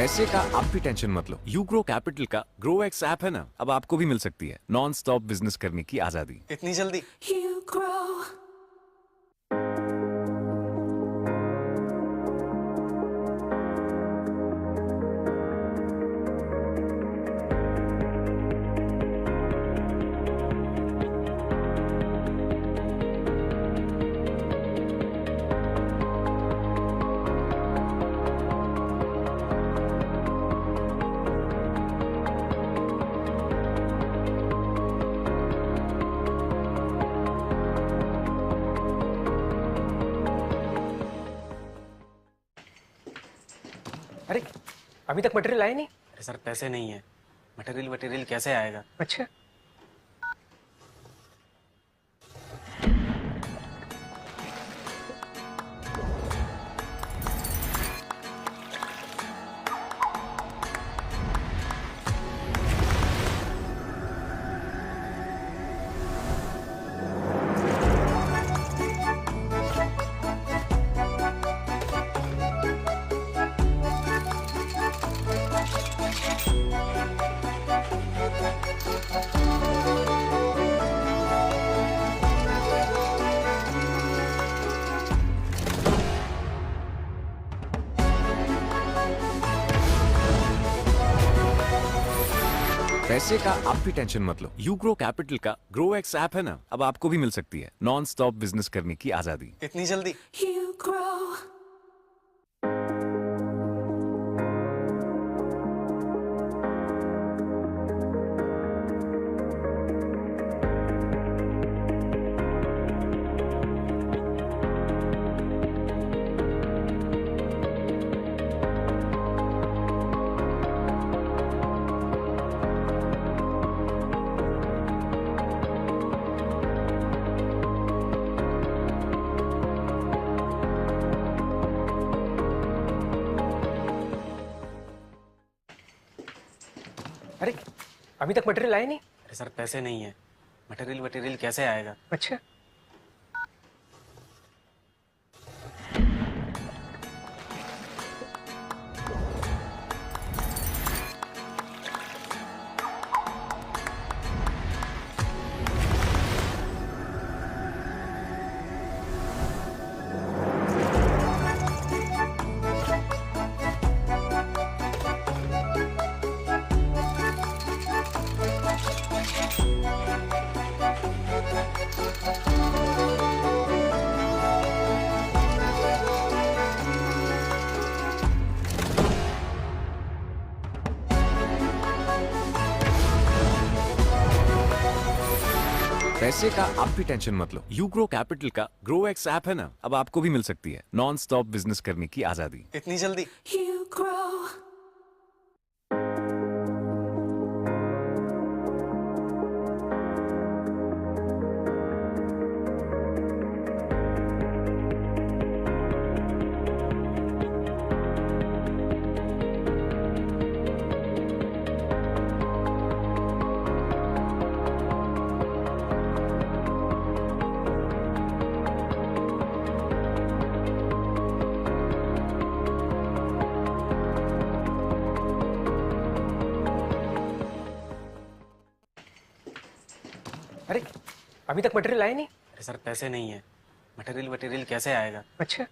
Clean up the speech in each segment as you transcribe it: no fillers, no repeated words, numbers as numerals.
पैसे का आप भी टेंशन मत लो। यू ग्रो कैपिटल का ग्रो एक्स ऐप है ना, अब आपको भी मिल सकती है नॉन स्टॉप बिजनेस करने की आजादी। इतनी जल्दी? You grow. अरे अभी तक मटेरियल आया नहीं। अरे सर, पैसे नहीं है। मटेरियल वटेरियल कैसे आएगा? अच्छा, पैसे का आप भी टेंशन मत लो। यू ग्रो कैपिटल का ग्रो एक्स ऐप है ना, अब आपको भी मिल सकती है नॉन स्टॉप बिजनेस करने की आजादी। इतनी जल्दी? You grow. अरे अभी तक मटेरियल आया नहीं। अरे सर, पैसे नहीं है। मटेरियल वटेरियल कैसे आएगा? अच्छा, पैसे का आप भी टेंशन मत लो। यू ग्रो कैपिटल का ग्रो एक्स ऐप है ना, अब आपको भी मिल सकती है नॉन स्टॉप बिजनेस करने की आजादी। इतनी जल्दी? You grow. अरे अभी तक मटेरियल आया नहीं। अरे सर, पैसे नहीं है। मटेरियल वटेरियल कैसे आएगा? अच्छा,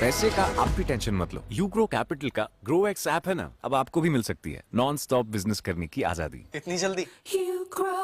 पैसे का आप भी टेंशन मत लो। यू ग्रो कैपिटल का ग्रो एक्स ऐप है ना, अब आपको भी मिल सकती है नॉन स्टॉप बिजनेस करने की आजादी। इतनी जल्दी? You grow.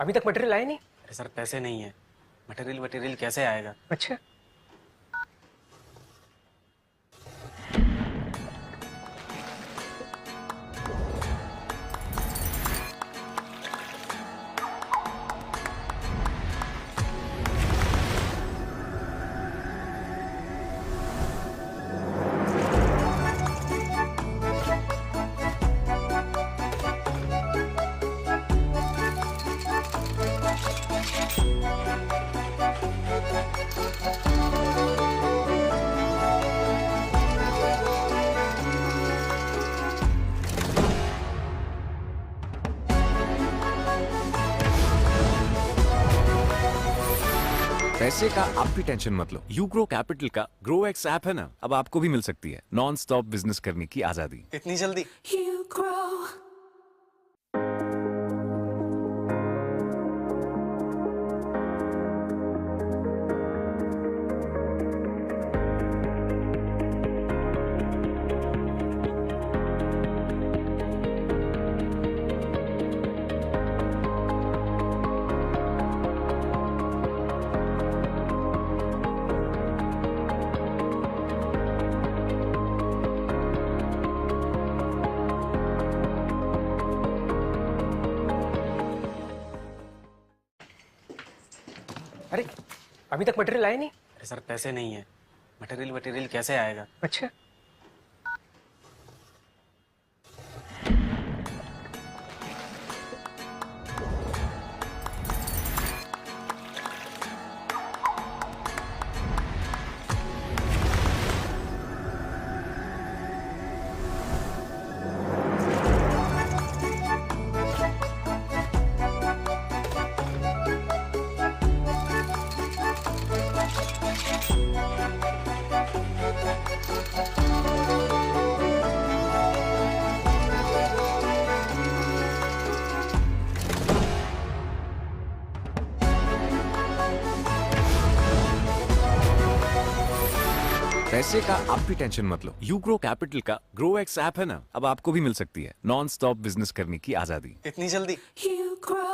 अभी तक मटेरियल आया नहीं। अरे सर पैसे नहीं है, मटेरियल वटेरियल कैसे आएगा? अच्छा, पैसे का आप भी टेंशन मत लो, यू ग्रो कैपिटल का ग्रो एक्स ऐप है ना, अब आपको भी मिल सकती है नॉन स्टॉप बिजनेस करने की आजादी। इतनी जल्दी? You grow. अरे अभी तक मटेरियल आया नहीं। अरे सर पैसे नहीं है, मटेरियल वटेरियल कैसे आएगा? अच्छा, पैसे का आप भी टेंशन मत लो, यू ग्रो कैपिटल का ग्रो एक्स ऐप है ना, अब आपको भी मिल सकती है नॉन स्टॉप बिजनेस करने की आजादी। इतनी जल्दी? You grow.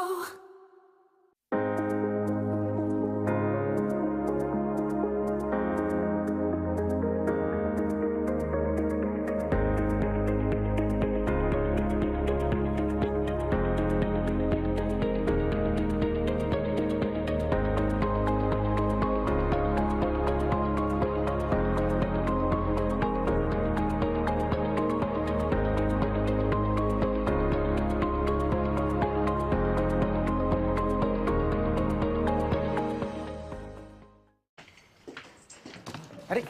अरे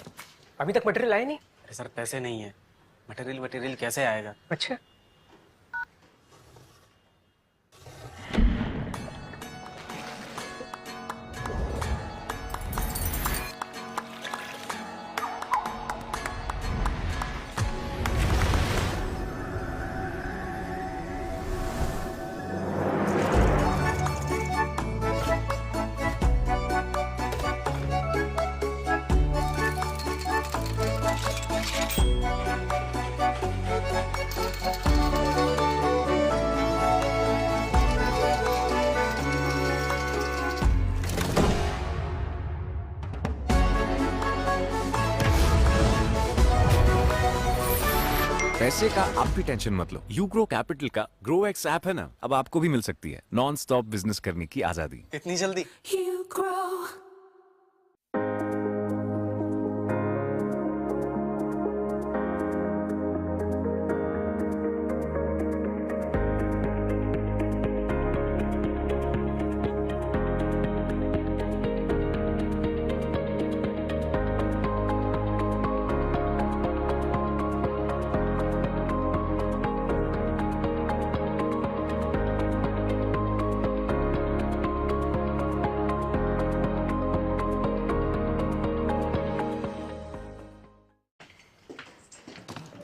अभी तक मटेरियल आया नहीं। अरे सर पैसे नहीं है, मटेरियल वटेरियल कैसे आएगा? अच्छा, पैसे का आप भी टेंशन मत लो, यू ग्रो कैपिटल का ग्रो एक्स ऐप है ना, अब आपको भी मिल सकती है नॉन स्टॉप बिजनेस करने की आजादी। इतनी जल्दी? You grow.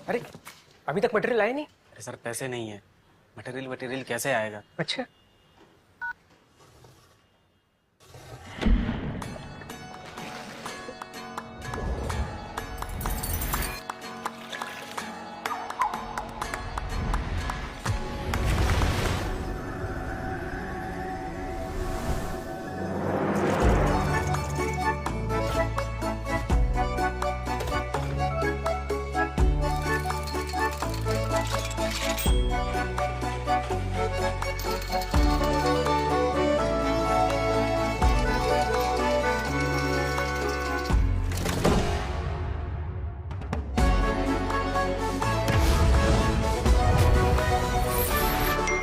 अरे अभी तक मटेरियल आया नहीं। अरे सर पैसे नहीं है, मटेरियल वटेरियल कैसे आएगा? अच्छा,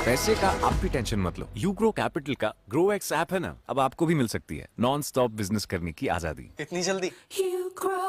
पैसे का आप भी टेंशन मत लो। यू ग्रो कैपिटल का ग्रो एक्स ऐप है ना, अब आपको भी मिल सकती है नॉन स्टॉप बिजनेस करने की आजादी। इतनी जल्दी? You grow.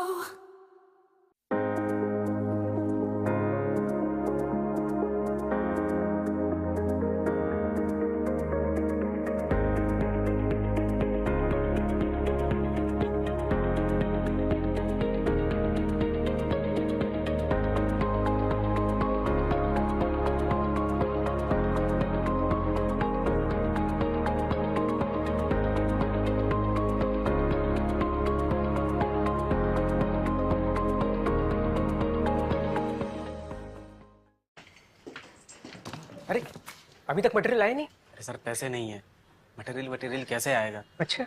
अरे अभी तक मटेरियल आया नहीं। अरे सर पैसे नहीं है, मटेरियल वटेरियल कैसे आएगा? अच्छा,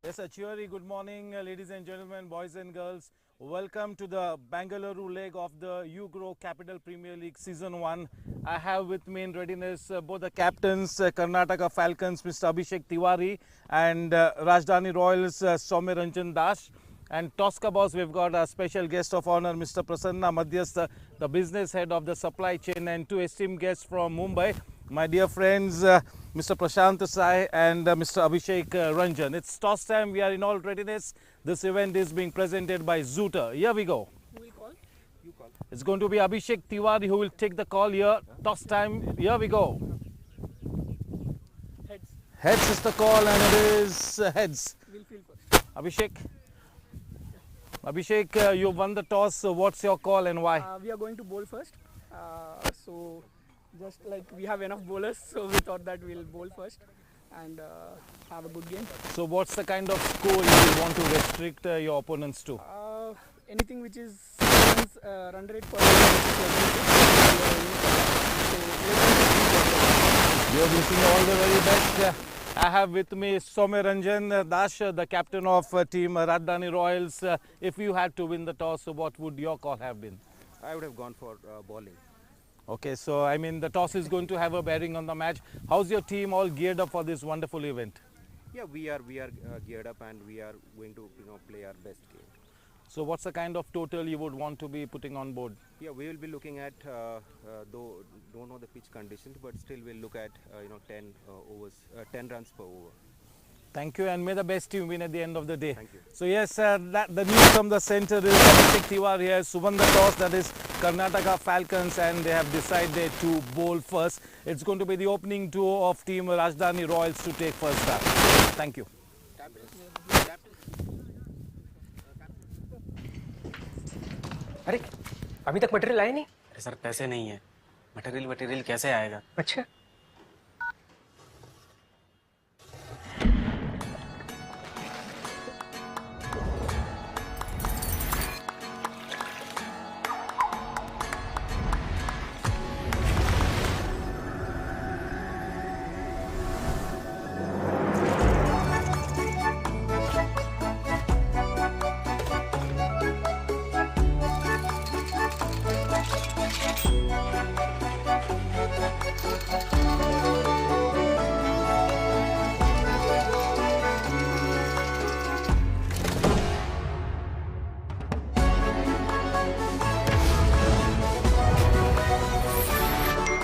Yes, a cheery good morning, ladies and gentlemen, boys and girls. Welcome to the Bangalore leg of the UGRO Capital Premier League Season 1. I have with me in readiness both the captains, Karnataka Falcons, Mr. Abhishek Tiwari, and Rajdhani Royals, Soumya Ranjan Das. And Tosca Boss, we've got a special guest of honor, Mr. Prasanna Madhyastha, the business head of the supply chain, and two esteemed guests from Mumbai, my dear friends, Mr. Prashant Sai and Mr. Abhishek Ranjan. It's toss time. We are in all readiness. This event is being presented by Zooter. Here we go. Who will call? You call. It's going to be Abhishek Tiwari who will take the call here. Toss time. Here we go. Heads. Heads is the call, and it is heads. We'll feel first. Abhishek, you won the toss. So what's your call and why? We are going to bowl first. So just like we have enough bowlers, so we thought that we'll bowl first and have a good game. So what's the kind of score you want to restrict your opponents to? Anything which is runs, run rate per You're wishing all the very best. I have with me Soumya Ranjan Das, the captain of team Rajdhani Royals. If you had to win the toss, what would your call have been? I would have gone for bowling. Okay, so I mean the toss is going to have a bearing on the match. How's your team all geared up for this wonderful event? Yeah, we are geared up and we are going to play our best game. So what's the kind of total you would want to be putting on board? Yeah, we will be looking at though don't know the pitch conditions, but still we'll look at 10 overs, 10 runs per over. Thank you, and may the best team win at the end of the day. Thank you. So yes, the news from the center is Abhishek Tiwari has won the toss, that is Karnataka Falcons, and they have decided to bowl first. It's going to be the opening duo of team Rajdhani Royals to take first start. Thank you. अरे अभी तक material आया नहीं। अरे sir पैसे नहीं है, material वटेरियल कैसे आएगा? अच्छा,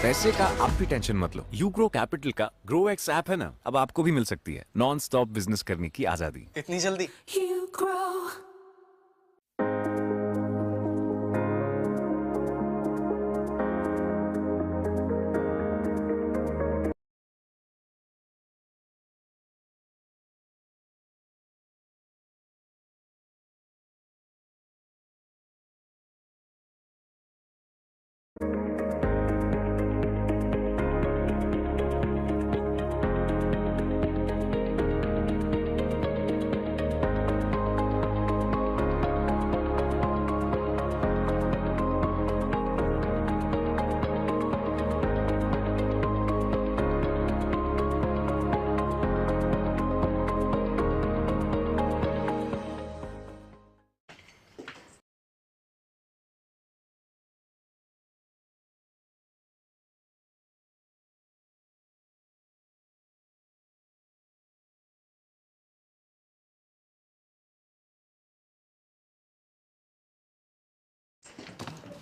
पैसे का आप भी टेंशन मत लो। यू ग्रो कैपिटल का ग्रो एक्स ऐप है ना, अब आपको भी मिल सकती है नॉन स्टॉप बिजनेस करने की आजादी। इतनी जल्दी? You grow.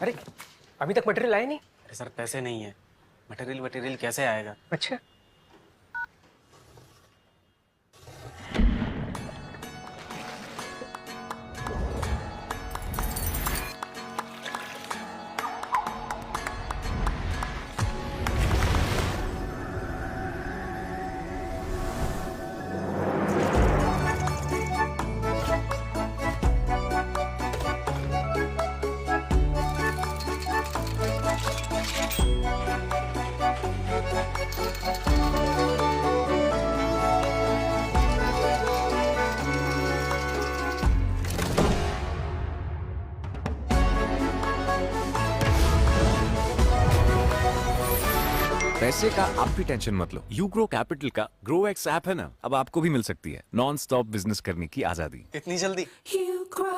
अरे अभी तक मटेरियल आया नहीं। अरे सर पैसे नहीं है, मटेरियल वटेरियल कैसे आएगा? अच्छा, पैसे का आप भी टेंशन मत लो, यूग्रो कैपिटल का ग्रो एक्स ऐप है ना, अब आपको भी मिल सकती है नॉन स्टॉप बिजनेस करने की आजादी। इतनी जल्दी? You grow.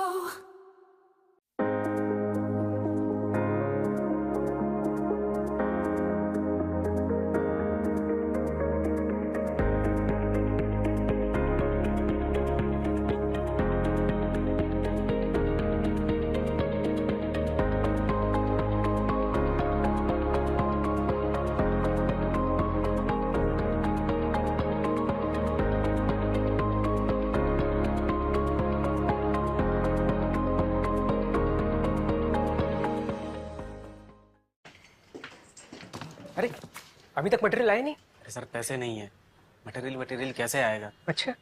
अरे अभी तक मटेरियल आया नहीं। अरे सर पैसे नहीं है, मटेरियल वटेरियल कैसे आएगा? अच्छा,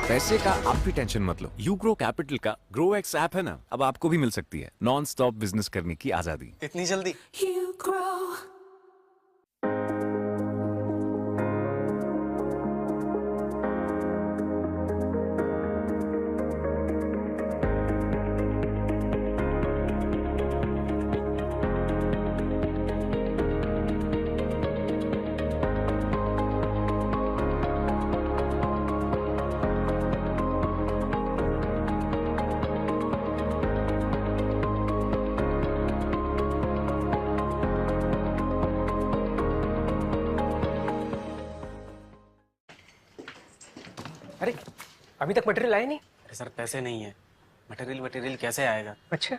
पैसे का आप भी टेंशन मत लो, यूग्रो कैपिटल का ग्रो एक्स ऐप है ना, अब आपको भी मिल सकती है नॉन स्टॉप बिजनेस करने की आजादी। इतनी जल्दी? You grow. अरे अभी तक मटेरियल आया नहीं। अरे सर पैसे नहीं है, मटेरियल वटेरियल कैसे आएगा? अच्छा,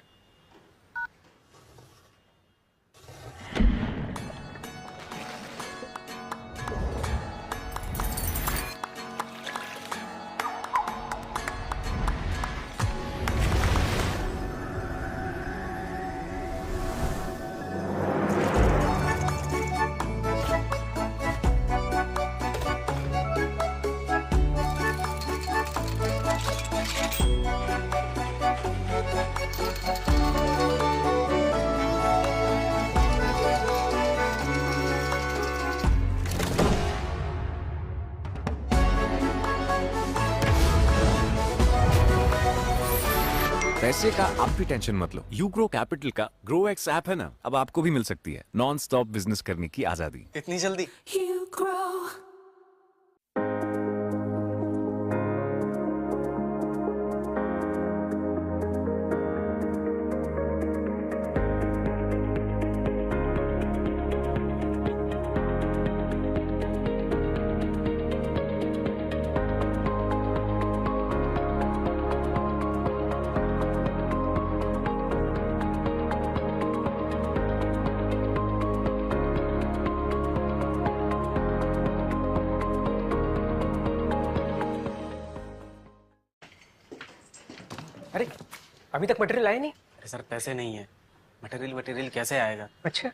पैसे का आप भी टेंशन मत लो, यूग्रो कैपिटल का ग्रो एक्स ऐप है ना, अब आपको भी मिल सकती है नॉन स्टॉप बिजनेस करने की आजादी। इतनी जल्दी? You grow. अरे अभी तक मटेरियल आया नहीं। अरे सर पैसे नहीं है, मटेरियल वटेरियल कैसे आएगा? अच्छा,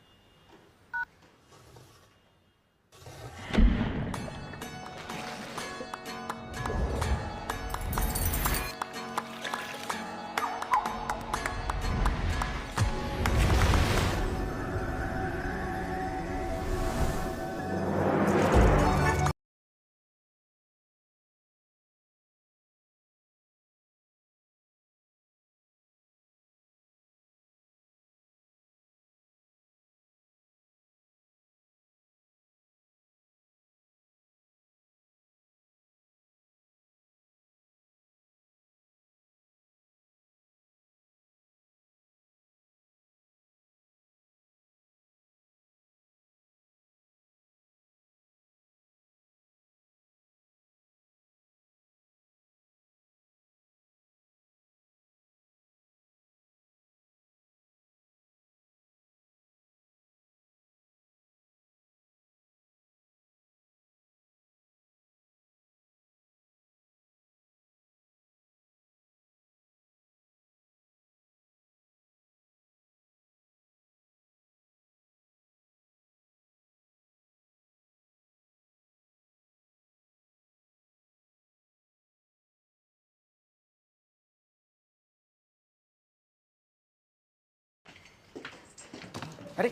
अरे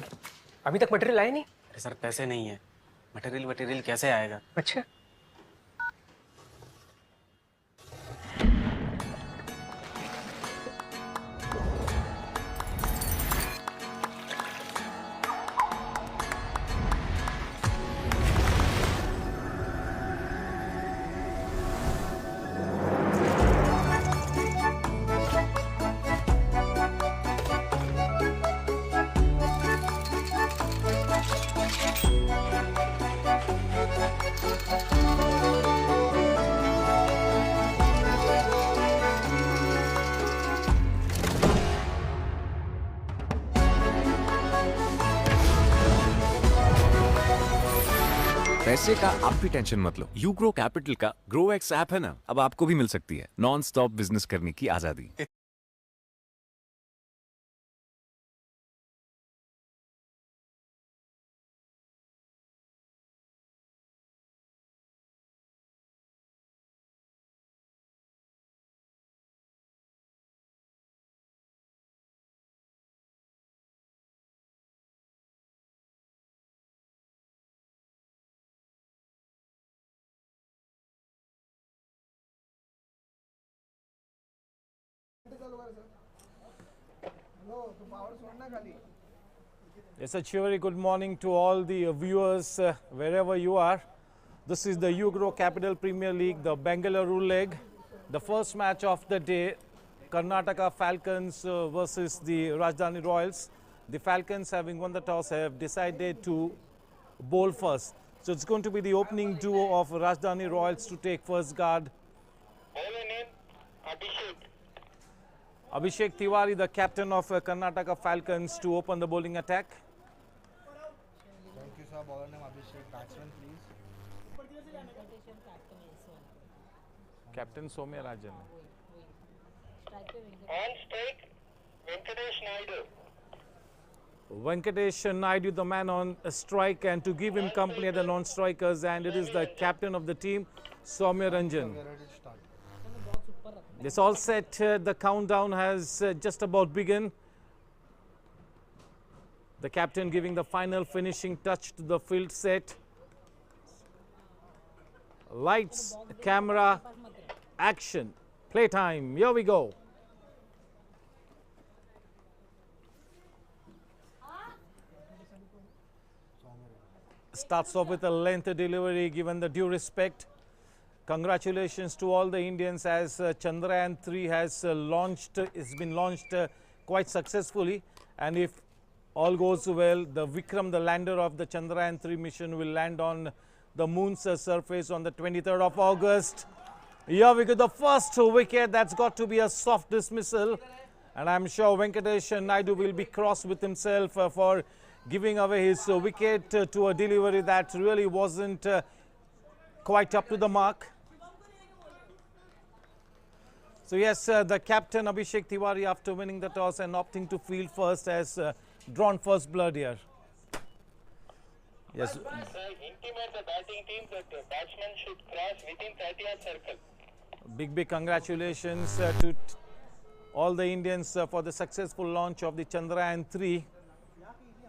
अभी तक मटेरियल आया नहीं। अरे सर पैसे नहीं है, मटेरियल वटेरियल कैसे आएगा? अच्छा, पैसे का आप भी टेंशन मत लो, यू ग्रो कैपिटल का ग्रो एक्स ऐप है ना, अब आपको भी मिल सकती है नॉन स्टॉप बिजनेस करने की आजादी। Yes, a very good morning to all the viewers wherever you are. This is the Ugro Capital Premier League, the Bangalore leg, the first match of the day. Karnataka Falcons versus the Rajdhani Royals. The Falcons, having won the toss, have decided to bowl first. So it's going to be the opening duo of Rajdhani Royals to take first guard. Abhishek Tiwari, the captain of Karnataka Falcons, to open the bowling attack. Thank you, sir. Bowler name Abhishek. Batsman, please. Captain Soumya Rajan. On strike, Venkatesh Naidu. Venkatesh Naidu, the man on a strike, and to give him company at the non-strikers, and it is the captain of the team, Soumya Ranjan. We are ready to start. This all set, the countdown has just about begun. The captain giving the final finishing touch to the field set. Lights, camera, action, playtime, here we go. Starts off with a lengthy delivery, given the due respect. Congratulations to all the Indians, as Chandrayaan 3 has it's been launched quite successfully, and if all goes well, the Vikram, the lander of the Chandrayaan 3 mission, will land on the moon's surface on the 23rd of August. Here we go, the first wicket. That's got to be a soft dismissal, and I'm sure Venkatesh Naidu will be cross with himself for giving away his wicket to a delivery that really wasn't quite up to the mark. So yes, the captain Abhishek Tiwari, after winning the toss and opting to field first, has drawn first blood here. Yes. Intimate the batting team that the batsman should cross within 30-yard circle. Big congratulations to all the Indians for the successful launch of the Chandrayaan 3.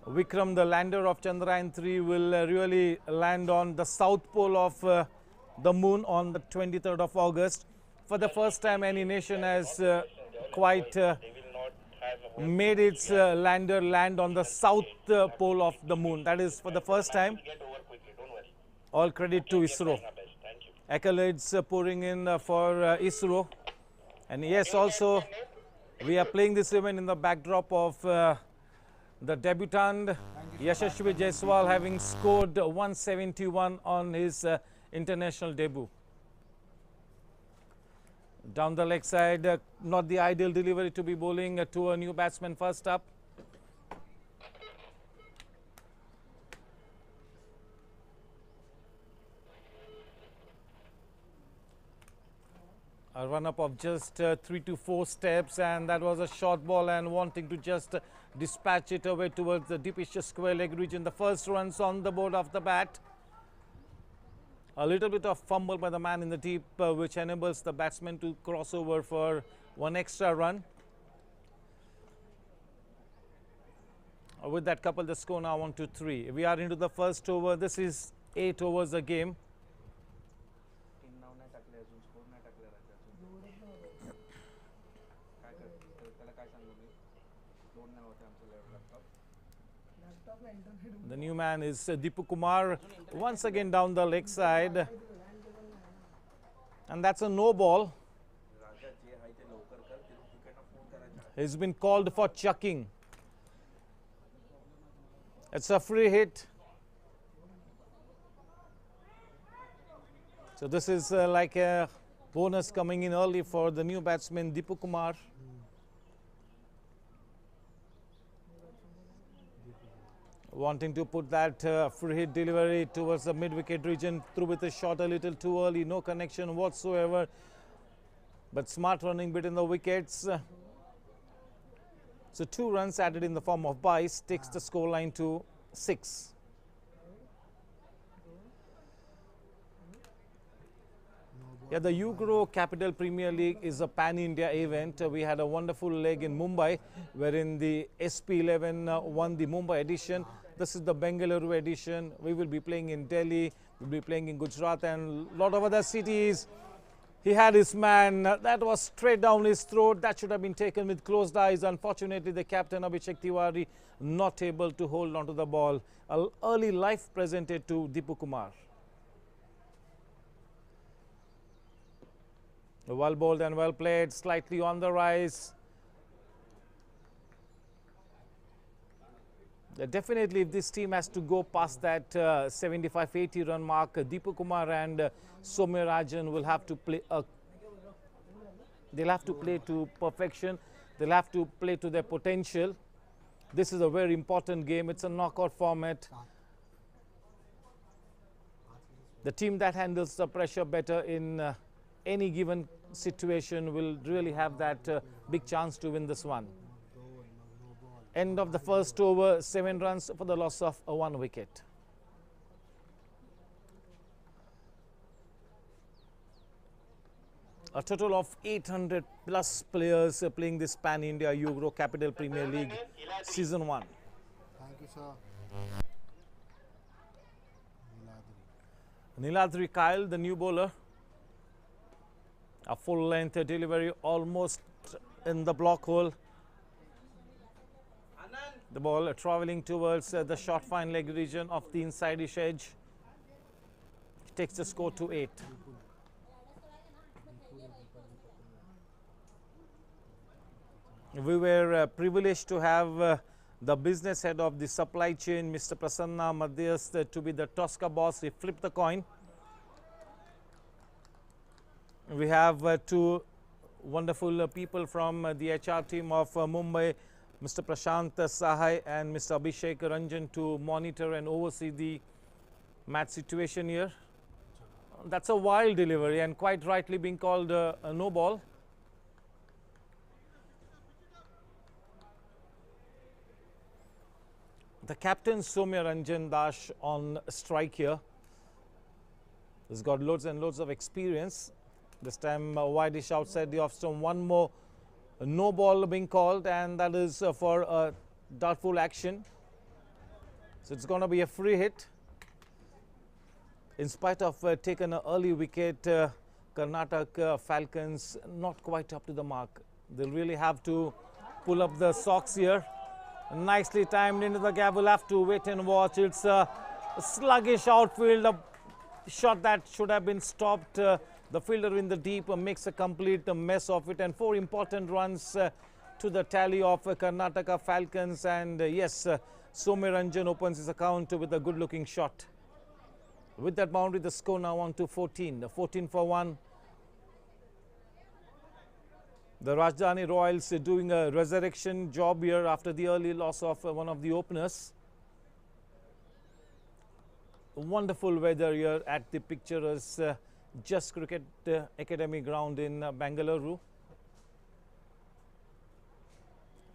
Vikram, the lander of Chandrayaan 3, will really land on the south pole of the moon on the 23rd of August. For the first time, any nation has quite made its lander land on the south pole of the moon. That is for the first time. All credit to ISRO. Accolades pouring in for ISRO. And yes, also we are playing this event in the backdrop of the debutant Yashasvi Jaiswal, having scored 171 on his international debut. Down the leg side, not the ideal delivery to be bowling to a new batsman first up. A run up of just 3 to 4 steps, and that was a short ball, and wanting to just dispatch it away towards the deepish square leg region. The first runs on the board of the bat. A little bit of fumble by the man in the deep, which enables the batsman to cross over for one extra run. With that couple, the score now 1-3. We are into the first over. This is 8 overs a game. तीन नाव नाही टाकले अजून score नाही टाकले राजा अजून काय कर त्याला काय सांगू मी दोन नाही होते आमचं laptop The new man is Deepu Kumar once again down the leg side. And that's a no ball. राजा जे आहे ते लवकर कर ते क्रिकेटला फोन करायचा He's been called for chucking. It's a free hit. So this is like a bonus coming in early for the new batsman Deepu Kumar. Wanting to put that free hit delivery towards the mid-wicket region, through with a shot a little too early, no connection whatsoever. But smart running between the wickets. So 2 runs added in the form of byes takes the scoreline to 6. Yeah, the Ugro Capital Premier League is a pan-India event. We had a wonderful leg in Mumbai, wherein the SP11 won the Mumbai edition. This is the Bangalore edition. We will be playing in Delhi, we'll be playing in Gujarat and a lot of other cities. He had his man, that was straight down his throat. That should have been taken with closed eyes. Unfortunately, the captain Abhishek Tiwari not able to hold on to the ball. An early life presented to Deepu Kumar. Well bowled and well played, slightly on the rise. Definitely, if this team has to go past that 75-80 run mark, Deepu Kumar and Soumya Rajan will have to play. They'll have to play to perfection. They'll have to play to their potential. This is a very important game. It's a knockout format. The team that handles the pressure better in any given situation will really have that big chance to win this one. End of the first over, 7 runs for the loss of 1 wicket. A total of 800 plus players playing this Pan-India Ugro Capital Premier League Season 1. Thank you, sir. Niladri Kyle, the new bowler. A full-length delivery almost in the block hole. The ball travelling towards the short fine leg region of the inside-ish edge. Takes the score to 8. We were privileged to have the business head of the supply chain, Mr. Prasanna Madhyas, to be the Tosca boss. He flipped the coin. We have 2 wonderful people from the HR team of Mumbai, Mr. Prashant Sahai and Mr. Abhishek Ranjan, to monitor and oversee the match situation here. That's a wild delivery and quite rightly being called a no ball. The captain Soumya Ranjan Dash on strike here. He's got loads and loads of experience. This time wide-ish outside the off stump. One more no ball being called, and that is for a doubtful action. So it's going to be a free hit. In spite of taking an early wicket, Karnataka Falcons not quite up to the mark. They'll really have to pull up the socks here. Nicely timed into the gap. We'll have to wait and watch. It's a sluggish outfield. A shot that should have been stopped. The fielder in the deep makes a complete mess of it, and 4 important runs to the tally of Karnataka Falcons. And yes, Soumya Ranjan opens his account with a good-looking shot. With that boundary, the score now on to 14. 14 for 1. The Rajdhani Royals doing a resurrection job here after the early loss of one of the openers. Wonderful weather here at the picturesque Just Cricket Academy ground in Bangalore.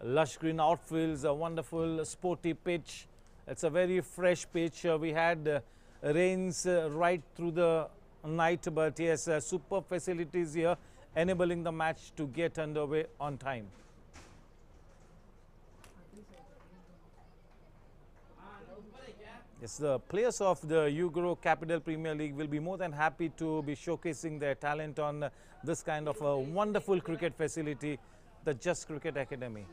Lush green outfields, a wonderful sporty pitch. It's a very fresh pitch. We had rains right through the night, but yes, superb facilities here, enabling the match to get underway on time. Yes, the players of the Euro Capital Premier League will be more than happy to be showcasing their talent on this kind of a wonderful cricket facility, the Just Cricket Academy.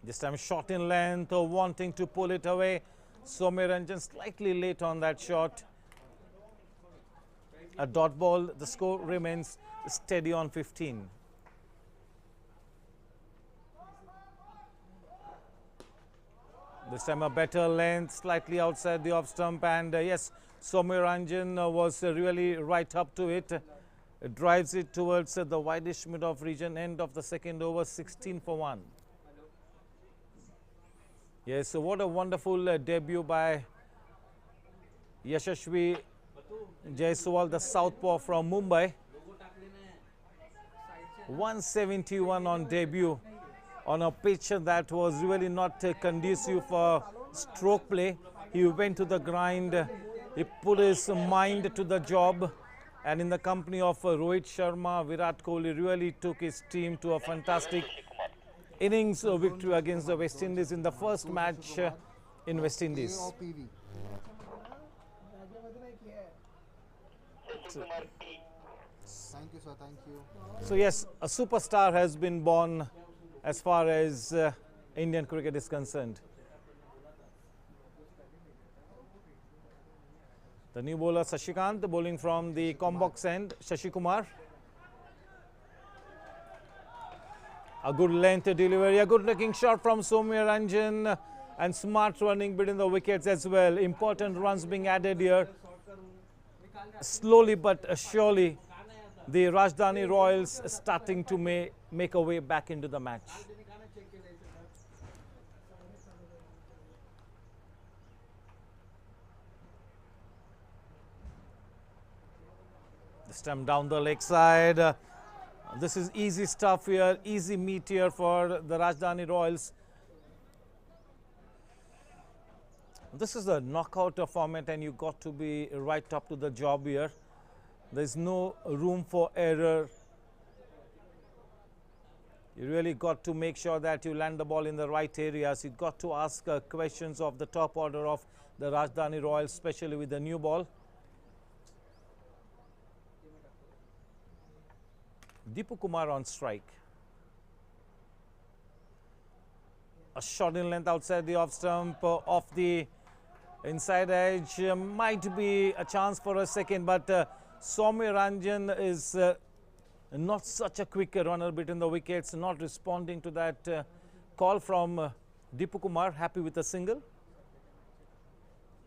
This time shot in length, wanting to pull it away. Soumya Ranjan slightly late on that shot. A dot ball, the score remains steady on 15. This time a better length, slightly outside the off stump, and yes, Soumya Ranjan was really right up to it. Drives it towards the widest mid-off region, end of the second over, 16 for 1. Yes, so what a wonderful debut by Yashasvi Jaiswal, the southpaw from Mumbai. 171 on debut on a pitch that was really not conducive for stroke play. He went to the grind, he put his mind to the job, and in the company of Rohit Sharma, Virat Kohli really took his team to a fantastic innings victory against the West Indies in the first match in West Indies. Thank you, sir. Thank you. So yes, a superstar has been born as far as Indian cricket is concerned. The new bowler Sashikant bowling from the Combox end, Shashi Kumar. A good length delivery, a good looking shot from Soumya Ranjan, and smart running between the wickets as well. Important runs being added here. Slowly but surely, the Rajdhani Royals starting to make a way back into the match. This time down the leg side. This is easy stuff here, easy meat here for the Rajdhani Royals. This is a knockout format and you got to be right up to the job here. There's no room for error. You really got to make sure that you land the ball in the right areas. You got to ask questions of the top order of the Rajdhani Royals, especially with the new ball. Deepu Kumar on strike. A shot in length outside the off stump, off the inside edge. Might be a chance for a second, but Soumya Ranjan is not such a quick runner between the wickets, not responding to that call from Deepu Kumar. Happy with a single.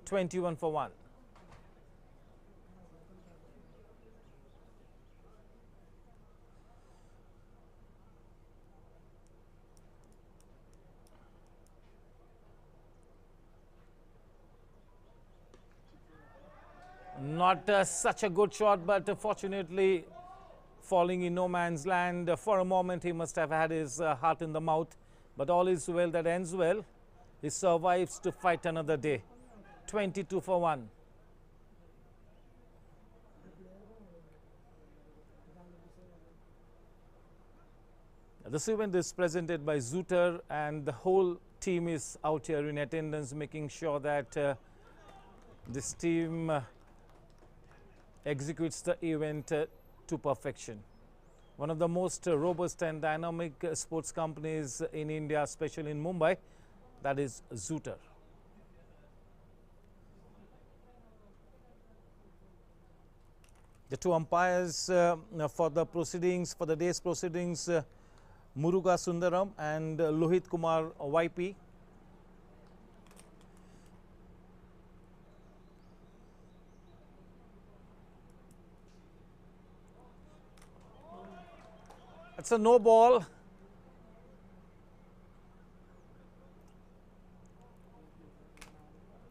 21 for 1. Not such a good shot, but fortunately falling in no man's land. For a moment he must have had his heart in the mouth, but all is well that ends well. He survives to fight another day. 22 for 1. This event is presented by Zooter, and the whole team is out here in attendance, making sure that this team executes the event to perfection. One of the most robust and dynamic sports companies in India, especially in Mumbai, that is Zooter. The two umpires for the proceedings, for the day's proceedings, Muruga Sundaram and Lohit Kumar YP. It's a no ball.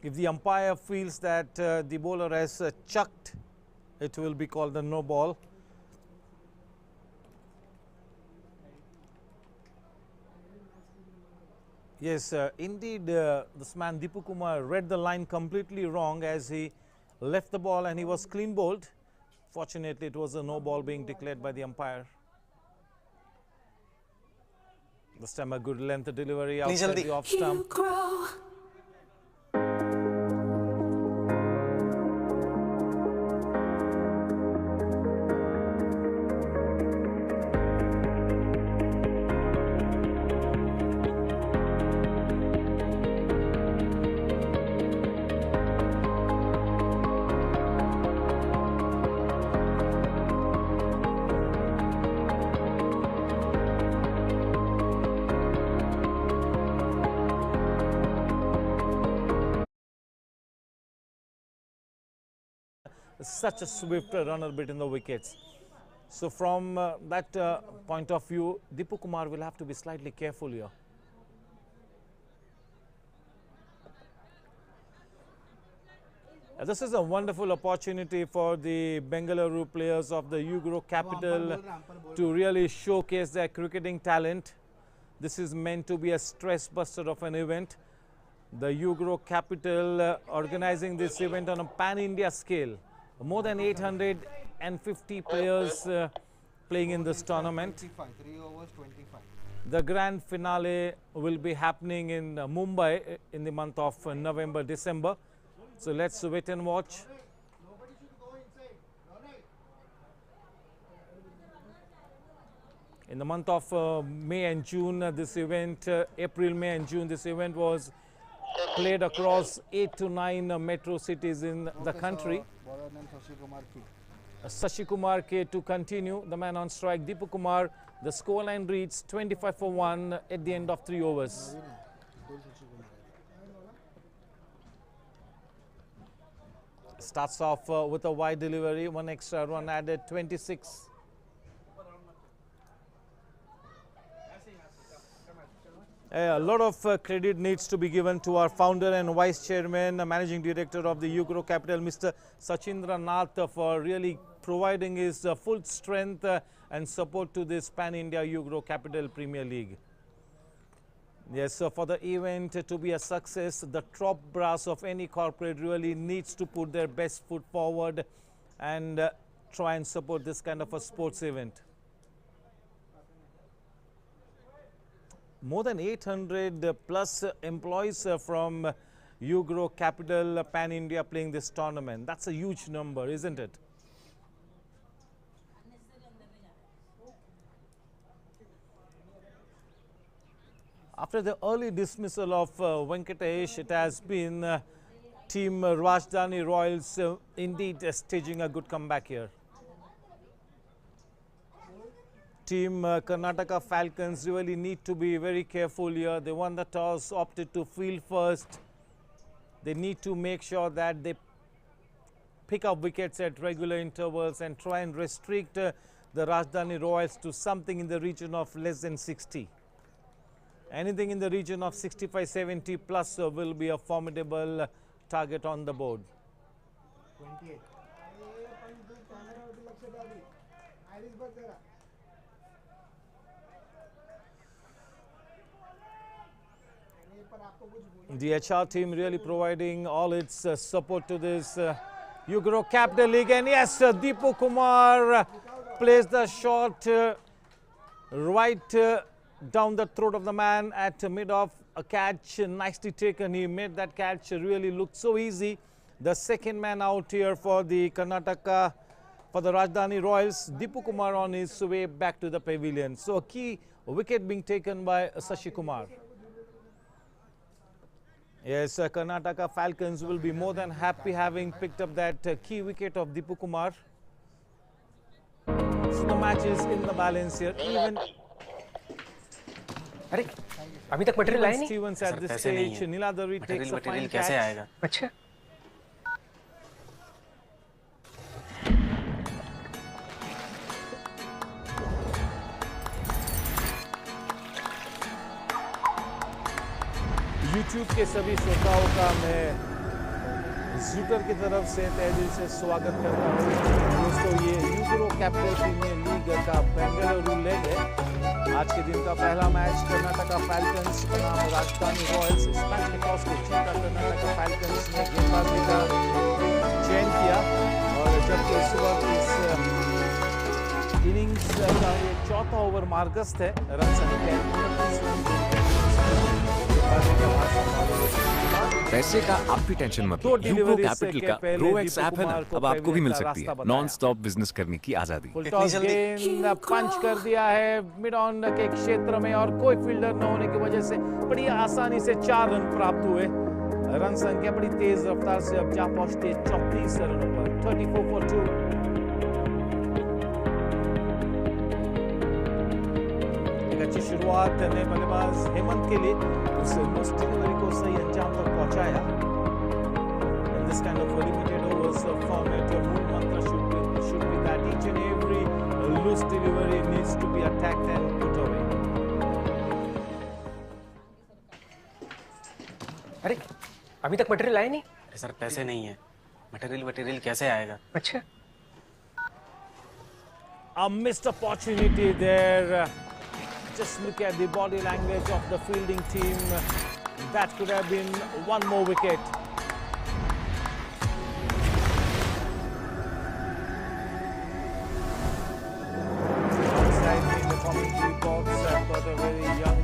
If the umpire feels that the bowler has chucked, it will be called a no ball. Yes, indeed, this man Deepu Kumar read the line completely wrong as he left the ball and he was clean bowled. Fortunately, it was a no ball being declared by the umpire. This time a good length delivery Please, outside jaldi. the off You stump. grow. Such a swift runner between the wickets. So from that point of view, Deepu Kumar will have to be slightly careful here. This is a wonderful opportunity for the Bangalore players of the Ugro capital to really showcase their cricketing talent. This is meant to be a stress buster of an event. The Ugro capital organizing this event on a pan-India scale. More than 850 players playing in this tournament. 3 overs 25. The grand finale will be happening in Mumbai in the month of November, December. So let's wait and watch. In the month of May and June, this event, April, May and June, this event was played across 8 to 9 metro cities in the country. Bowler name Sashi Kumar K to continue. The man on strike, Deepu Kumar. The scoreline reads 25 for 1 at the end of 3 overs. Starts off with a wide delivery, 1 extra run added, 26. A lot of credit needs to be given to our founder and vice chairman, managing director of the Ugro Capital, Mr. Sachindra Nath, for really providing his full strength and support to this Pan-India Ugro Capital Premier League. Yes, so for the event to be a success, the top brass of any corporate really needs to put their best foot forward and try and support this kind of a sports event. More than 800 plus employees from Ugro Capital Pan India playing this tournament. That's a huge number, isn't it? After the early dismissal of Venkatesh, it has been team Rajdhani Royals indeed staging a good comeback here. Team Karnataka Falcons really need to be very careful here. They won the toss, opted to field first. They need to make sure that they pick up wickets at regular intervals and try and restrict the Rajdhani Royals to something in the region of less than 60. Anything in the region of 65-70 plus will be a formidable target on the board. 28. The HR team really providing all its support to this Ugro Capital League. And yes, Deepu Kumar plays the shot right down the throat of the man at mid of a catch. Nicely taken. He made that catch really look so easy. The second man out here for the Karnataka, for the Rajdhani Royals. Deepu Kumar on his way back to the pavilion. So a key wicket being taken by Sashi Kumar. Yes, Karnataka Falcons will be more than happy having picked up that key wicket of Deepu Kumar. So the match is in the balance here. Even अरे अभी तक material आया नहीं. Stevens at this पैसे नहीं stage, है. Niladhari takes a fine material कैसे catch. आएगा? अच्छा. YouTube के सभी श्रोताओं का मैं शूटर की तरफ से तहे दिल से स्वागत करता हूँ. दोस्तों, ये यूग्रो कैपिटल प्रीमियर लीग का बेंगलुरु लेग है. आज के दिन का पहला मैच कर्नाटका फैल्कन्स बनाम राजधानी रॉयल्स. इस मैच के टॉस को जीता कर्नाटका फैल्कन्स ने गेंदबाजी का चयन किया और जबकि इस वक्त इस इनिंग इनिंग्स का ये चौथा ओवर मार्गस्थ है। रन संख्या 29 रन पैसे का आप भी टेंशन मत दो लो। यूग्रो deliveries कैपिटल के का पहले ग्रो एक्स दीपक ऐप है ना, कुमार को अब आपको भी मिल प्रेवियन का सकती है रास्ता बताया। नॉन स्टॉप बिजनेस करने की आजादी। फुल टॉस गेंद पंच कर दिया है मिड ऑन के क्षेत्र में और कोई फील्डर न होने की वजह से बड़ी आसानी से 4 रन प्राप्त हुए। रन संख्या बड़ी तेज रफ्तार से अब जा पहुंचती है 34 रनों पर। 34 for 2। एक अच्छी शुरुआत नए बल्लेबाज हेमंत के लिए उस मिस डिलीवरी को सही अंजाम तक पहुंचाया। In this kind of limited overs format, your मूल मंत्र should be that each and every loose delivery needs to be attacked and put away. अरे अभी तक मटेरियल आया नहीं। अरे सर पैसे नहीं है, मटेरियल कैसे आएगा? अच्छा, A missed opportunity there. Just look at the body language of the fielding team. That could have been one more wicket. Outside in the commentary box, I've got a very young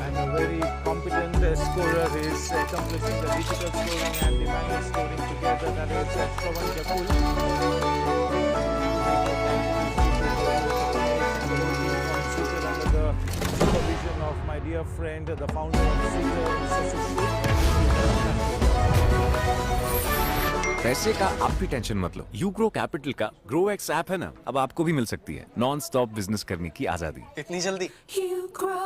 and a very competent scorer. He's accomplishing the digital scoring and the manual scoring together. That is Shravan Kapul. Under the supervision of my dear friend, the founder of Seeker, Mr. Sushil. पैसे का आप भी tension मत लो। Ugro capital का grow x app है ना, अब आपको भी मिल सकती है नॉन स्टॉप बिजनेस करने की आजादी। इतनी जल्दी? You grow.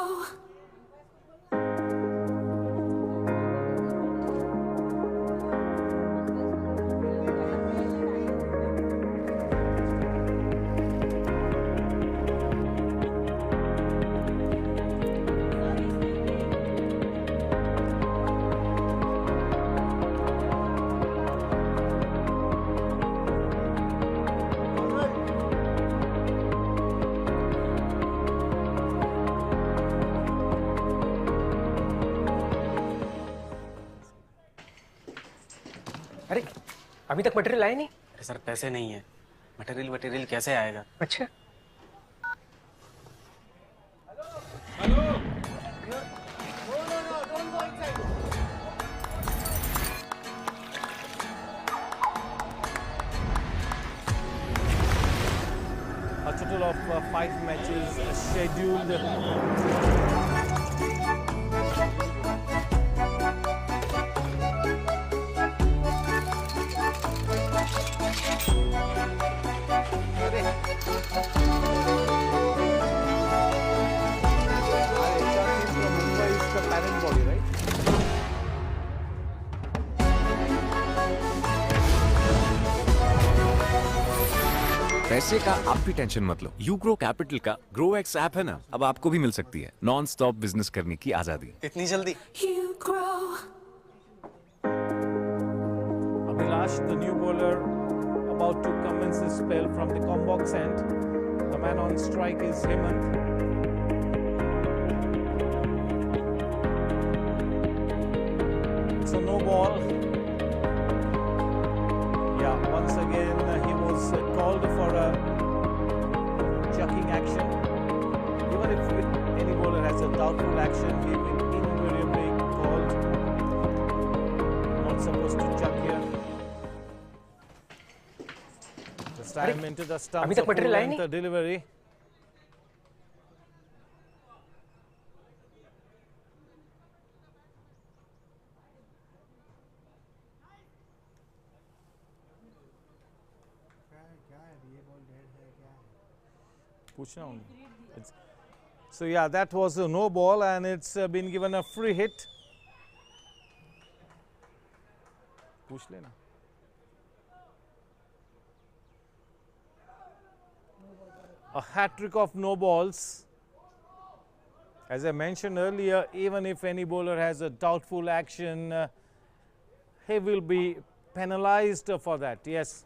अरे अभी तक मटेरियल आया नहीं। अरे सर पैसे नहीं है, मटेरियल कैसे आएगा? अच्छा, A total of 5 matches scheduled. Mumbai is the parent body, right? पैसे का आप भी टेंशन मत लो। यूग्रो कैपिटल का ग्रो एक्स ऐप है ना, अब आपको भी मिल सकती है नॉन स्टॉप बिजनेस करने की आजादी। इतनी जल्दी? You grow. Abhilash, the new bowler, about to commence his spell from the combox end. The man on strike is Hemant. It's a no ball. Yeah, once again he was called for a chucking action. Even if any bowler has a doubtful action, he will invariably called. Not supposed to chuck here. This time into the अभी stumps तक of material आया full-length delivery. पूछना होगा। So yeah, that was a no ball and it's been given a free hit. पूछ लेना। A hat trick of no balls. As I mentioned earlier, even if any bowler has a doubtful action, he will be penalized for that. Yes.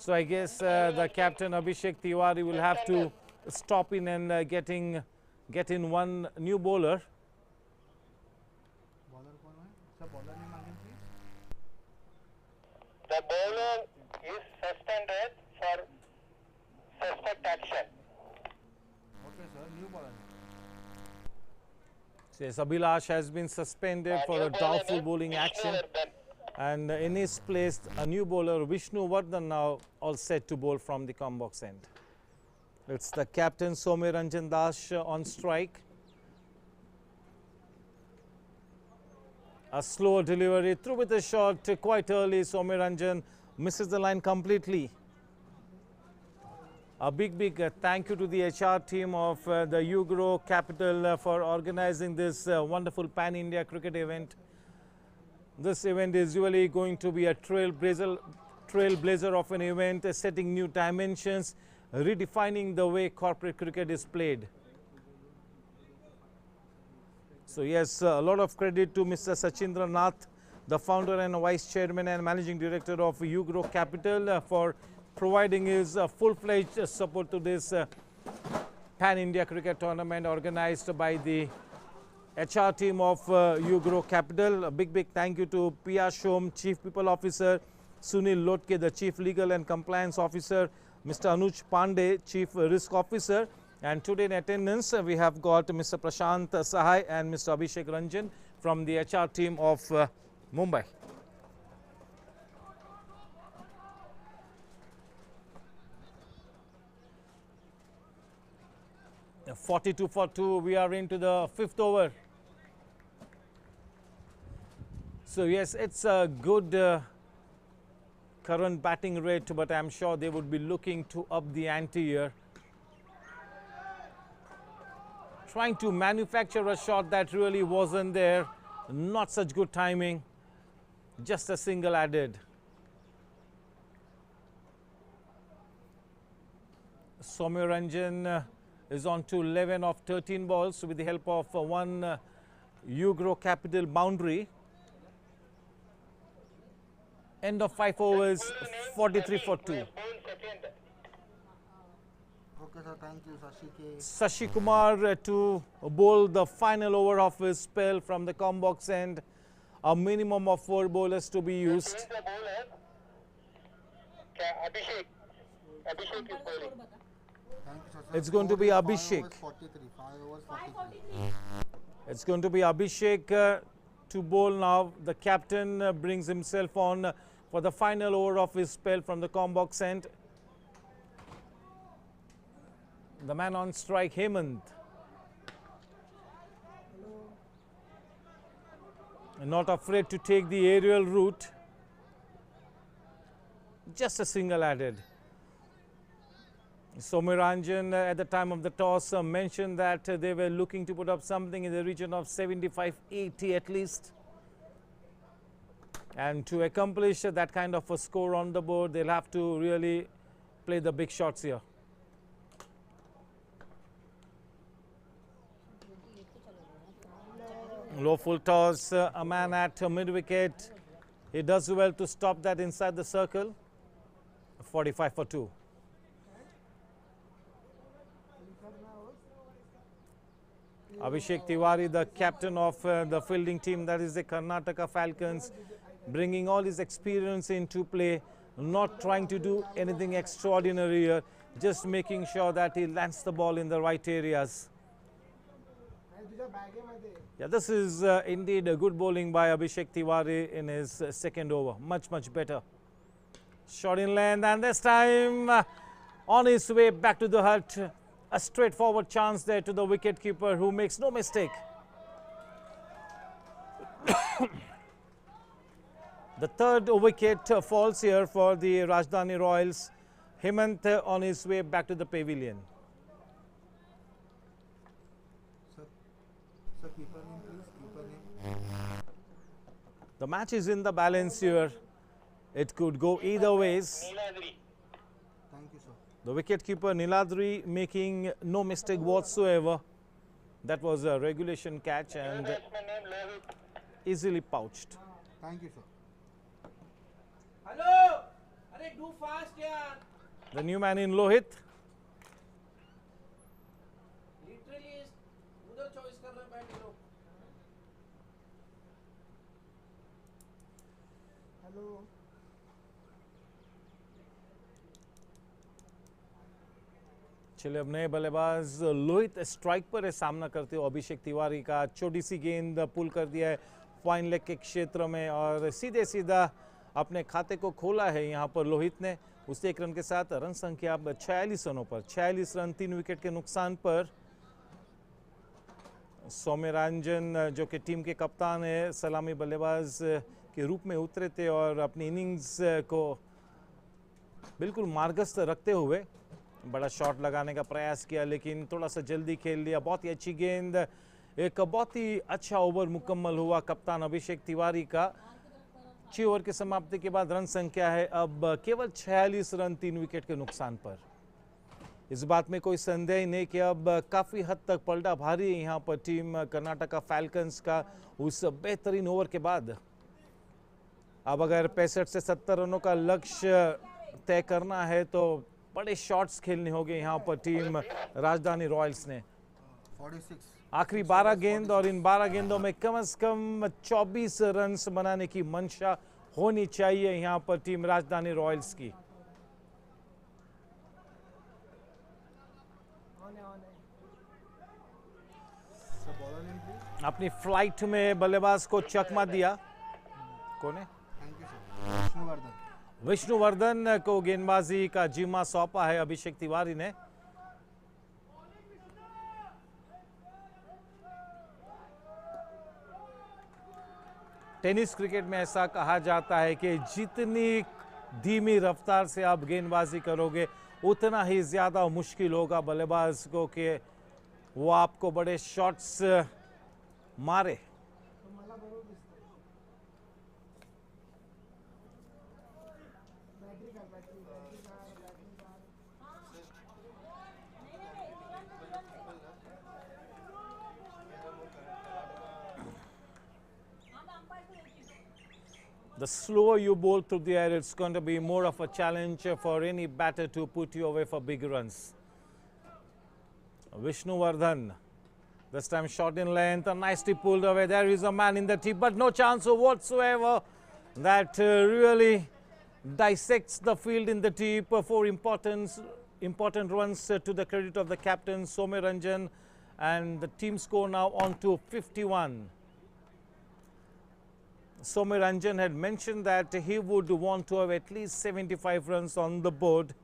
So I guess the captain Abhishek Tiwari will have to stop in and get in one new bowler. The bowler is suspended for suspect action. Yes, Abhilash has been suspended for a doubtful bowling action. And in his place, a new bowler, Vishnu Vardhan, now all set to bowl from the come box end. It's the captain, Soumya Ranjan Das, on strike. A slow delivery, through with a shot quite early. Soumya Ranjan misses the line completely. A big thank you to the HR team of the Ugro Capital for organizing this wonderful Pan-India cricket event. This event is really going to be a trailblazer of an event, setting new dimensions, redefining the way corporate cricket is played. So yes, a lot of credit to Mr. Sachindra Nath, the founder and vice chairman and managing director of Ugro Capital, for providing his full-fledged support to this Pan-India cricket tournament organized by the HR team of Ugro Capital. A big thank you to Pia Shom, Chief People Officer, Sunil Lotke, the Chief Legal and Compliance Officer, Mr. Anuj Pandey, Chief Risk Officer. And today in attendance, we have got Mr. Prashant Sahai and Mr. Abhishek Ranjan from the HR team of Mumbai. Now, 42 for 2, we are into the 5th over. So yes, it's a good current batting rate, but I'm sure they would be looking to up the ante here. Trying to manufacture a shot that really wasn't there. Not such good timing. Just a single added. Soumya Ranjan is on to 11 of 13 balls with the help of one Ugro Capital boundary. End of 5 overs, 43 for 2. Okay, sir, thank you, Sashi Kumar to bowl the final over of his spell from the come box end. A minimum of 4 bowlers to be used. the bowler. Abhishek. Abhishek is bowling. Thank you, sir. It's going to be Abhishek. 43. 5 overs, 43. It's going to be Abhishek to bowl now. The captain brings himself on for the final over of his spell from the come box end. The man on strike, Hemant. Not afraid to take the aerial route. Just a single added. Soumya Ranjan at the time of the toss mentioned that they were looking to put up something in the region of 75-80 at least. And to accomplish that kind of a score on the board, they'll have to really play the big shots here. Low full toss, a man at mid-wicket. He does well to stop that inside the circle. 45 for 2. Abhishek Tiwari, the captain of the fielding team, that is the Karnataka Falcons, bringing all his experience into play, not trying to do anything extraordinary here, just making sure that he lands the ball in the right areas. Yeah, this is indeed a good bowling by Abhishek Tiwari in his second over. Much better. Shot in length, and this time on his way back to the hut. A straightforward chance there to the wicketkeeper, who makes no mistake. The third wicket falls here for the Rajdhani Royals. Hemant on his way back to the pavilion. Sir, keeper name, please. Keeper name. The match is in the balance here. It could go either ways. Niladri. Thank you, sir. The wicketkeeper Niladri making no mistake whatsoever. That was a regulation catch and Batsman name Lohit. easily pouched. Thank you, sir. Hello! Arey, do fast, yaar. The new man in Lohit. Literally, उधर choice कर रहे बैठ लो. Hello. चलिए अब नए बल्लेबाज Lohit strike पर है, सामना करते हुए अभिषेक तिवारी का। छोटी सी गेंद पुल कर दिया है फाइन लेग के क्षेत्र में और सीधे सीधा अपने खाते को खोला है यहाँ पर लोहित ने। उससे 1 रन के साथ रन संख्या अब 46 रनों पर, 46 रन 3 विकेट के नुकसान पर। सौम्यरंजन जो कि टीम के कप्तान है, सलामी बल्लेबाज के रूप में उतरे थे और अपनी इनिंग्स को बिल्कुल मार्गस्थ रखते हुए बड़ा शॉट लगाने का प्रयास किया, लेकिन थोड़ा सा जल्दी खेल लिया। बहुत ही अच्छी गेंद, एक बहुत ही अच्छा ओवर मुकम्मल हुआ कप्तान अभिषेक तिवारी का। 6 ओवर की समाप्ति के बाद रन संख्या है अब केवल 46 रन 3 विकेट के नुकसान पर। इस बात में कोई संदेह नहीं कि अब काफ़ी हद तक पलटा भारी है यहाँ पर टीम कर्नाटका फैल्कन्स का उस बेहतरीन ओवर के बाद। अब अगर 65 से 70 रनों का लक्ष्य तय करना है तो बड़े शॉट्स खेलने होंगे यहाँ पर टीम राजधानी रॉयल्स ने। 46. आखिरी 12 गेंद और इन 12 गेंदों में कम से कम 24 रन बनाने की मंशा होनी चाहिए यहाँ पर टीम राजधानी रॉयल्स की। अपनी फ्लाइट में बल्लेबाज को चकमा दिया। कौन है? Thank you, sir. Vishnuvardhana. Vishnuvardhana को गेंदबाजी का जिम्मा सौंपा है अभिषेक तिवारी ने। टेनिस क्रिकेट में ऐसा कहा जाता है कि जितनी धीमी रफ्तार से आप गेंदबाजी करोगे उतना ही ज्यादा मुश्किल होगा बल्लेबाज को कि वो आपको बड़े शॉट्स मारे। The slower you bowl through the air, it's going to be more of a challenge for any batter to put you away for big runs. Vishnuvardhan, this time shot in length, nicely pulled away. There is a man in the tee, but no chance whatsoever. That really dissects the field in the deep for important runs to the credit of the captain Sowmyanarayan, and the team score now on to 51. Sowmyanarayan had mentioned that he would want to have at least 75 runs on the board.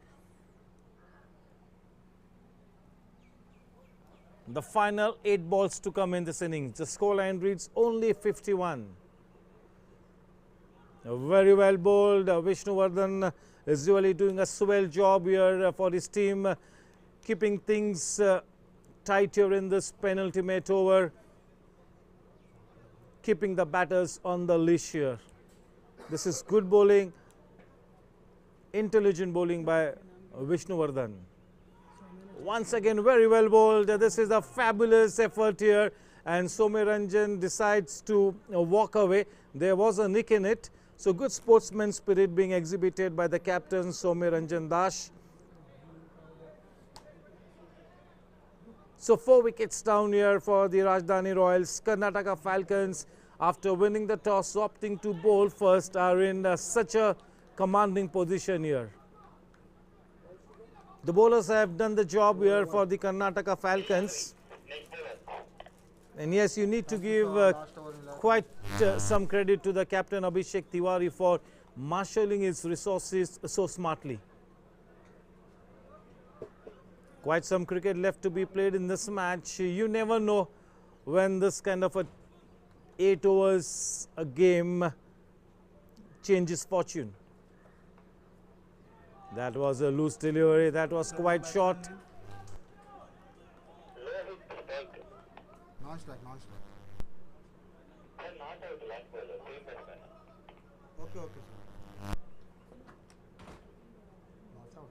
The final 8 balls to come in this innings. The scoreline reads only 51. Very well bowled. Vishnuvardhan is really doing a swell job here for his team, keeping things tight here in this penultimate over, keeping the batters on the leash here. This is good bowling, intelligent bowling by Vishnuvardhan. Once again, very well bowled. This is a fabulous effort here, and Sowmyanarayan decides to walk away. There was a nick in it. So good sportsman spirit being exhibited by the captain Sowmyanarayan Dash. So 4 wickets down here for the Rajdhani Royals. Karnataka Falcons, after winning the toss, opting to bowl first, are in such a commanding position here. The bowlers have done the job here for the Karnataka Falcons. And yes, you need to give quite some credit to the captain Abhishek Tiwari for marshalling his resources so smartly. Quite some cricket left to be played in this match. You never know when this kind of a 8 overs a game changes fortune. That was a loose delivery. That was quite short. Non-strike, non-strike. Not out last ball, same batsman. Okay, okay, sir. Not out.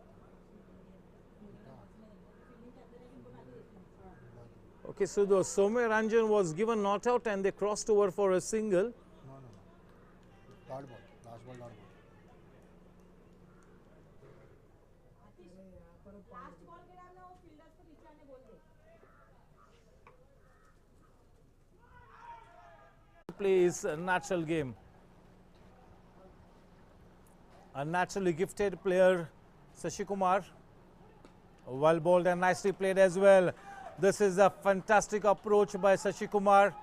Okay, so the Sowmyanarayan was given not out and they crossed over for a single. No, no, no. Dot ball. Last ball, dot ball. Play is a natural game. A naturally gifted player, Sashi Kumar, Well bowled and nicely played as well. This is a fantastic approach by Shashi Kumar.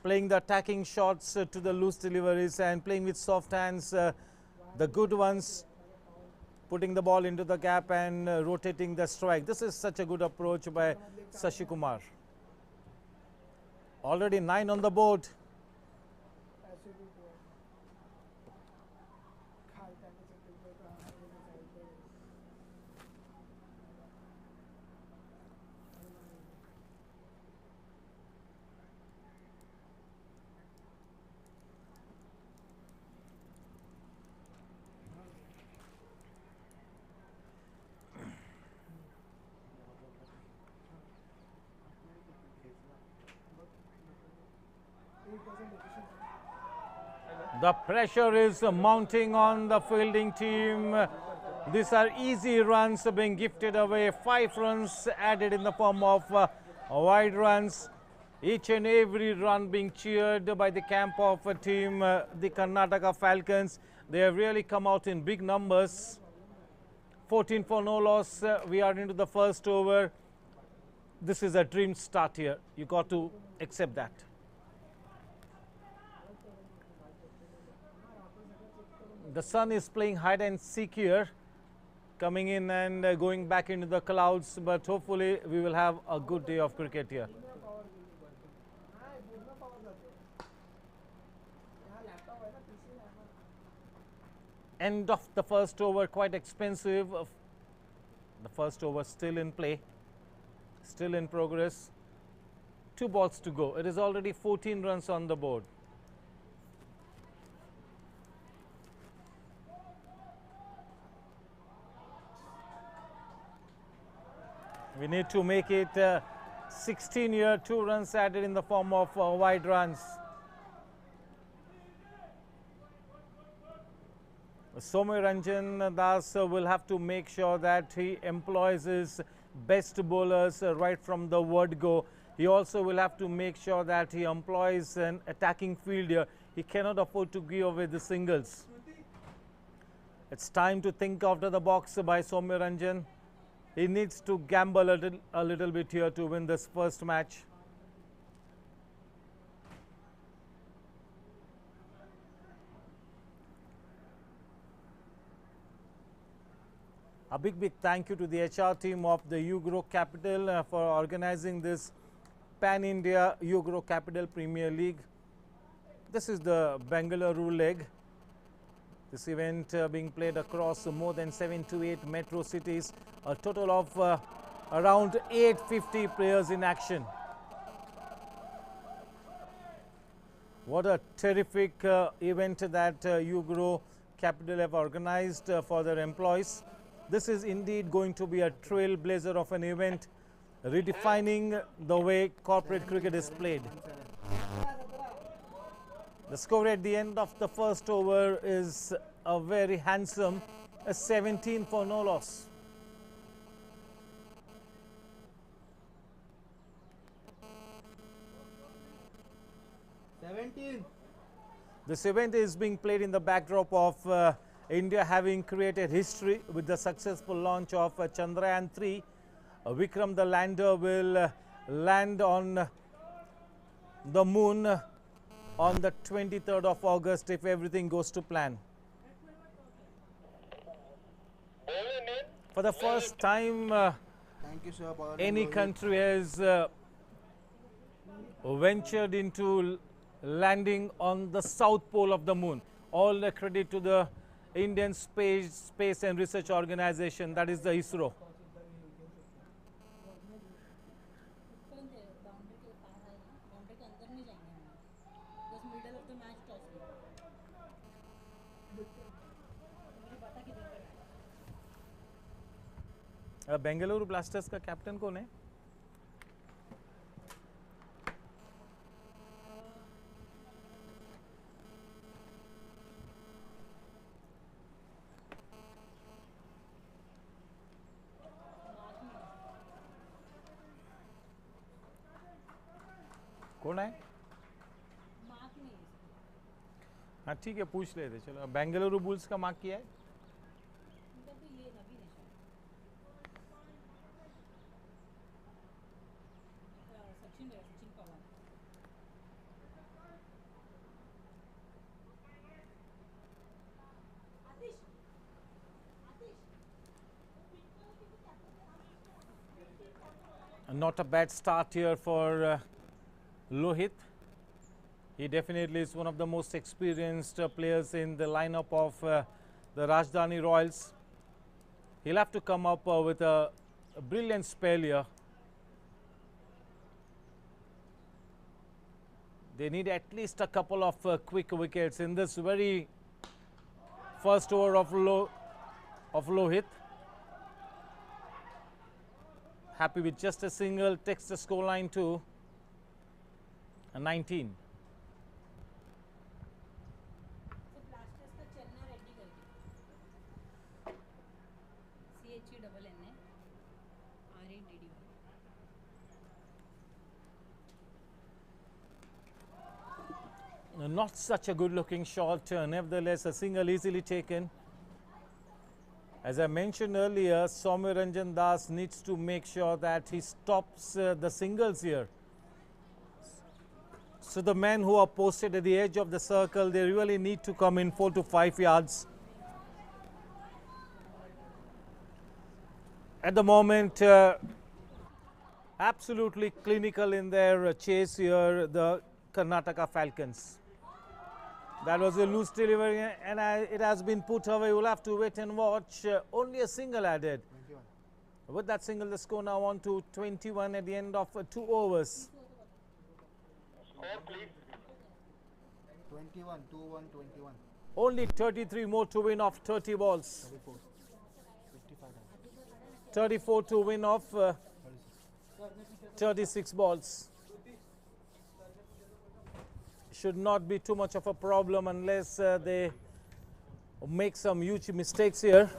Playing the attacking shots to the loose deliveries and playing with soft hands, the good ones, putting the ball into the gap and rotating the strike. This is such a good approach by Shashi Kumar. Already 9 on the board. The pressure is mounting on the fielding team. These are easy runs being gifted away. 5 runs added in the form of wide runs. Each and every run being cheered by the camp of a team, the Karnataka Falcons. They have really come out in big numbers. 14 for no loss. We are into the first over. This is a dream start here. You got to accept that. The sun is playing hide and seek here, coming in and going back into the clouds, but hopefully we will have a good day of cricket here. End of the first over, quite expensive. The first over still in play, still in progress. 2 balls to go. It is already 14 runs on the board. We need to make it 16 here, 2 runs added in the form of wide runs. Soumya Das will have to make sure that he employs his best bowlers right from the word go. He also will have to make sure that he employs an attacking field here. He cannot afford to give away the singles. It's time to think out of the box by Soumya. He needs to gamble a little bit here to win this first match. A big thank you to the HR team of the Ugro Capital for organizing this Pan-India Ugro Capital Premier League. This is the Bangalore leg. This event being played across more than 7 to 8 metro cities. A total of around 850 players in action. What a terrific event that Ugro Capital have organized for their employees. This is indeed going to be a trailblazer of an event, redefining the way corporate cricket is played. The score at the end of the first over is a very handsome 17 for no loss. This event is being played in the backdrop of India having created history with the successful launch of Chandrayaan 3. Vikram the lander will land on the moon on the 23rd of August if everything goes to plan. For the first time, any country has ventured into landing on the south pole of the moon. All the credit to the Indian Space and Research Organization, that is the ISRO. Bengaluru blasters का captain कौन है? कौन है? हाँ ठीक है, पूछ लेते चलो. बेंगलुरु बुल्स का मार्क किया है? Not a bad start here for Lohit. He definitely is one of the most experienced players in the lineup of the Rajdhani Royals. He'll have to come up with a brilliant spell here. They need at least a couple of quick wickets in this very first over of Lohit. Happy with just a single, takes the scoreline to 19. Not such a good looking shot, nevertheless a single easily taken. As I mentioned earlier, Soumya Ranjan Das needs to make sure that he stops the singles here. So the men who are posted at the edge of the circle, they really need to come in 4 to 5 yards. At the moment, absolutely clinical in their chase here, the Karnataka Falcons. That was a loose delivery and it has been put away. We'll have to wait and watch. Only a single added. 21. With that single, the score now on to 21 at the end of 2 overs. Score, please. 21, 2-1, 21. Only 33 more to win off 30 balls. 34. 55. 34 to win off 36 balls. Should not be too much of a problem unless they make some huge mistakes here.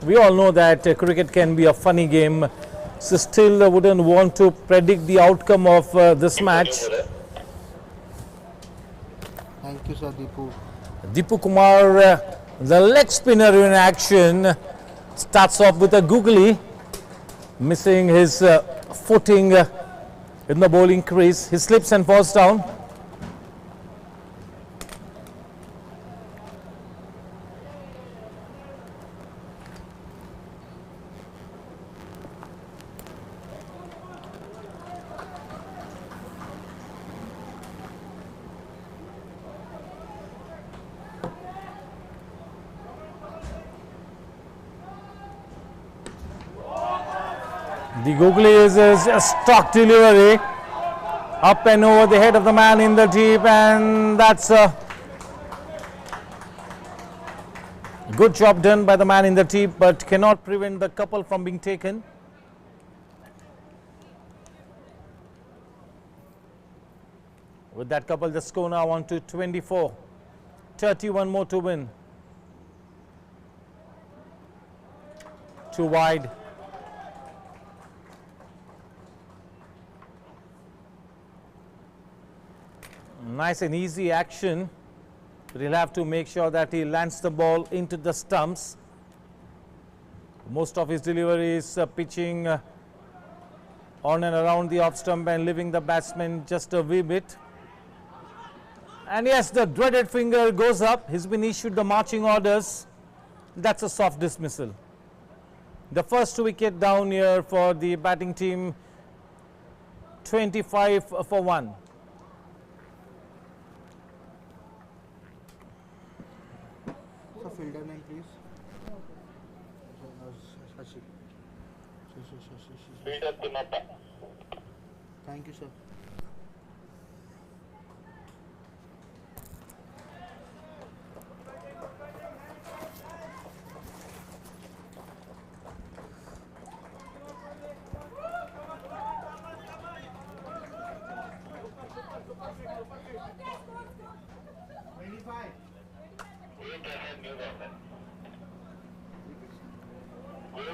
We all know that cricket can be a funny game, so still wouldn't want to predict the outcome of this match. Thank you, sir, Deepu. Deepu Kumar, the leg spinner in action, starts off with a googly, missing his footing in the bowling crease. He slips and falls down. The googly is a stock delivery up and over the head of the man in the deep, and that's a good job done by the man in the deep, but cannot prevent the couple from being taken. With that couple, the score now on to 24. 31 more to win. Too wide. Nice and easy action, but he'll have to make sure that he lands the ball into the stumps. Most of his delivery is pitching on and around the off stump and leaving the batsman just a wee bit. And yes, the dreaded finger goes up. He's been issued the marching orders. That's a soft dismissal. The first wicket down here for the batting team, 25 for 1. So, fielder name, please. Shashi. Fielder Kunapa. Thank you, sir.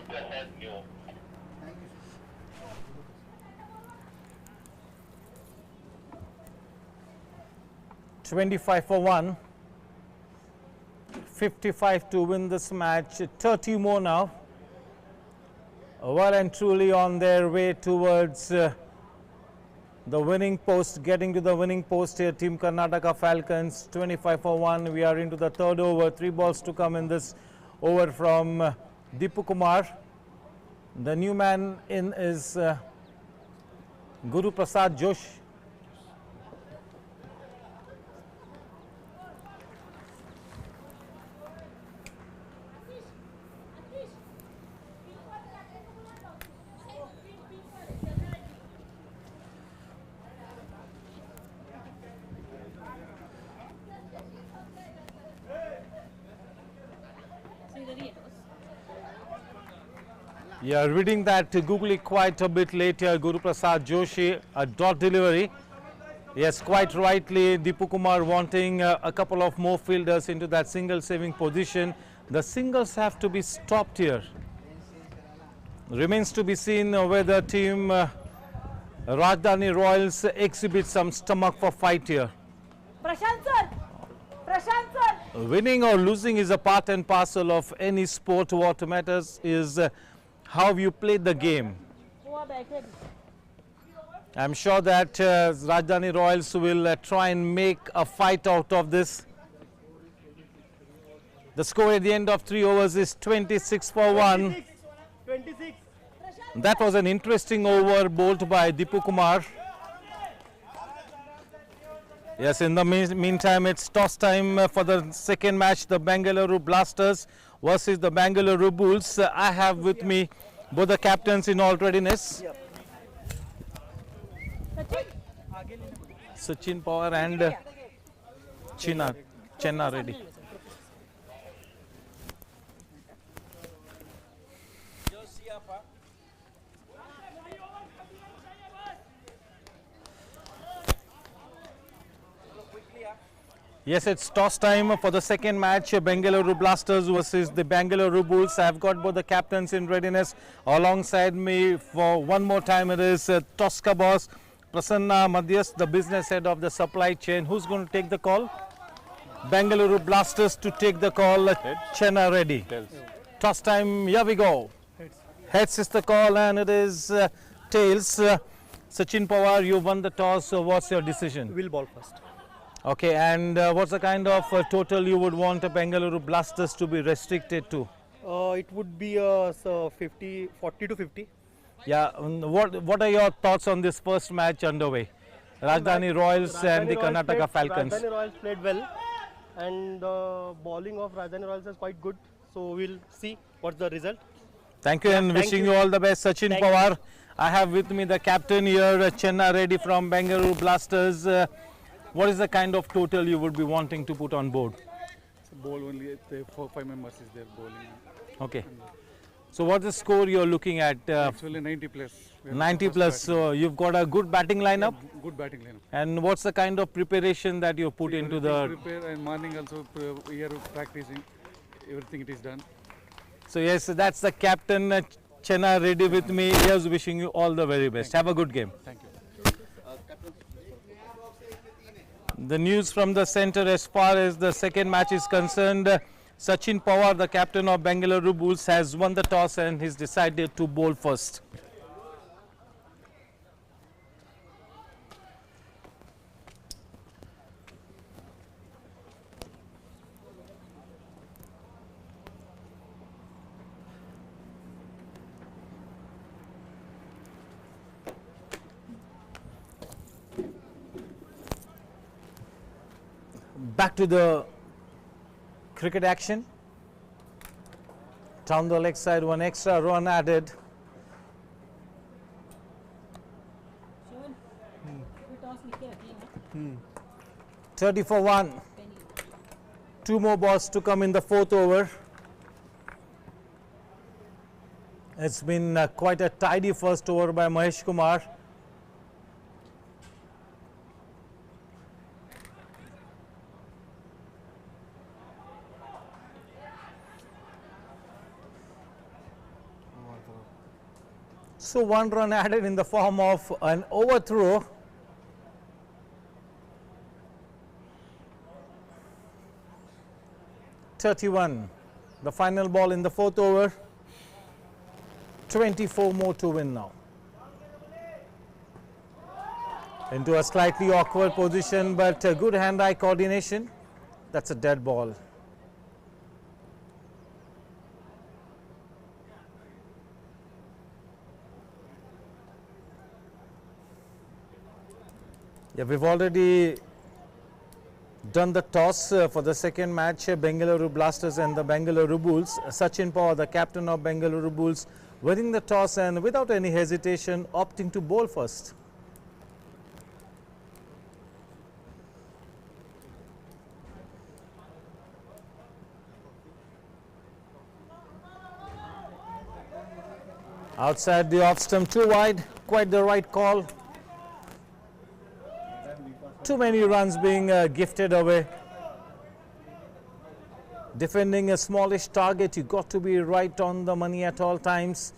Go ahead, new. Thank you, sir. 25 for 1. 55 to win this match. 30 more now. Well and truly on their way towards the winning post, getting to the winning post here. Team Karnataka Falcons, 25 for 1. We are into the third over. 3 balls to come in this over from Deepu Kumar. The new man in is Guru Prasad Joshi. Yeah, reading that googly quite a bit later, Guru Prasad Joshi, a dot delivery. Yes, quite rightly, Deepu Kumar wanting a couple of more fielders into that single saving position. The singles have to be stopped here. Remains to be seen whether team Rajdhani Royals exhibit some stomach for fight here. Prashant sir! Prashant sir! Winning or losing is a part and parcel of any sport. What matters is how you play the game. I'm sure that Rajdhani Royals will try and make a fight out of this. The score at the end of 3 overs is 26 for 1. 26. That was an interesting over bowled by Deepu Kumar. Yes, in the meantime, it's toss time for the second match, the Bangalore Blasters versus the Bangalore Bulls. I have with me both the captains in all readiness. Sachin Pawar and Chenna ready. Yes, it's toss time for the second match, Bangalore Blasters versus the Bangalore Bulls. I've got both the captains in readiness. Alongside me for one more time it is Tosca boss, Prasanna Madhyas, the business head of the supply chain. Who's going to take the call? Bangalore Blasters to take the call. Chenna ready. Toss time, here we go. Heads is the call and it is tails. Sachin Pawar, you won the toss, so what's your decision? We'll ball first. Okay, and what's the kind of total you would want a Bangalore Blasters to be restricted to? It would be 40 to 50. Yeah, what are your thoughts on this first match underway? Rajdhani Royals and the Karnataka Falcons. Rajdhani Royals played well and the bowling of Rajdhani Royals is quite good. So we'll see what's the result. Thank you and wishing you all the best. Sachin Pawar. I have with me the captain here, Chenna Reddy from Bangalore Blasters. What is the kind of total you would be wanting to put on board? Bowl only 4-5 members is there bowling. Okay. So what's the score you're looking at? Actually 90 plus. 90 plus. So you've got a good batting lineup? Yeah, good batting lineup. And what's the kind of preparation that you put into the... Prepare and morning also here practicing. Everything it is done. So yes, that's the captain Chenna Reddy with me. Here's wishing you all the very best. Have a good game. Thank you. The news from the center as far as the second match is concerned, Sachin Pawar, the captain of Bangalore Bulls, has won the toss and he's decided to bowl first. Back to the cricket action. Down the leg side, one extra run added. 30 for 1. 2 more balls to come in the 4th over. It's been quite a tidy first over by Mahesh Kumar. So 1 run added in the form of an overthrow. (31). The final ball in the 4th over. 24 more to win now. Into a slightly awkward position, but a good hand-eye coordination. That's a dead ball. Yeah, we've already done the toss for the second match, Bengaluru Blasters and the Bengaluru Bulls. Sachin Pawar, the captain of Bengaluru Bulls, winning the toss and without any hesitation opting to bowl first. Outside the off stump, too wide, quite the right call. Too many runs being gifted away. Defending a smallish target, you got to be right on the money at all times.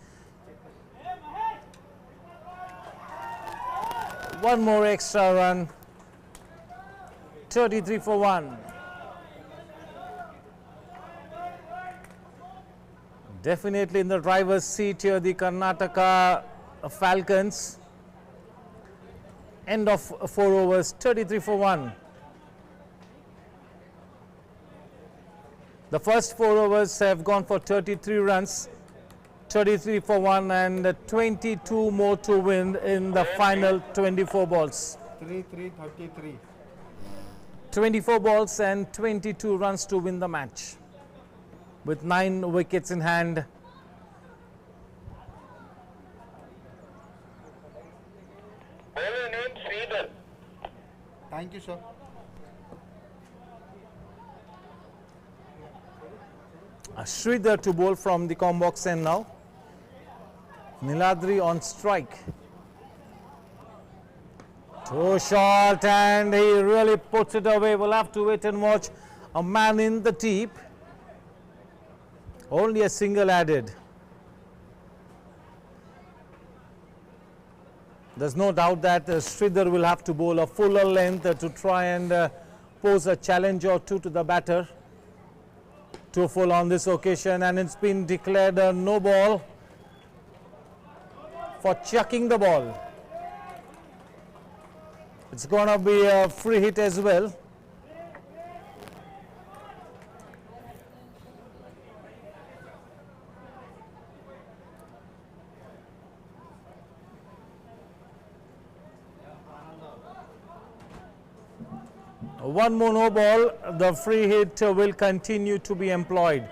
One more extra run. 33 for 1. Definitely in the driver's seat here, the Karnataka Falcons. End of 4 overs, 33 for 1. The first 4 overs have gone for 33 runs, 33 for 1, and 22 more to win in the final 24 balls. 33. 24 balls and 22 runs to win the match, with 9 wickets in hand. Bowler name Sridhar. Thank you, sir. Sridhar to bowl from the combox end now. Niladri on strike. Too short, and he really puts it away. We'll have to wait and watch. A man in the deep. Only a single added. There's no doubt that Sridhar will have to bowl a fuller length to try and pose a challenge or two to the batter. 2 full on this occasion, and it's been declared a no ball for chucking the ball. It's going to be a free hit as well. One more no ball, the free hit will continue to be employed.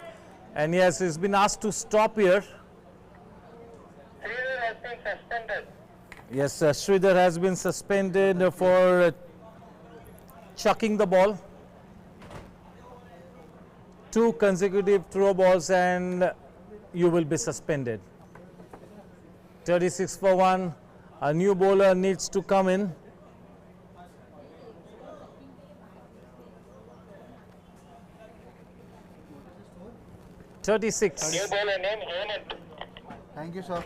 And yes, he's been asked to stop here. Sridhar has been suspended. Yes, Sridhar has been suspended for chucking the ball. 2 consecutive throw balls and you will be suspended. 36 for 1. A new bowler needs to come in. New 36. bowler name Hemant. Thank you, sir.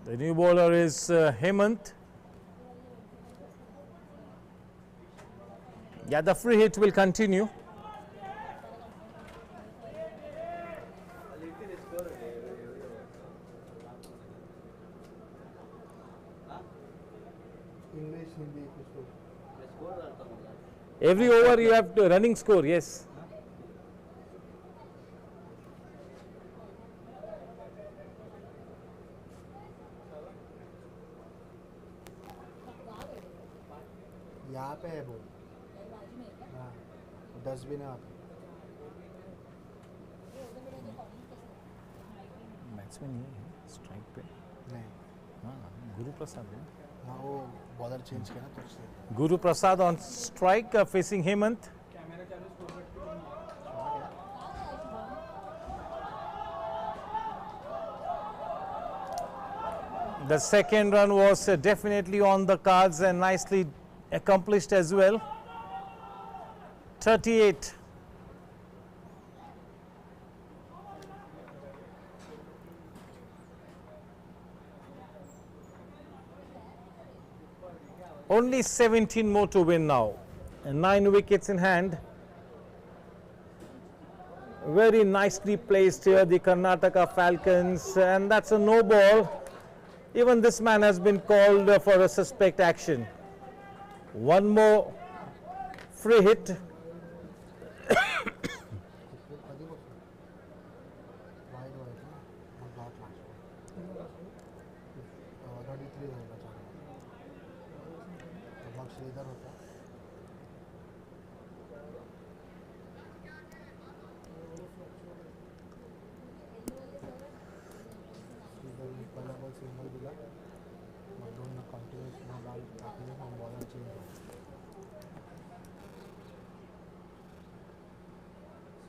The new bowler is Hemant. Yeah, the free hit will continue. English, Hindi, Every over you have to running score, yes. यहाँ पे है बोल हाँ dustbin है वहाँ पे batsman ये है स्ट्राइक पे नहीं हाँ गुरु प्रसाद है हाँ वो बॉलर चेंज किया ना तो उससे Guru Prasad on strike facing Hemant. The second run was definitely on the cards and nicely accomplished as well. 38. Only 17 more to win now, and 9 wickets in hand. Very nicely placed here, the Karnataka Falcons, and that's a no ball. Even this man has been called for a suspect action. One more free hit. Bowler change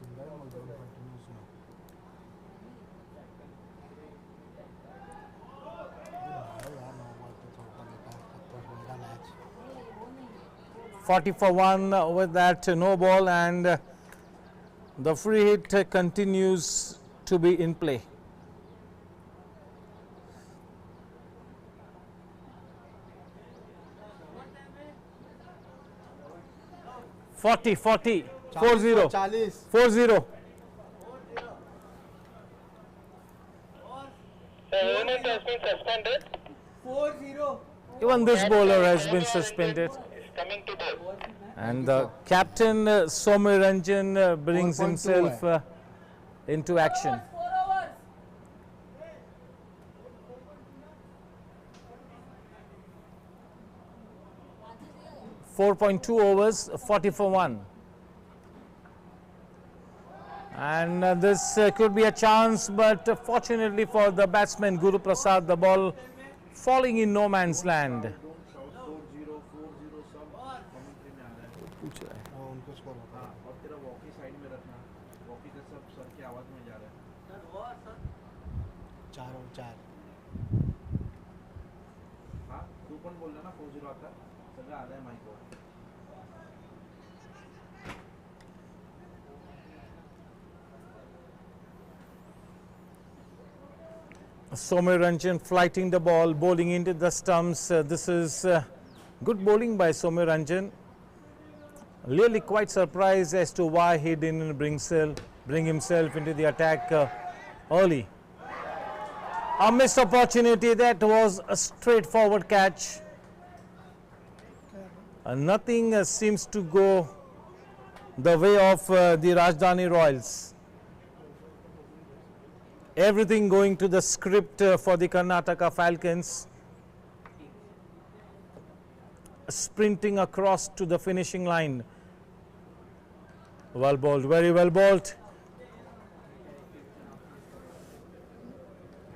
single और दोनों continuous में 40 for 1 with that no ball, and the free hit continues to be in play. Forty, 40, 4-0, 4-0. The unit has been suspended. 4-0. Even this bowler has been suspended. Coming to bowl. And the captain Somiranjan brings 4.2 himself into action. 4.2 overs, 40 for 1. And this could be a chance, but fortunately for the batsman Guru Prasad, the ball falling in no man's land. Somiranjan flighting the ball, bowling into the stumps. This is good bowling by Somiranjan. Really quite surprised as to why he didn't bring himself into the attack early. A missed opportunity. That was a straightforward catch. Nothing seems to go the way of the Rajdhani Royals. Everything going to the script for the Karnataka Falcons. Sprinting across to the finishing line. Well bowled, very well bowled.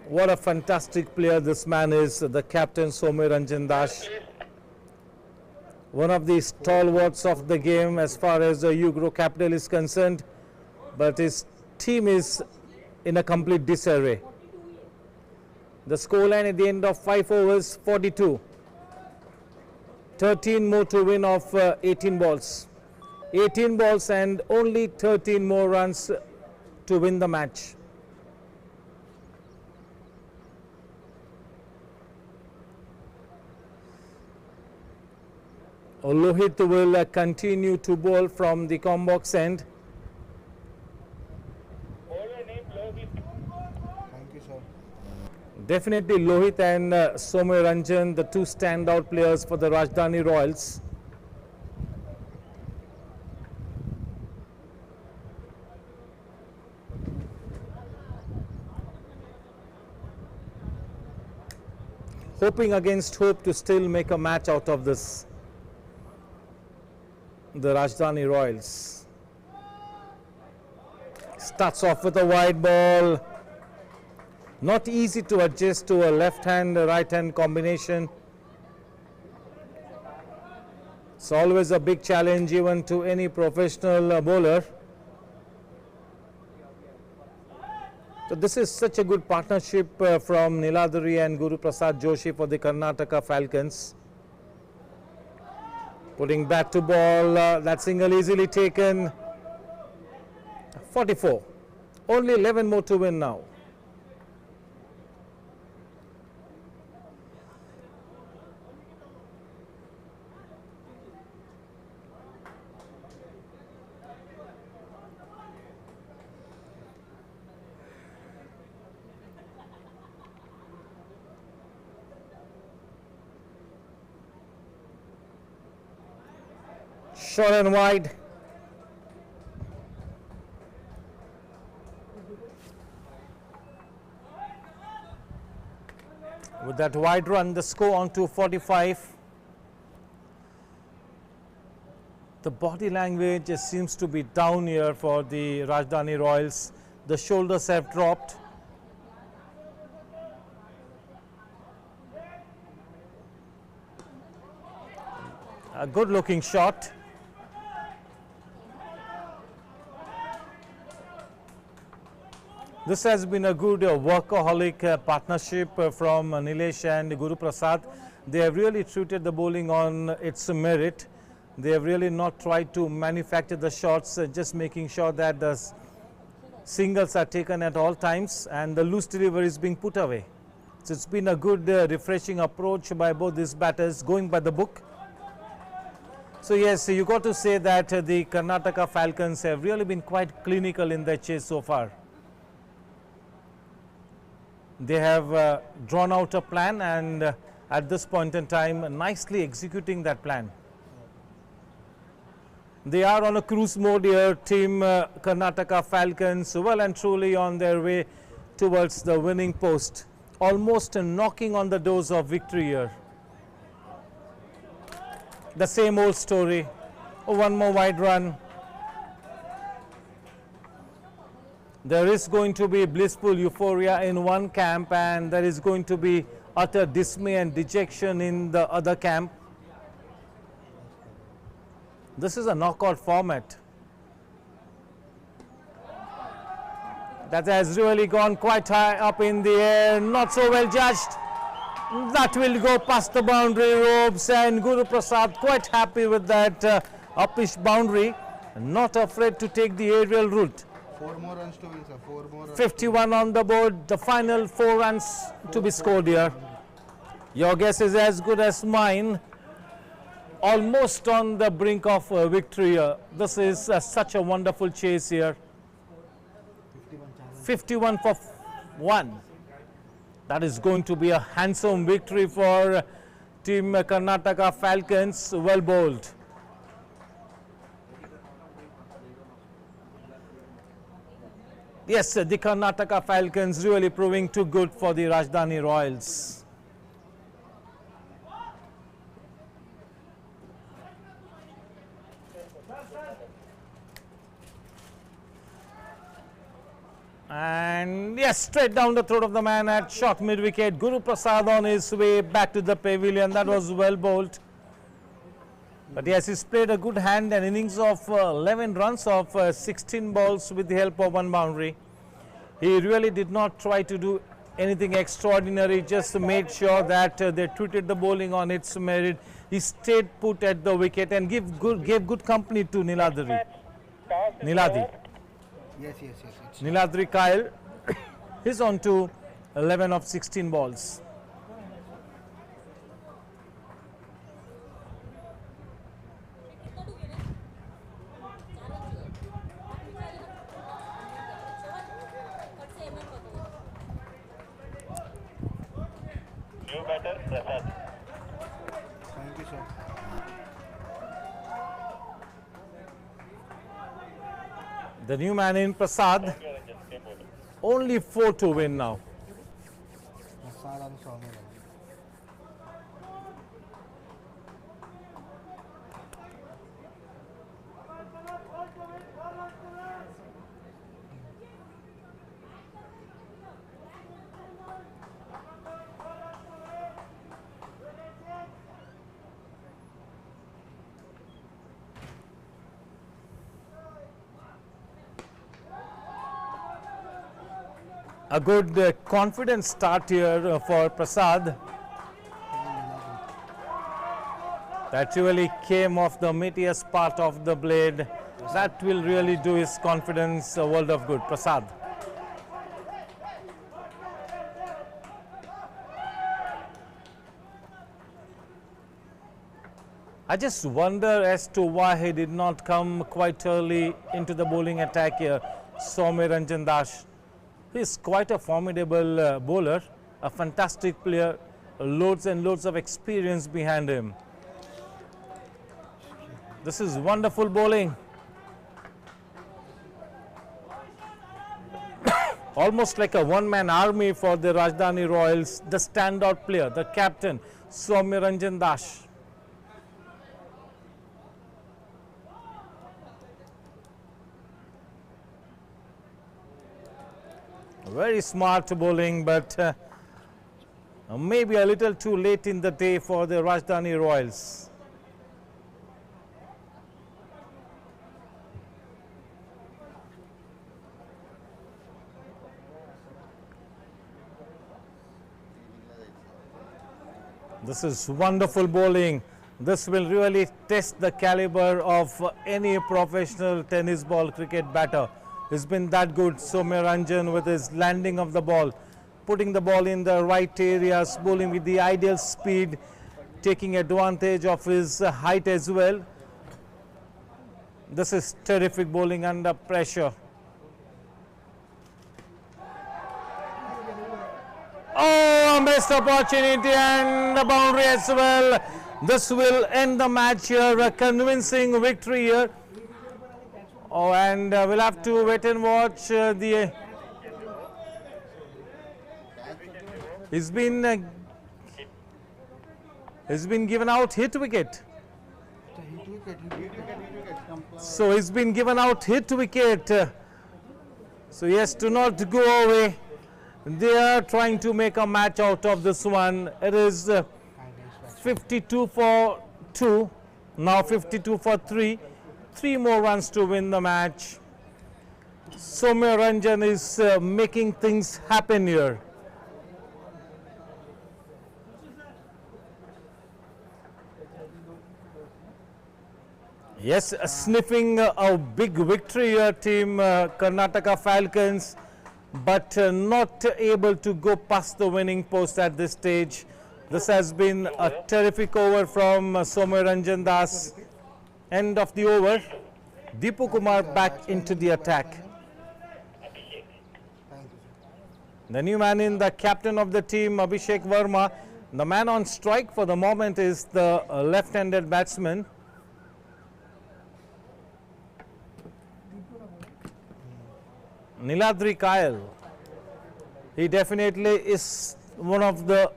What a fantastic player this man is, the captain Somiranjan Das. One of the stalwarts of the game as far as the Ugro Capital is concerned, but his team is in a complete disarray. The scoreline at the end of 5 overs, 42. 13 more to win of 18 balls. 18 balls and only 13 more runs to win the match. Lohit will continue to bowl from the combox end. Definitely Lohit and Somiranjan, the two standout players for the Rajdhani Royals. Hoping against hope to still make a match out of this. The Rajdhani Royals. Starts off with a wide ball. Not easy to adjust to a left-hand, right-hand combination. It's always a big challenge even to any professional bowler. So this is such a good partnership from Niladri and Guru Prasad Joshi for the Karnataka Falcons. Putting bat to ball, that single easily taken. 44. Only 11 more to win now. Short and wide. With that wide run, the score on to 45. The body language seems to be down here for the Rajdhani Royals. The shoulders have dropped. A good looking shot. This has been a good workaholic partnership from Nilesh and Guru Prasad. They have really treated the bowling on its merit. They have really not tried to manufacture the shots, just making sure that the singles are taken at all times and the loose delivery is being put away. So it's been a good refreshing approach by both these batters, going by the book. So yes, you got to say that the Karnataka Falcons have really been quite clinical in their chase so far. They have drawn out a plan and at this point in time nicely executing that plan. They are on a cruise mode here, team Karnataka Falcons, well and truly on their way towards the winning post, almost knocking on the doors of victory here. The same old story, one more wide run. There is going to be blissful euphoria in one camp and there is going to be utter dismay and dejection in the other camp. This is a knockout format. That has really gone quite high up in the air, not so well judged. That will go past the boundary ropes and Guru Prasad quite happy with that uppish boundary, not afraid to take the aerial route. 4 more runs to win, sir. 4 more runs. 51 on the board, the final 4 runs to be scored here. Your guess is as good as mine. Almost on the brink of victory here. This is such a wonderful chase here. 51 for 1. That is going to be a handsome victory for Team Karnataka Falcons. Well bowled. Yes, the Karnataka Falcons really proving too good for the Rajdhani Royals. And yes, straight down the throat of the man at short mid-wicket. Guru Prasad on his way back to the pavilion. That was well bowled. But yes, he's played a good hand, an innings of 11 runs of 16 balls with the help of 1 boundary. He really did not try to do anything extraordinary, just made sure that they treated the bowling on its merit. He stayed put at the wicket and gave good company to Niladri. Yes. Niladri Kyle is on to 11 of 16 balls. New batter, Prasad. Thank you, sir. The new man in Prasad. Only 4 to win now. Prasad and Swami. A good confident start here for Prasad. That really came off the meatiest part of the blade. That will really do his confidence a world of good. Prasad. I just wonder as to why he did not come quite early into the bowling attack here. Soumya Ranjan Das. He is quite a formidable bowler, a fantastic player, loads and loads of experience behind him. This is wonderful bowling. Almost like a one-man army for the Rajdhani Royals, the standout player, the captain, Soumya Ranjan Das. Very smart bowling, but maybe a little too late in the day for the Rajdhani Royals. This is wonderful bowling. This will really test the caliber of any professional tennis ball cricket batter. It's been that good. Soumya Ranjan with his landing of the ball, putting the ball in the right areas, bowling with the ideal speed, taking advantage of his height as well. This is terrific bowling under pressure. Oh, missed opportunity and the boundary as well. This will end the match here, a convincing victory here. Oh, and we'll have to wait and watch He's been given out hit wicket. So he's been given out hit wicket. So he has to not go away. They are trying to make a match out of this one. It is 52 for 2, now 52 for 3. 3 more runs to win the match. Soumya Ranjan is making things happen here. Yes, sniffing a big victory here, team Karnataka Falcons, but not able to go past the winning post at this stage. This has been a terrific over from Soumya Ranjan Das. End of the over. Deepu Kumar back into the attack. The new man in, the captain of the team, Abhishek Verma. The man on strike for the moment is the left-handed batsman. Niladri Kyle. He definitely is one of the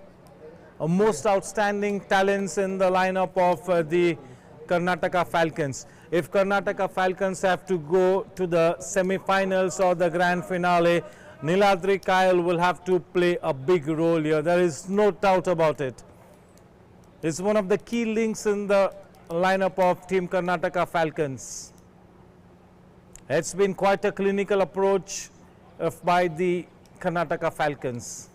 most outstanding talents in the lineup of the Karnataka Falcons. If Karnataka Falcons have to go to the semi-finals or the grand finale, Niladri Kyle will have to play a big role here. There is no doubt about it. He's one of the key links in the lineup of Team Karnataka Falcons. It's been quite a clinical approach by the Karnataka Falcons.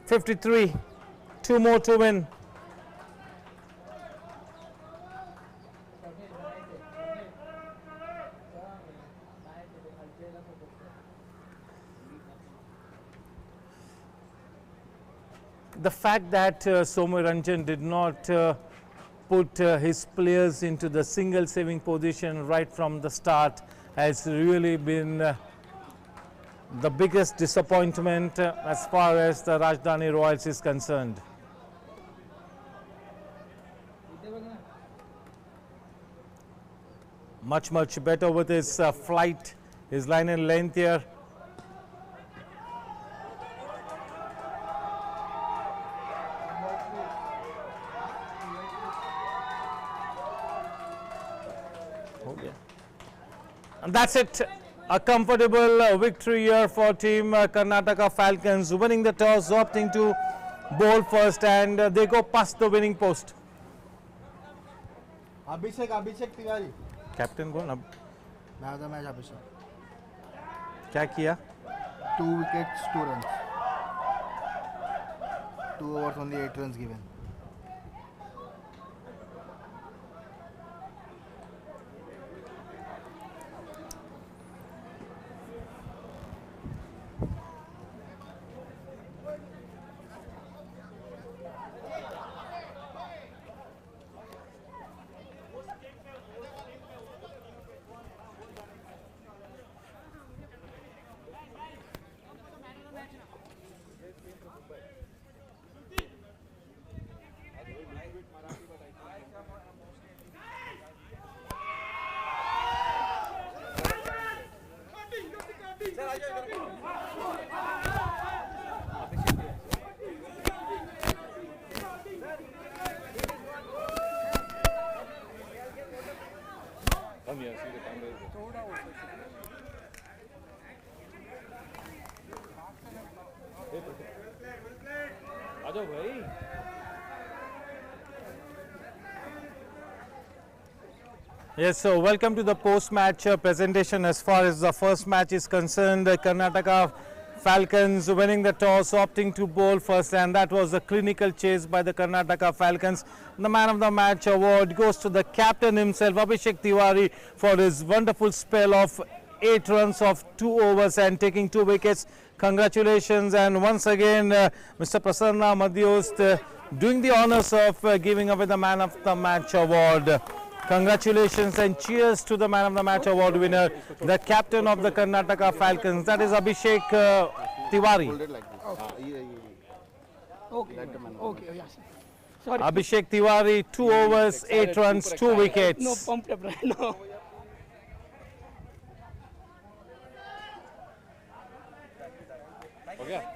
(53), 2 more to win. The fact that Soumya Ranjan did not put his players into the single saving position right from the start has really been the biggest disappointment as far as the Rajdhani Royals is concerned. Much better with his flight, his line and length here. And that's it. A comfortable victory here for Team Karnataka Falcons, winning the toss, opting to bowl first, and they go past the winning post. Abhishek Tiwari. Captain कौन? अब Man of the match Abhishek. क्या किया? 2 wickets, 2 runs. 2 overs, only 8 runs given. आजो भाई Yes, so welcome to the post-match presentation. As far as the first match is concerned, Karnataka Falcons winning the toss, opting to bowl first, and that was a clinical chase by the Karnataka Falcons. The man of the match award goes to the captain himself, Abhishek Tiwari, for his wonderful spell of 8 runs of 2 overs and taking 2 wickets. Congratulations, and once again Mr. Prasanna Madhyost doing the honors of giving away the man of the match award. Congratulations and cheers to the man of the match award winner, the captain of the Karnataka Falcons, that is Abhishek Tiwari. Okay, yes. Sorry. Abhishek Tiwari, 2 overs, 8 runs, 2 wickets. No, pumped up right now.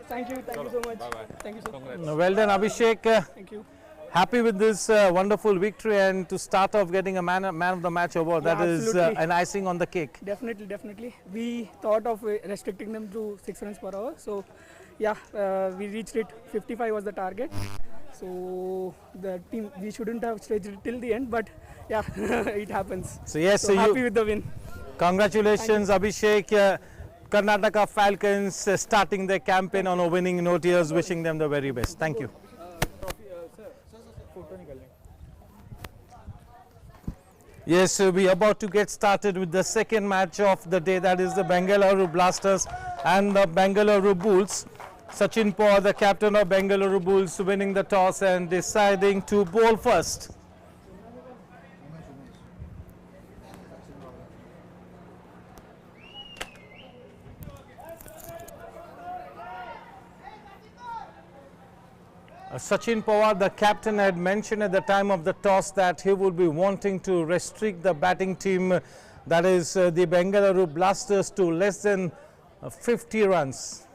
Thank you so much. Thank you so much. Well done, Abhishek. Thank you. Happy with this wonderful victory, and to start off getting a man of the match award, Yeah, that is absolutely. an icing on the cake. Definitely. We thought of restricting them to 6 runs per hour. So, yeah, we reached it. 55 was the target. So, the team, we shouldn't have stretched it till the end, but yeah, it happens. So yes, so so happy with the win. Congratulations, Abhishek. Karnataka Falcons starting their campaign on a winning note. Here's wishing them the very best. Thank you. Yes, we are about to get started with the second match of the day, that is the Bangalore Blasters and the Bangalore Bulls. Sachin Pawar, the captain of Bangalore Bulls, winning the toss and deciding to bowl first. Sachin Pawar, the captain, had mentioned at the time of the toss that he would be wanting to restrict the batting team, that is the Bangalore Blasters, to less than 50 runs.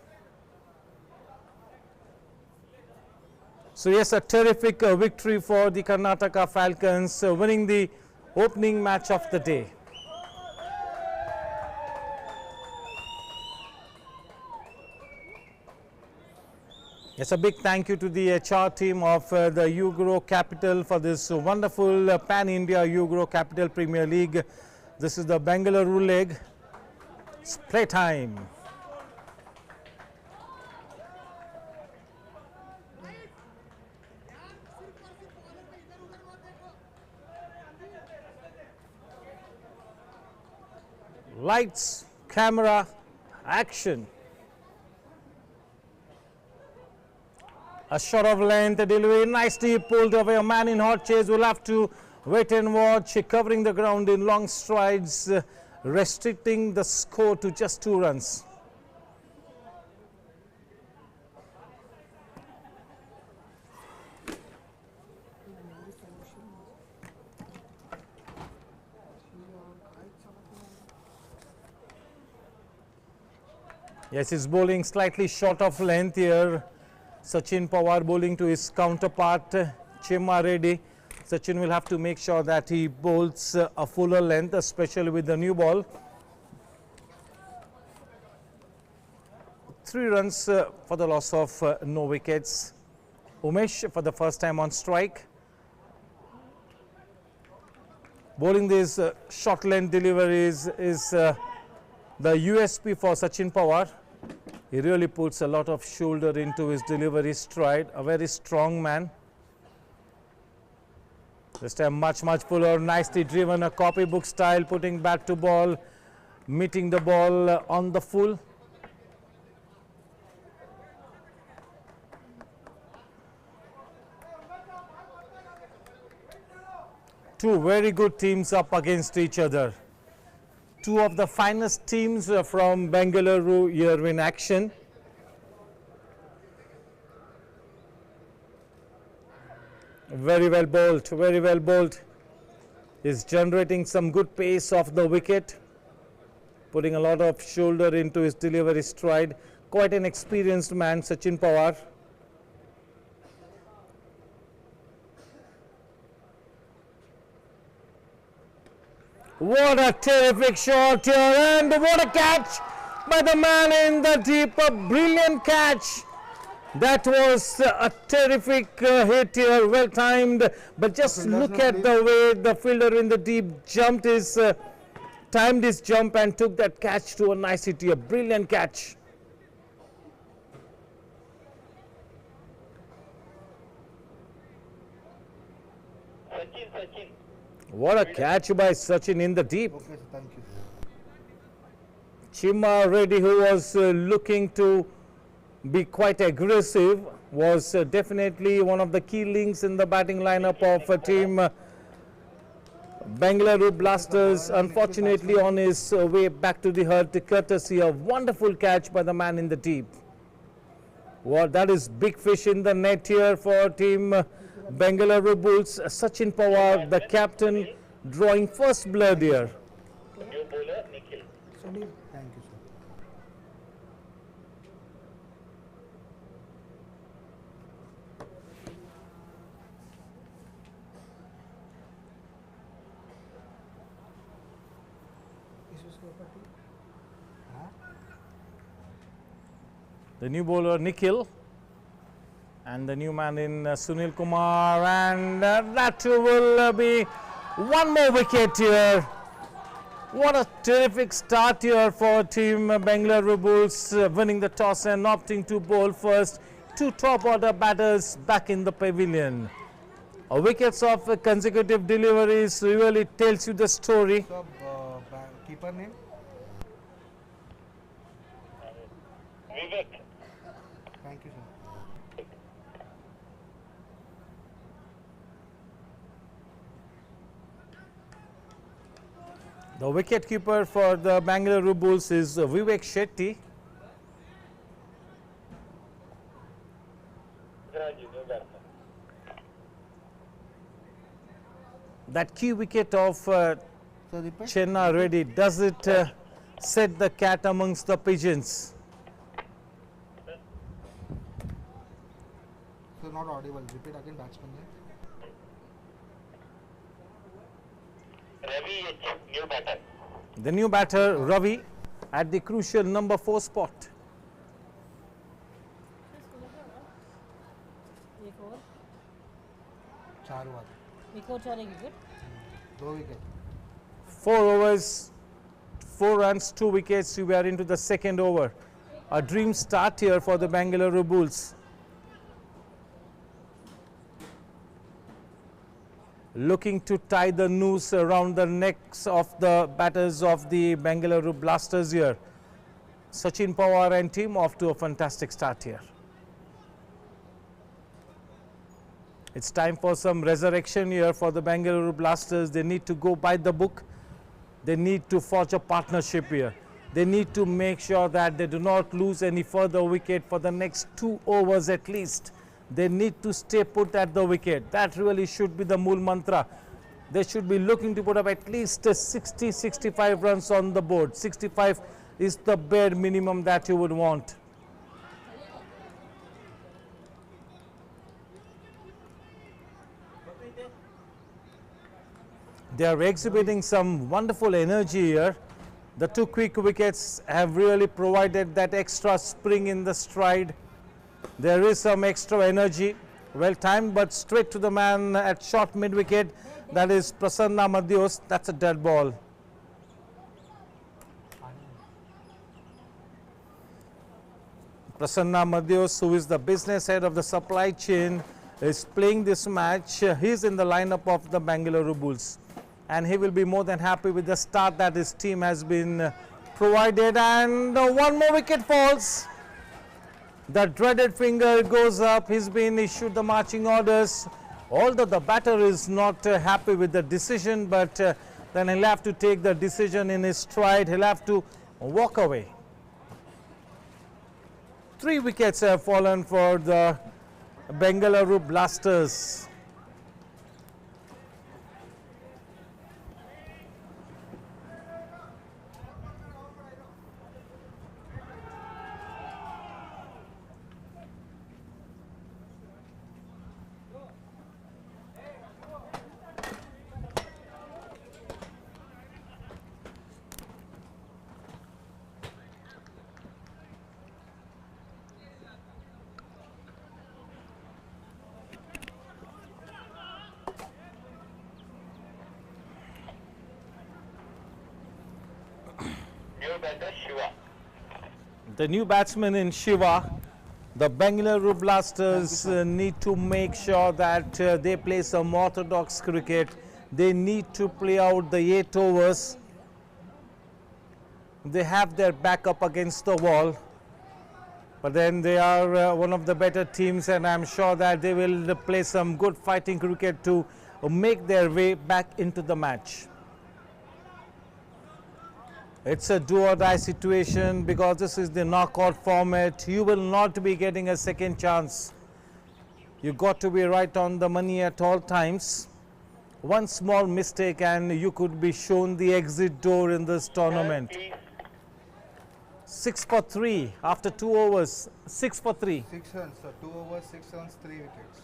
So yes, a terrific victory for the Karnataka Falcons, winning the opening match of the day. Yes, a big thank you to the HR team of the Ugro Capital for this wonderful Pan-India Ugro Capital Premier League. This is the Bangalore leg. It's playtime. Lights, camera, action. A shot of length, a delivery nicely pulled away. A man in hot chase will have to wait and watch, covering the ground in long strides, restricting the score to just 2 runs. Yes, he's bowling slightly short of length here. Sachin Pawar bowling to his counterpart, Chema Reddy. Sachin will have to make sure that he bowls a fuller length, especially with the new ball. 3 runs for the loss of no wickets. Umesh for the first time on strike. Bowling these short length deliveries is the USP for Sachin Pawar. He really puts a lot of shoulder into his delivery stride, a very strong man. This time much fuller, nicely driven, a copybook style, putting bat to ball, meeting the ball on the full. Two very good teams up against each other. Two of the finest teams from Bangalore here in action. Very well bowled. Is generating some good pace off the wicket, putting a lot of shoulder into his delivery stride. Quite an experienced man, Sachin Pawar. What a terrific shot here, and what a catch by the man in the deep. A brilliant catch That was a terrific hit here, well timed. But just look at the way the fielder in the deep jumped his, timed his jump and took that catch to a nicety. A brilliant catch. Sachin. What a catch by Sachin in the deep. Okay, sir, thank you. Chima Reddy, who was looking to be quite aggressive, was definitely one of the key links in the batting lineup of team Bangalore Blasters. Unfortunately, on his way back to the hut, courtesy of wonderful catch by the man in the deep. Well, that is big fish in the net here for team Bangalore Bulls. Sachin Pawar, the captain, drawing first blood here. New bowler Nikhil. Sunil, thank you, sir. The new bowler Nikhil and the new man in Sunil Kumar, and that will be one more wicket here. What a terrific start here for team Bangalore Bulls, winning the toss and opting to bowl first. Two top order batters back in the pavilion. Wickets of consecutive deliveries really tells you the story. So, keeper name? Vivek. Thank you, sir. The wicket keeper for the Bangalore Bulls is Vivek Shetty. That key wicket of Chenna Reddy, does it set the cat amongst the pigeons? So not audible. Repeat again, batsman name. Ravi H, new batter. The new batter Ravi at the crucial number 4 spot. चार हुआ था. एक और 4 wicket. 2 wicket. 4 overs, 4 runs, 2 wickets. We are into the second over. A dream start here for the Bangalore Bulls. Looking to tie the noose around the necks of the batters of the Bangalore Blasters here. Sachin Pawar and team off to a fantastic start here. It's time for some resurrection here for the Bangalore Blasters. They need to go by the book. They need to forge a partnership here. They need to make sure that they do not lose any further wicket for the next 2 overs at least. They need to stay put at the wicket. That really should be the mool mantra. They should be looking to put up at least 60-65 runs on the board. 65 is the bare minimum that you would want. They are exhibiting some wonderful energy here. The 2 quick wickets have really provided that extra spring in the stride. There is some extra energy, well timed, but straight to the man at short mid wicket. That is Prasanna Madhyos. That's a dead ball. Prasanna Madhyos, who is the business head of the supply chain, is playing this match. He's in the lineup of the Bangalore Bulls, and he will be more than happy with the start that his team has been provided. And one more wicket falls. The dreaded finger goes up. He's been issued the marching orders. Although the batter is not happy with the decision, but then he'll have to take the decision in his stride. He'll have to walk away. 3 wickets have fallen for the Bangalore Blasters. batter Shiva. The new batsman in Shiva. The Bangalore Blasters need to make sure that they play some orthodox cricket. They need to play out the 8 overs. They have their back up against the wall. But then they are one of the better teams, and I'm sure that they will play some good fighting cricket to make their way back into the match. It's a do or die situation because this is the knockout format. You will not be getting a second chance. You got to be right on the money at all times. One small mistake and you could be shown the exit door in this tournament. 6 for 3 after 2 overs. 6 for 3. 6 runs, so 2 overs, 6 runs, 3 wickets.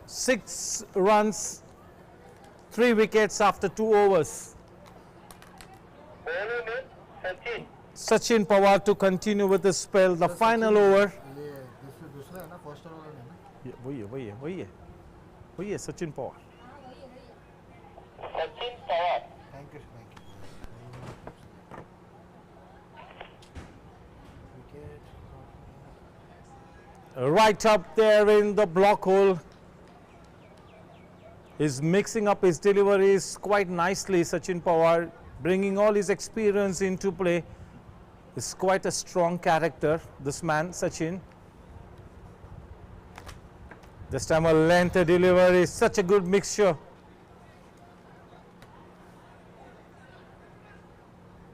6 runs, 3 wickets after 2 overs. Sachin Pawar to continue with the spell. The final over. वही है Sachin Pawar. Sachin Pawar. Thank you. Right up there in the block hole. Is mixing up his deliveries quite nicely. Sachin Pawar bringing all his experience into play. Is quite a strong character, this man Sachin. This time a length delivery, such a good mixture.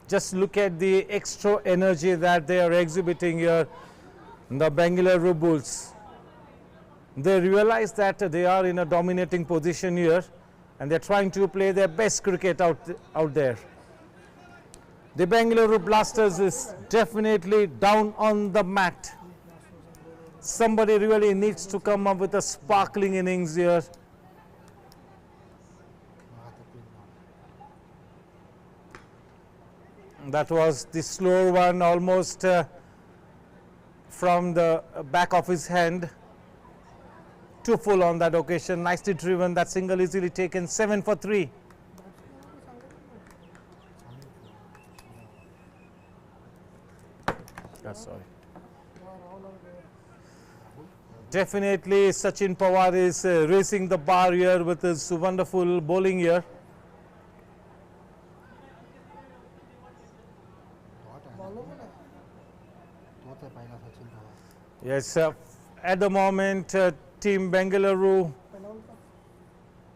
Just look at the extra energy that they are exhibiting here, the Bangalore Bulls. They realize that they are in a dominating position here and they're trying to play their best cricket out there. The Bangalore Blasters is definitely down on the mat. Somebody really needs to come up with a sparkling innings here. That was the slow one, almost from the back of his hand. Too full on that occasion. Nicely driven. That single easily taken. 7 for 3. Sorry. Definitely Sachin Pawar is raising the bar here with his wonderful bowling here. Yes, at the moment Team Bengaluru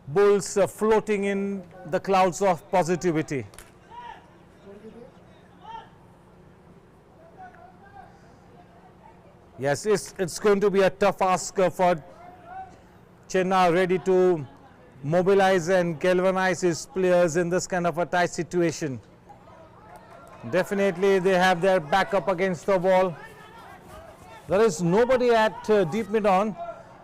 Bulls floating in the clouds of positivity. Yes, it's going to be a tough ask for Chenna, ready to mobilize and galvanize his players in this kind of a tight situation. Definitely they have their back up against the wall. There is nobody at deep mid-on,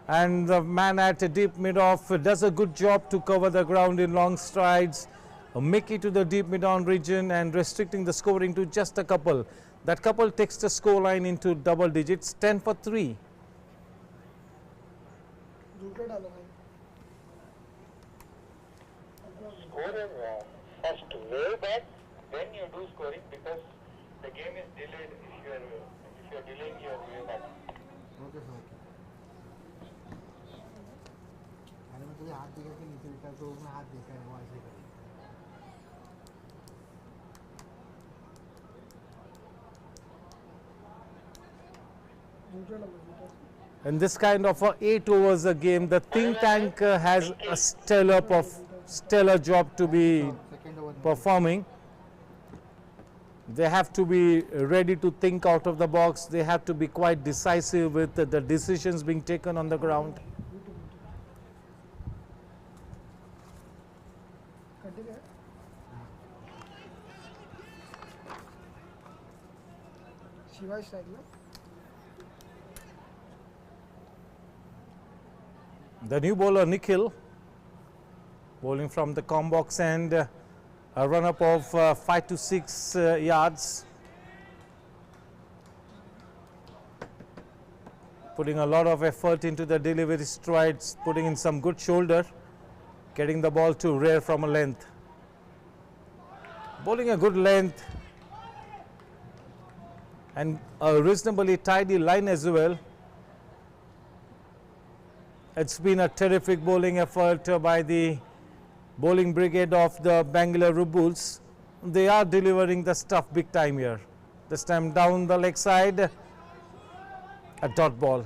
and the man at deep mid-off does a good job to cover the ground in long strides, make it to the deep mid-on region and restricting the scoring to just a couple. That couple takes the score line into double digits, 10 for 3. Scorer first way back, then you do scoring because the game is delayed if you're delaying your way back. Okay, sir. मैंने तुझे हाथ दिखा के नीचे लिखा तो मैं हाथ देखा है वो ऐसे करें. In this kind of 8 overs a game, the think tank has a stellar job to be performing. They have to be ready to think out of the box. They have to be quite decisive with the decisions being taken on the ground. The new bowler Nikhil, bowling from the comb box, and a run up of 5 to 6 yards. Putting a lot of effort into the delivery strides, putting in some good shoulder, getting the ball to rear from a length. bowling a good length and a reasonably tidy line as well. It's been a terrific bowling effort by the bowling brigade of the Bangalore Bulls. They are delivering the stuff big time here. This time down the leg side, a dot ball.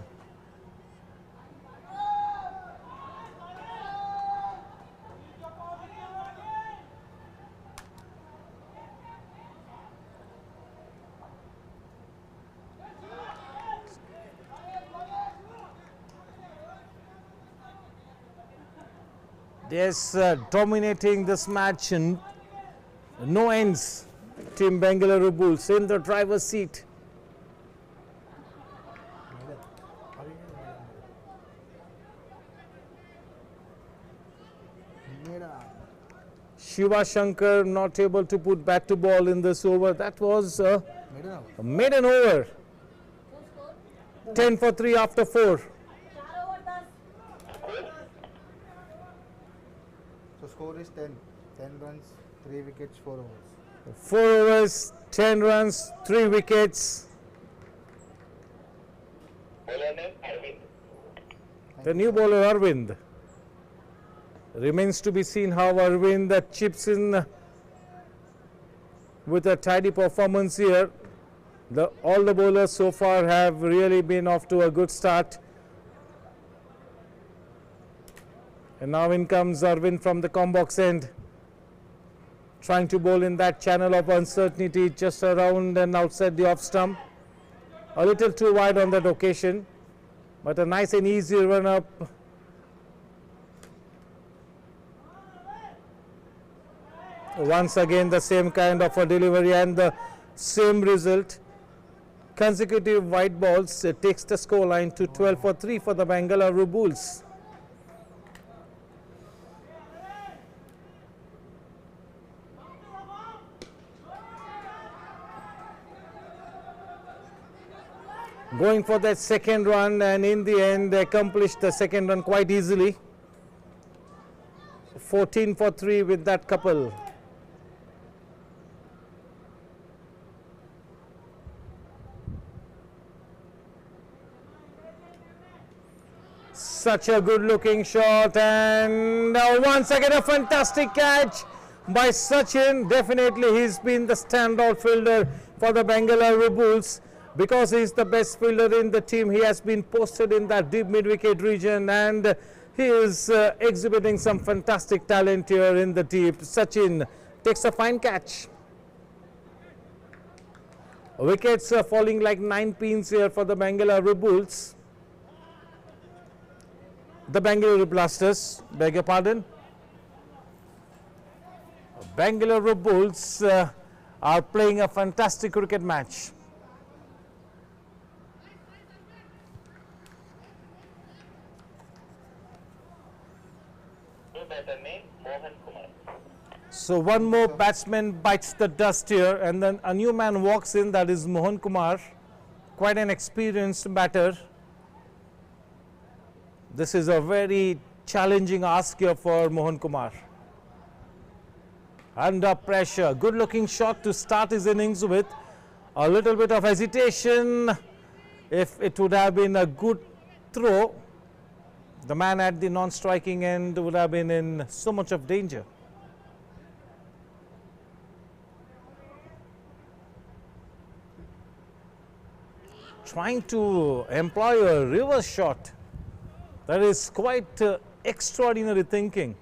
Yes, dominating this match and no ends. Team Bangalore Bulls in the driver's seat. Shiva Shankar not able to put bat to ball in this over. That was a maiden over. 10 for 3 after 4. So score is 10. 10 runs, 3 wickets, 4 overs. 4 overs, 10 runs, 3 wickets. The new bowler Arvind. Remains to be seen how Arvind chips in with a tidy performance here. All the bowlers so far have really been off to a good start. And now in comes Arvind from the combox end, trying to bowl in that channel of uncertainty just around and outside the off stump. A little too wide on that occasion, but a nice and easy run up. Once again the same kind of a delivery and the same result. Consecutive white balls takes the scoreline to 12 for 3 for the Bangalore Bulls. Going for that second run, and in the end they accomplished the second run quite easily. 14 for 3 with that couple. Such a good looking shot, and once again a fantastic catch by Sachin. Definitely he's been the standout fielder for the Bangalore Bulls. Because he is the best fielder in the team, he has been posted in that deep mid-wicket region, and he is exhibiting some fantastic talent here in the deep. Sachin takes a fine catch. Wickets are falling like 9 pins here for the Bangalore Bulls. The Bangalore Blasters, beg your pardon. Bangalore Bulls are playing a fantastic cricket match. So one more batsman bites the dust here, and then a new man walks in, that is Mohan Kumar, quite an experienced batter. This is a very challenging ask here for Mohan Kumar. Under pressure, good looking shot to start his innings with. A little bit of hesitation. If it would have been a good throw, the man at the non-striking end would have been in so much of danger. Trying to employ a reverse shot. That is quite extraordinary thinking.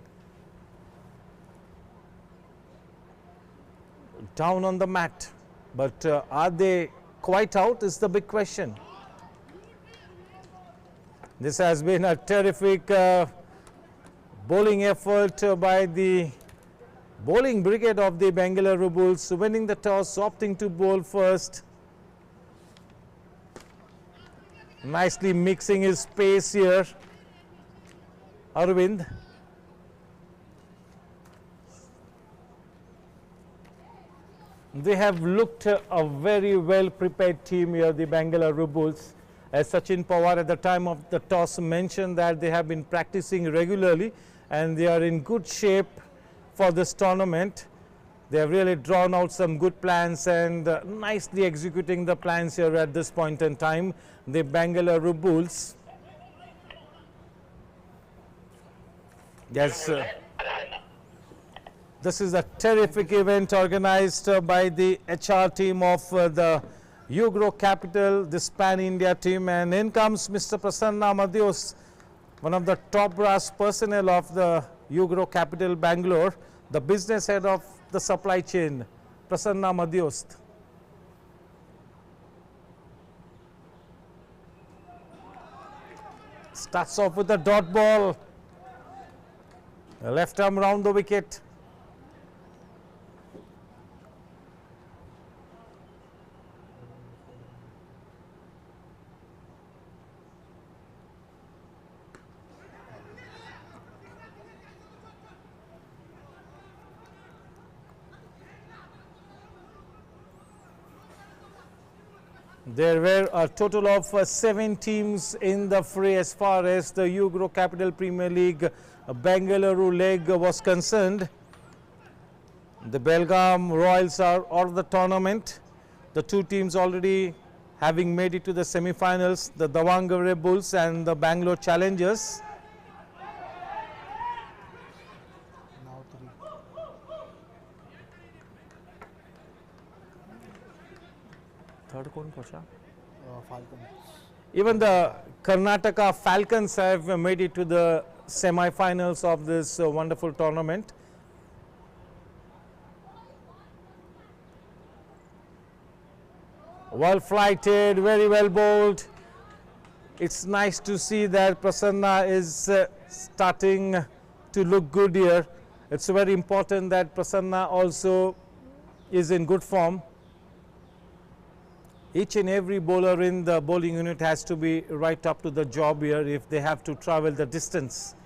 Down on the mat. But are they quite out is the big question. This has been a terrific bowling effort by the bowling brigade of the Bangalore Bulls, winning the toss, opting to bowl first. Nicely mixing his pace here, Arvind. They have looked a very well prepared team here, the Bangalore Bulls. As Sachin Pawar at the time of the toss mentioned that they have been practicing regularly and they are in good shape for this tournament. They have really drawn out some good plans and nicely executing the plans here at this point in time. The Bangalore Bulls. Yes, this is a terrific event organized by the HR team of the Ugro Capital, this Pan-India team, and in comes Mr. Prasanna Madhyos, one of the top brass personnel of the Ugro Capital Bangalore, the business head of the supply chain, Prasanna Madhyos. Starts off with a dot ball, left arm round the wicket. There were a total of 7 teams in the fray as far as the Ugro Capital Premier League Bangalore leg was concerned. The Belgaum Royals are out of the tournament. The 2 teams already having made it to the semi-finals, the Davangere Bulls and the Bangalore Challengers. Third कौन पहुंचा? Falcons. Even the Karnataka Falcons have made it to the semi-finals of this wonderful tournament. Well flighted, very well bowled. It's nice to see that Prasanna is starting to look good here. It's very important that Prasanna also is in good form. Each and every bowler in the bowling unit has to be right up to the job here if they have to travel the distance.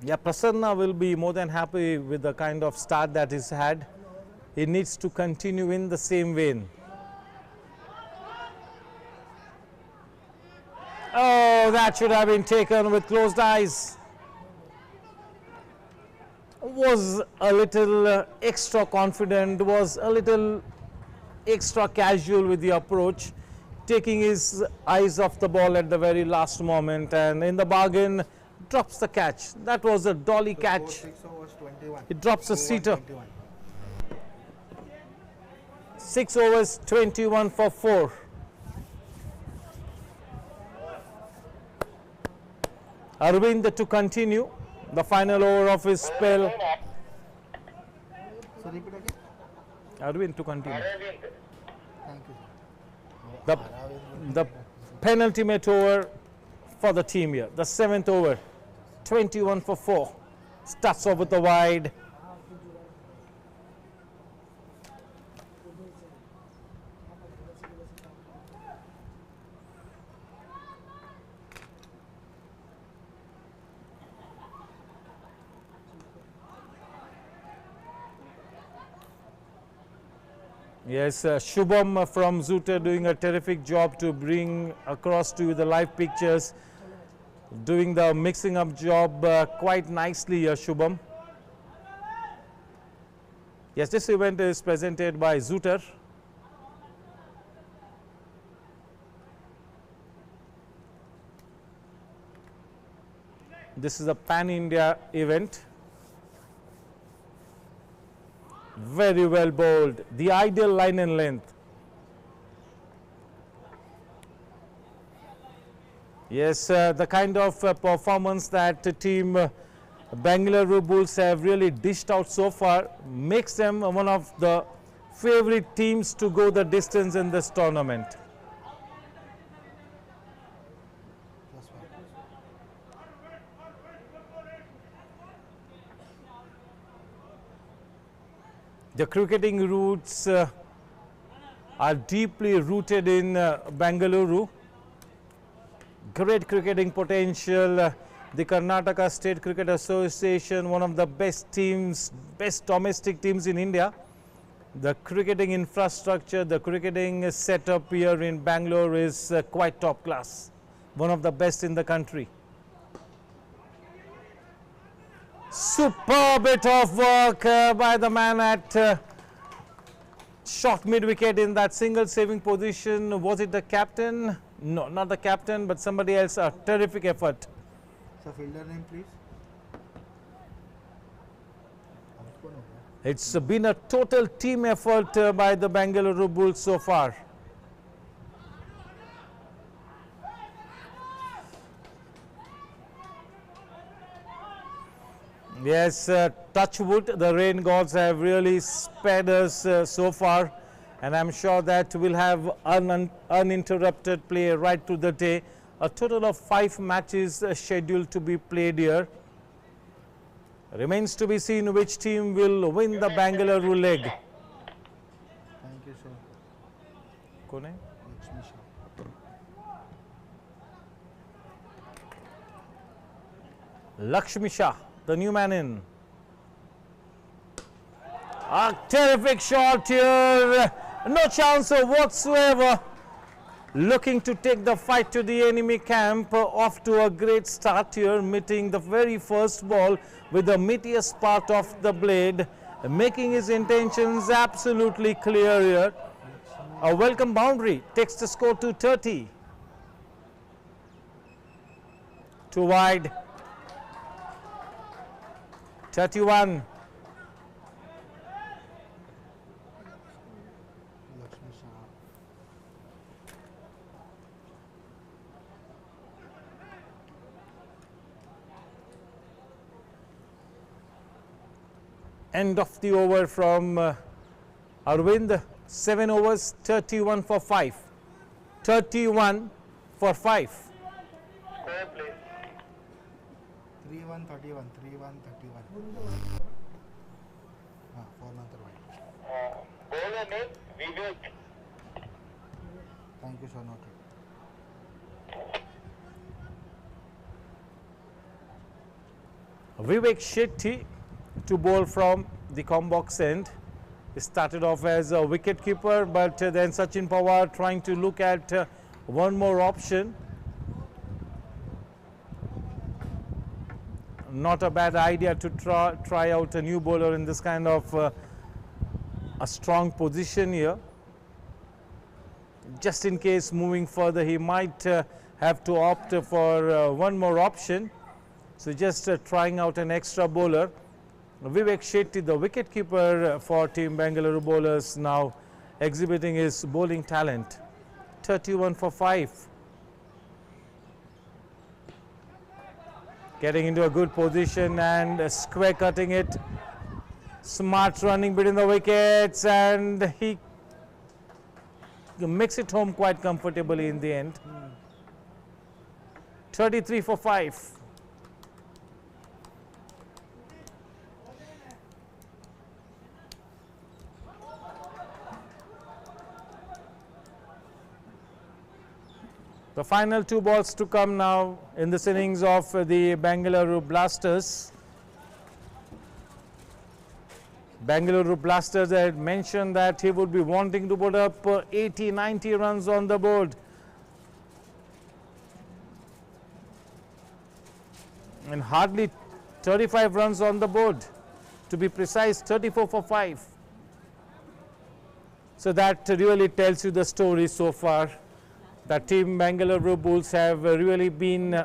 Yeah, Prasanna will be more than happy with the kind of start that he's had. He needs to continue in the same vein. Oh, that should have been taken with closed eyes. Was a little extra confident, was a little extra casual with the approach, taking his eyes off the ball at the very last moment, and in the bargain drops the catch. That was a dolly catch. He drops a seater. 6 overs, 21 for 4. Arvind to continue the final over of his spell. So repeat again. Arvind to continue. Thank you. The penultimate over for the team here. The 7th over, 21 for 4. Starts off with the wide. Yes, Shubham from Zooter doing a terrific job to bring across to you the live pictures, doing the mixing up job quite nicely here, Shubham. Yes, this event is presented by Zooter. This is a Pan-India event. Very well bowled, the ideal line and length. Yes, the kind of performance that the team Bangalore Bulls have really dished out so far makes them one of the favorite teams to go the distance in this tournament. The cricketing roots are deeply rooted in Bangalore. Great cricketing potential the Karnataka State Cricket Association, one of the best teams, best domestic teams in India. The cricketing infrastructure, the cricketing setup here in Bangalore is quite top class, one of the best in the country. Superb bit of work by the man at short mid wicket in that single saving position. Was it the captain? No, not the captain, but somebody else. A terrific effort. So fielder name please. It's been a total team effort by the Bangalore Bulls so far. Yes, touch wood, the rain gods have really spared us so far, and I'm sure that we'll have uninterrupted play right through the day. A total of 5 matches scheduled to be played here. Remains to be seen which team will win the Bangalore leg. Thank you, sir. Kone? Lakshmi Shah, the new man in. A terrific shot here. No chance whatsoever. Looking to take the fight to the enemy camp. Off to a great start here, meeting the very first ball with the meatiest part of the blade, making his intentions absolutely clear here. A welcome boundary takes the score to 30. Too wide. 31. End of the over from Arvind. 7 overs, 31 for 5. 31 for 5. Square please. 3-1, 31, 3-1, 31. 4 another wide. Bowler name Vivek. Thank you, sir. Noted. Vivek Shetty to bowl from the combox end. He started off as a wicketkeeper, but then Sachin Pawar trying to look at one more option. Not a bad idea to try out a new bowler in this kind of a strong position here. Just in case moving further, he might have to opt for one more option. So just trying out an extra bowler. Vivek Shetty, the wicketkeeper for Team Bangalore bowlers, now exhibiting his bowling talent. 31 for 5. Getting into a good position and square cutting it. Smart running between the wickets, and he makes it home quite comfortably in the end. 33 for 5. The final 2 balls to come now in this innings of the Bangalore Blasters. Bangalore Blasters had mentioned that he would be wanting to put up 80-90 runs on the board. And hardly 35 runs on the board. To be precise, 34 for 5. So that really tells you the story so far. The Team Bangalore Bulls have really been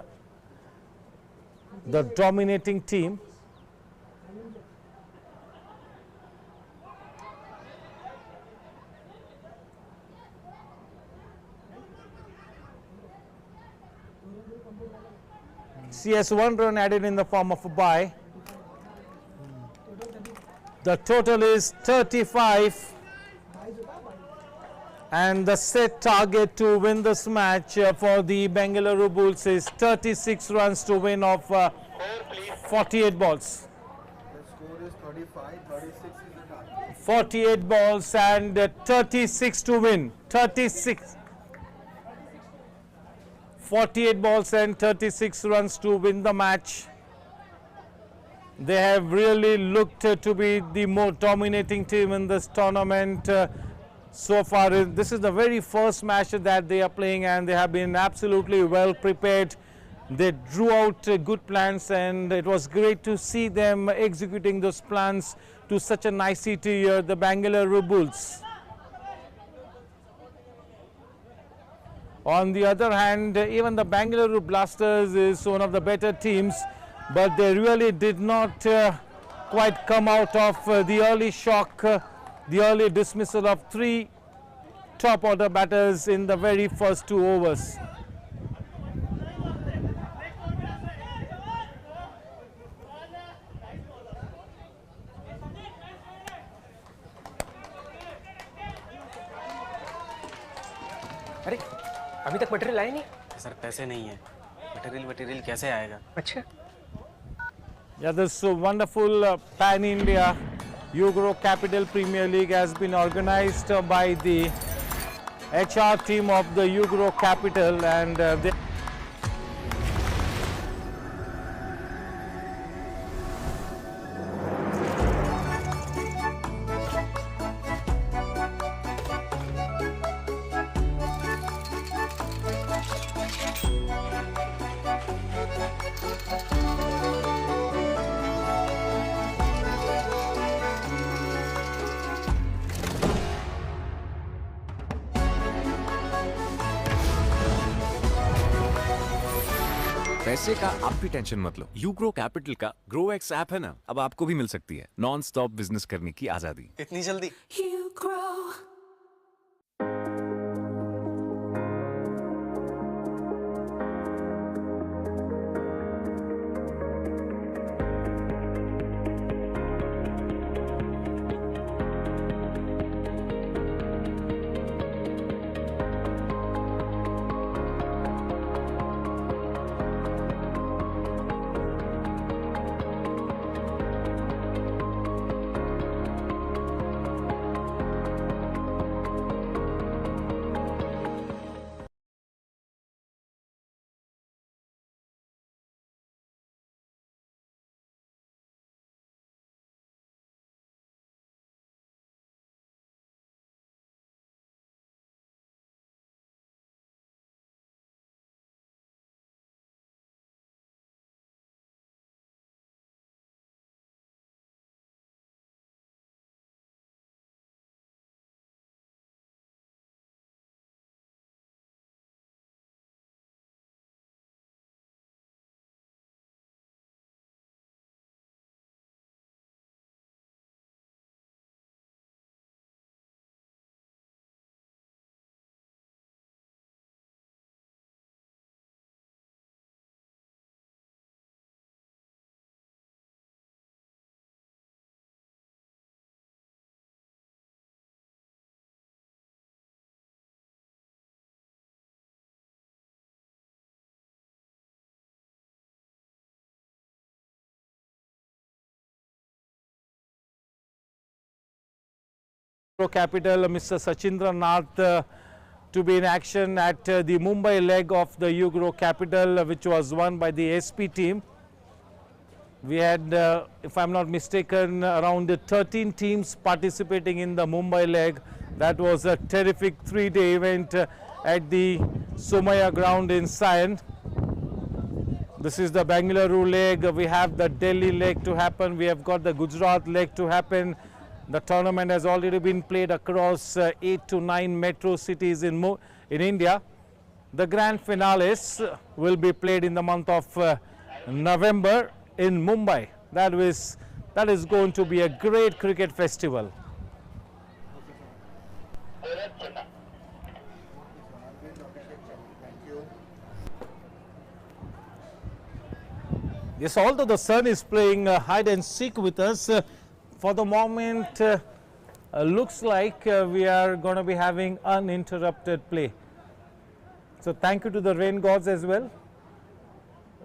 the dominating team. CS 1 run added in the form of a bye. The total is 35. And the set target to win this match for the Bangalore Bulls is 36 runs to win of 48 balls. The score is 35, 36 is the target. 48 balls and 36 to win. 36. 48 balls and 36 runs to win the match. They have really looked to be the more dominating team in this tournament so far. This is the very first match that they are playing, and they have been absolutely well prepared. They drew out good plans, and it was great to see them executing those plans to such a nicety here, the Bangalore Bulls. On the other hand, even the Bangalore Blasters is one of the better teams, but they really did not quite come out of the early shock, the early dismissal of 3 top order batters in the very first 2 overs. अरे अभी तक material आया नहीं? Sir पैसे नहीं है, material कैसे आएगा? अच्छा। Yeah, this wonderful pan-India Euro Capital Premier League has been organized by the HR team of the Euro Capital, and they पैसे का आप भी टेंशन मत लो, यूग्रो कैपिटल का ग्रो एक्स ऐप है ना, अब आपको भी मिल सकती है नॉन स्टॉप बिजनेस करने की आजादी। इतनी जल्दी? You grow. Capital, Mr. Sachindra Nath, to be in action at the Mumbai leg of the Euro Capital, which was won by the SP team. We had, if I'm not mistaken, around 13 teams participating in the Mumbai leg. That was a terrific 3-day event at the Somaya ground in Sion. This is the Bangalore leg. We have the Delhi leg to happen. We have got the Gujarat leg to happen. The tournament has already been played across 8 to 9 metro cities in India. The grand finales will be played in the month of November in Mumbai. That is going to be a great cricket festival. Yes, although the sun is playing hide and seek with us, for the moment looks like we are going to be having uninterrupted play. So thank you to the rain gods as well.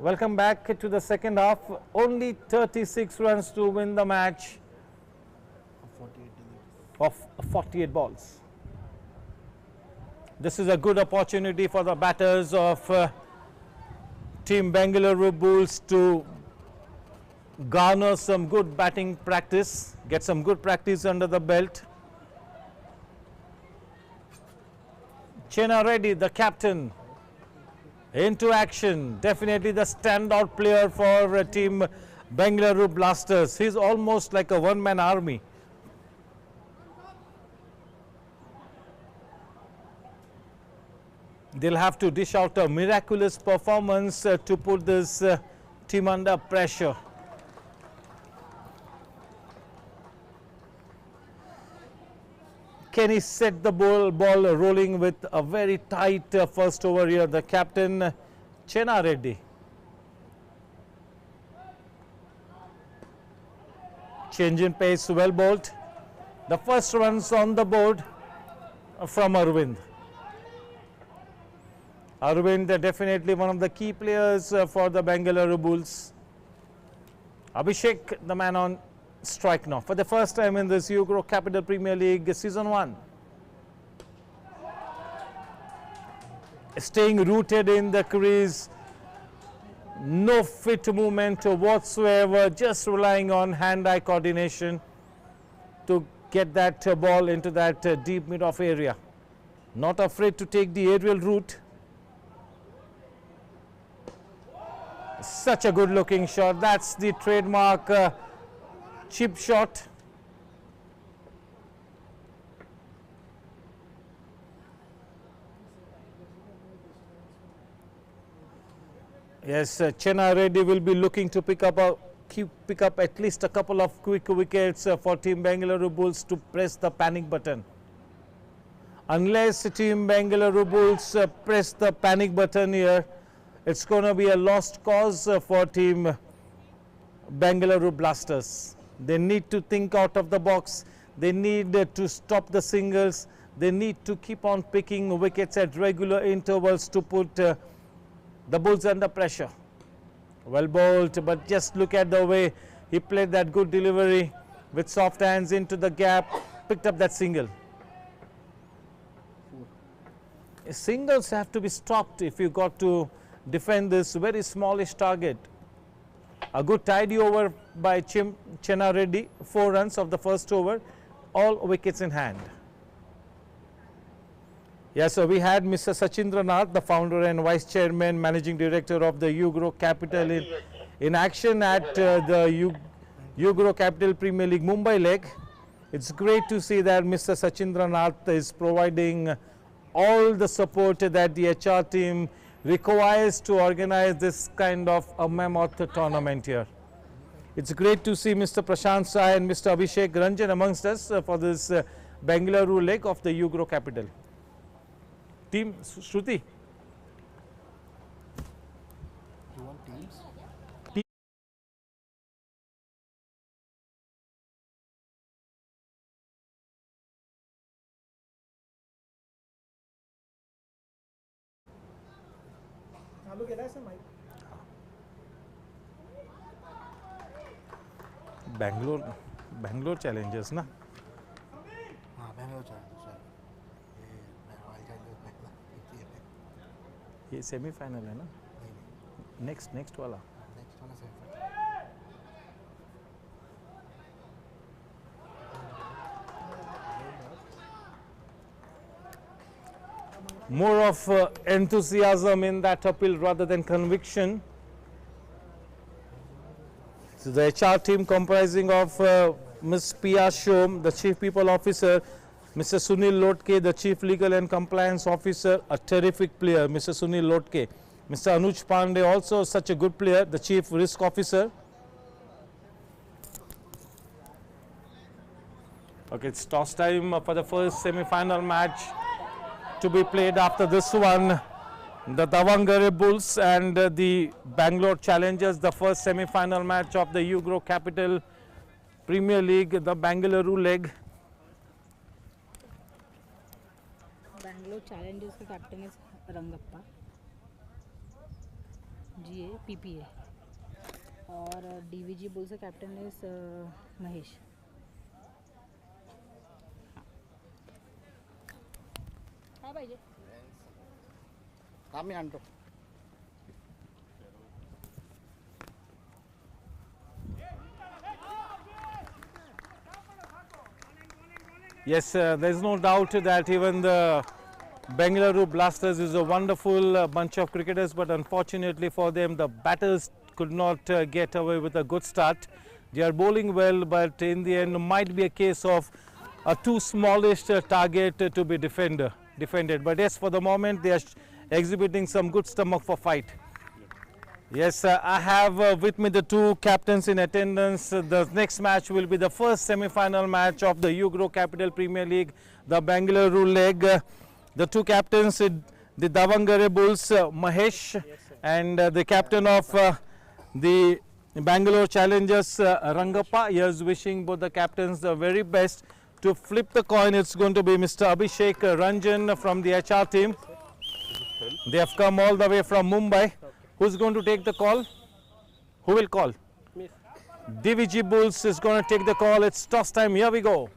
Welcome back to the second half. Only 36 runs to win the match of 48 balls. This is a good opportunity for the batters of team Bangalore Bulls to garner some good batting practice, get some good practice under the belt. Chenna Reddy, the captain, into action. Definitely the standout player for team Bangalore Blasters. He's almost like a one-man army. They'll have to dish out a miraculous performance to put this team under pressure. Can he set the ball rolling with a very tight first over here? The captain, Chenna Reddy. Change in pace, well bowled. The first runs on the board from Arvind. Arvind, definitely one of the key players for the Bangalore Bulls. Abhishek, the man on strike now for the first time in this Ugro Capital Premier League Season 1. Staying rooted in the crease, no fit movement whatsoever, just relying on hand-eye coordination to get that ball into that deep mid-off area. Not afraid to take the aerial route. Such a good looking shot. That's the trademark chip shot. Yes, Chenna Reddy will be looking to pick up at least a couple of quick wickets for Team Bangalore Bulls to press the panic button. Unless Team Bangalore Bulls press the panic button here, it's going to be a lost cause for Team Bangalore Blasters. They need to think out of the box. They need to stop the singles. They need to keep on picking wickets at regular intervals to put the Bulls under pressure. Well bowled, but just look at the way he played that good delivery with soft hands into the gap, picked up that single. Singles have to be stopped if you got to defend this very smallish target. A good tidy over by Chenna Reddy, 4 runs of the first over, all wickets in hand. Yes, so we had Mr. Sachindranath, the founder and vice chairman, managing director of the Ugro Capital in action at the Ugro Capital Premier League Mumbai leg. It's great to see that Mr. Sachindranath is providing all the support that the HR team requires to organize this kind of a mammoth tournament here. It's great to see Mr. Prashant Sai and Mr. Abhishek Ranjan amongst us for this Bangalore leg of the Ugro Capital. Team Shruti. You want teams? चालू केला आहे mike. Bangalore challenges ना. हाँ Bangalore challenges. ये semifinal है ना. Next वाला. More of enthusiasm in that appeal rather than conviction. So the HR team comprising of Ms. Pia Shom, the Chief People Officer, Mr. Sunil Lotke, the Chief Legal and Compliance Officer, a terrific player, Mr. Sunil Lotke. Mr. Anuj Pandey, also such a good player, the Chief Risk Officer. Okay, it's toss time for the first semi-final match to be played after this one. The Davangere Bulls and the Bangalore Challengers, the first semi-final match of the Ugro Capital Premier League, the Bangalore leg. Bangalore Challengers का captain is Rangappa, GA PPA, और DVG Bulls का captain is Mahesh. हाँ भाई जी. Kami Andro. Yes, there's no doubt that even the Bangalore Blasters is a wonderful bunch of cricketers, but unfortunately for them, the batters could not get away with a good start. They are bowling well, but in the end, might be a case of a too smallish target to be defended. But yes, for the moment, they are exhibiting some good stomach for fight. Yes, I have with me the two captains in attendance. The next match will be the first semi-final match of the Ugro Capital Premier League, the Bangalore leg. The two captains, the Davangere Bulls, Mahesh, and the captain of the Bangalore Challengers, Rangappa. He is wishing both the captains the very best. To flip the coin, it's going to be Mr. Abhishek Ranjan from the HR team. They have come all the way from Mumbai. Who's going to take the call? Who will call? DVG Bulls is going to take the call. It's toss time. Here we go.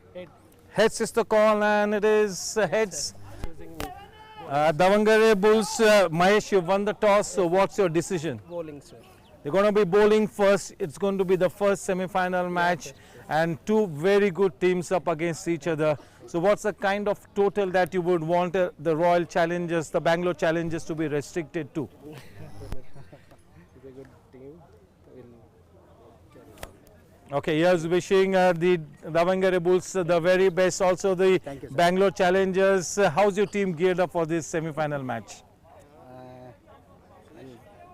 Heads is the call, and it is heads. Davangere Bulls, Mahesh, you won the toss. So what's your decision? Bowling, sir. They're going to be bowling first. It's going to be the first semi-final match, and two very good teams up against each other. So what's the kind of total that you would want the Royal Challengers, the Bangalore Challengers, to be restricted to? It's a good team. Okay, here's wishing the Davangere Bulls the very best. Also the Bangalore Challengers. How's your team geared up for this semi-final match?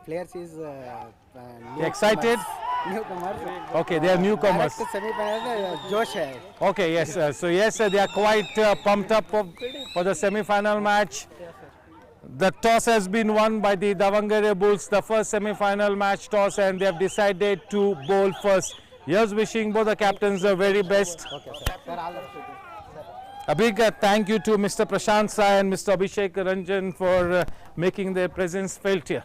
Players is excited? Newcomers. Okay, they are newcomers. Semi-final Josh hai. Okay, yes, so yes, they are quite pumped up for the semi-final match. The toss has been won by the Davangere Bulls, the first semi-final match toss, and they have decided to bowl first. Here's wishing both the captains the very best. Okay, sir. A big thank you to Mr. Prashant Sai and Mr. Abhishek Ranjan for making their presence felt here.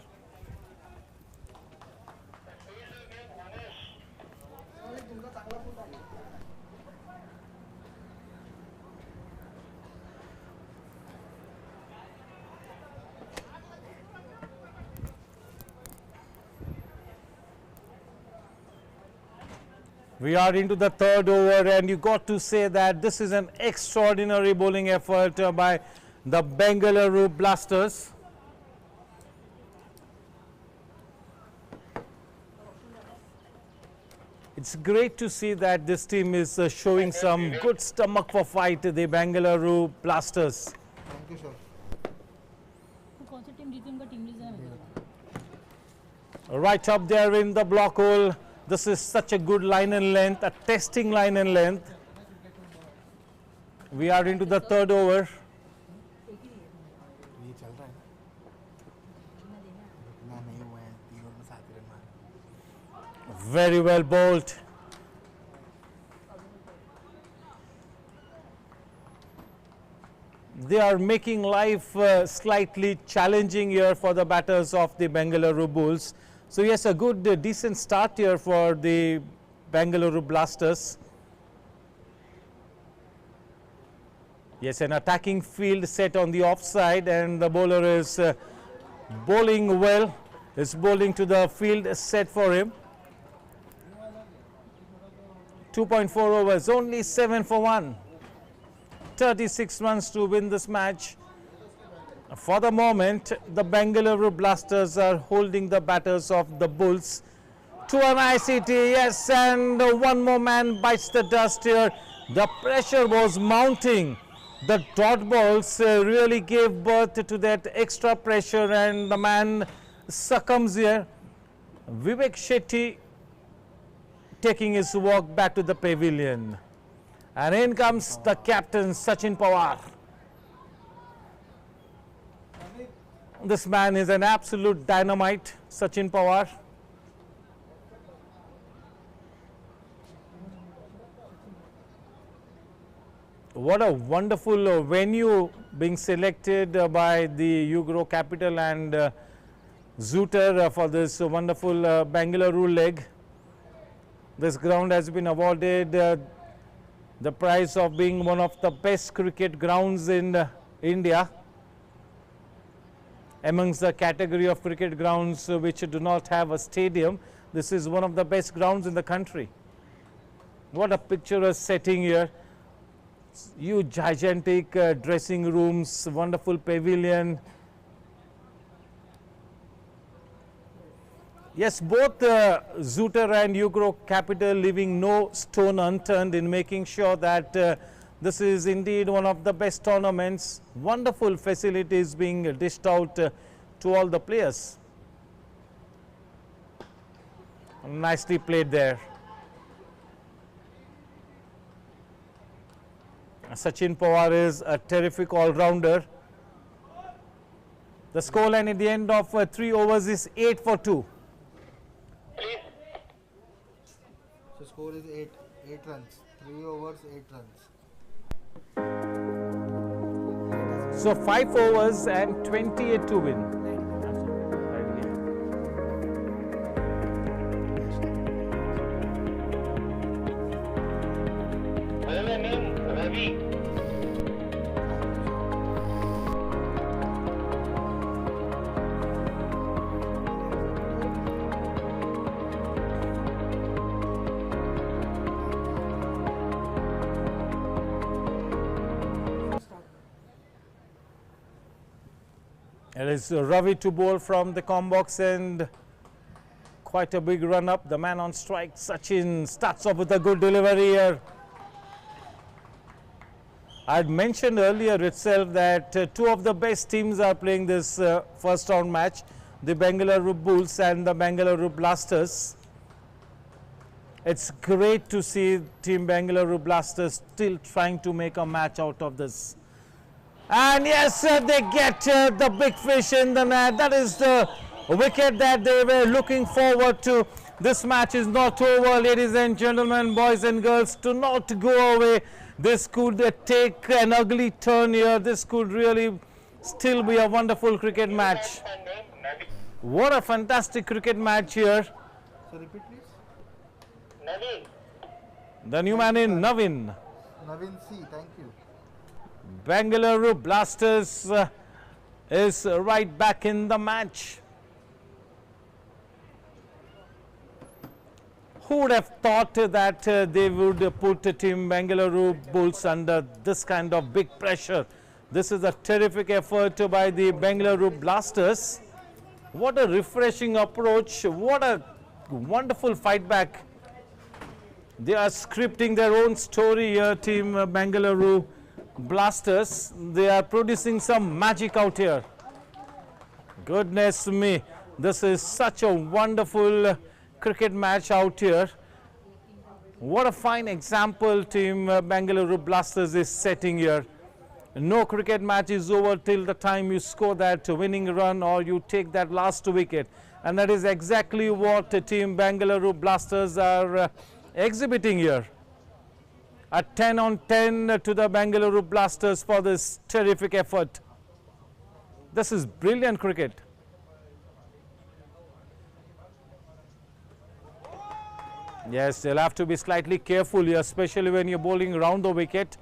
We are into the third over, and you got to say that this is an extraordinary bowling effort by the Bangalore Blasters. It's great to see that this team is showing some good stomach for fight, the Bangalore Blasters. Thank you, sir. Right up there in the block hole. This is such a good line and length, a testing line and length. We are into the third over. Very well bowled. They are making life slightly challenging here for the batters of the Bangalore Bulls. So yes, a good decent start here for the Bangalore Blasters. Yes, an attacking field set on the offside, and the bowler is bowling well. Is bowling to the field set for him. 2.4 overs, only 7 for 1. 36 runs to win this match. For the moment, the Bangalore Blasters are holding the batters of the Bulls to an ICT. Yes, and one more man bites the dust here. The pressure was mounting. The dot balls really gave birth to that extra pressure, and the man succumbs here. Vivek Shetty taking his walk back to the pavilion. And in comes the captain, Sachin Pawar. This man is an absolute dynamite, Sachin Pawar. What a wonderful venue being selected by the Ugro Capital and Zooter for this wonderful Bangalore leg. This ground has been awarded the prize of being one of the best cricket grounds in India, amongst the category of cricket grounds which do not have a stadium. This is one of the best grounds in the country. What a picturesque setting here. Huge, gigantic dressing rooms, wonderful pavilion. Yes, both Zooter and Ugro Capital leaving no stone unturned in making sure that this is indeed one of the best tournaments. Wonderful facilities being dished out to all the players. Nicely played there. Sachin Pawar is a terrific all-rounder. The scoreline at the end of 3 overs is 8 for 2. So score is 8 runs. 3 overs, 8 runs. So 5 overs and 28 to win. It is Ravi to bowl from the com box and quite a big run up. The man on strike, Sachin, starts off with a good delivery here. I had mentioned earlier itself that 2 of the best teams are playing this first round match, the Bangalore Bulls and the Bangalore Blasters. It's great to see Team Bangalore Blasters still trying to make a match out of this. And yes, they get the big fish in the net. That is the wicket that they were looking forward to. This match is not over, ladies and gentlemen, boys and girls. Do not go away. This could take an ugly turn here. This could really still be a wonderful cricket match. What a fantastic cricket match here. So repeat please. The new man in Navin. Navin C, thank you. Bangalore Blasters is right back in the match. Who would have thought that they would put Team Bangalore Bulls under this kind of big pressure? This is a terrific effort by the Bangalore Blasters. What a refreshing approach. What a wonderful fight back. They are scripting their own story here, Team Bangalore Blasters. They are producing some magic out here. Goodness me, this is such a wonderful cricket match out here. What a fine example Team Bangalore Blasters is setting here. No cricket match is over till the time you score that winning run or you take that last wicket, and that is exactly what Team Bangalore Blasters are exhibiting here. A 10 on 10 to the Bangalore Blasters for this terrific effort. This is brilliant cricket. Yes, they'll have to be slightly careful here, especially when you're bowling around the wicket.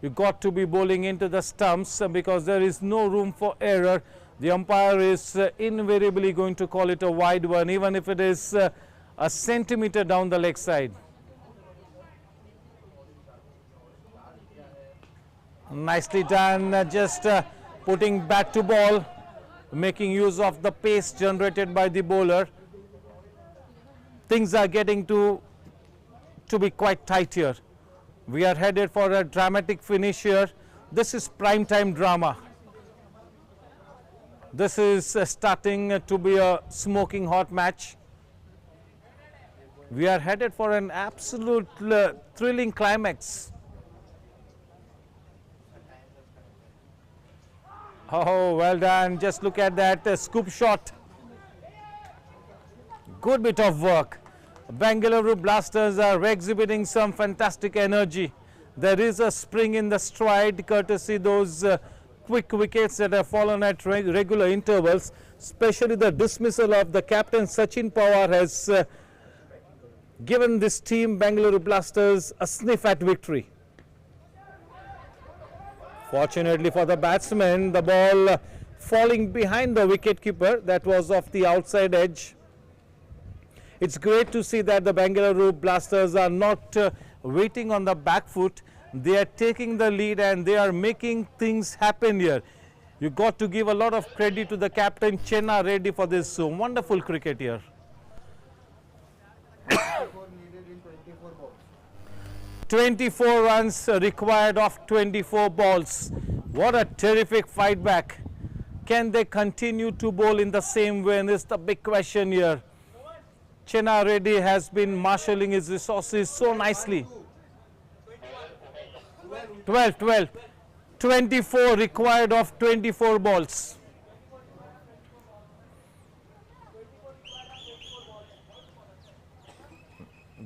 You've got to be bowling into the stumps because there is no room for error. The umpire is invariably going to call it a wide one, even if it is a centimeter down the leg side. Nicely done, just putting bat to ball, making use of the pace generated by the bowler. Things are getting to be quite tight here. We are headed for a dramatic finish here. This is prime time drama. This is starting to be a smoking hot match. We are headed for an absolute thrilling climax. Oh, well done. Just look at that scoop shot. Good bit of work. Bangalore Blasters are exhibiting some fantastic energy. There is a spring in the stride courtesy those quick wickets that have fallen at regular intervals. Especially the dismissal of the captain Sachin Pawar has given this team Bangalore Blasters a sniff at victory. Fortunately for the batsman, the ball falling behind the wicketkeeper, that was off the outside edge. It's great to see that the Bangalore Blasters are not waiting on the back foot. They are taking the lead and they are making things happen here. You got to give a lot of credit to the captain Chenna Reddy for this wonderful cricket here. 24 runs required of 24 balls. What a terrific fight back. Can they continue to bowl in the same way? And this is the big question here. Chenna Reddy has been marshalling his resources so nicely. 12. 24 required of 24 balls.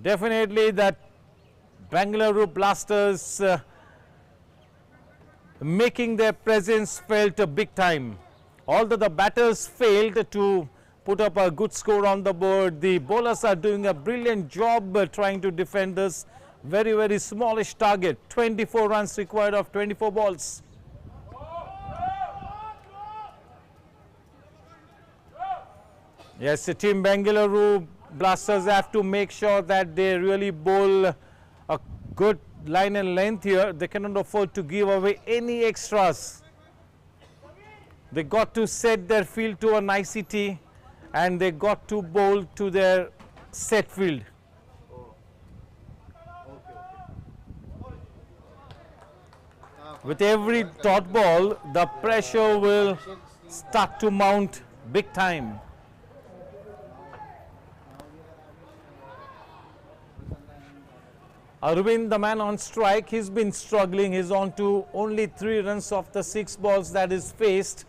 Definitely that Bangalore Blasters making their presence felt big time. Although the batters failed to put up a good score on the board, the bowlers are doing a brilliant job trying to defend this very smallish target. 24 runs required of 24 balls. Yes, the team Bangalore Blasters have to make sure that they really bowl a good line and length here. They cannot afford to give away any extras. They got to set their field to a nicety and they got to bowl to their set field. With every dot ball, the pressure will start to mount big time. Arvind, the man on strike, he's been struggling. He's on to only 3 runs of the 6 balls that is faced.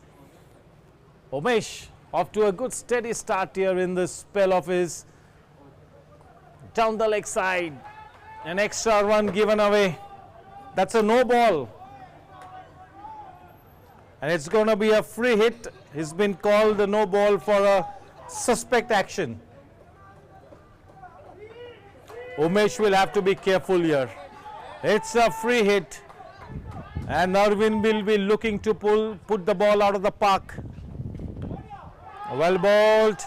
Umesh off to a good steady start here in this spell of his. Down the leg side. An extra run given away. That's a no ball. And it's going to be a free hit. He's been called a no ball for a suspect action. Umesh will have to be careful here. It's a free hit. And Arvind will be looking to put the ball out of the park. Well bowled.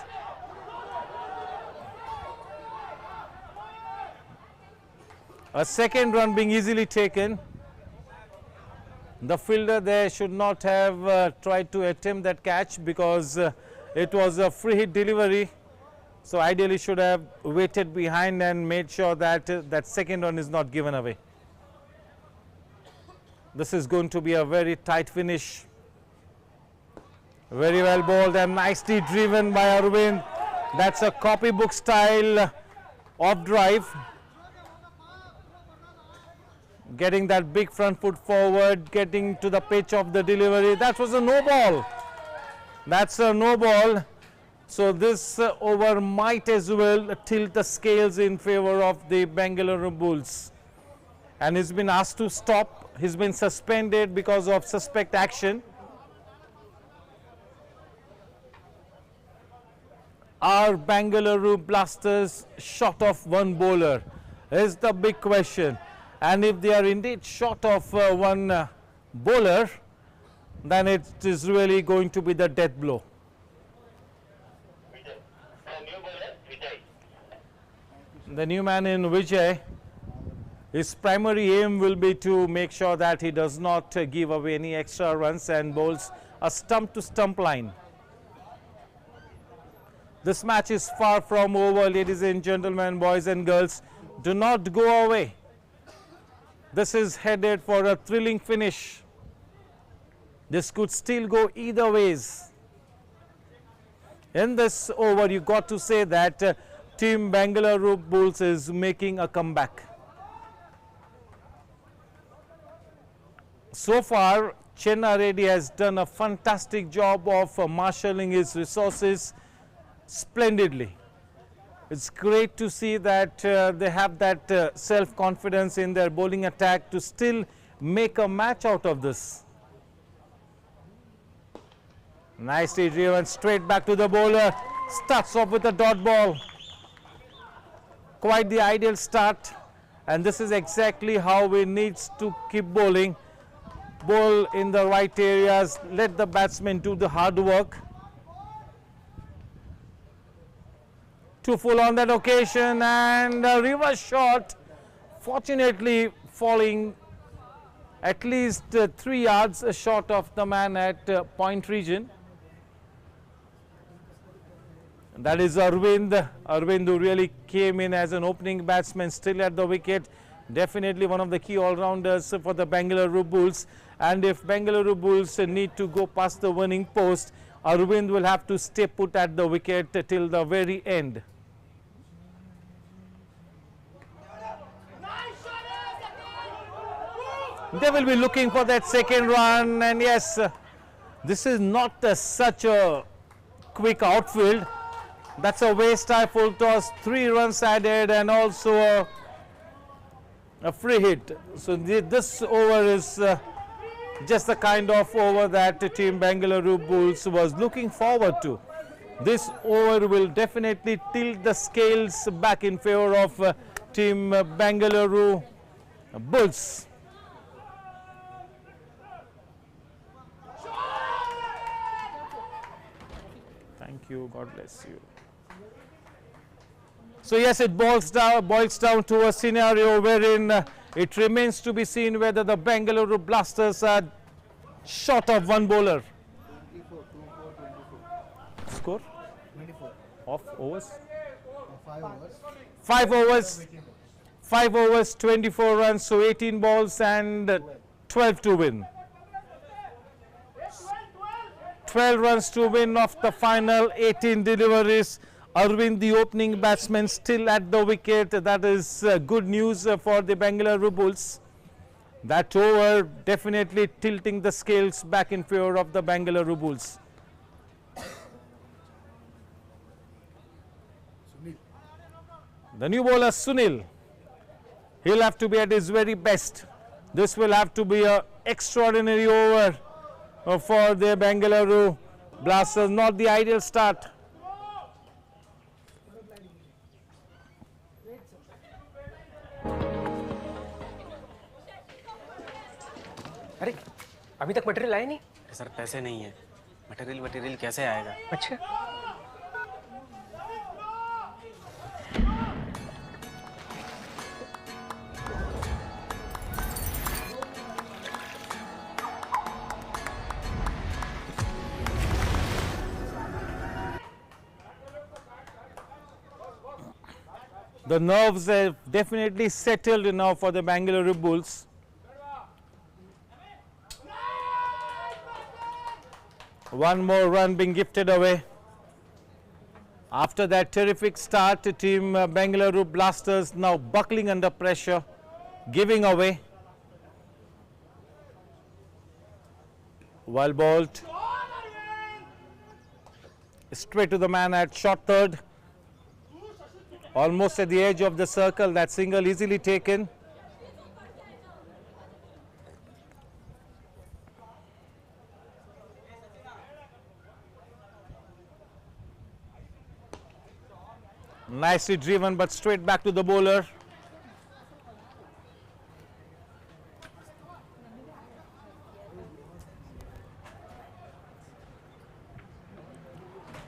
A second run being easily taken. The fielder there should not have tried to attempt that catch because it was a free hit delivery. So ideally should have waited behind and made sure that that second run is not given away. This is going to be a very tight finish. Very well bowled and nicely driven by Arvind. That's a copybook style off drive. Getting that big front foot forward, getting to the pitch of the delivery. That was a no ball. That's a no ball. So this over might as well tilt the scales in favor of the Bangalore Bulls. And he's been asked to stop. He's been suspended because of suspect action. Are Bangalore Blasters short of one bowler? Is the big question. And if they are indeed short of one bowler, then it is really going to be the death blow. The new man in Vijay, his primary aim will be to make sure that he does not give away any extra runs and bowls a stump to stump line. This match is far from over, ladies and gentlemen, boys and girls. Do not go away. This is headed for a thrilling finish. This could still go either ways. In this over, you got to say that Team Bangalore Bulls is making a comeback. So far, Chenna Reddy has done a fantastic job of marshalling his resources splendidly. It's great to see that they have that self-confidence in their bowling attack to still make a match out of this. Nicely driven straight back to the bowler. Starts off with a dot ball. Quite the ideal start. And this is exactly how we need to keep bowling. Bowl in the right areas. Let the batsmen do the hard work. Too full on that occasion and a reverse shot, fortunately falling at least 3 yards short of the man at point region. That is Arvind. Arvind, who really came in as an opening batsman, still at the wicket. Definitely one of the key all-rounders for the Bangalore Bulls. And if Bangalore Bulls need to go past the winning post, Arvind will have to stay put at the wicket till the very end. They will be looking for that second run, and yes, this is not such a quick outfield. That's a waist high full toss, 3 runs added, and also a free hit. So this over is just the kind of over that team Bangalore Bulls was looking forward to. This over will definitely tilt the scales back in favor of team Bangalore Bulls. Thank you, God bless you. So yes, it boils down to a scenario wherein it remains to be seen whether the Bangalore Blasters are short of one bowler. 24. Score? 24. Of overs? 5 overs. 5 overs. 5 overs, 24 runs, so 18 balls and 12 to win. 12 runs to win of the final 18 deliveries. Arvind, the opening batsman, still at the wicket. That is good news for the Bangalore Bulls. That over definitely tilting the scales back in favor of the Bangalore Bulls. The new bowler Sunil, he'll have to be at his very best. This will have to be an extraordinary over for the Bangalore Blasters. Not the ideal start. अरे अभी तक material आया नहीं? Sir पैसे नहीं है, material कैसे आएगा? अच्छा, The nerves have definitely settled now for the Bangalore Bulls. One more run being gifted away. After that terrific start, team Bangalore Blasters now buckling under pressure, giving away. Well bowled. Straight to the man at short third. Almost at the edge of the circle, that single easily taken. Nicely driven, but straight back to the bowler.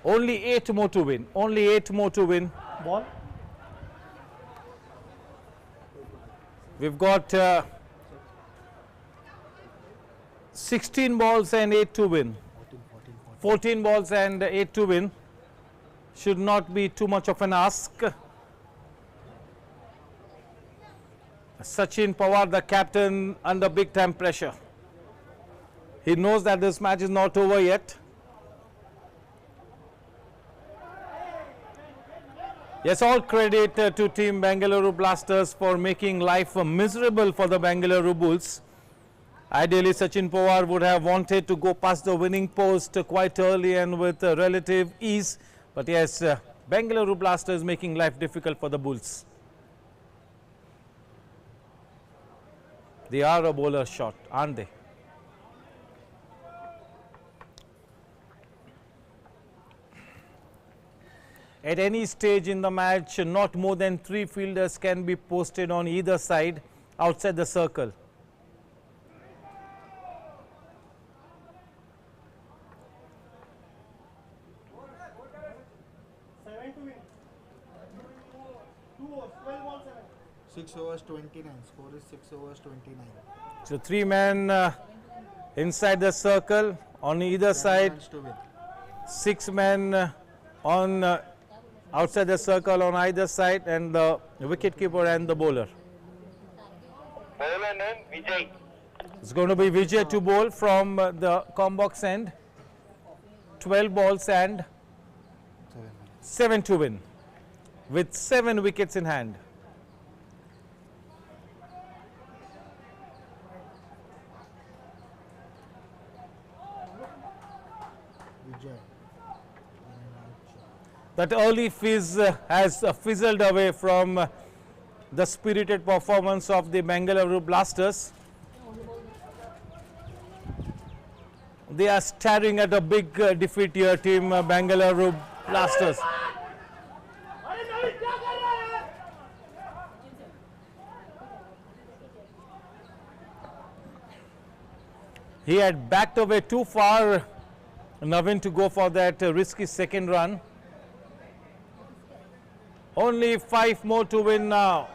Only 8 more to win. Only 8 more to win. Ball. We've got 16 balls and 8 to win. 14 balls and 8 to win. Should not be too much of an ask. Sachin Pawar, the captain, under big time pressure. He knows that this match is not over yet. Yes, all credit to team Bangalore Blasters for making life miserable for the Bangalore Bulls. Ideally, Sachin Pawar would have wanted to go past the winning post quite early and with relative ease. But yes, Bangalore Blasters making life difficult for the Bulls. They are a bowler shot, aren't they? At any stage in the match, not more than 3 fielders can be posted on either side outside the circle. Six overs 29. Score is 6 overs 29. So 3 men inside the circle on either side. 6 men on outside the circle on either side, and the wicket keeper and the bowler. Bowler name Vijay. It's going to be Vijay to bowl from the Combox end. 12 balls and 7 to win with 7 wickets in hand. That early fizz has fizzled away from the spirited performance of the Bangalore Blasters. They are staring at a big defeat here, team Bangalore Blasters. He had backed away too far, Navin, to go for that risky second run. Only 5 more to win now.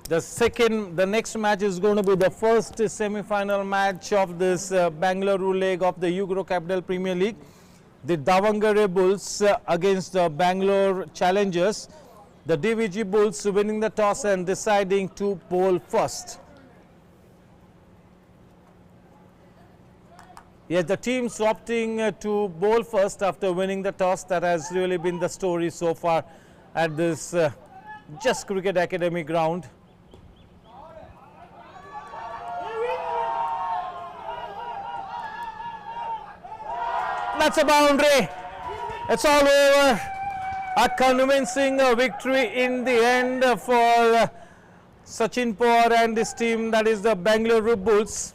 The next match is going to be the first semi-final match of this Bangalore leg of the Ugro Capital Premier League. The Davangere Bulls against the Bangalore Challengers. The DVG Bulls winning the toss and deciding to bowl first. Yes, the teams opting to bowl first after winning the toss. That has really been the story so far at this Just Cricket Academy ground. That's a boundary. It's all over. A convincing victory in the end for Sachin Pawar and his team, that is the Bangalore Bulls.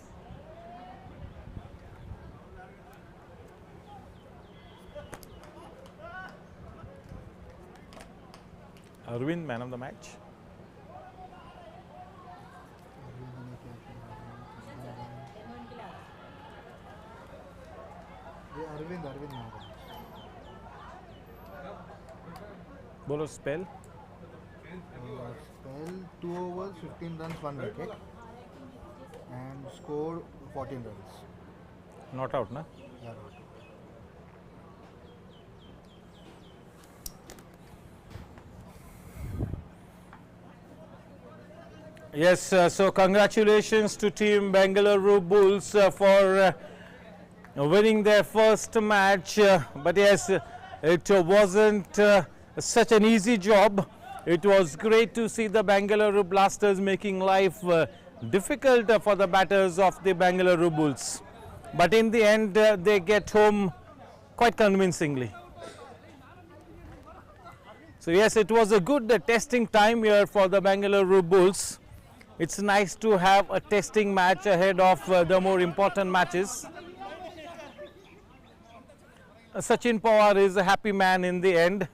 Arvind, man of the match. Arvind Bowler spell. Spell 2 overs, 15 runs, 1 wicket, and score 14 runs. Not out, na? Yeah, not out. Yes, so congratulations to team Bangalore Bulls for winning their first match, but yes, it wasn't such an easy job. It was great to see the Bangalore Blasters making life difficult for the batters of the Bangalore Bulls, but in the end they get home quite convincingly. So yes, it was a good testing time here for the Bangalore Bulls. It's nice to have a testing match ahead of the more important matches. Sachin Pawar is a happy man in the end.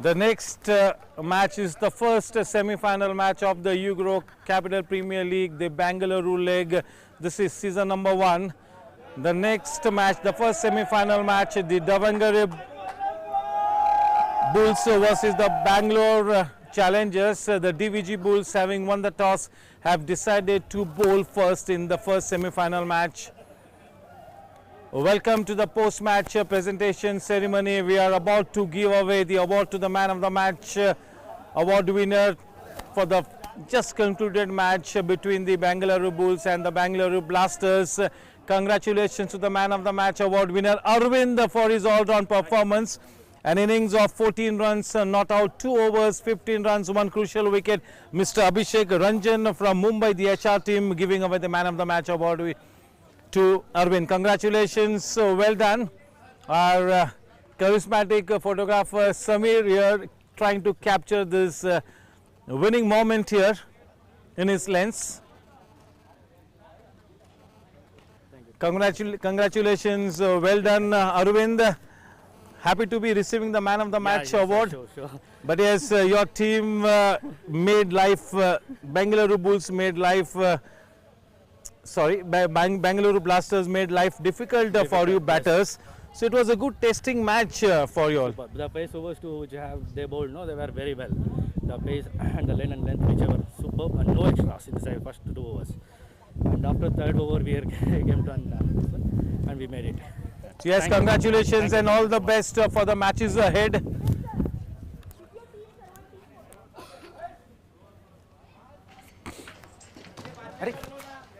The next match is the first semi-final match of the Ugro Capital Premier League, the Bangalore leg. This is season number 1. The next match, the first semi-final match, the Davangere Bulls versus the Bangalore Challengers. The DVG Bulls, having won the toss, have decided to bowl first in the first semi-final match. Welcome to the post-match presentation ceremony. We are about to give away the award to the man of the match award winner for the just concluded match between the Bangalore Bulls and the Bangalore Blasters. Congratulations to the man of the match award winner Arvind for his all-round performance. An innings of 14 runs, not out, 2 overs, 15 runs, 1 crucial wicket. Mr. Abhishek Ranjan from Mumbai, the HR team, giving away the man of the match award to Arvind. Congratulations, well done. Our charismatic photographer Samir here trying to capture this winning moment here in his lens. Congratulations, well done, Arvind. Happy to be receiving the Man of the Match award. Sure. But yes, your team made life, Bangalore Bulls made life, Bangalore Blasters made life difficult for you batters. So it was a good testing match for you all. The pace overs too, which they bowled, no, they were very well. The pace and the lane and length, which were superb, and no extras in the first 2 overs. And after third over, we came to and we made it. Yes, congratulations and all the best for the matches ahead. अरे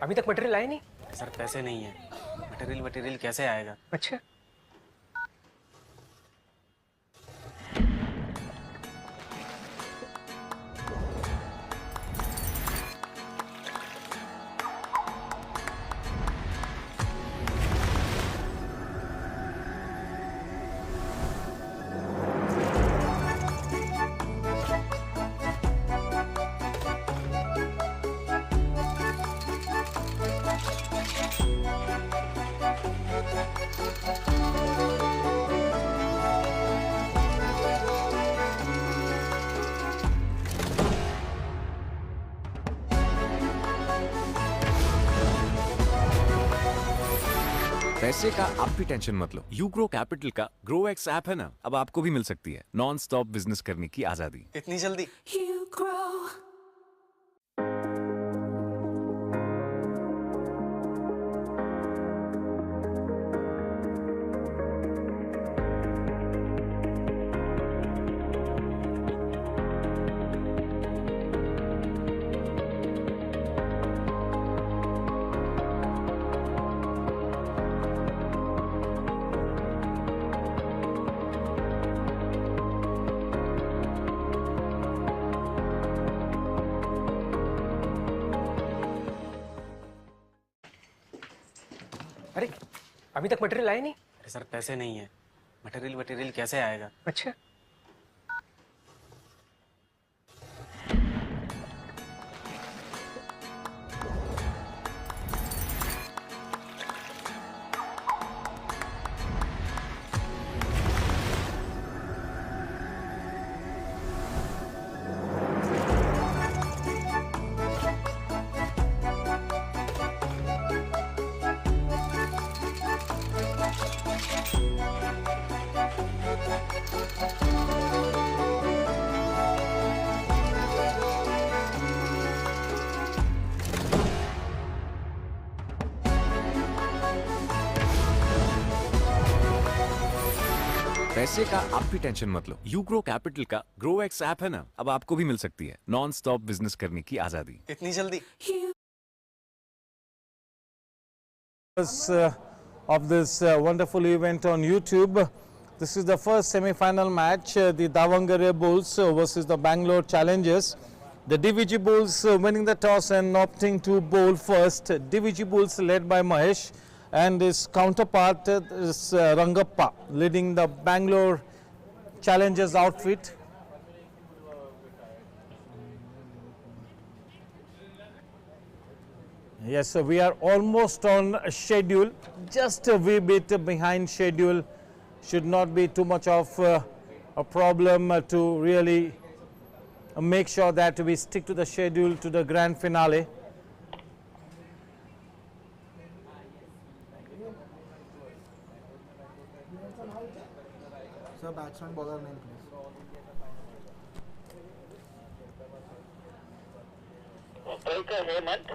अभी तक material आया नहीं? Sir पैसे नहीं है, material कैसे आएगा? अच्छा। पैसे का आप भी टेंशन मत लो, यूग्रो कैपिटल का ग्रो एक्स ऐप है ना, अब आपको भी मिल सकती है नॉन स्टॉप बिजनेस करने की आजादी। इतनी जल्दी? You grow. अरे अभी तक मटेरियल आया नहीं? अरे सर पैसे नहीं है, मटेरियल कैसे आएगा? अच्छा। पैसे का आप भी टेंशन मत लो, यूग्रो कैपिटल का ग्रो एक्स ऐप है ना, अब आपको भी मिल सकती है नॉन स्टॉप बिजनेस करने की आजादी। इतनी जल्दी? Of this wonderful event on YouTube. This is the first semi-final match, the Davangere Bulls versus the Bangalore Challengers. The DVG Bulls winning the toss and opting to bowl first. DVG Bulls led by Mahesh and his counterpart is Rangappa leading the Bangalore Challengers outfit. Yes, so we are almost on schedule, just a wee bit behind schedule. Should not be too much of a problem to really make sure that we stick to the schedule to the grand finale. Sir, batsman bowler name please. Striker Hemant.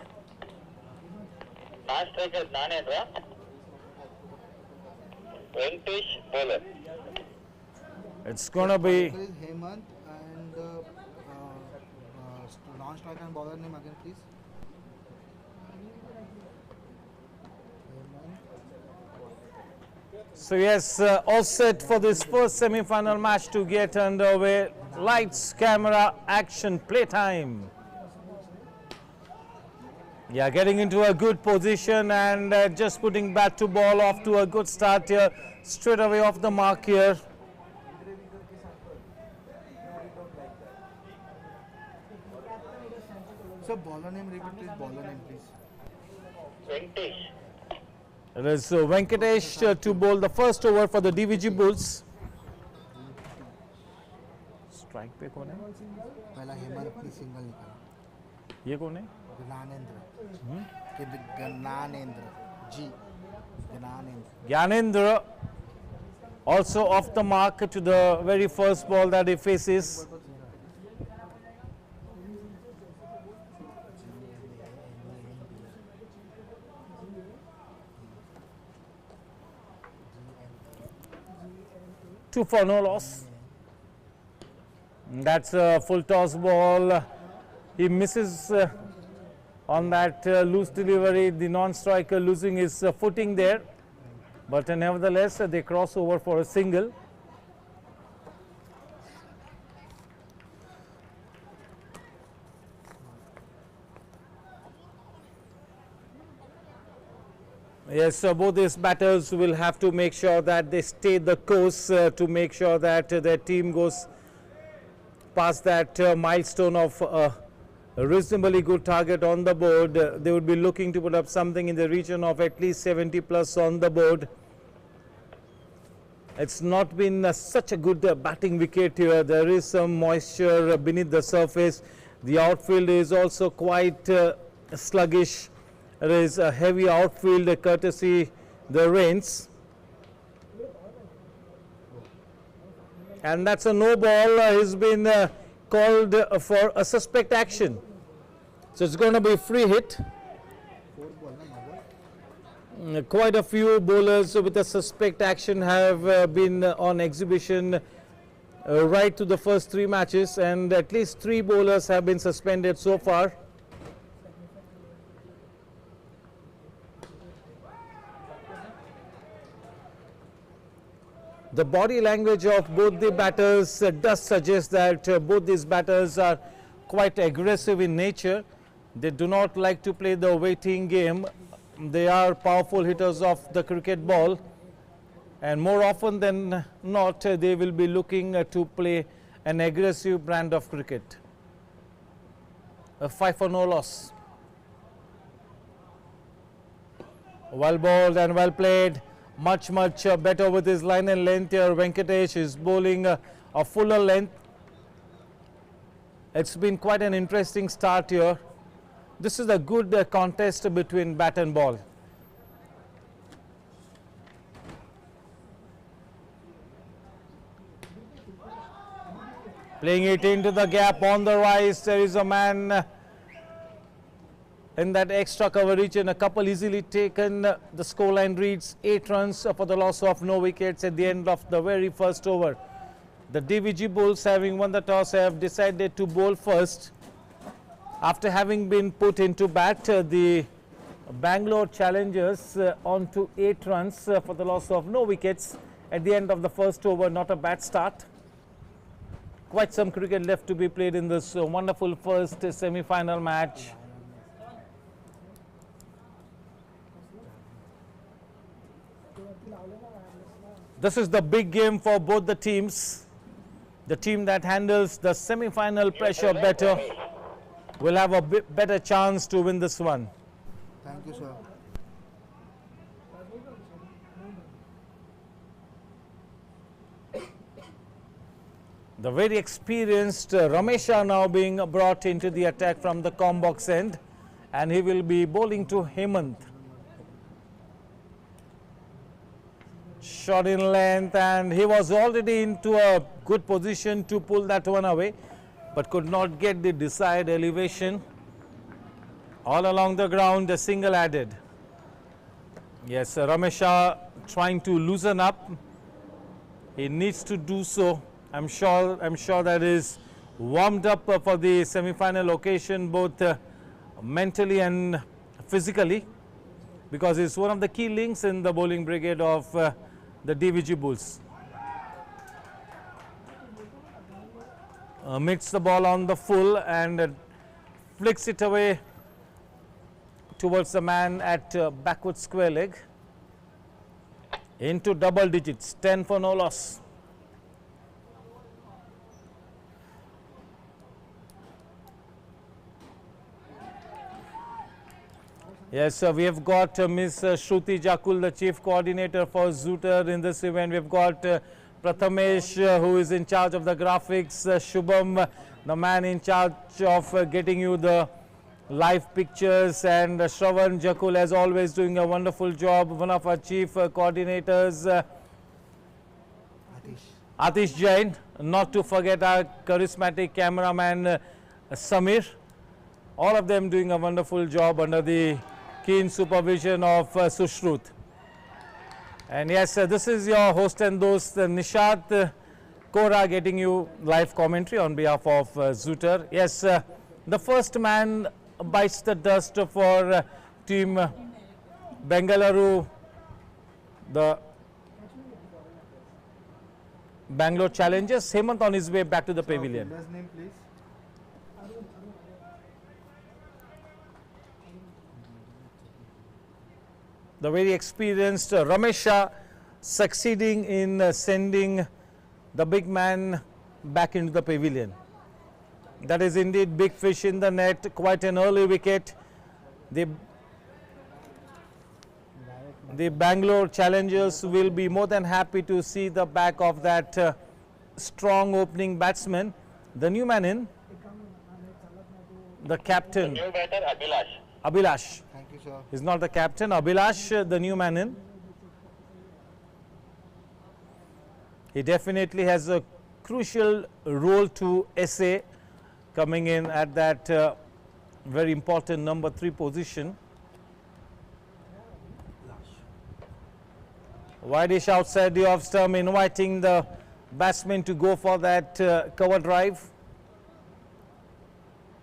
Last striker Nanendra. Venkatesh bowler. It's gonna be Hemant and non-striker and bowler name again please. so yes, all set for this first semi-final match to get underway. Lights, camera, action, playtime. Yeah, getting into a good position and just putting bat to ball off to a good start here. Straight away off the mark here. So bowler name repeat please. Bowler name please. Venkatesh. It is Venkatesh to bowl the first over for the DVG Bulls. Strike पे कौन है? पहला हेमंत ने single निकाला. ये कौन है? Gyanendra. Gyanendra. G. Gyanendra. Gyanendra also off the mark to the very first ball that he faces. Two for no loss. That's a full toss ball. He misses on that loose delivery, the non-striker losing his footing there. But nevertheless, they cross over for a single. Yes, so both these batters will have to make sure that they stay the course to make sure that their team goes past that milestone of a reasonably good target on the board. They would be looking to put up something in the region of at least 70 plus on the board. It's not been such a good batting wicket here. There is some moisture beneath the surface. The outfield is also quite sluggish. There is a heavy outfield courtesy the rains. And that's a no ball. He's been called for a suspect action. So it's going to be free hit. Quite a few bowlers with a suspect action have been on exhibition right to the first three matches, and at least 3 bowlers have been suspended so far. The body language of both the batters does suggest that both these batters are quite aggressive in nature. They do not like to play the waiting game. They are powerful hitters of the cricket ball, and more often than not they will be looking to play an aggressive brand of cricket. A 5 for no loss. Well bowled and well played. Much better with his line and length here. Venkatesh is bowling a fuller length. It's been quite an interesting start here. This is a good contest between bat and ball. Playing it into the gap on the rise. There is a man in that extra coverage and a couple easily taken. The scoreline reads 8 runs for the loss of no wickets at the end of the very first over. The DVG Bulls, having won the toss, have decided to bowl first. After having been put into bat, the Bangalore Challengers on to 8 runs for the loss of no wickets at the end of the first over. Not a bad start. Quite some cricket left to be played in this wonderful first semi-final match. This is the big game for both the teams. The team that handles the semi-final pressure better will have a bit better chance to win this one. Thank you, sir. The very experienced Ramesha now being brought into the attack from the combox end, and he will be bowling to Hemant. Shot in length, and he was already into a good position to pull that one away, but could not get the desired elevation. All along the ground, a single added. Yes, Ramesha trying to loosen up. He needs to do so. I'm sure that is warmed up for the semi-final occasion, both mentally and physically, because it's one of the key links in the bowling brigade of the DVG Bulls. Meets the ball on the full and flicks it away towards the man at backward square leg. Into double digits, 10 for no loss. Yes, we have got Ms. Shruti Jakul, the chief coordinator for Zooter in this event. We've got Prathamesh, who is in charge of the graphics, Shubham, the man in charge of getting you the live pictures, and Shravan Jakul, as always, doing a wonderful job, one of our chief coordinators, Atish Jain, not to forget our charismatic cameraman Samir. All of them doing a wonderful job under the keen supervision of Sushrut. And yes, this is your host and host Nishat Kora getting you live commentary on behalf of Zooter. Yes, the first man bites the dust for team Bengaluru, the Bangalore Challengers. Hemant on his way back to the pavilion. Name, please. The very experienced Ramesh Shah succeeding in sending the big man back into the pavilion. That is indeed big fish in the net, quite an early wicket. The Bangalore Challengers will be more than happy to see the back of that strong opening batsman. The new man in, the captain. New batter Abhilash. Abhilash. Thank you, sir. Is not the captain. Abhilash, the new man in. He definitely has a crucial role to essay, coming in at that very important number 3 position. Wideish outside the off stump, inviting the batsman to go for that cover drive.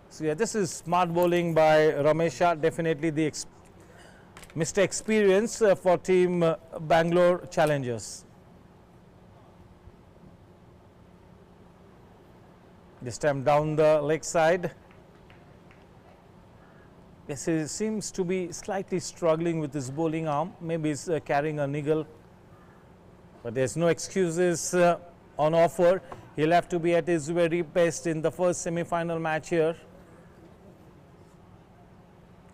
So yeah, this is smart bowling by Ramesh Shah, definitely the Mr. Experience for team Bangalore Challengers. This time down the leg side. Yes, he seems to be slightly struggling with his bowling arm. Maybe he's carrying a niggle. But there's no excuses on offer. He'll have to be at his very best in the first semi-final match here.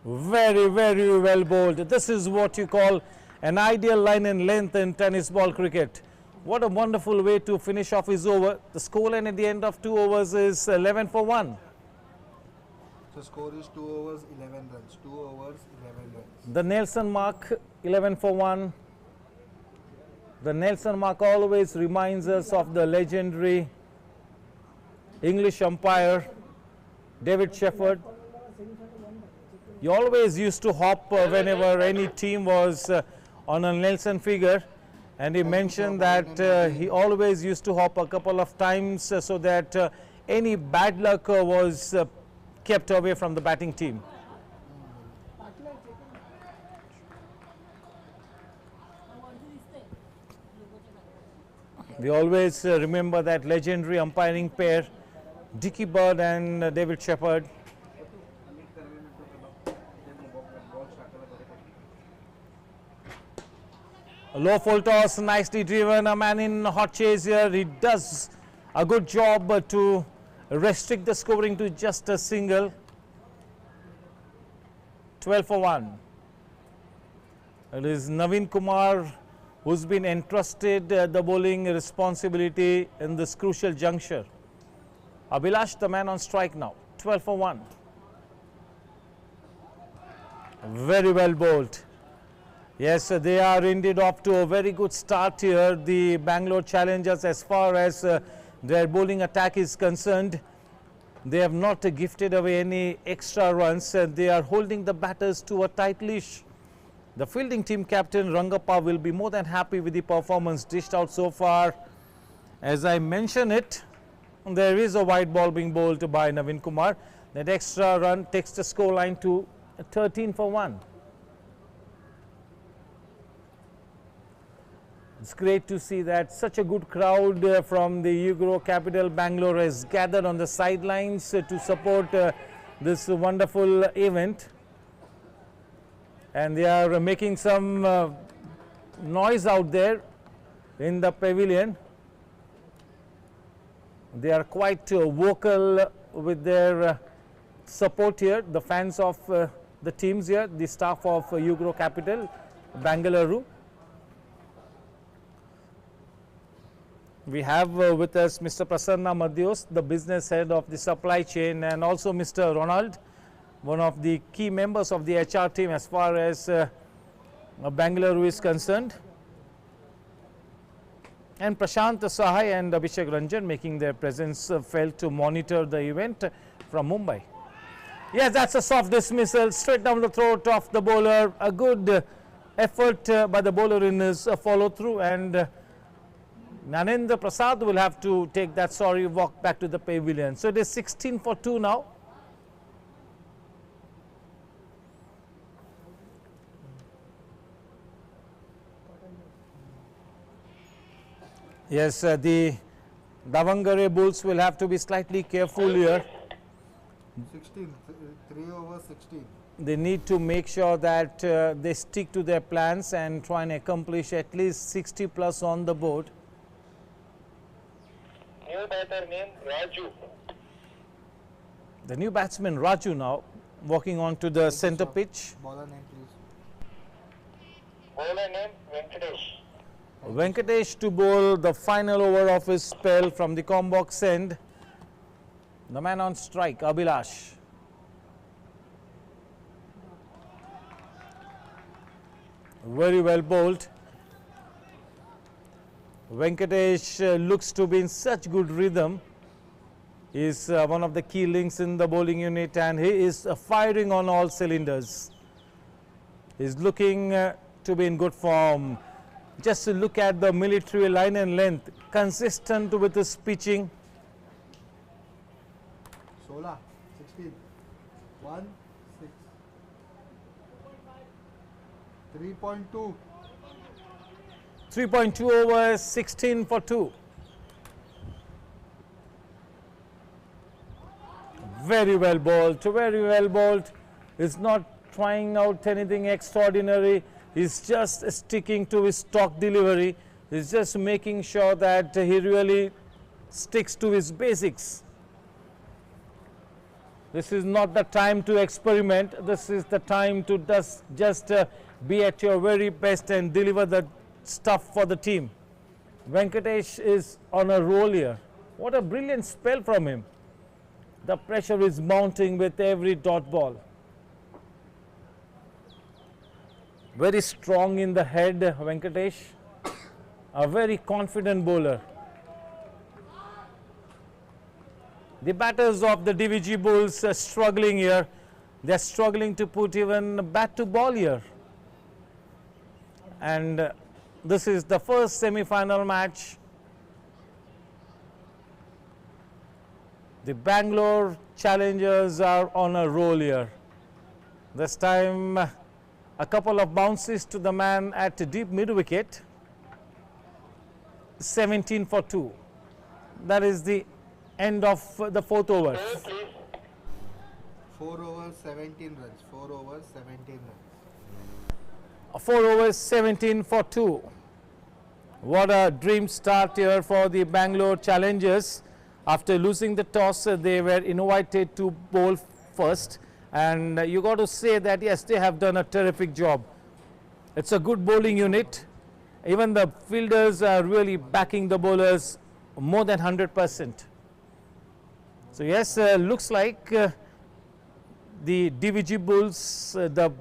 Very, very well bowled. This is what you call an ideal line and length in tennis ball cricket. What a wonderful way to finish off his over. The scoreline at the end of 2 overs is 11 for 1. So score is 2 overs, 11 runs. 2 overs, 11 runs. The Nelson mark, 11 for 1. The Nelson mark always reminds us of the legendary English umpire David Shepherd. He always used to hop whenever any team was on a Nelson figure, and he mentioned that he always used to hop a couple of times so that any bad luck was kept away from the batting team. We always remember that legendary umpiring pair, Dickie Bird and David Shepherd. A low full toss, nicely driven, a man in hot chase here. He does a good job to restrict the scoring to just a single. 12 for 1. It is Naveen Kumar who's been entrusted the bowling responsibility in this crucial juncture. Abhilash, the man on strike now. 12 for 1. Very well bowled. Yes, they are indeed off to a very good start here, the Bangalore Challengers, as far as their bowling attack is concerned. They have not gifted away any extra runs. They are holding the batters to a tight leash. The fielding team captain Rangappa will be more than happy with the performance dished out so far. As I mentioned it, there is a wide ball being bowled by Naveen Kumar. That extra run takes the scoreline to 13 for 1. It's great to see that such a good crowd from the Euro capital Bangalore has gathered on the sidelines to support this wonderful event. and they are making some noise out there in the pavilion. They are quite vocal with their support here, the fans of the teams here, the staff of Ugro Capital, Bangalore. We have with us Mr. Prasanna Madhyos, the business head of the supply chain, and also Mr. Ronald, one of the key members of the HR team as far as Bangalore is concerned. And Prashant Sahai and Abhishek Ranjan making their presence felt to monitor the event from Mumbai. Yes, that's a soft dismissal straight down the throat of the bowler. A good effort by the bowler in his follow through, and Nanendra Prasad will have to take that sorry walk back to the pavilion. So it is 16 for 2 now. Yes, the Davangere Bulls will have to be slightly careful here. 16, 3 over 16. They need to make sure that they stick to their plans and try and accomplish at least 60 plus on the board. New batter name Raju. The new batsman Raju now walking on to the center pitch. Bowler name please. Bowler name Venkatesh. Venkatesh to bowl the final over of his spell from the combox end. The man on strike, Abhilash. Very well bowled. Venkatesh looks to be in such good rhythm. He is one of the key links in the bowling unit, and he is firing on all cylinders. He is looking to be in good form. Just to look at the military line and length, consistent with his pitching. 16, 1, 6, 3.2. 3.2 overs, 16 for 2. Very well bowled, very well bowled. He's not trying out anything extraordinary. He's just sticking to his stock delivery. He's just making sure that he really sticks to his basics. This is not the time to experiment. This is the time to just be at your very best and deliver the stuff for the team. Venkatesh is on a roll here. What a brilliant spell from him. The pressure is mounting with every dot ball. Very strong in the head, Venkatesh. A very confident bowler. The batters of the DVG Bulls are struggling here. They are struggling to put even bat to ball here. And this is the first semi-final match. The Bangalore challengers are on a roll here. This time a couple of bounces to the man at deep mid wicket. 17 for 2. That is the end of the 4th over. 4 overs, 17 runs. 4 overs, 17 runs. 4 overs, 17 for 2. What a dream start here for the Bangalore challengers. After losing the toss, they were invited to bowl first. And you got to say that, yes, they have done a terrific job. It's a good bowling unit. Even the fielders are really backing the bowlers more than 100%. So, yes, looks like the DVG Bulls, Asadullah,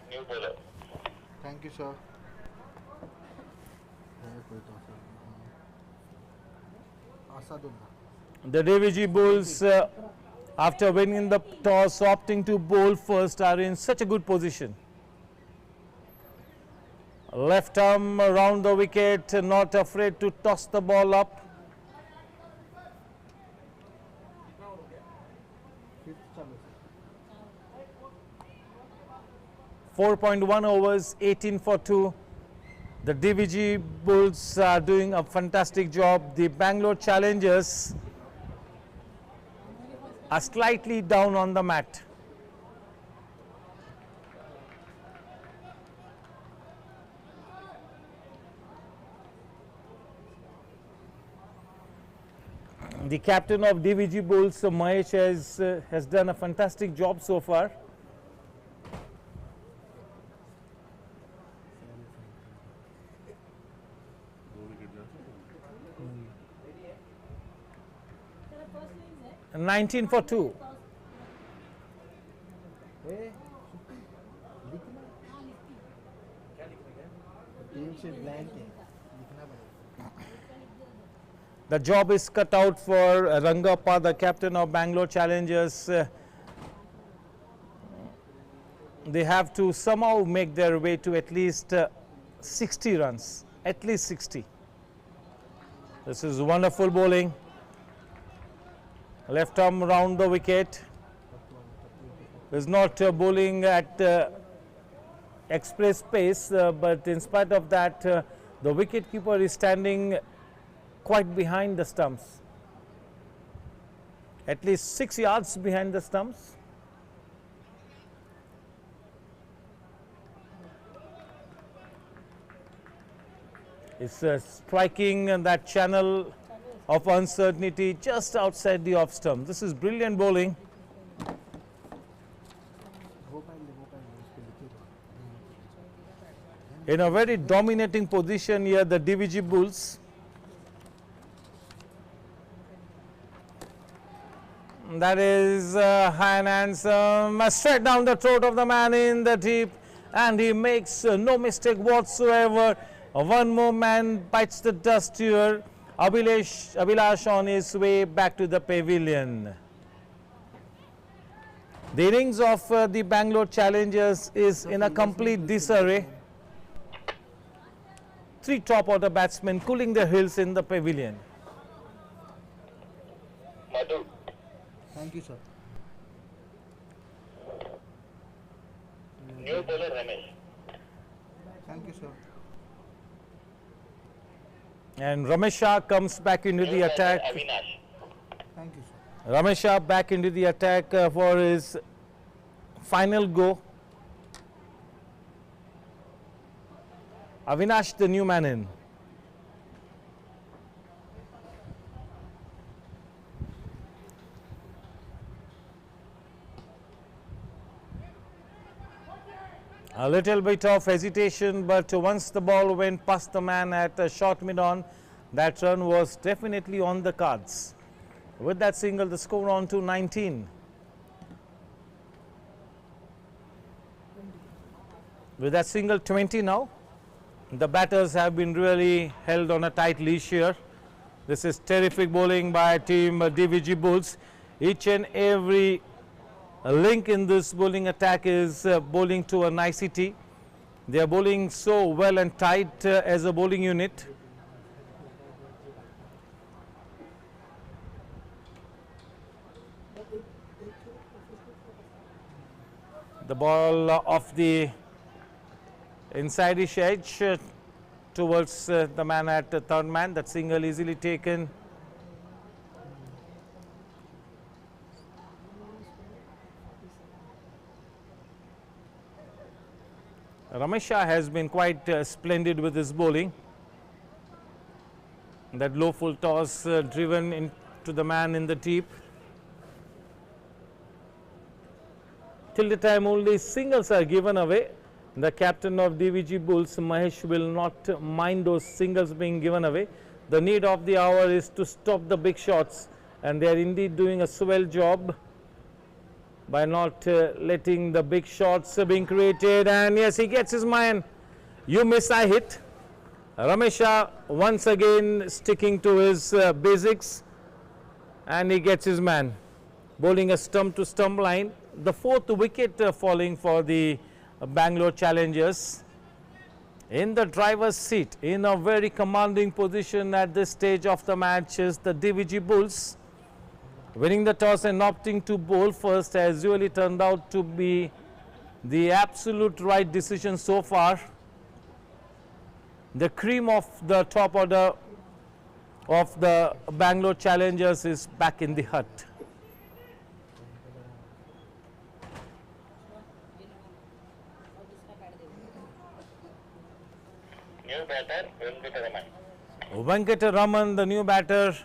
new bowler. Thank you, sir. The DVG Bulls, after winning the toss, opting to bowl first, are in such a good position. Left arm around the wicket, not afraid to toss the ball up. 4.1 overs, 18 for 2. The DVG Bulls are doing a fantastic job. The Bangalore challengers are slightly down on the mat. The captain of DVG Bulls, Mahesh, has done a fantastic job so far. And 19 for 2. The job is cut out for Rangappa, the captain of Bangalore Challengers. They have to somehow make their way to at least 60 runs, at least 60. This is wonderful bowling. Left arm round the wicket. Is not bowling at express pace, but in spite of that, the wicketkeeper is standing quite behind the stumps, at least 6 yards behind the stumps. It's striking that channel of uncertainty just outside the off stump. This is brilliant bowling. In a very dominating position here, the DVG Bulls. That is high and handsome, straight down the throat of the man in the deep, and he makes no mistake whatsoever. One more man bites the dust here. Abhilash on his way back to the pavilion. The innings of the Bangalore Challengers is in a complete disarray. 3 top order batsmen cooling their heels in the pavilion. Thank you, sir. New bowler Ramesh. Thank you, sir. And Ramesh Shah comes back into the attack. Avinash. Thank you, sir. Ramesh Shah back into the attack for his final go. Avinash, the new man in. A little bit of hesitation, but once the ball went past the man at a short mid-on, that run was definitely on the cards. With that single, the score on to 19. With that single, 20 now. The batters have been really held on a tight leash here. This is terrific bowling by team DVG Bulls. Each and every link in this bowling attack is bowling to a nicety. They are bowling so well and tight as a bowling unit. The ball off the inside-ish edge towards the man at the third man. That single easily taken. Ramesh Shah has been quite splendid with his bowling. That low full toss driven into the man in the deep. Till the time only singles are given away, the captain of DVG Bulls, Mahesh, will not mind those singles being given away. The need of the hour is to stop the big shots, and they are indeed doing a swell job by not letting the big shots being created. And yes, he gets his man. You miss, I hit. Ramesh Shah once again sticking to his basics, and he gets his man. Bowling a stump to stump line. The 4th wicket falling for the Bangalore Challengers. In the driver's seat, in a very commanding position at this stage of the match, is the DVG Bulls. Winning the toss and opting to bowl first has really turned out to be the absolute right decision so far. The cream of the top order of the Bangalore Challengers is back in the hut. New batter, Venkataraman. Venkataraman, the new batter.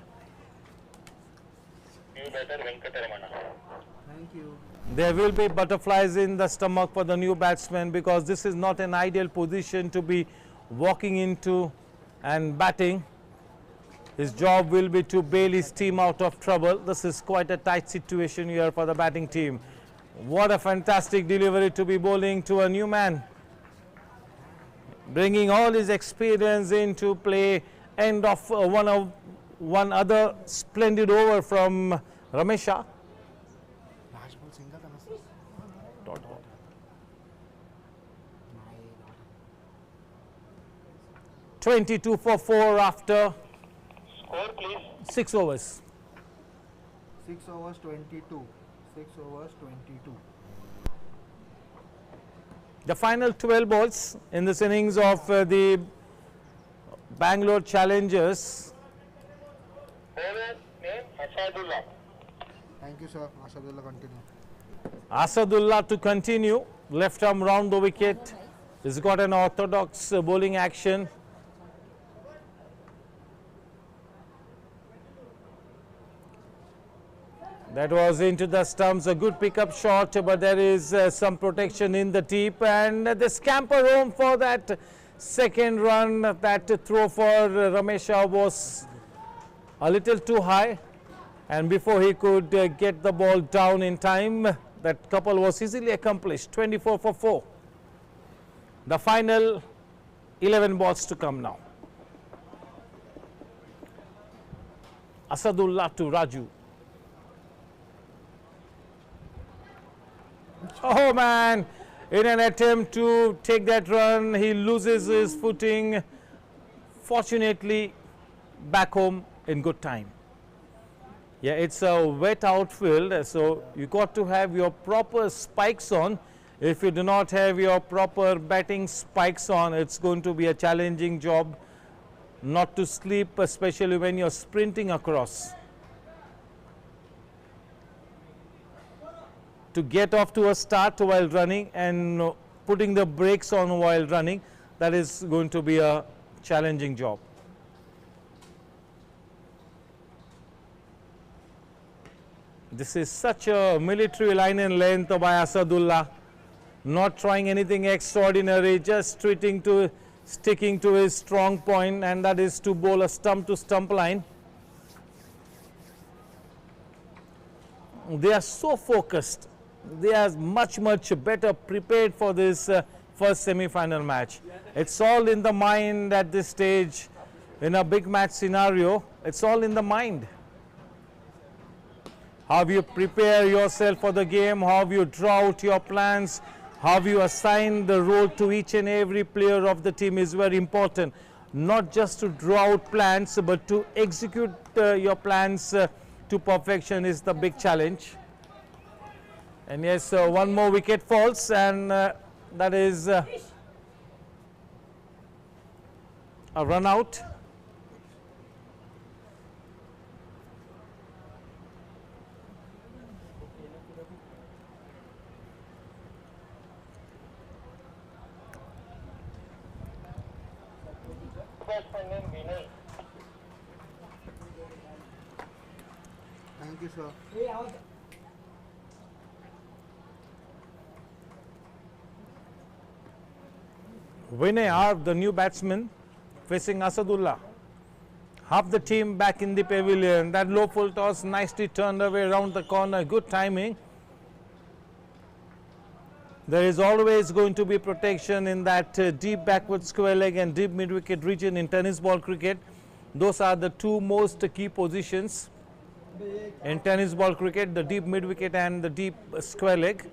New batter, Venkataraman. Thank you. There will be butterflies in the stomach for the new batsman because this is not an ideal position to be walking into and batting. His job will be to bail his team out of trouble. This is quite a tight situation here for the batting team. What a fantastic delivery to be bowling to a new man. Bringing all his experience into play. End of one other splendid over from Ramesha. Last ball single था ना? Dot. 22 for 4 after Score, please. 6 overs. 6 overs 22. 6 overs 22. The final 12 balls in this innings of the Bangalore Challengers. Bowler name Asadullah. Thank you, sir. Asadullah, continue. Asadullah to continue. Left arm round the wicket. He's got an orthodox bowling action. That was into the stumps, a good pickup shot, but there is some protection in the deep, and the scamper home for that second run. That throw for Ramesha was a little too high, and before he could get the ball down in time, that couple was easily accomplished. 24 for 4. The final 11 balls to come now. Asadullah to Raju. Oh man, in an attempt to take that run, he loses his footing. Fortunately, back home in good time. Yeah, it's a wet outfield, so you got to have your proper spikes on. If you do not have your proper batting spikes on, it's going to be a challenging job not to sleep, especially when you're sprinting across. To get off to a start while running and putting the brakes on while running, that is going to be a challenging job. This is such a military line and length by Asadullah, not trying anything extraordinary, just sticking to his strong point, and that is to bowl a stump to stump line. They are so focused. They are much better prepared for this first semi-final match. It's all in the mind at this stage. In a big match scenario, it's all in the mind. How you prepare yourself for the game, how you draw out your plans, how you assign the role to each and every player of the team is very important. Not just to draw out plans, but to execute your plans to perfection is the big challenge. And yes, one more wicket falls, and that is a run out. Thank you, sir. Vinay are the new batsman facing Asadullah. Half the team back in the pavilion. That low full toss nicely turned away around the corner. Good timing. There is always going to be protection in that deep backward square leg and deep mid wicket region in tennis ball cricket. Those are the two most key positions in tennis ball cricket, the deep mid wicket and the deep square leg.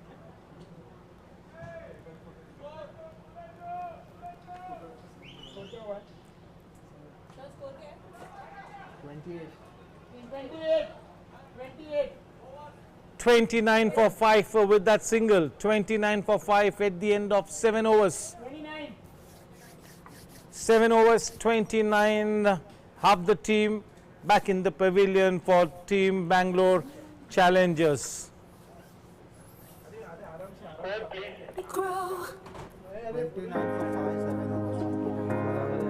Twenty-eight. 29 for 5 with that single. 29 for 5 at the end of 7 overs. 29. 7 overs, 29. Half the team back in the pavilion for Team Bangalore Challengers. Grow. 29 for 5, 7 overs.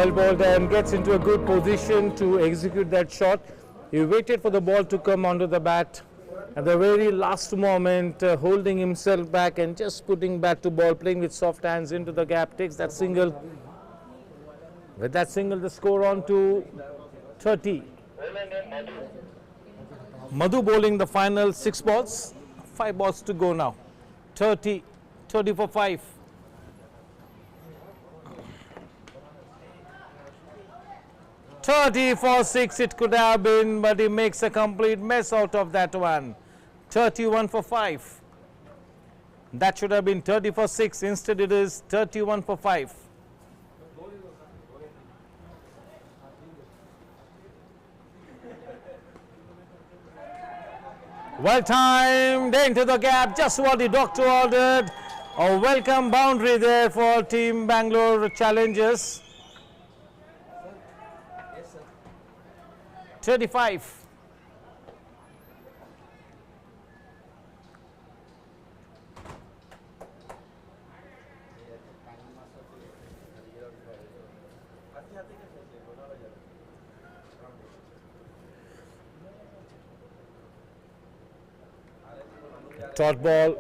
Well bowled and gets into a good position to execute that shot. He waited for the ball to come onto the bat at the very last moment, holding himself back and just putting bat to ball, playing with soft hands into the gap, takes that single. With that single, the score on to 30. Madhu bowling the final 6 balls, 5 balls to go now. 30 for 5. For 6 it could have been, but he makes a complete mess out of that one. 31 for 5. That should have been 30 for 6. Instead it is 31 for 5. Well timed into the gap, just what the doctor ordered. A welcome boundary there for Team Bangalore challengers. 35. Dot ball.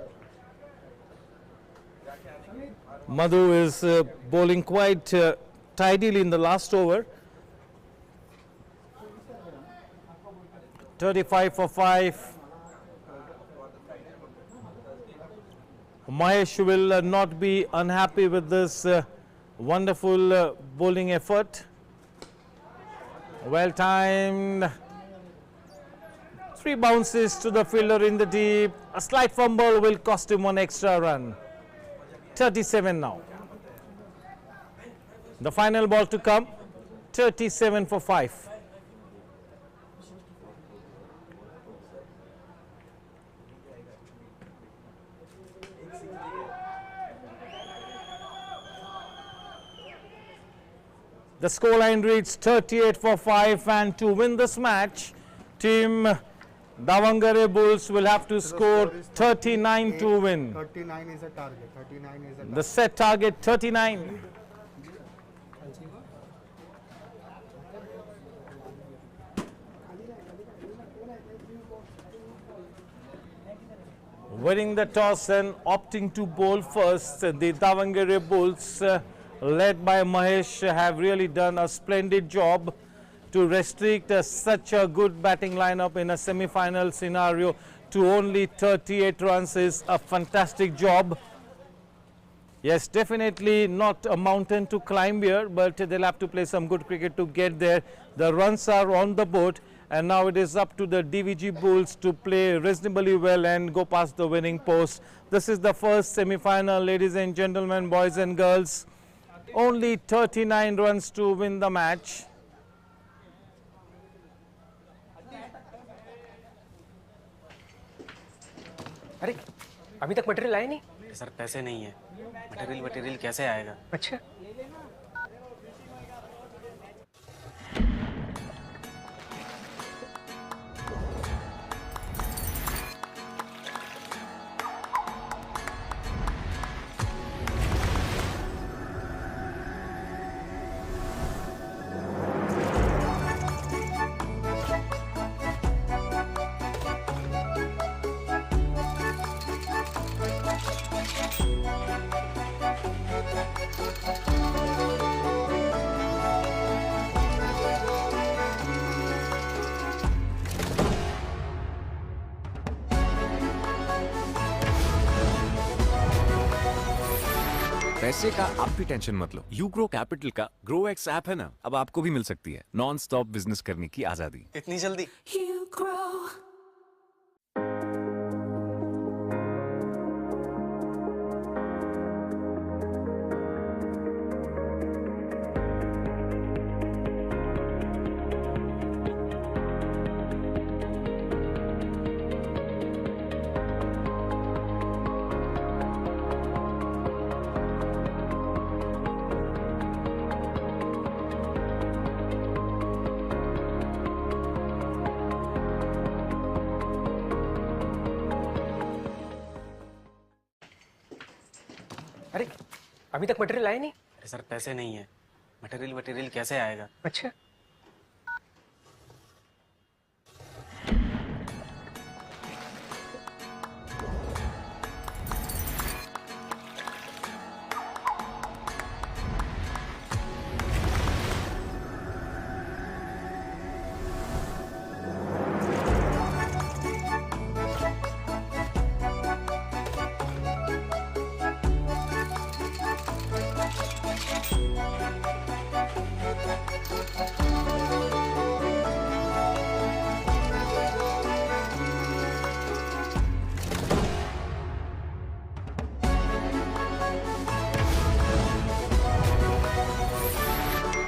Madhu is bowling quite tidily in the last over. 35 for 5. Mahesh will not be unhappy with this wonderful bowling effort. Well timed. 3 bounces to the fielder in the deep. A slight fumble will cost him 1 extra run. 37 now. The final ball to come. 37 for 5. The scoreline reads 38 for 5, and to win this match, Team Davangere Bulls will have to score 39 to win. 39 is a target. 39 is a target. The set target 39. Winning the toss and opting to bowl first, the Davangere Bulls, led by Mahesh, have really done a splendid job to restrict such a good batting lineup in a semi-final scenario to only 38 runs is a fantastic job. Yes, definitely not a mountain to climb here, but they'll have to play some good cricket to get there. The runs are on the board, and now it is up to the DVG Bulls to play reasonably well and go past the winning post. This is the first semi-final, ladies and gentlemen, boys and girls. Only 39 runs to win the match. अरे अभी तक material आया नहीं? Sir पैसे नहीं है, material कैसे आएगा? अच्छा, पैसे का आप भी टेंशन मत लो। यूग्रो कैपिटल का ग्रो एक्स ऐप है ना, अब आपको भी मिल सकती है नॉन स्टॉप बिजनेस करने की आजादी। इतनी जल्दी? You grow. अरे अभी तक मटेरियल आया नहीं? अरे सर पैसे नहीं है, मटेरियल कैसे आएगा? अच्छा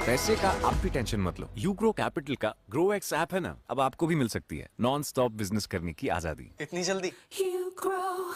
पैसे का आप भी टेंशन मत लो, यूग्रो कैपिटल का ग्रो एक्स ऐप है ना, अब आपको भी मिल सकती है नॉन स्टॉप बिजनेस करने की आजादी। इतनी जल्दी? You grow.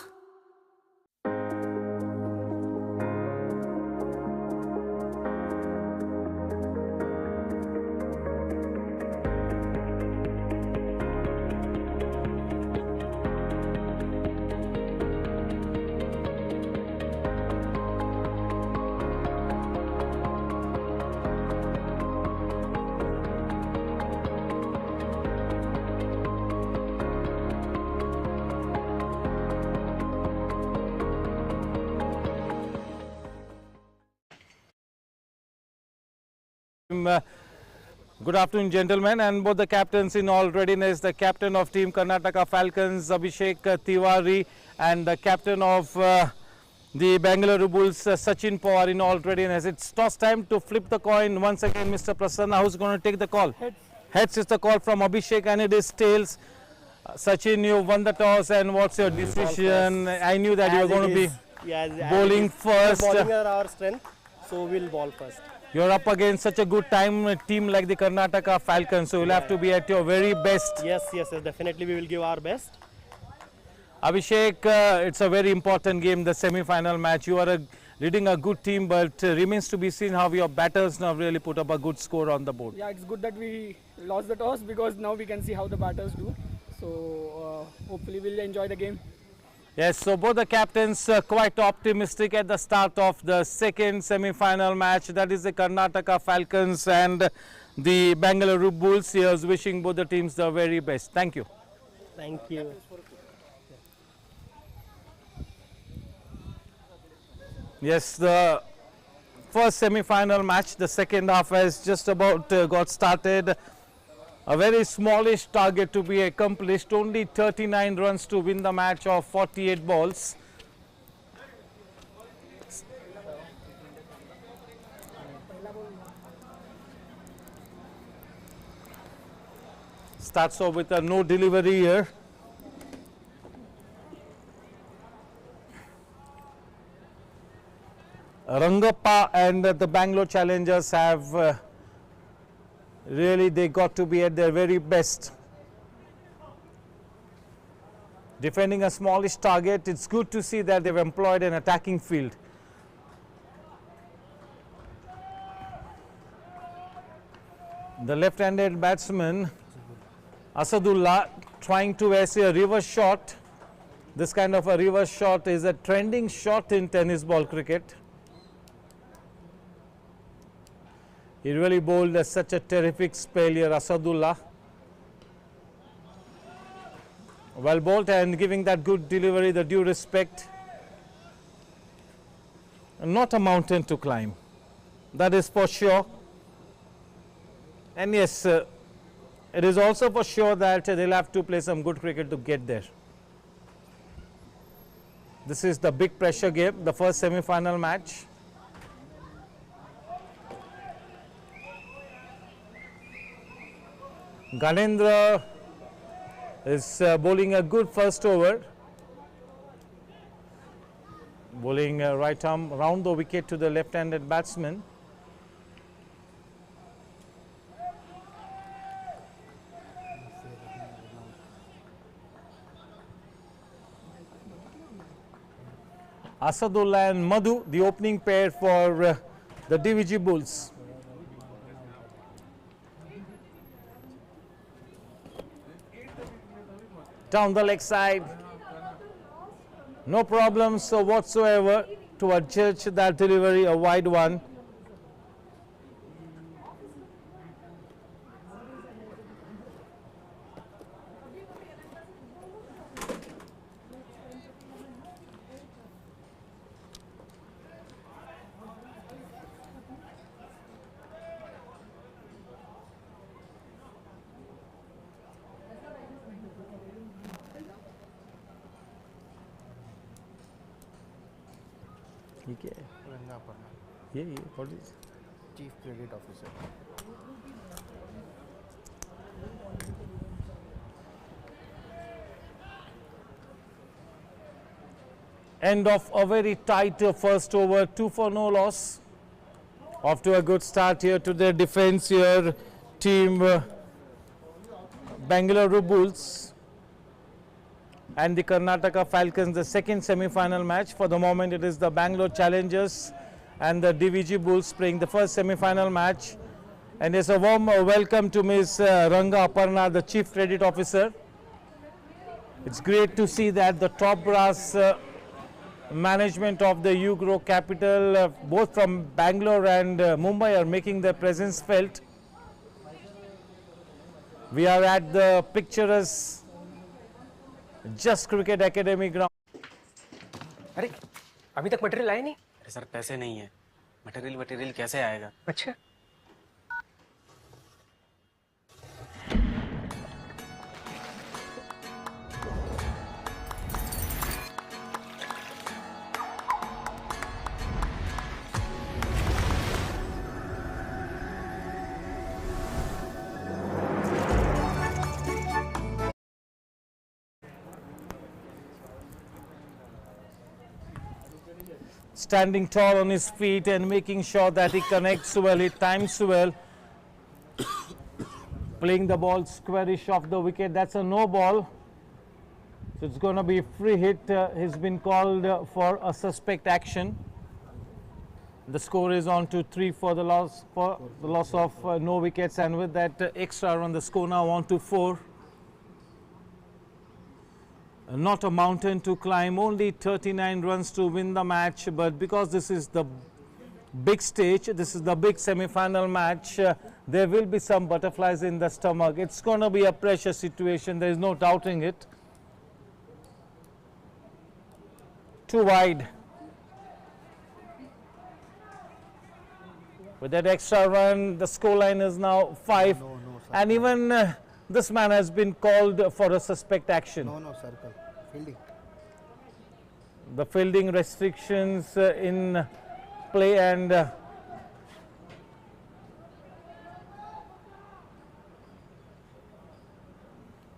Good afternoon, gentlemen, and both the captains in all readiness. The captain of Team Karnataka Falcons, Abhishek Tiwari, and the captain of the Bangalore Bulls, Sachin Pawar, in all readiness. It's toss time to flip the coin once again. Mr. Prasanna, who's going to take the call? Heads. Heads is the call from Abhishek, and it is tails. Sachin, you won the toss, and what's your decision? I knew that you were going to be bowling first. Bowling are our strength, so we'll ball first. You're up against such a good team like the Karnataka Falcons, so you'll have to be at your very best. Yes, definitely we will give our best. Abhishek, it's a very important game, the semi-final match. You are leading a good team, but remains to be seen how your batters now really put up a good score on the board. Yeah, it's good that we lost the toss because now we can see how the batters do. So hopefully we'll enjoy the game. Yes, so both the captains quite optimistic at the start of the second semi-final match. That is the Karnataka Falcons and the Bangalore Bulls. Here's wishing both the teams the very best. Thank you. Thank you. Yes, the first semi-final match, the second half has just about got started. A very smallish target to be accomplished, only 39 runs to win the match of 48 balls. Starts off with a no delivery here. Rangappa and the Bangalore challengers have really, they got to be at their very best. Defending a smallish target, it's good to see that they've employed an attacking field. The left-handed batsman, Asadullah, trying to essay a reverse shot. This kind of a reverse shot is a trending shot in tennis ball cricket. He really bowled such a terrific spell here, Asadullah. Well bowled and giving that good delivery, the due respect. Not a mountain to climb, that is for sure. And yes, it is also for sure that they'll have to play some good cricket to get there. This is the big pressure game, the first semi-final match. Ganendra is bowling a good first over. Bowling right arm round the wicket to the left-handed batsman. Asadullah and Madhu, the opening pair for the DVG Bulls. Down the leg side, no problems whatsoever to adjudge that delivery, a wide one. ये क्या है? रंगा पड़ना ये what is? Chief credit officer. End of a very tight first over, 2 for no loss. Off to a good start here to the defense here, team Bangalore Bulls and the Karnataka Falcons, the second semi-final match. For the moment it is the Bangalore Challengers and the DVG Bulls playing the first semi-final match. And it's a warm welcome to Ms. Ranga Aparna, the Chief Credit Officer. It's great to see that the top brass management of the UGRO Capital, both from Bangalore and Mumbai, are making their presence felt. We are at the picturesque Just Cricket Academy ground. अरे अभी तक material आया नहीं? अरे sir पैसे नहीं है, material कैसे आएगा? अच्छा. Standing tall on his feet and making sure that he connects well, he times well. Playing the ball squarish off the wicket, that's a no ball. So it's going to be free hit. He's been called for a suspect action. The score is on to 3 for the loss of no wickets, and with that extra run, the score now on to 4. Not a mountain to climb, only 39 runs to win the match, but because this is the big stage, this is the big semi-final match, there will be some butterflies in the stomach. It's going to be a pressure situation, there is no doubting it. Too wide. With that extra run, the scoreline is now 5, and even this man has been called for a suspect action. No, circle. Fielding. The fielding restrictions in play, and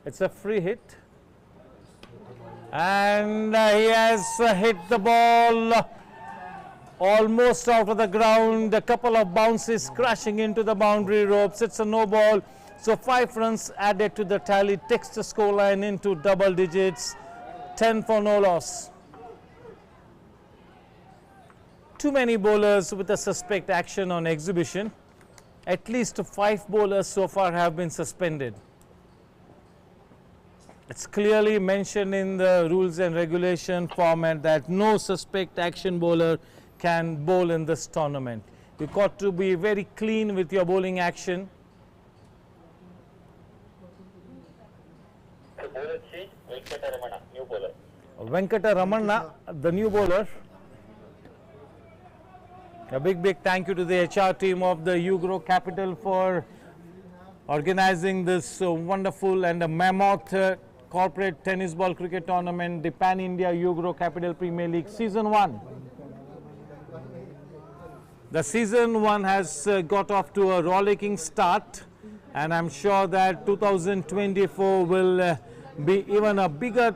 it's a free hit. And he has hit the ball almost out of the ground. A couple of bounces crashing into the boundary ropes. It's a no ball. So 5 runs added to the tally takes the scoreline into double digits. 10 for no loss. Too many bowlers with a suspect action on exhibition. At least 5 bowlers so far have been suspended. It's clearly mentioned in the rules and regulation format that no suspect action bowler can bowl in this tournament. You've got to be very clean with your bowling action. Venkata Ramana, the new bowler. A big thank you to the HR team of the UGRO Capital for organizing this wonderful and a mammoth corporate tennis ball cricket tournament, the Pan India UGRO Capital Premier League Season 1. The Season 1 has got off to a rollicking start, and I'm sure that 2024 will be even a bigger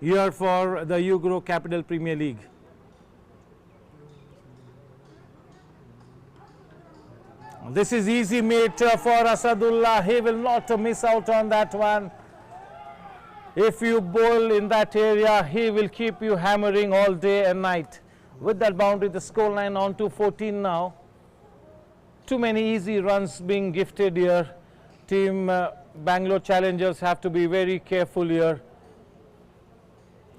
year for the UGRO Capital Premier League. This is easy mate for Asadullah. He will not miss out on that one. If you bowl in that area, he will keep you hammering all day and night. With that boundary, the scoreline on to 14 now. Too many easy runs being gifted here. Team Bangalore Challengers have to be very careful here,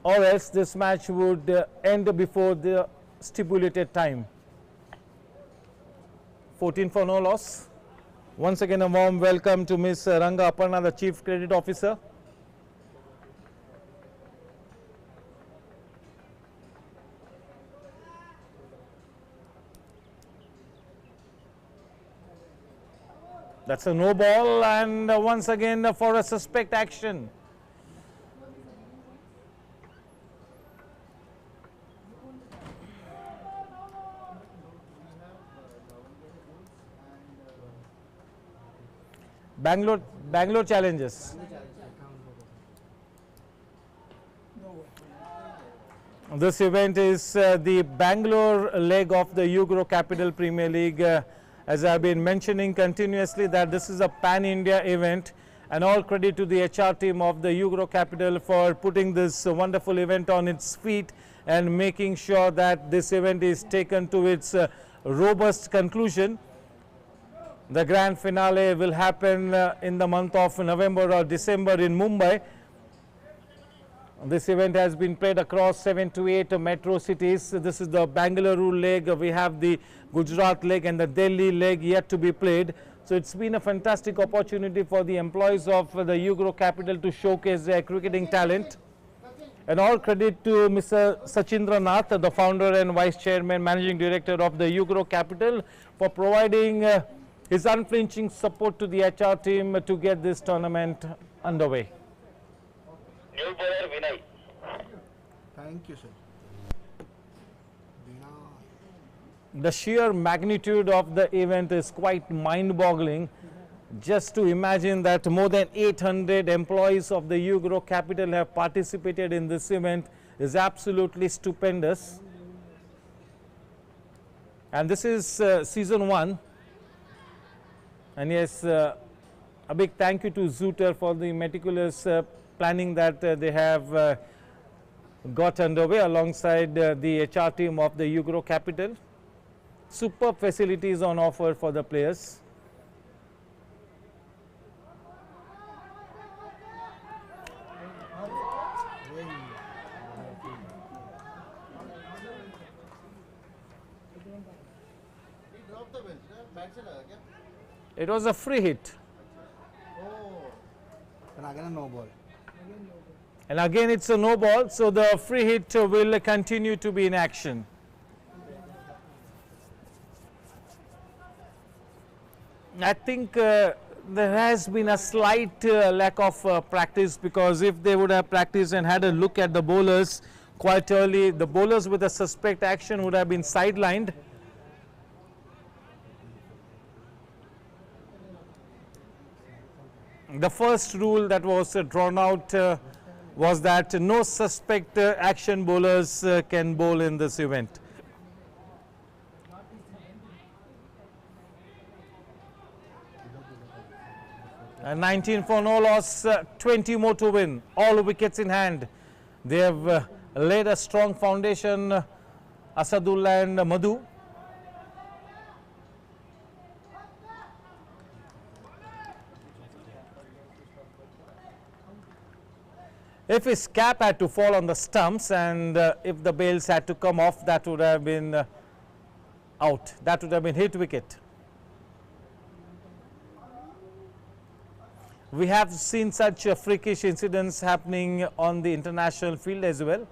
or else this match would end before the stipulated time. 14 for no loss. Once again, a warm welcome to Ms. Ranga Aparna, the Chief Credit Officer. That's a no ball, and once again for a suspect action. Bangalore challenges. This event is the Bangalore leg of the Ugro Capital Premier League. As I have been mentioning continuously that this is a pan-India event, and all credit to the HR team of the Ugro Capital for putting this wonderful event on its feet and making sure that this event is taken to its robust conclusion. The grand finale will happen in the month of November or December in Mumbai. This event has been played across 7 to 8 metro cities. This is the Bangalore leg. We have the Gujarat leg and the Delhi leg yet to be played. So it's been a fantastic opportunity for the employees of the Ugro Capital to showcase their cricketing talent. And all credit to Mr. Sachindra Nath, the founder and vice chairman, managing director of the Ugro Capital, for providing his unflinching support to the HR team to get this tournament underway. New bowler Vinay. Thank you, sir. The sheer magnitude of the event is quite mind-boggling. Just to imagine that more than 800 employees of the Ugro Capital have participated in this event is absolutely stupendous. And this is season 1. And yes, a big thank you to Zooter for the meticulous planning that they have got underway alongside the HR team of the Ugro Capital. Superb facilities on offer for the players. It was a free hit. And again a no ball. And again it's a no ball, so the free hit will continue to be in action. I think there has been a slight lack of practice, because if they would have practiced and had a look at the bowlers quite early, the bowlers with a suspect action would have been sidelined. The first rule that was drawn out was that no suspect action bowlers can bowl in this event. 19 for no loss, 20 more to win, all wickets in hand. They have laid a strong foundation, Asadullah and Madhu. If his cap had to fall on the stumps and if the bails had to come off, that would have been out. That would have been hit wicket. We have seen such freakish incidents happening on the international field as well.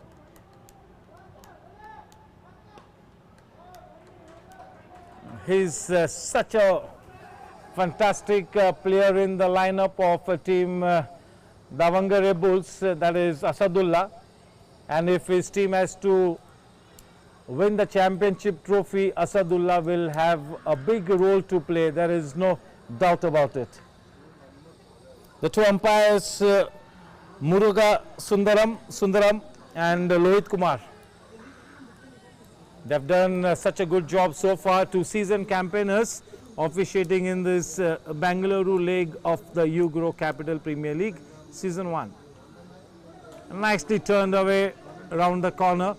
He's such a fantastic player in the lineup of team Davangere Red Bulls, that is Asadullah, and if his team has to win the championship trophy, Asadullah will have a big role to play. There is no doubt about it. The two umpires, Muruga Sundaram and Lohit Kumar, they have done such a good job so far. Two seasoned campaigners officiating in this Bangalore leg of the Ugro Capital Premier League Season 1. Nicely turned away around the corner.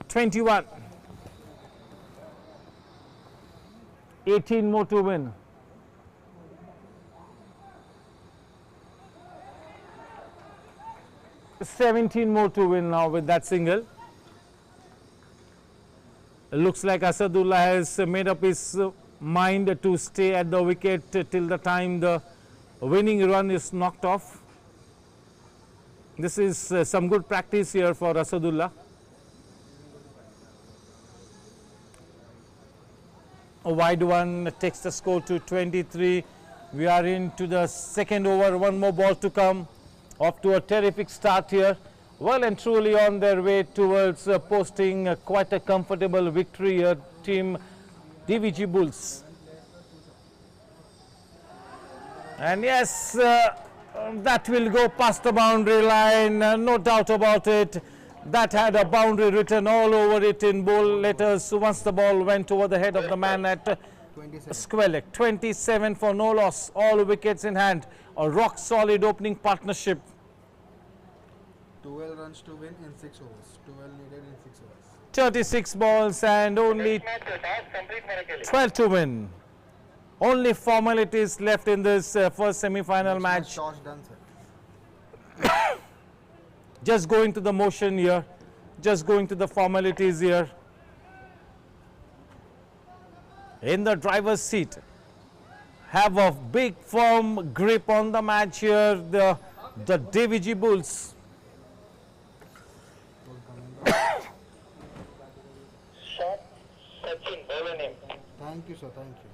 (21). 18 more to win. (17 more to win now with that single. It looks like Asadullah has made up his mind to stay at the wicket till the time the winning run is knocked off. This is some good practice here for Asadullah. A wide one takes the score to 23. We are into the second over. One more ball to come. Off to a terrific start here. well and truly on their way towards posting quite a comfortable victory here, team DVG Bulls. And yes, that will go past the boundary line, no doubt about it. That had a boundary written all over it in bold letters once the ball went over the head of the man at square leg. 27 for no loss, all wickets in hand. A rock solid opening partnership. 12 runs to win in 6 overs. 12 needed in 6 overs. 36 balls and only 12 to win. Only formalities left in this first semi-final match. Toss done, sir. Just going to the motion here, just going to the formalities here. In the driver's seat, have a big firm grip on the match here, the DVG Bulls. Thank you, sir. Thank you.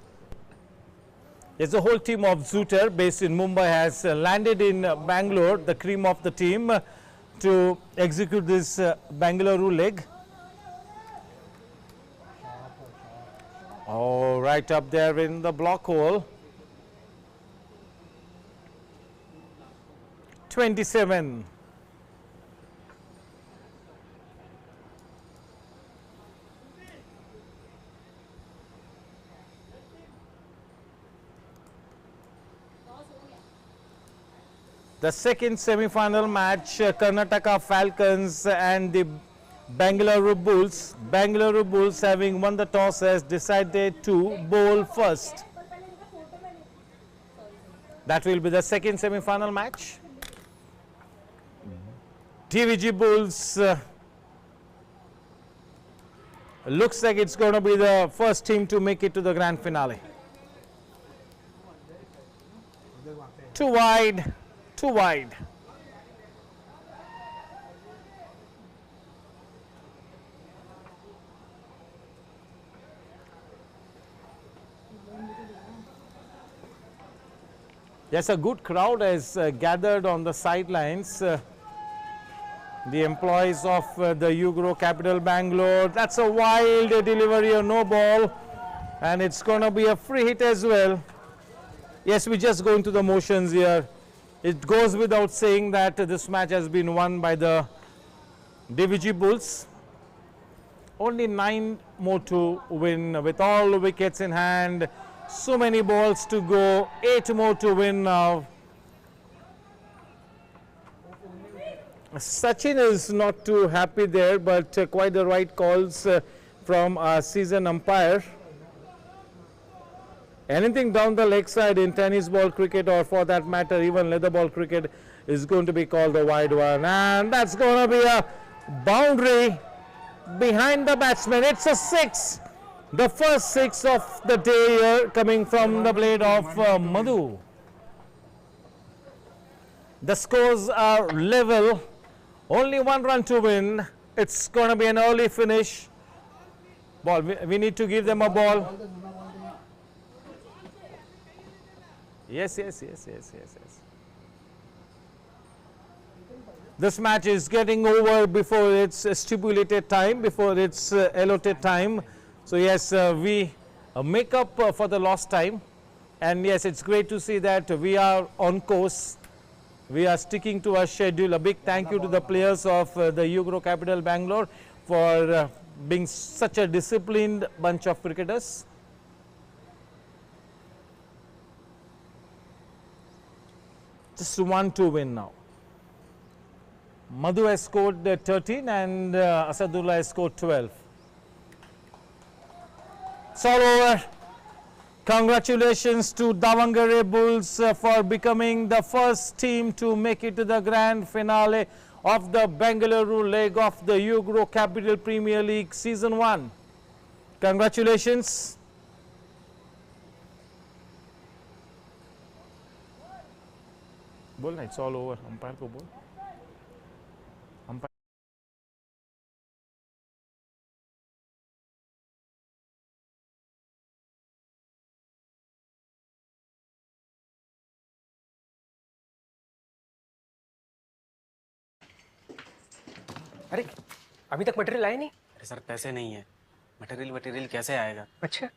Yes, the whole team of Zooter based in Mumbai has landed in Bangalore, the cream of the team, to execute this Bangalore leg. Oh, right up there in the block hole. 27. The second semi-final match, Karnataka Falcons and the Bangalore Bulls. Bangalore Bulls, having won the toss, has decided to bowl first. That will be the second semi-final match. DVG Bulls looks like it's going to be the first team to make it to the grand finale. Too wide. Too wide. Yes, a good crowd has gathered on the sidelines. The employees of the Ugro Capital Bangalore. That's a wild delivery, a no ball, and it's going to be a free hit as well. Yes, we just go into the motions here. It goes without saying that this match has been won by the DVG Bulls. Only 9 more to win with all wickets in hand. So many balls to go. 8 more to win now. Sachin is not too happy there, but quite the right calls from our seasoned umpire. Anything down the leg side in tennis ball cricket, or for that matter even leather ball cricket, is going to be called a wide one, and that's going to be a boundary behind the batsman. It's a 6, the first 6 of the day here, coming from the blade of Madhu. The scores are level, only 1 run to win. It's going to be an early finish. Ball, we need to give them a ball. Yes. This match is getting over before its stipulated time, before its allotted time. So yes, we make up for the lost time. And yes, it's great to see that we are on course. We are sticking to our schedule. A big thank you to the players of the Ugro Capital Bangalore for being such a disciplined bunch of cricketers. Just 1 to win now. Madhu has scored 13 and Asadullah has scored 12. It's all over. Congratulations to Davangere Bulls for becoming the first team to make it to the grand finale of the Bangalore leg of the Ugro Capital Premier League Season 1. Congratulations. बोल ना, it's all over. Umpire को बोल. Umpire. अरे अभी तक material आया नहीं। अरे सर पैसे नहीं है, मटेरियल कैसे आएगा? अच्छा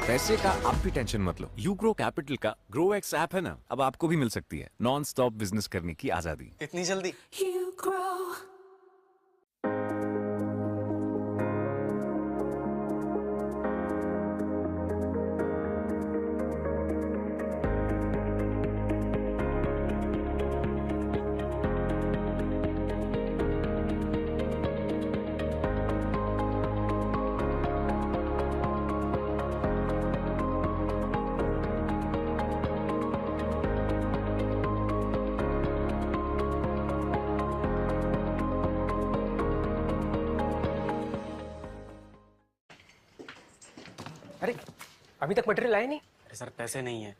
पैसे का आप भी टेंशन मत लो, यूग्रो कैपिटल का ग्रो एक्स ऐप है ना, अब आपको भी मिल सकती है नॉन स्टॉप बिजनेस करने की आजादी। इतनी जल्दी? You grow. अरे अभी तक मटेरियल आया नहीं। अरे सर पैसे नहीं है,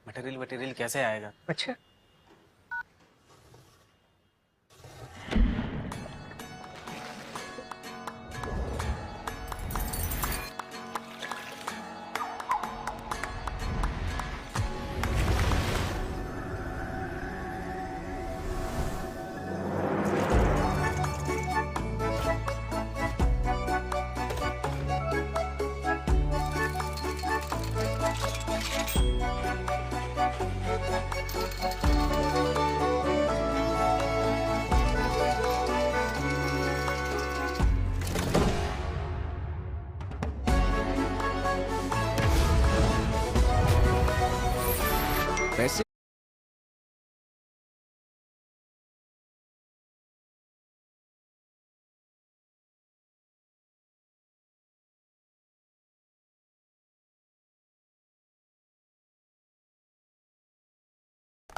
मटेरियल कैसे आएगा? अच्छा पैसे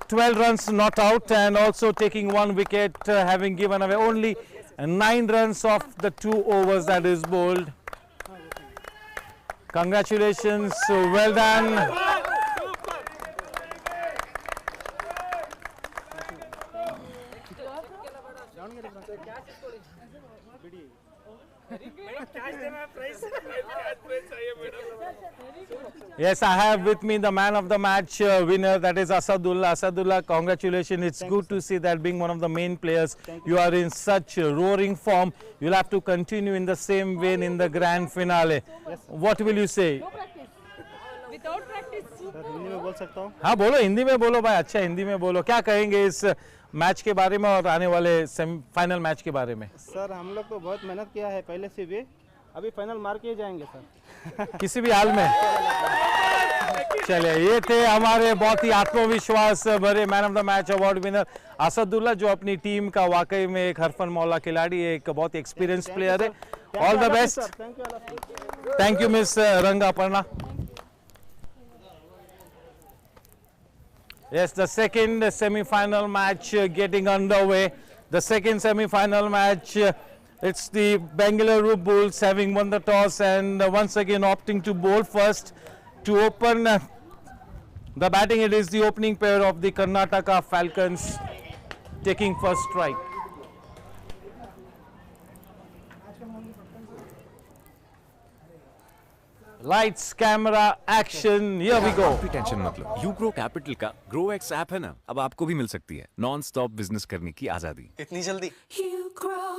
12 runs not out and also taking 1 wicket, having given away only 9 runs of the 2 overs that is bowled. Congratulations, well done. Yes, I have with me the man of the match winner, that is Asadullah. Asadullah, congratulations. It's good to see that being one of the main players, you are in such roaring form. You'll have to continue in the same vein in the grand finale. What will you say? Without practice, sir Hindi में बोल सकता हूँ? हाँ बोलो, हिंदी में बोलो भाई, अच्छा हिंदी में बोलो। क्या कहेंगे इस मैच के बारे में और आने वाले सेमीफाइनल मैच के बारे में? सर हम लोग तो बहुत मेहनत किया है पहले से भी, अभी फाइनल मार के ही जाएंगे सर। किसी भी हाल में। चलिए, ये थे हमारे बहुत ही आत्मविश्वास भरे man of the match award winner Asadullah, जो अपनी टीम का वाकई में एक हरफन मौला खिलाड़ी है, एक बहुत ही एक्सपीरियंस प्लेयर है। All the best. Thank you miss Rangaparna. Yes, the second semi-final match getting underway. The second semi-final match, it's the Bangalore Bulls having won the toss and once again opting to bowl first. To open the batting, it is the opening pair of the Karnataka Falcons taking first strike. Lights, camera, action, here we go. आप भी tension मत लो, Ugro capital का grow x app है ना, अब आपको भी मिल सकती है नॉन स्टॉप बिजनेस करने की आजादी। इतनी जल्दी? You grow.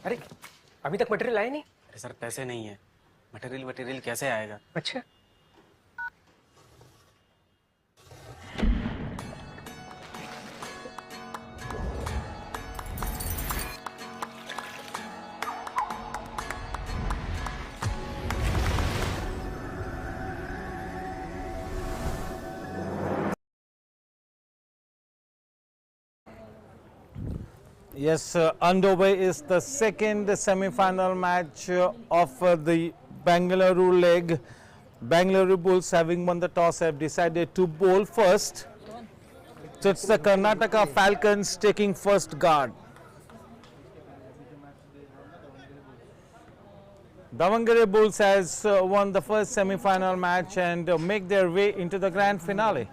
अरे अभी तक मटेरियल आया नहीं। अरे सर पैसे नहीं है, मटेरियल कैसे आएगा? अच्छा, Yes, underway is the second semi-final match of the Bangalore leg. Bangalore Bulls, having won the toss, have decided to bowl first. So it's the Karnataka Falcons taking first guard. Davangere Bulls has won the first semi-final match and make their way into the grand finale.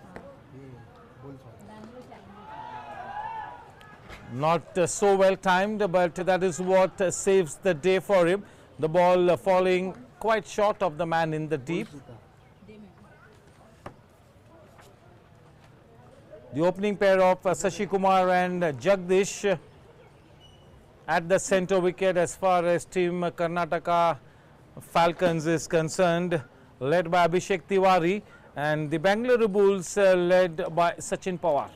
Not so well timed, but that is what saves the day for him. The ball falling quite short of the man in the deep. The opening pair of Sashi Kumar and Jagdish at the center wicket as far as team Karnataka Falcons is concerned, led by Abhishek Tiwari, and the Bangalore Bulls led by Sachin Pawar.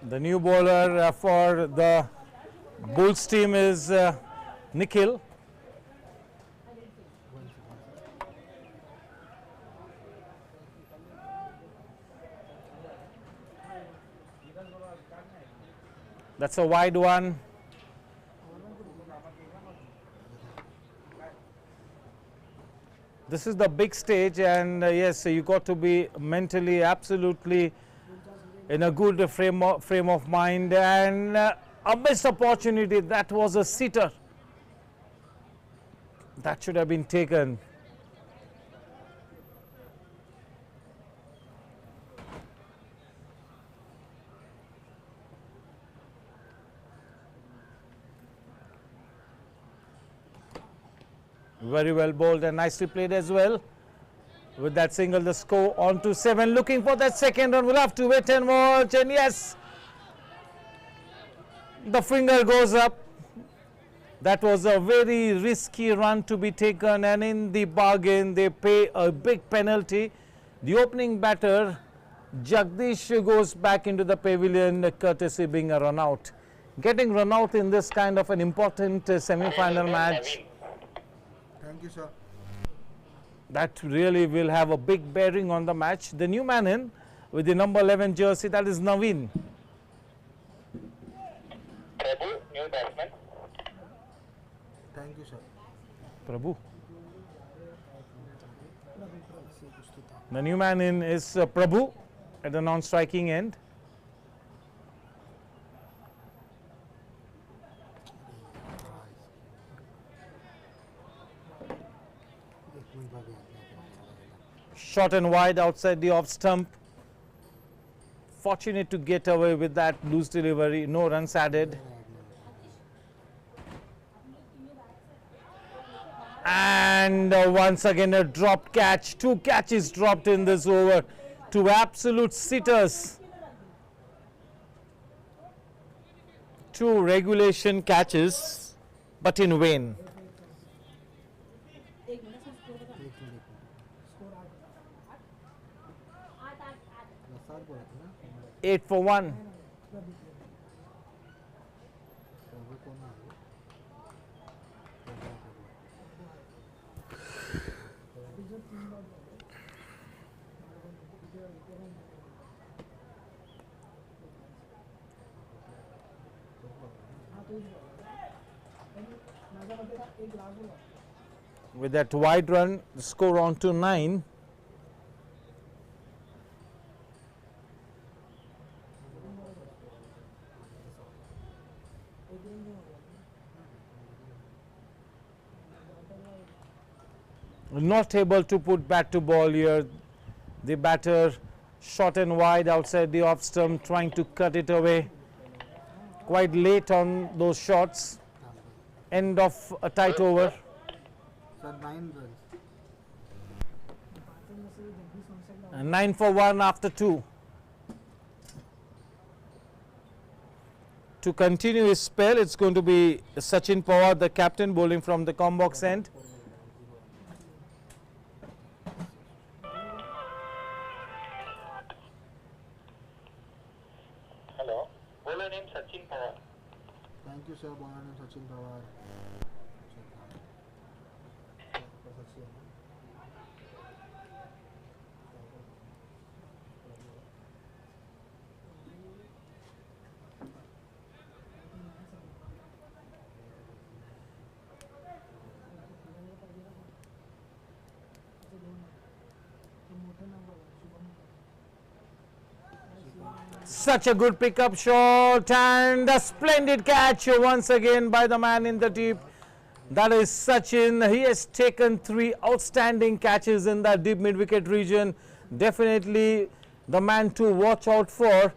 The new bowler for the Bulls team is Nikhil. That's a wide one. This is the big stage, and yes, you got to be mentally absolutely in a good frame of mind, and a missed opportunity. That was a sitter. That should have been taken. Very well bowled and nicely played as well. With that single, the score on to 7. Looking for that second run. We'll have to wait and watch. And yes, the finger goes up. That was a very risky run to be taken, and in the bargain, they pay a big penalty. The opening batter, Jagdish, goes back into the pavilion, courtesy being a run out. Getting run out in this kind of an important semi-final match. Thank you, sir. That really will have a big bearing on the match. The new man in with the number 11 jersey, that is Naveen. Prabhu, new batsman. Thank you, sir. Prabhu. The new man in is Prabhu at the non-striking end. Short and wide outside the off stump. Fortunate to get away with that loose delivery. No runs added. And once again a dropped catch. 2 catches dropped in this over. 2 absolute sitters. 2 regulation catches, but in vain. 8 for 1. With that wide run, the score on to 9. not able to put bat to ball here. The batter short and wide outside the off stump, trying to cut it away. Quite late on those shots. End of a tight over. Sir, 9 runs. And 9 for 1 after 2. To continue his spell, it's going to be Sachin Pawar, the captain, bowling from the combox end. Hello. Bowler name Sachin Pawar. Thank you, sir. Bowler name Sachin Pawar. Such a good pickup shot and a splendid catch once again by the man in the deep. That is Sachin. He has taken 3 outstanding catches in that deep mid-wicket region. Definitely the man to watch out for.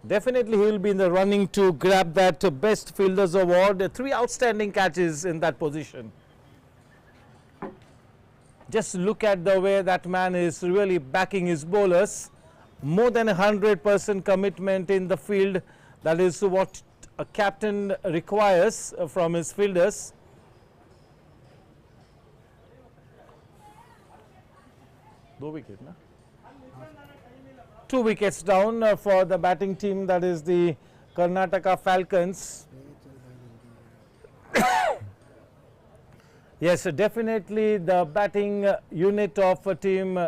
Definitely he will be in the running to grab that best fielders award. 3 outstanding catches in that position. Just look at the way that man is really backing his bowlers. More than 100% commitment in the field. That is what a captain requires from his fielders. Two wickets, na? 2 wickets down for the batting team, that is the Karnataka Falcons. Yes, definitely the batting unit of a team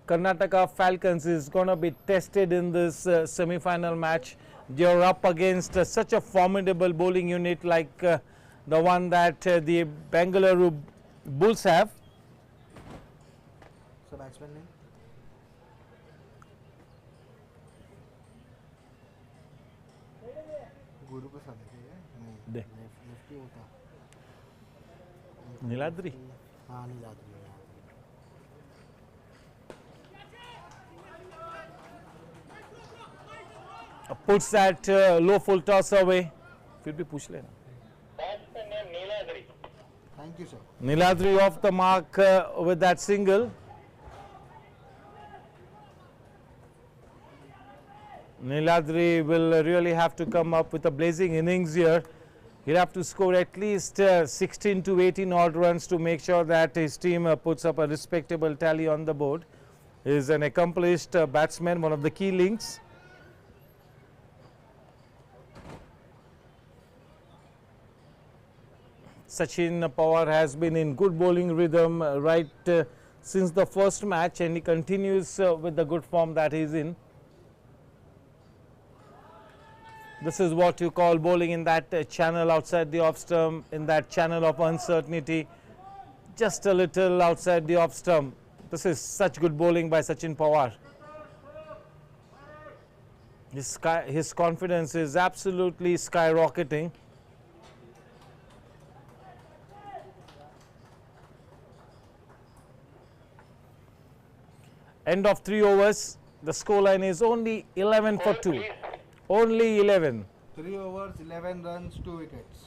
Karnataka Falcons is going to be tested in this semi-final match. They are up against such a formidable bowling unit like the one that the Bangalore Bulls have. So batsman name? Guru Prasad है दे। Lefty होता नीलाद्री हाँ Niladri puts that low full toss away. फिर भी पूछ लेना. Batsman name Neeladri. Thank you, sir. Niladri off the mark with that single. Niladri will really have to come up with a blazing innings here. He'll have to score at least 16 to 18 odd runs to make sure that his team puts up a respectable tally on the board. He is an accomplished batsman, one of the key links. Sachin Pawar has been in good bowling rhythm right since the first match, and he continues with the good form that he is in. This is what you call bowling in that channel outside the off stump, in that channel of uncertainty, just a little outside the off stump. This is such good bowling by Sachin Pawar. His confidence is absolutely skyrocketing. End of 3 overs. The scoreline is only 11 for 2. Only 11. 3 overs, 11 runs, 2 wickets.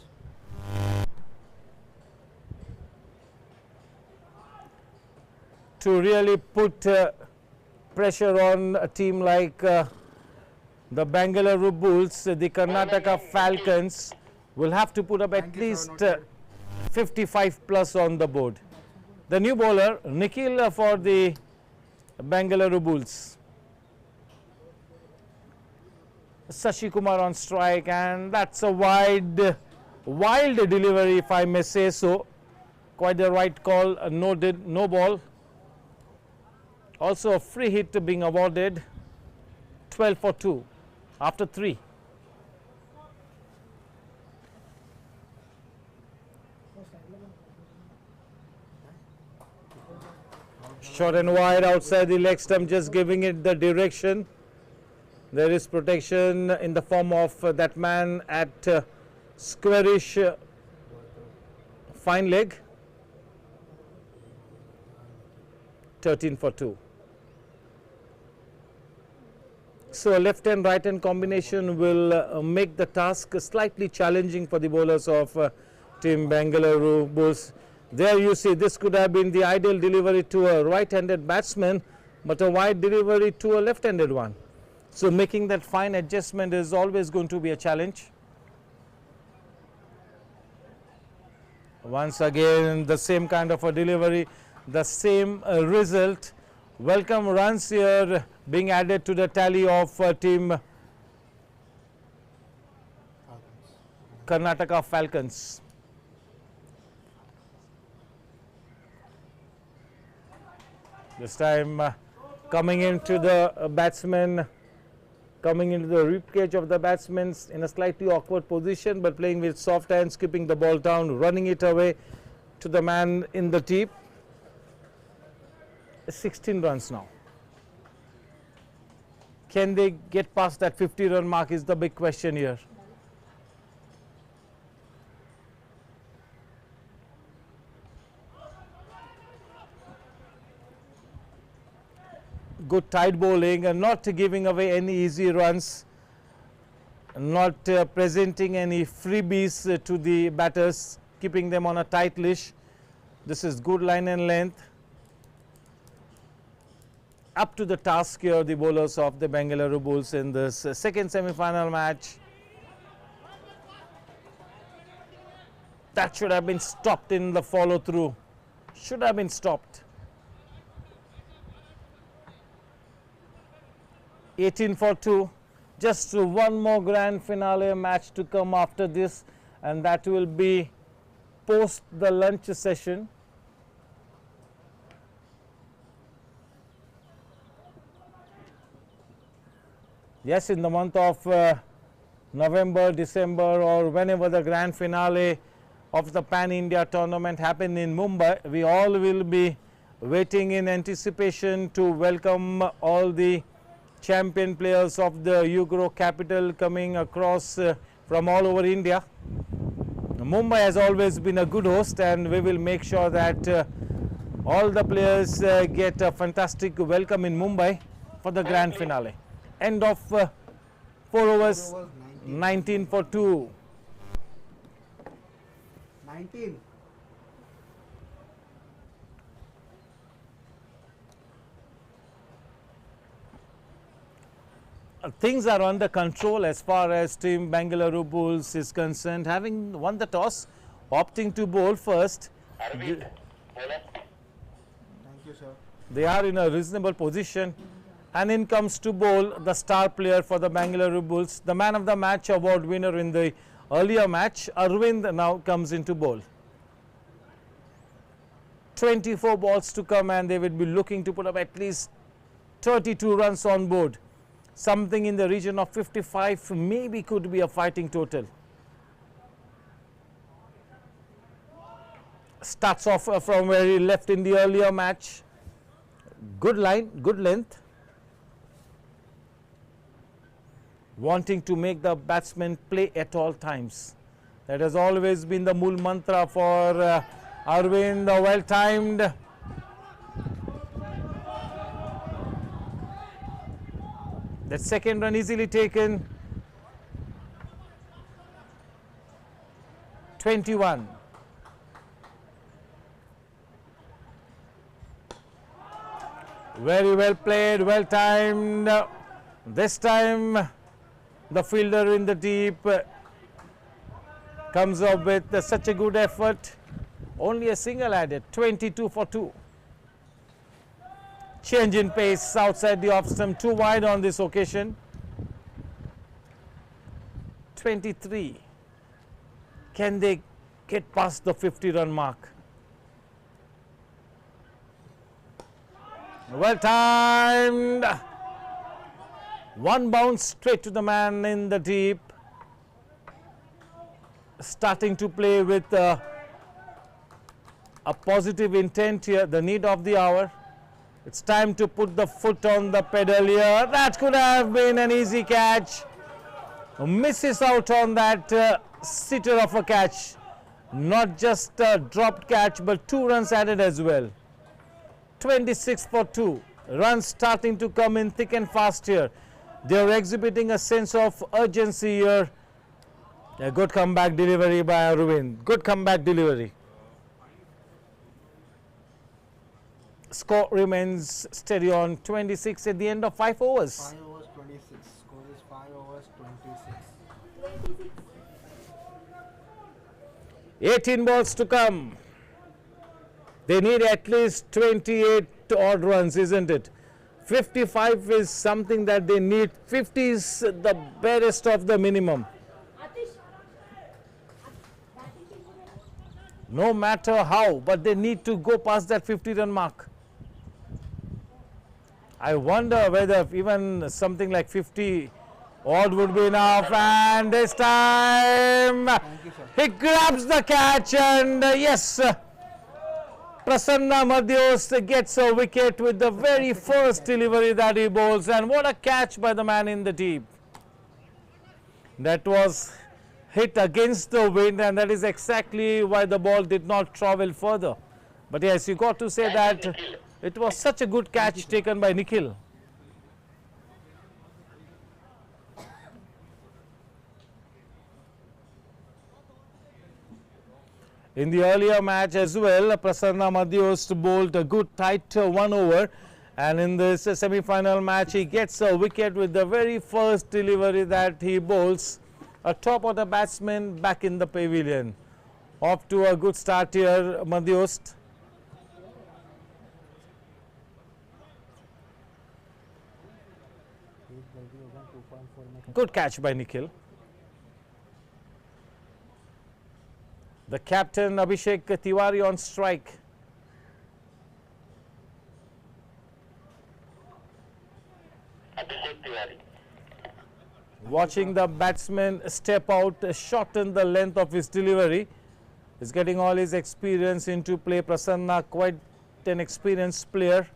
To really put pressure on a team like the Bangalore Bulls, the Karnataka Falcons will have to put up at least 55 plus on the board. The new bowler, Nikhil for the Bangalore Bulls. Sashi Kumar on strike, and that's a wild delivery, if I may say so. Quite the right call, no ball. Also a free hit being awarded. 12 for 2 after 3. Short and wide outside the leg stump, just giving it the direction. There is protection in the form of that man at squarish fine leg. 13 for 2. So left and right hand combination will make the task slightly challenging for the bowlers of team Bangalore Bulls. There you see, this could have been the ideal delivery to a right-handed batsman, but a wide delivery to a left-handed one. So making that fine adjustment is always going to be a challenge. Once again, the same kind of a delivery, the same result. Welcome runs here being added to the tally of team Karnataka Falcons. This time coming into the batsman, coming into the rib cage of the batsmen in a slightly awkward position, but playing with soft hands, keeping the ball down, running it away to the man in the deep. 16 runs now. Can they get past that 50-run mark is the big question here. Good tight bowling and not giving away any easy runs, not presenting any freebies to the batters, keeping them on a tight leash. This is good line and length. Up to the task here, the bowlers of the Bangalore Bulls in this second semi-final match. That should have been stopped in the follow-through. Should have been stopped. 18 for 2. Just one more grand finale match to come after this, and that will be post the lunch session. Yes, in the month of November, December, or whenever the grand finale of the Pan India tournament happen in Mumbai, we all will be waiting in anticipation to welcome all the champion players of the UGRO capital coming across from all over India. Mumbai has always been a good host, and we will make sure that all the players get a fantastic welcome in Mumbai for the grand finale. End of 4 overs, 19 for 2. 19. Things are under control as far as team Bangalore Bulls is concerned, having won the toss, opting to bowl first. Thank you, sir. They are in a reasonable position, and in comes to bowl the star player for the Bangalore Bulls, the man of the match award winner in the earlier match. Arvind now comes into bowl. 24 balls to come, and they will be looking to put up at least 32 runs on board. Something in the region of 55 maybe could be a fighting total. Starts off from where he left in the earlier match. Good line, good length. Wanting to make the batsman play at all times. That has always been the Mool mantra for Arvind. Well timed. That second run easily taken. 21. Very well played, well timed. This time the fielder in the deep comes up with such a good effort. Only a single added. 22 for 2. Change in pace outside the off stump, too wide on this occasion. 23. Can they get past the 50-run mark? Well timed. One bounce straight to the man in the deep. Starting to play with a positive intent here, the need of the hour. It's time to put the foot on the pedal here. That could have been an easy catch. Misses out on that sitter of a catch. Not just a dropped catch, but 2 runs added as well. 26 for 2. Runs starting to come in thick and fast here. They are exhibiting a sense of urgency here. A good comeback delivery by Arvind. Good comeback delivery. Score remains steady on 26 at the end of 5 overs. 5 overs 26. Score is 5 overs 26. 18 balls to come. They need at least 28 odd runs, isn't it? 55 is something that they need. 50 is the barest of the minimum. No matter how, but they need to go past that 50-run mark. I wonder whether even something like 50 odd would be enough. And this time he grabs the catch, and yes, Prasanna Madhyos gets a wicket with the very first delivery that he bowls. And what a catch by the man in the deep. That was hit against the wind, and that is exactly why the ball did not travel further. But yes, you got to say that it was such a good catch taken by Nikhil. In the earlier match as well, Prasanna Madhyos bowled a good tight 1 over, and in this semi-final match he gets a wicket with the very first delivery that he bowls. A top order batsman back in the pavilion. Off to a good start here, Madhyos. Good catch by Nikhil. The captain Abhishek Tiwari on strike. Watching the batsman step out, shorten the length of his delivery. He's getting all his experience into play. Prasanna, quite an experienced player.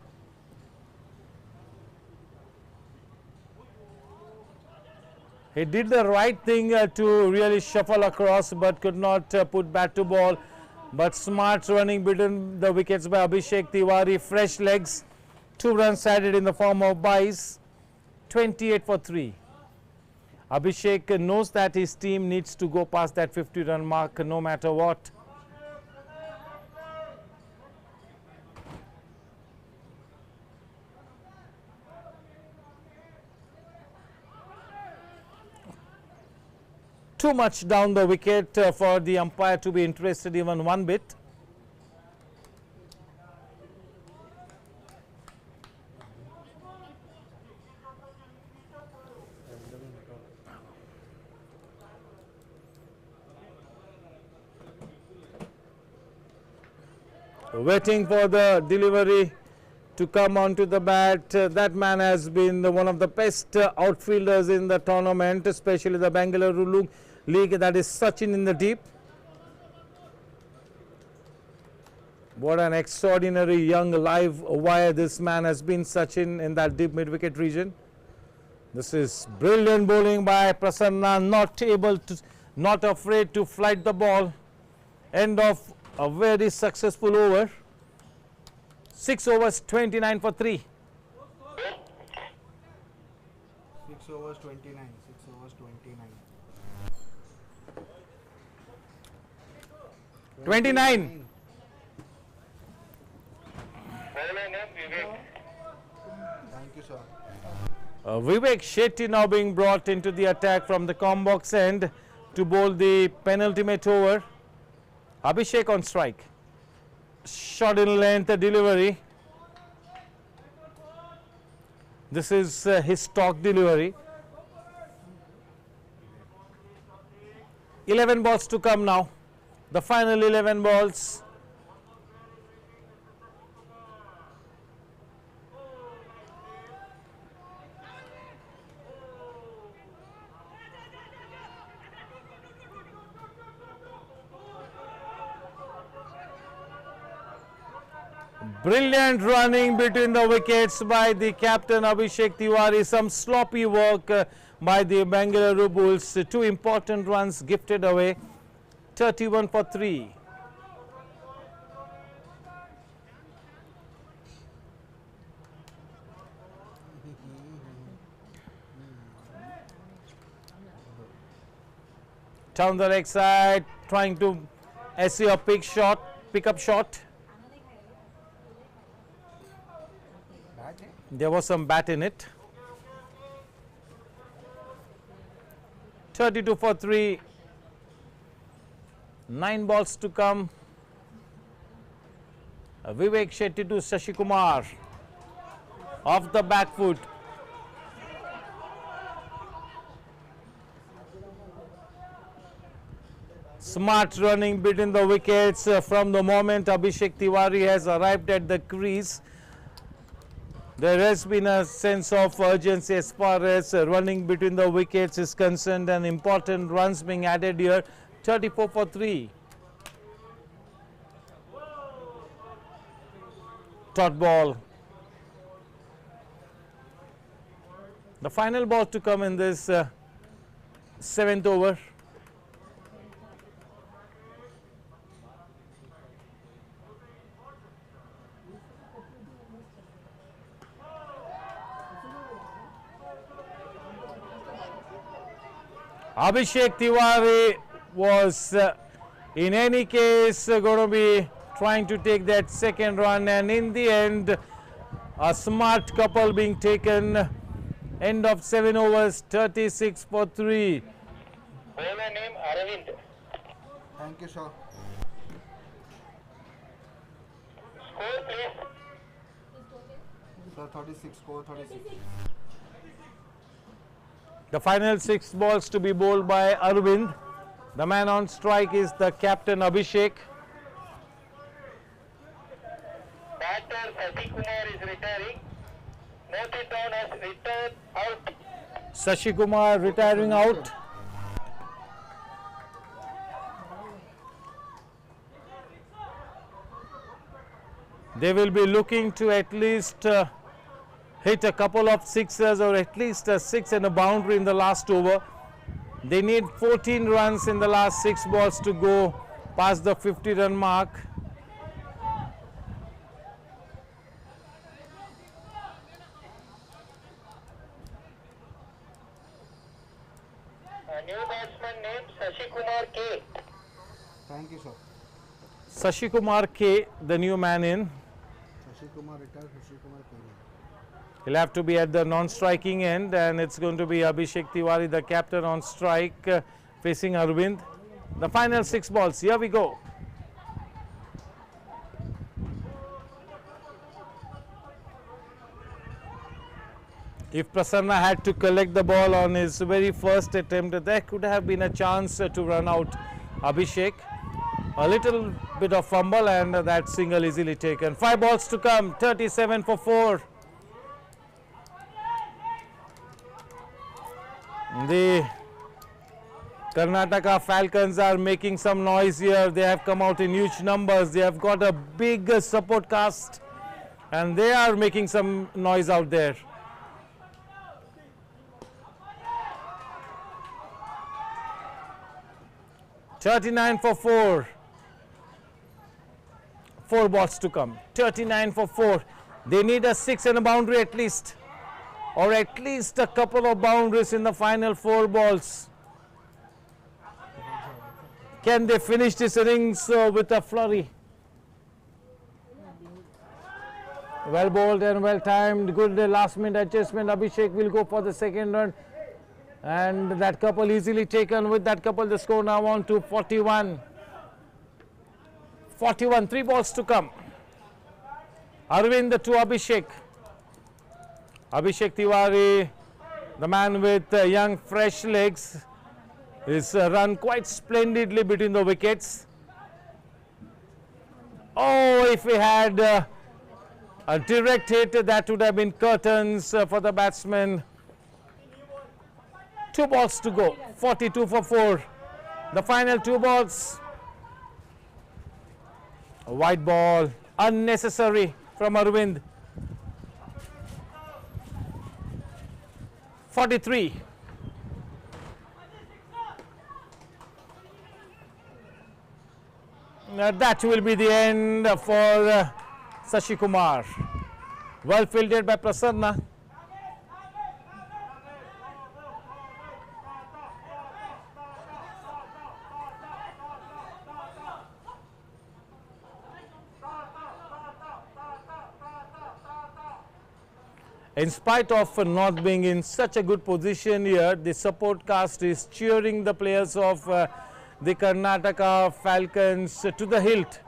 He did the right thing to really shuffle across, but could not put bat to ball. But smart running between the wickets by Abhishek Tiwari. Fresh legs. 2 runs added in the form of byes. 28 for 3. Abhishek knows that his team needs to go past that 50-run mark no matter what. Too much down the wicket for the umpire to be interested even one bit. Waiting for the delivery to come onto the bat. That man has been one of the best outfielders in the tournament, especially the Bangalore League, that is Sachin in the deep. What an extraordinary young live wire this man has been, Sachin, in that deep mid-wicket region. This is brilliant bowling by Prasanna, not afraid to flight the ball. End of a very successful over. 6 overs, 29 for 3. 6 overs 29. 6 overs 29. 29. Thank you, sir. Vivek Shetty now being brought into the attack from the combox end to bowl the penultimate over. Abhishek on strike. Shot in length delivery. This is his stock delivery. 11 balls to come now. The final 11 balls. Brilliant running between the wickets by the captain Abhishek Tiwari. Some sloppy work by the Bangalore Bulls. 2 important runs gifted away. 31 for 3. Down the leg side, trying to essay a pick-up shot. There was some bat in it. 32 for 3. 9 balls to come. Vivek Shetty to Shashi Kumar. Off the back foot. Smart running between the wickets from the moment Abhishek Tiwari has arrived at the crease. There has been a sense of urgency as far as running between the wickets is concerned, and important runs being added here. 34 for 3. Dot ball. The final ball to come in this 7th over. Abhishek Tiwari was in any case going to be trying to take that second run, and in the end a smart couple being taken. End of 7 overs, 36 for 3. Bowler name Aravind. Thank you, sir. Score please. Sir, 36, score 36. The final 6 balls to be bowled by Arvind. The man on strike is the captain Abhishek. Batter Sati Kumar is retiring. Note it down as return out. Shashi Kumar retiring out. They will be looking to at least hit a couple of sixes, or at least a 6 and a boundary in the last over. They need 14 runs in the last 6 balls to go past the 50-run mark. A new batsman named Shashi Kumar K. Thank you, sir. Shashi Kumar K, the new man in. Shashi Kumar retired, Shashi Kumar came in. He'll have to be at the non-striking end, and it's going to be Abhishek Tiwari, the captain, on strike, facing Arvind. The final 6 balls. Here we go. If Prasanna had to collect the ball on his very first attempt, there could have been a chance to run out Abhishek. A little bit of fumble, and that single easily taken. 5 balls to come. 37 for 4. The Karnataka Falcons are making some noise here. They have come out in huge numbers. They have got a big support cast, and they are making some noise out there. $39 for 4. 4 balls to come. 39 for 4. They need a 6 and a boundary at least, or at least a couple of boundaries in the final 4 balls. Can they finish this innings with a flurry? Well bowled and well timed. Good last minute adjustment. Abhishek will go for the second run, and that couple easily taken. With that couple, the score now on to 41. 41, 3 balls to come. Arvind to Abhishek. Abhishek Tiwari, the man with young fresh legs, is run quite splendidly between the wickets. Oh, if he had a direct hit, that would have been curtains for the batsman. 2 balls to go. 42 for 4. The final 2 balls. A white ball, unnecessary from Arvind. 43. That will be the end for Shashi Kumar. Well fielded by Prasanna. In spite of not being in such a good position here, the support cast is cheering the players of the Karnataka Falcons to the hilt.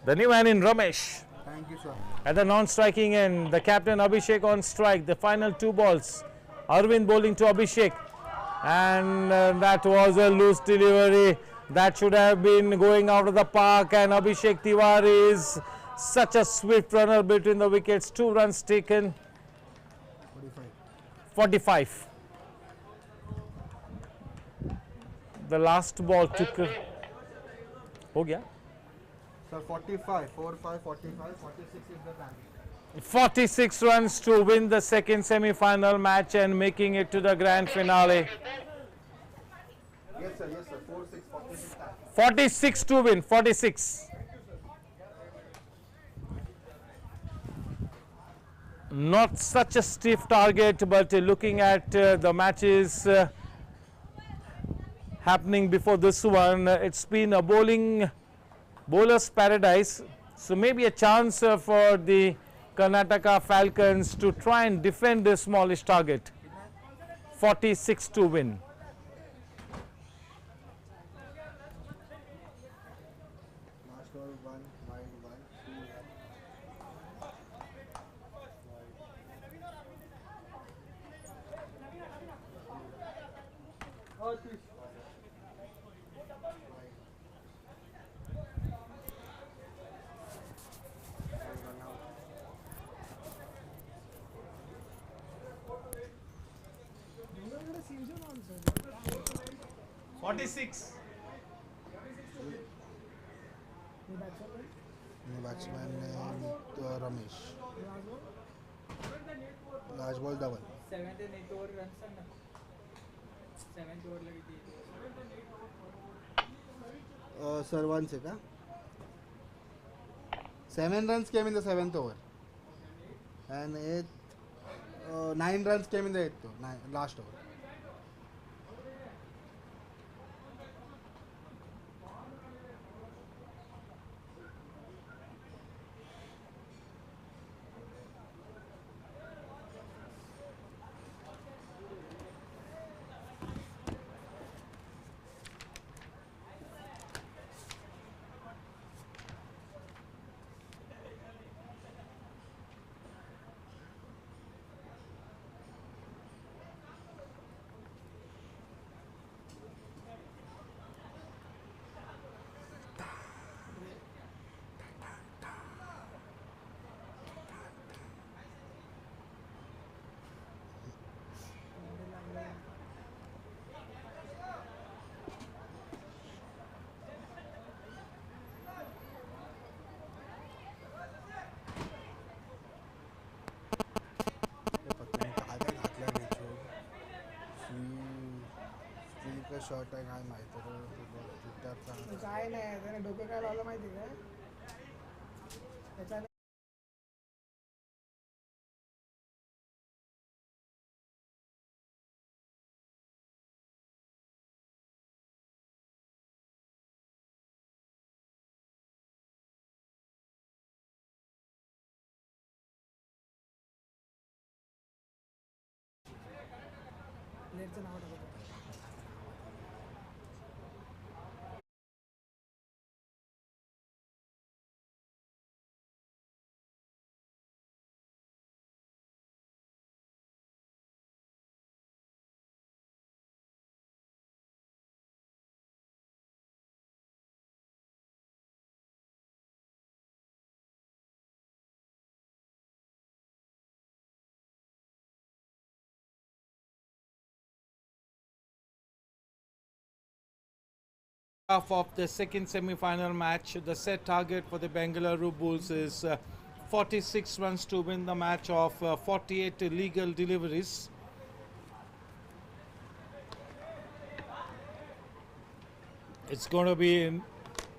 The new man in Ramesh. Thank you, sir. At the non-striking end, the captain Abhishek on strike. The final 2 balls. Arvind bowling to Abhishek. And that was a loose delivery. That should have been going out of the park. And Abhishek Tiwari is such a swift runner between the wickets. 2 runs taken. 45. The last ball took... Ho gaya? Sir, 45. 45, 45, 46 is the target. 46 runs to win the second semi-final match and making it to the grand finale. Yes, sir. Yes, sir. 46, 46. 46 to win. 46. Not such a stiff target, but looking at the matches happening before this one, it's been a bowler's paradise. So maybe a chance for the Karnataka Falcons to try and defend this smallish target. 46 to win. Last ball, 1, wide, 1, 2, 1. 46. Batsman Ramesh. Last ball double. 7th and 8th over runs and 7th over लगी थी. Sir, 1 second. 7 runs came in the 7th over. And 9 runs came in the 8th over. Last over. Short आहे काय माहिती काय नाही त्याने डोकं काय लावलं माहिती का त्याच्याने प्लेअरचं नाव टाकलं Half of the second semi-final match. The set target for the Bangalore Bulls is 46 runs to win the match of 48 legal deliveries. It's going to be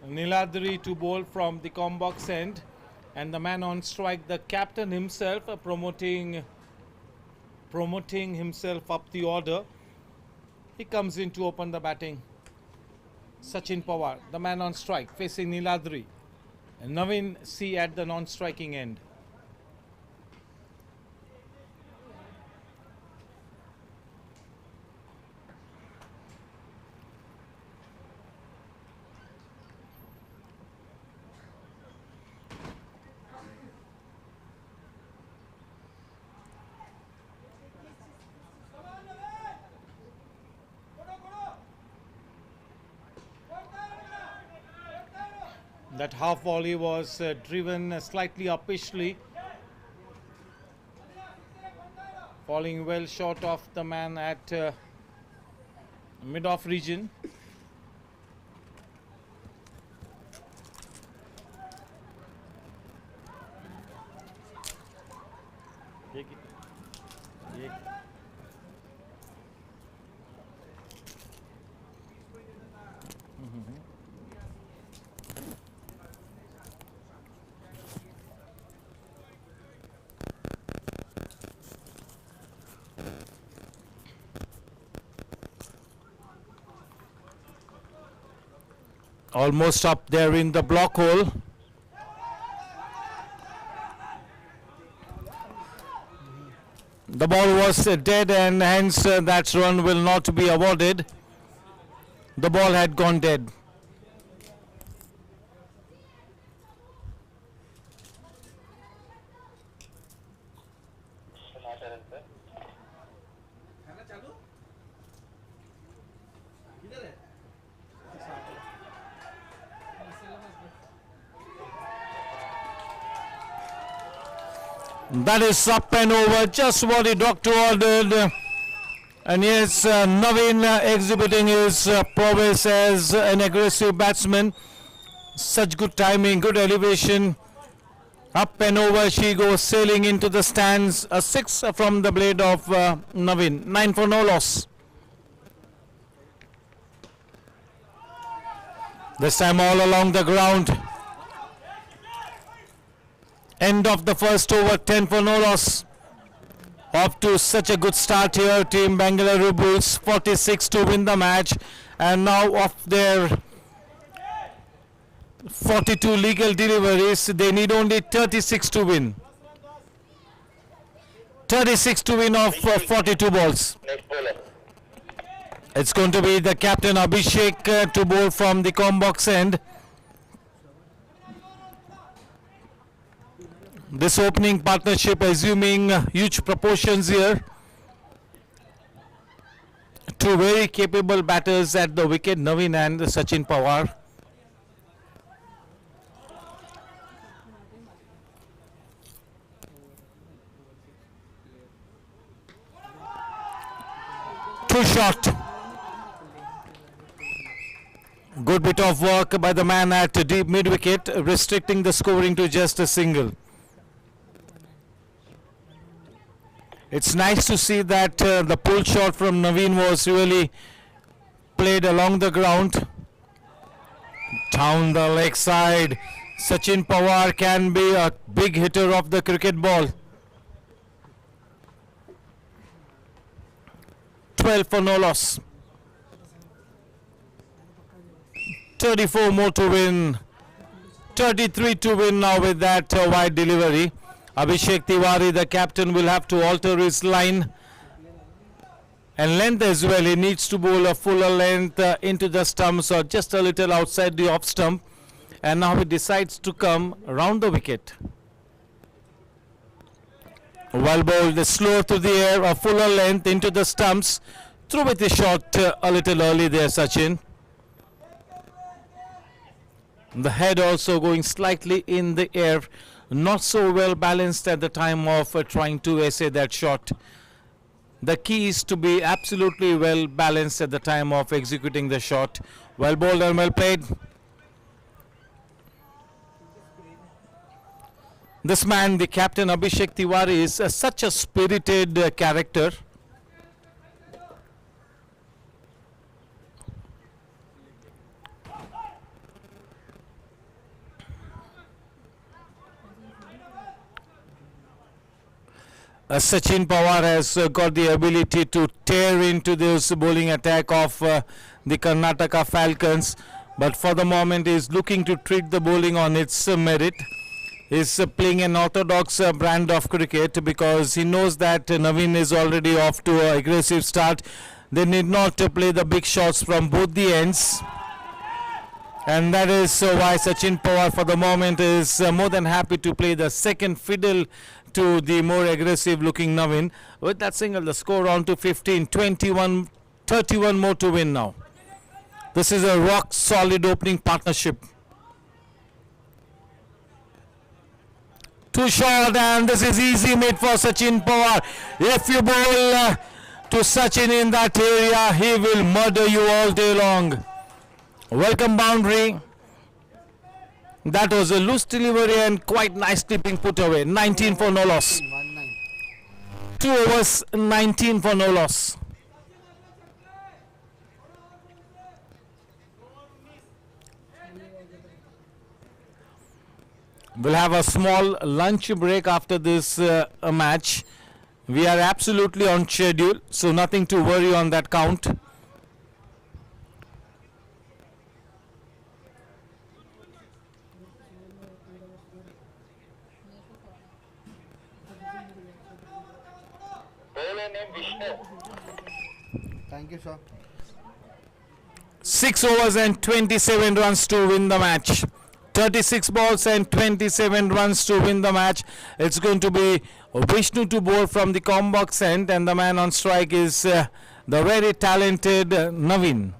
Niladri to bowl from the combox end, and the man on strike, the captain himself, promoting himself up the order. He comes in to open the batting. Sachin Pawar, the man on strike, facing Niladri. Navin C at the non-striking end. That half volley was driven slightly uppishly, falling well short of the man at mid-off region. Almost up there in the block hole. The ball was dead, and hence that run will not be awarded. The ball had gone dead. That is up and over, just what the doctor ordered. And yes, Navin exhibiting his prowess as an aggressive batsman. Such good timing, good elevation. Up and over she goes, sailing into the stands. A 6 from the blade of Navin. 9 for no loss. This time all along the ground. End of the first over, 10 for no loss. Off to such a good start here, team Bangalore Bulls, 46 to win the match. And now off their 42 legal deliveries, they need only 36 to win. 36 to win off 42 balls. It's going to be the captain Abhishek to bowl from the combox end. This opening partnership assuming huge proportions here. Two very capable batters at the wicket, Navin and Sachin Pawar. Two shot. Good bit of work by the man at deep mid wicket, restricting the scoring to just a single. It's nice to see that the pull shot from Navin was really played along the ground. Down the leg side. Sachin Pawar can be a big hitter of the cricket ball. 12 for no loss. 34 more to win. 33 to win now with that wide delivery. Abhishek Tiwari, the captain, will have to alter his line and length as well. He needs to bowl a fuller length into the stumps or just a little outside the off stump. And now he decides to come round the wicket. Well bowled, slow through the air, a fuller length into the stumps. Through with the shot a little early there, Sachin. The head also going slightly in the air. Not so well balanced at the time of trying to essay that shot. The key is to be absolutely well balanced at the time of executing the shot. Well bowled and well played. This man, the captain Abhishek Tiwari, is such a spirited character. Sachin Pawar has got the ability to tear into this bowling attack of the Karnataka Falcons. but for the moment is looking to treat the bowling on its merit. Is playing an orthodox brand of cricket because he knows that Navin is already off to an aggressive start. They need not play the big shots from both the ends. And that is why Sachin Pawar for the moment is more than happy to play the second fiddle to the more aggressive looking Navin. With that single, the score on to 15, 21, 31 more to win now. This is a rock solid opening partnership. Too short, and this is easy made for Sachin Pawar. If you bowl to Sachin in that area, he will murder you all day long. Welcome boundary. That was a loose delivery and quite nicely being put away. 19 for no loss. 2 overs, 19 for no loss. We'll have a small lunch break after this match. We are absolutely on schedule, so nothing to worry on that count. Thank you, sir. 6 overs and 27 runs to win the match. 36 balls and 27 runs to win the match. It's going to be Vishnu to bowl from the Combox end, and the man on strike is the very talented Navin.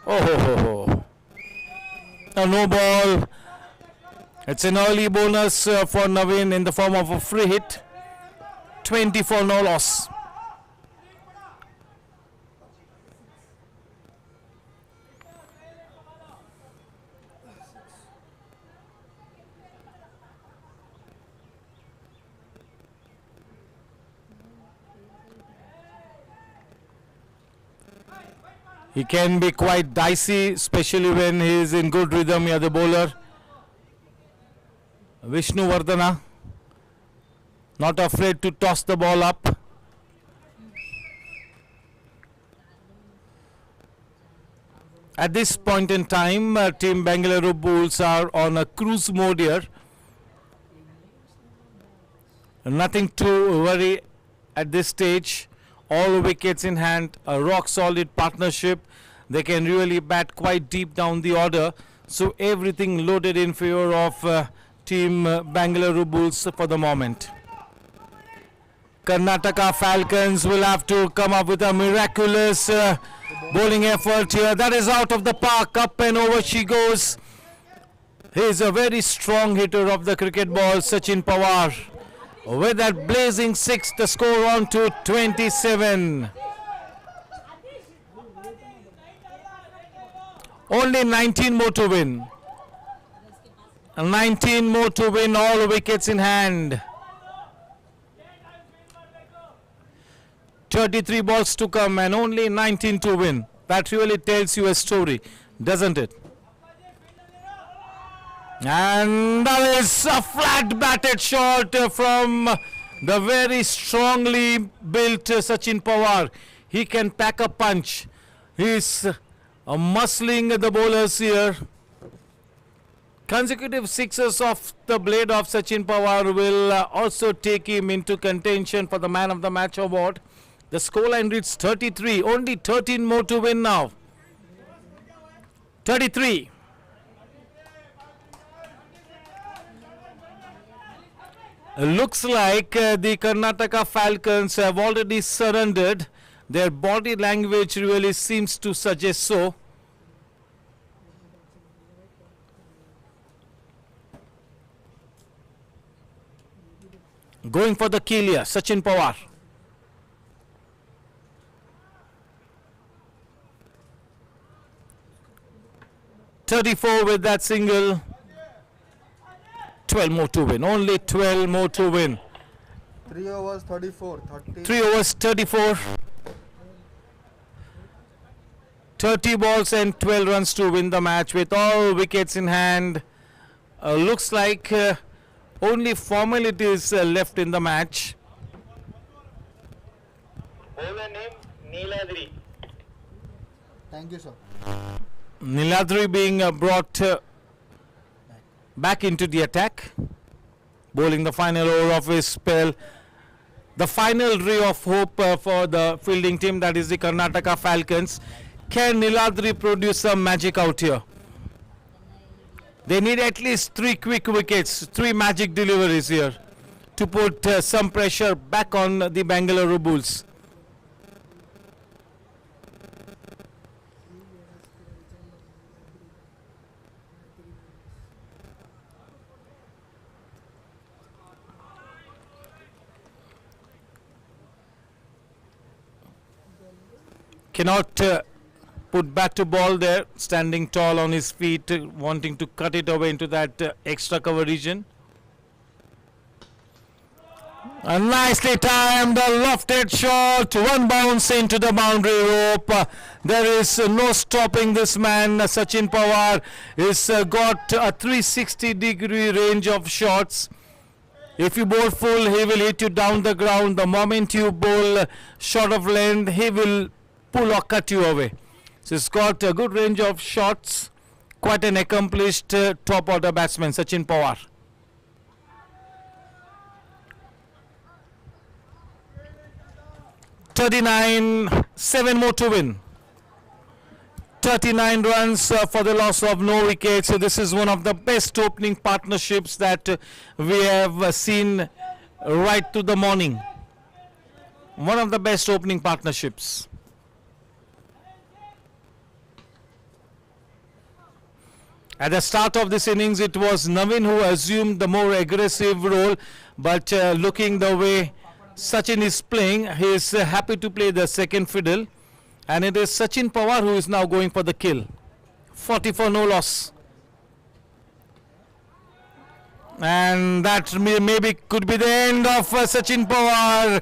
Oh. A no ball. It's an early bonus for Navin in the form of a free hit. 20 for no loss. He can be quite dicey, especially when he is in good rhythm here, the bowler. Vishnu Vardhana, not afraid to toss the ball up. At this point in time, Team Bangalore Bulls are on a cruise mode here. Nothing to worry at this stage. All wickets in hand, a rock solid partnership. They can really bat quite deep down the order. So everything loaded in favor of Team Bangalore Bulls for the moment. Karnataka Falcons will have to come up with a miraculous bowling effort here. That is out of the park. Up and over she goes. He is a very strong hitter of the cricket ball, Sachin Pawar. With that blazing 6, the score on to 27. Only 19 more to win. 19 more to win, all wickets in hand. 33 balls to come and only 19 to win. That really tells you a story, doesn't it? And that is a flat batted shot from the very strongly built Sachin Pawar. He can pack a punch. He's muscling the bowlers here. Consecutive sixes off the blade of Sachin Pawar will also take him into contention for the Man of the Match award. The scoreline reads 33. Only 13 more to win now. 33. Looks like the Karnataka Falcons have already surrendered. Their body language really seems to suggest so. Going for the kill here, Sachin Pawar. .34 with that single. 12 more to win. Only 12 more to win. 3 overs 34. 3 overs 34. 30 balls and 12 runs to win the match with all wickets in hand. Looks like only formalities left in the match. Bowler name Neeladri. Thank you, sir. Niladri being brought back into the attack, bowling the final over of his spell. The final ray of hope for the fielding team, that is the Karnataka Falcons. Can Niladri produce some magic out here? They need at least 3 quick wickets, 3 magic deliveries here to put some pressure back on the Bangalore Bulls. Cannot put back to ball there, standing tall on his feet, wanting to cut it away into that extra cover region. A nicely timed, lofted shot, one bounce into the boundary rope. There is no stopping this man. Sachin Pawar has got a 360-degree range of shots. If you bowl full, he will hit you down the ground. The moment you bowl short of length, he will pull or cut you away. So he's got a good range of shots. Quite an accomplished top order batsman, Sachin Pawar. Seven more to win. 39 runs for the loss of no wickets. So this is one of the best opening partnerships that we have seen right through the morning. One of the best opening partnerships. At the start of this innings, it was Navin who assumed the more aggressive role, but looking the way Sachin is playing, he is happy to play the second fiddle, and it is Sachin Pawar who is now going for the kill. 40 for no loss. And that maybe could be the end of Sachin Pawar.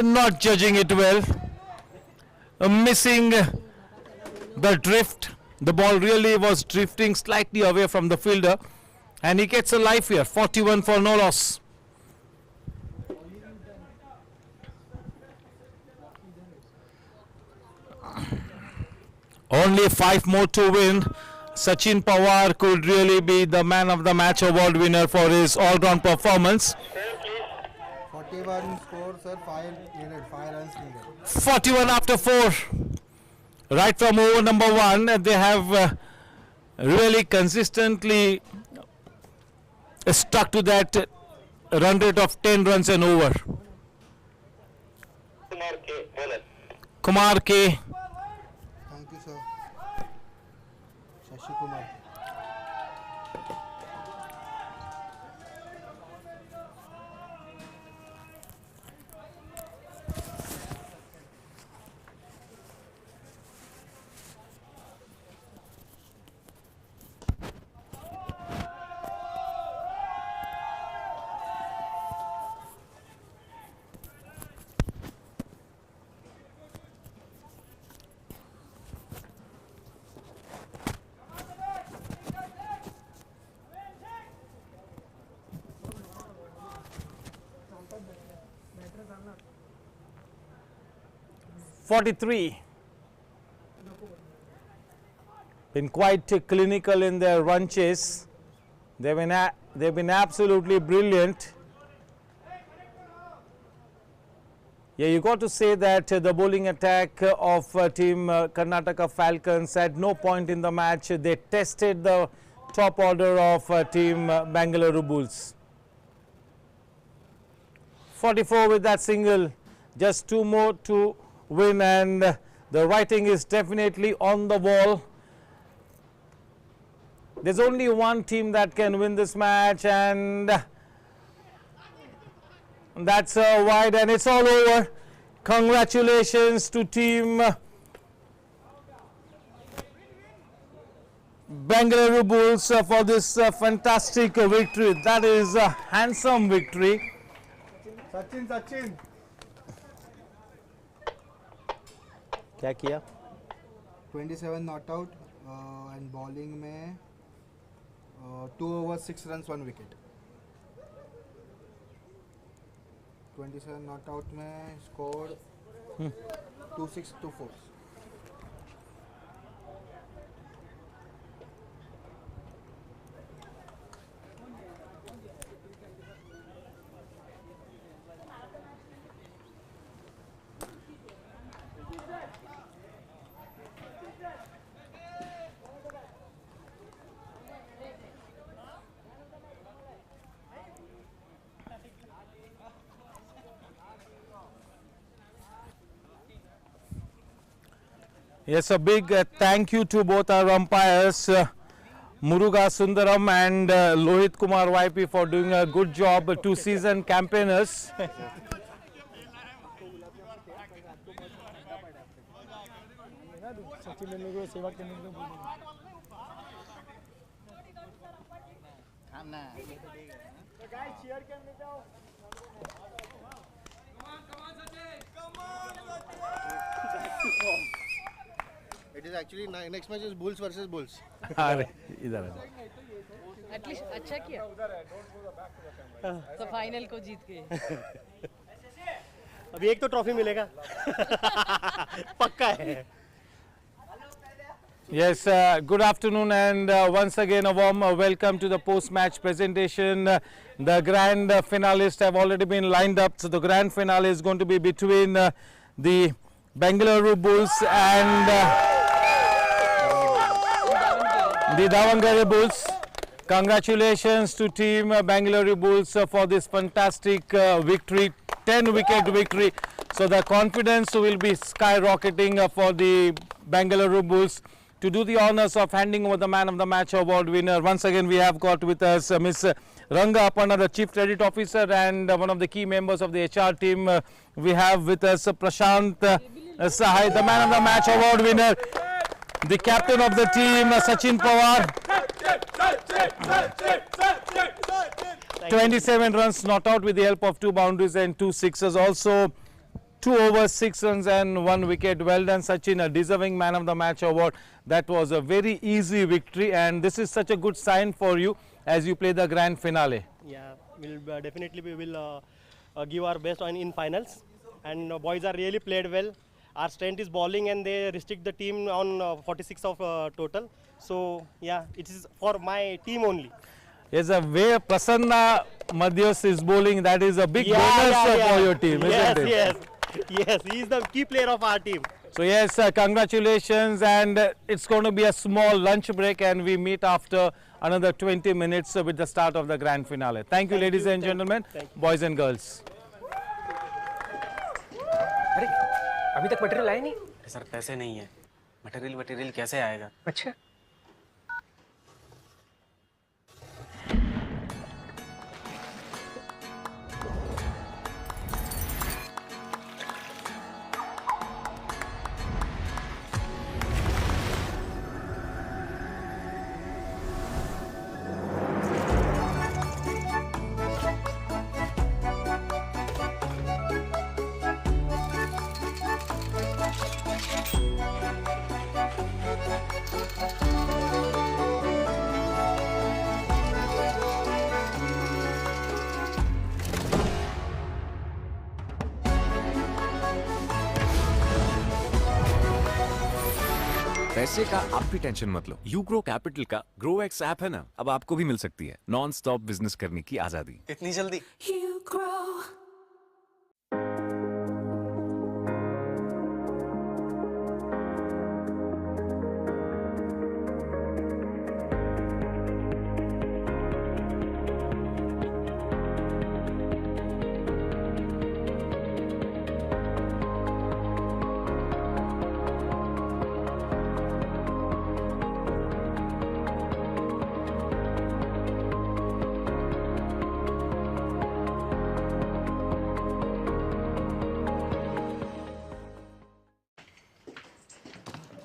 Not judging it well. Missing the drift. The ball really was drifting slightly away from the fielder, and he gets a life here. 41 for no loss. Only 5 more to win. Sachin Pawar could really be the man of the match award winner for his all-round performance. 41 score, sir. 5 runs needed. 41 after 4. Right from over number 1, they have really consistently stuck to that run rate of 10 runs and over. Kumar K. Thank you, sir. Shashi Kumar. .43. Been quite clinical in their run chase. They've been absolutely brilliant. Yeah, you got to say that the bowling attack of team Karnataka Falcons at no point in the match they tested the top order of team Bangalore Bulls. 44 with that single. Just 2 more to win, and the writing is definitely on the wall. There's only one team that can win this match, and that's wide, and it's all over. Congratulations to team Bangalore Bulls for this fantastic victory. That is a handsome victory. Sachin. क्या किया? 27 not out and bowling में 2 overs 6 runs 1 wicket. 27 not out में scored 2 6 2 4. Yes, a big thank you to both our umpires, Muruga Sundaram and Lohit Kumar YP, for doing a good job. Two season campaigners. It is actually next match is Bulls versus Bulls. अरे इधर आ at least अच्छा किया तो final को जीत के अभी एक तो ट्रॉफी मिलेगा पक्का है. Yes, good afternoon, and once again a warm welcome to the post-match presentation. The grand finalists have already been lined up. So the grand finale is going to be between the Bangalore Bulls and the Davangere Bulls. Congratulations to team Bangalore Bulls for this fantastic victory, 10-wicket victory. So the confidence will be skyrocketing for the Bangalore Bulls. To do the honors of handing over the Man of the Match award winner, once again we have got with us Miss Ranga Apana, the Chief Credit Officer and one of the key members of the HR team. We have with us Prashant Sahai, the Man of the Match award winner, the captain of the team Sachin Pawar. 27 runs not out with the help of 2 boundaries and 2 sixes. Also 2 overs, 6 runs and 1 wicket. Well done Sachin, a deserving Man of the Match award. That was a very easy victory, and this is such a good sign for you as you play the grand finale. Yeah, we'll definitely we will give our best in finals, and boys are really played well. Our strength is bowling, and they restrict the team on 46 of total. So yeah, it is for my team only. Yes, the way Prasanna Madhyas is bowling, that is a big bonus for your team, isn't it? Yes, he is the key player of our team. So yes, congratulations, and it's going to be a small lunch break, and we meet after another 20 minutes with the start of the grand finale. Thank you, ladies and gentlemen, boys and girls. अरे अभी तक material आया नहीं. Sir पैसे नहीं है, material कैसे आएगा? अच्छा. पैसे का आप भी टेंशन मत लो. यूग्रो कैपिटल का ग्रो एक्स ऐप है ना, अब आपको भी मिल सकती है नॉन स्टॉप बिजनेस करने की आजादी. इतनी जल्दी? You grow.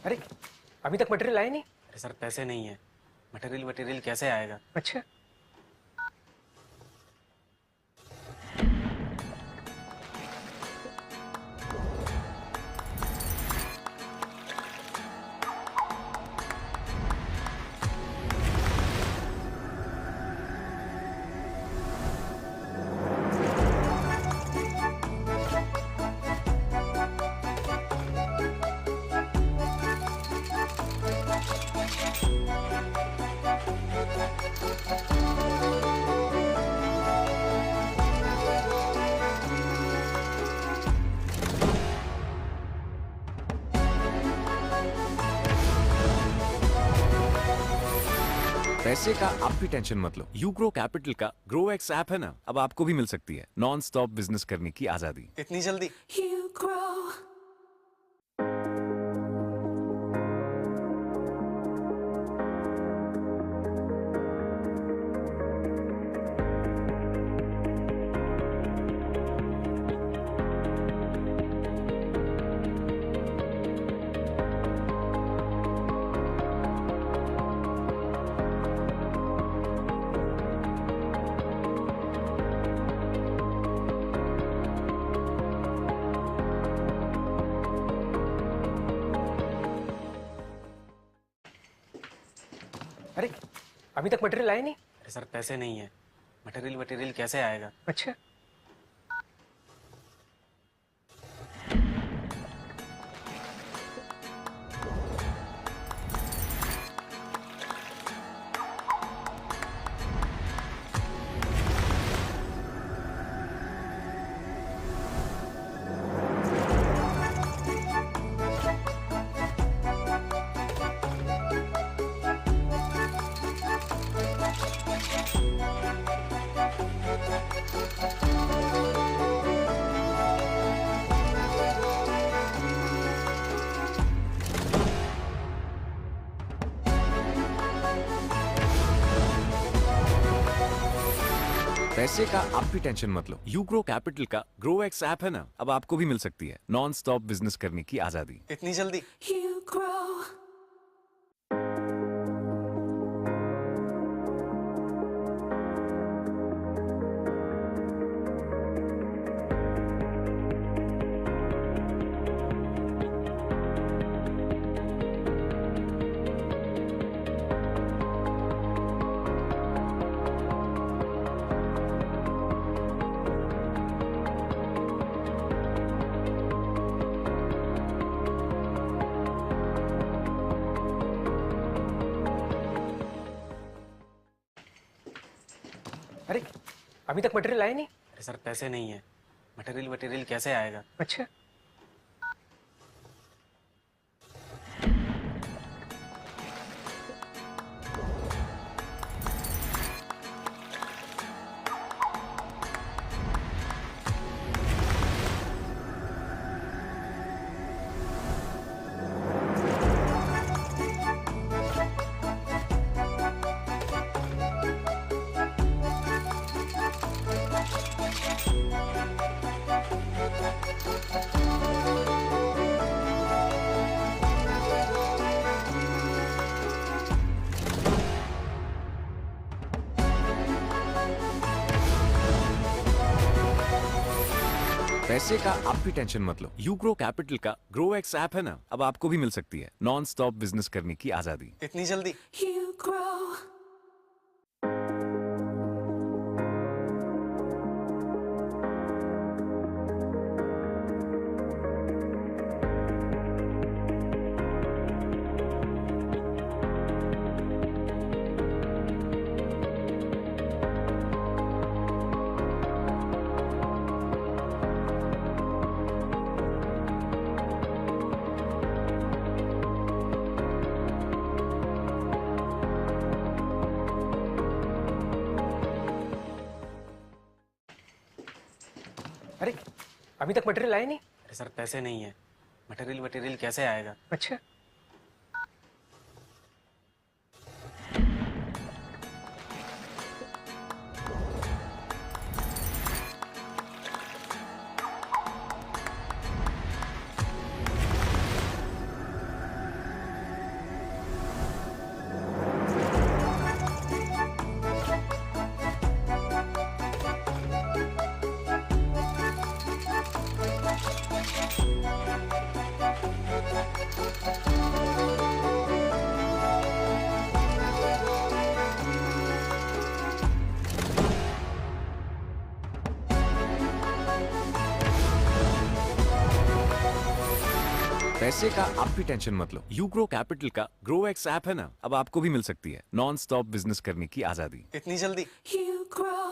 अरे अभी तक मटेरियल आया नहीं. अरे सर पैसे नहीं है, मटेरियल कैसे आएगा? अच्छा. पैसे का आप भी टेंशन मत लो. यूग्रो कैपिटल का ग्रो एक्स ऐप है ना, अब आपको भी मिल सकती है नॉन स्टॉप बिजनेस करने की आजादी. इतनी जल्दी? You grow. अरे अभी तक मटेरियल आया नहीं। अरे सर पैसे नहीं है, मटेरियल कैसे आएगा? अच्छा, पैसे का आप भी टेंशन मत लो, यूग्रो कैपिटल का ग्रो एक्स ऐप है ना, अब आपको भी मिल सकती है नॉन स्टॉप बिजनेस करने की आजादी। इतनी जल्दी? You grow. अरे अभी तक मटेरियल आया नहीं। अरे सर पैसे नहीं है, मटेरियल कैसे आएगा? अच्छा, पैसे का आप भी टेंशन मत लो, यूग्रो कैपिटल का ग्रो एक्स ऐप है ना, अब आपको भी मिल सकती है नॉन स्टॉप बिजनेस करने की आजादी। इतनी जल्दी? You grow. अरे अभी तक मटेरियल आया नहीं। अरे सर पैसे नहीं है, मटेरियल कैसे आएगा? अच्छा, पैसे का आप भी टेंशन मत लो, यूग्रो कैपिटल का ग्रो एक्स ऐप है ना, अब आपको भी मिल सकती है नॉन स्टॉप बिजनेस करने की आजादी। इतनी जल्दी? You grow.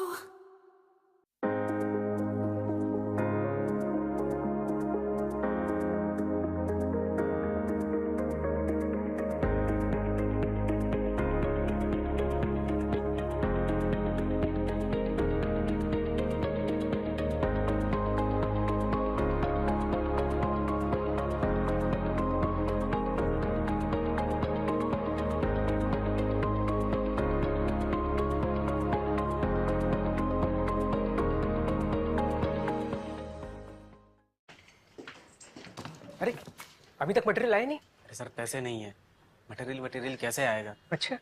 अरे अभी तक मटेरियल आया नहीं। अरे सर पैसे नहीं है, मटेरियल कैसे आएगा? अच्छा,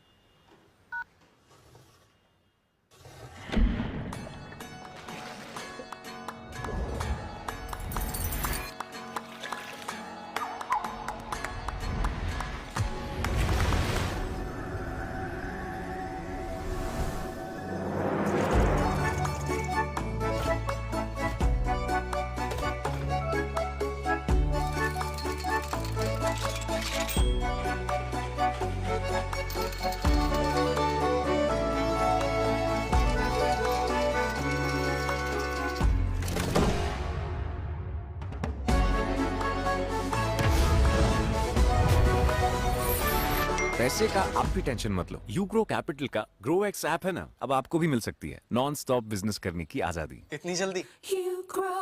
पैसे का आप भी टेंशन मत लो, यूग्रो कैपिटल का ग्रो एक्स ऐप है ना, अब आपको भी मिल सकती है नॉन स्टॉप बिजनेस करने की आजादी। इतनी जल्दी? You grow.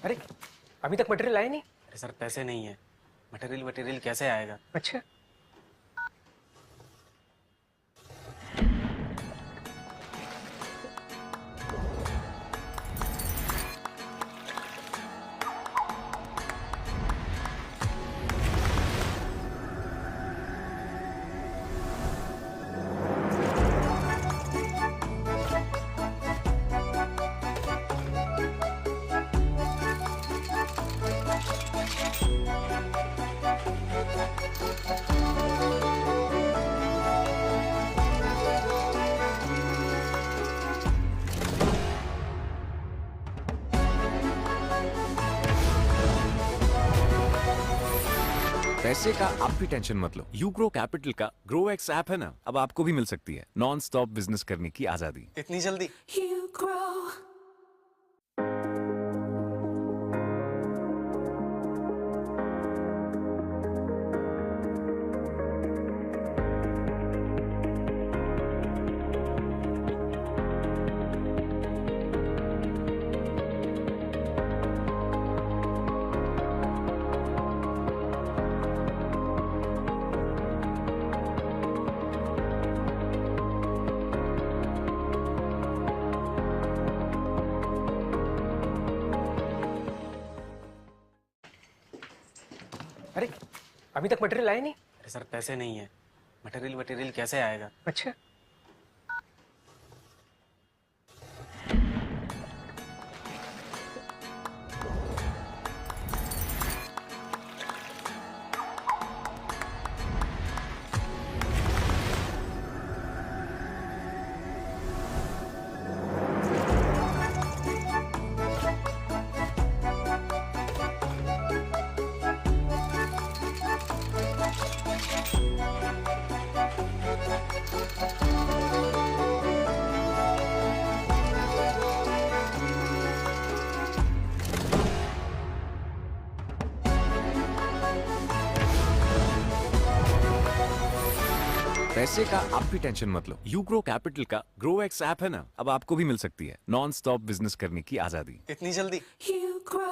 अरे अभी तक मटेरियल आया नहीं। अरे सर पैसे नहीं है, मटेरियल कैसे आएगा? अच्छा, पैसे का आप भी टेंशन मत लो, यूग्रो कैपिटल का ग्रो एक्स ऐप है ना, अब आपको भी मिल सकती है नॉन स्टॉप बिजनेस करने की आजादी। इतनी जल्दी? You grow. अरे अभी तक मटेरियल आया नहीं। अरे सर पैसे नहीं है, मटेरियल कैसे आएगा? अच्छा, पैसे का आप भी टेंशन मत लो, यूग्रो कैपिटल का ग्रो एक्स ऐप है ना, अब आपको भी मिल सकती है नॉन स्टॉप बिजनेस करने की आजादी। इतनी जल्दी? You grow.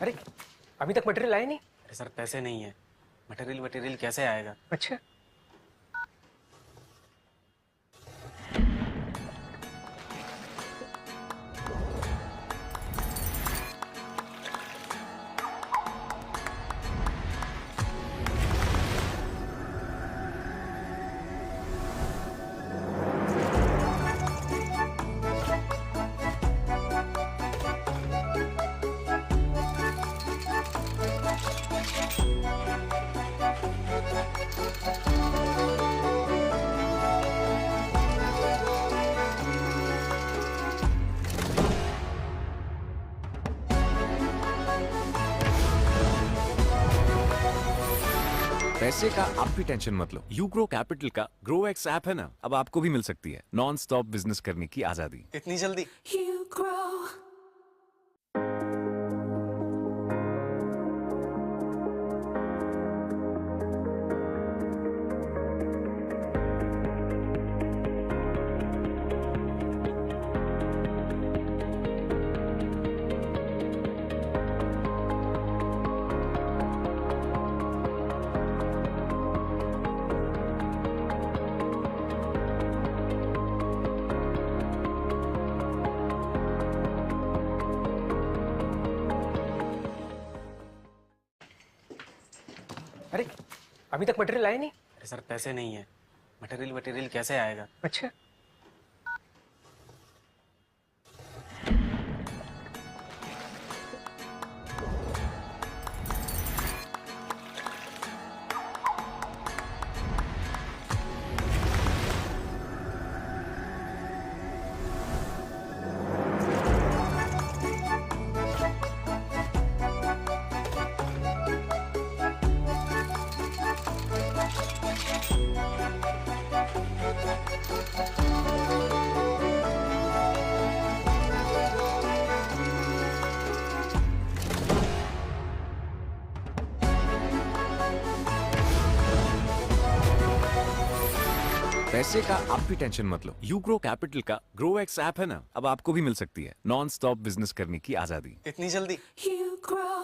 अरे अभी तक मटेरियल आया नहीं। अरे सर पैसे नहीं है, मटेरियल कैसे आएगा? अच्छा, पैसे का आप भी टेंशन मत लो, यूग्रो कैपिटल का ग्रो एक्स ऐप है ना, अब आपको भी मिल सकती है नॉन स्टॉप बिजनेस करने की आजादी। इतनी जल्दी? You grow. अभी तक मटेरियल आया नहीं। अरे सर पैसे नहीं है, मटेरियल कैसे आएगा? अच्छा, पैसे का आप भी टेंशन मत लो, यूग्रो कैपिटल का ग्रो एक्स ऐप है ना, अब आपको भी मिल सकती है नॉन स्टॉप बिजनेस करने की आजादी। इतनी जल्दी? You grow.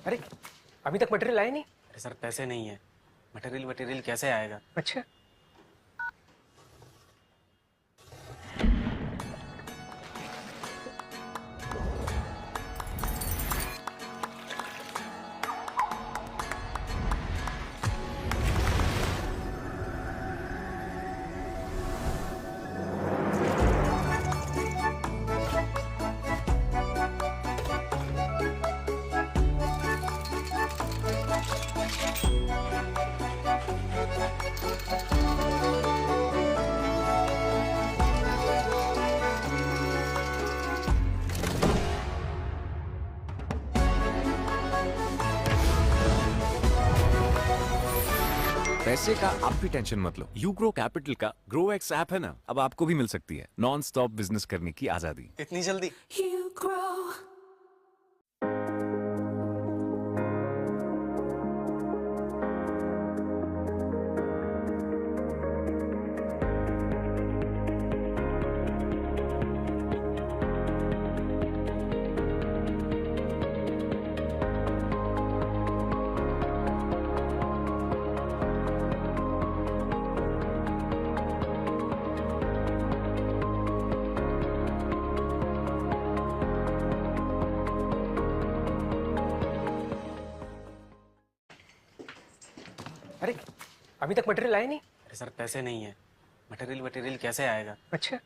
अरे अभी तक मटेरियल आया नहीं। अरे सर पैसे नहीं है, मटेरियल कैसे आएगा? अच्छा, पैसे का आप भी टेंशन मत लो, यूग्रो कैपिटल का ग्रो एक्स ऐप है ना, अब आपको भी मिल सकती है नॉन स्टॉप बिजनेस करने की आजादी। इतनी जल्दी? You grow. अरे अभी तक मटेरियल आया नहीं। अरे सर पैसे नहीं है, मटेरियल कैसे आएगा? अच्छा,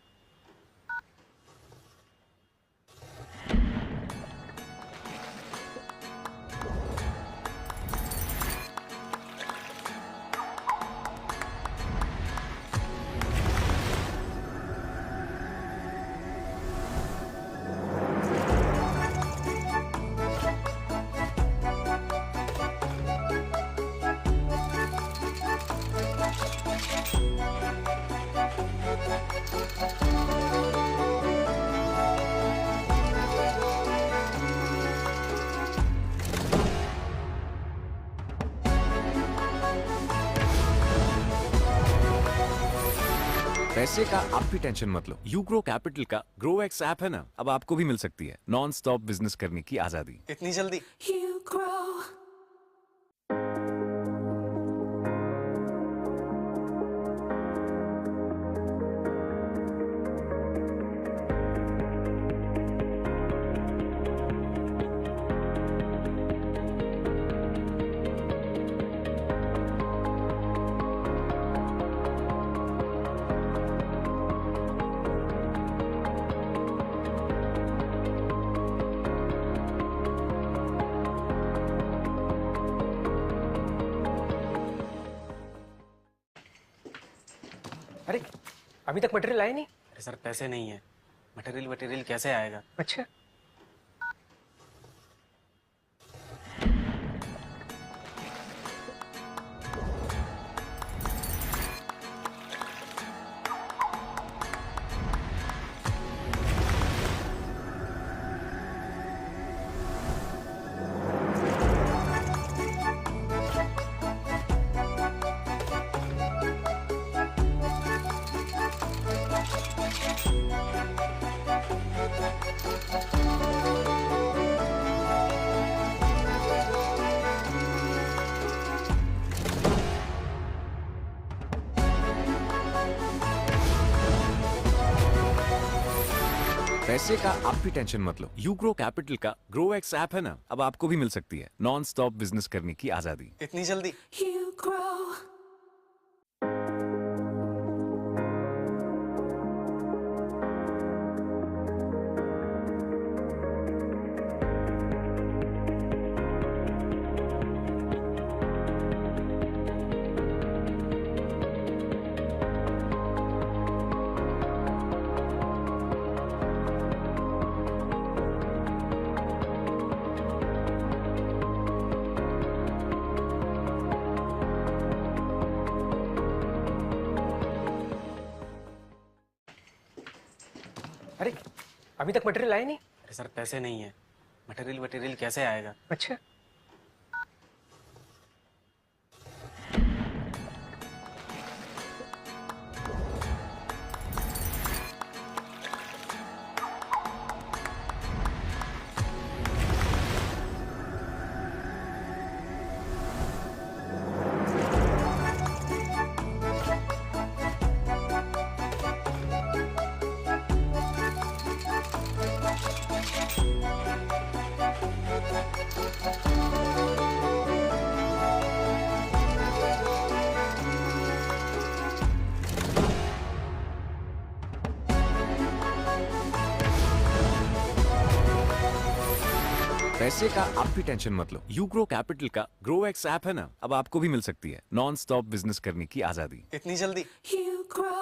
पैसे का आप भी टेंशन मत लो, यूग्रो कैपिटल का ग्रो एक्स ऐप है ना, अब आपको भी मिल सकती है नॉन स्टॉप बिजनेस करने की आजादी। इतनी जल्दी? You grow. अरे अभी तक मटेरियल आया नहीं। अरे सर पैसे नहीं है, मटेरियल कैसे आएगा? अच्छा, पैसे का आप भी टेंशन मत लो, यूग्रो कैपिटल का ग्रो एक्स ऐप है ना, अब आपको भी मिल सकती है नॉन स्टॉप बिजनेस करने की आजादी। इतनी जल्दी? You grow. अरे अभी तक मटेरियल आया नहीं। अरे सर पैसे नहीं है, मटेरियल कैसे आएगा? अच्छा, पैसे का आप भी टेंशन मत लो, यूग्रो कैपिटल का ग्रो एक्स ऐप है ना, अब आपको भी मिल सकती है नॉन स्टॉप बिजनेस करने की आजादी। इतनी जल्दी? You grow.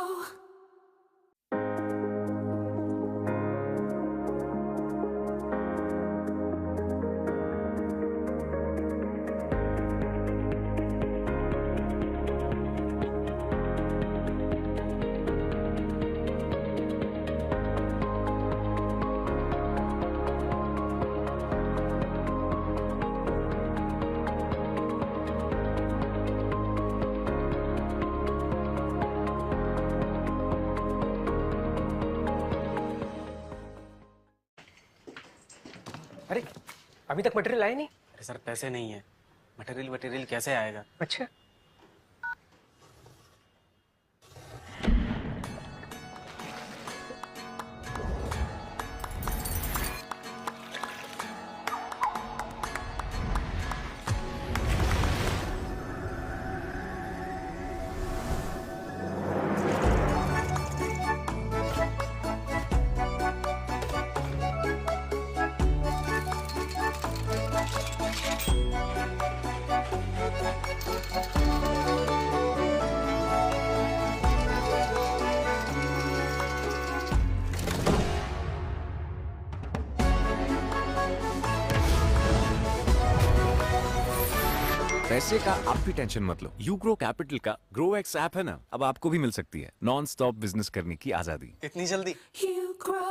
अरे अभी तक मटेरियल आया नहीं। अरे सर पैसे नहीं है, मटेरियल कैसे आएगा? अच्छा, पैसे का आप भी टेंशन मत लो, यूग्रो कैपिटल का ग्रो एक्स ऐप है ना, अब आपको भी मिल सकती है नॉन स्टॉप बिजनेस करने की आजादी। इतनी जल्दी? You grow.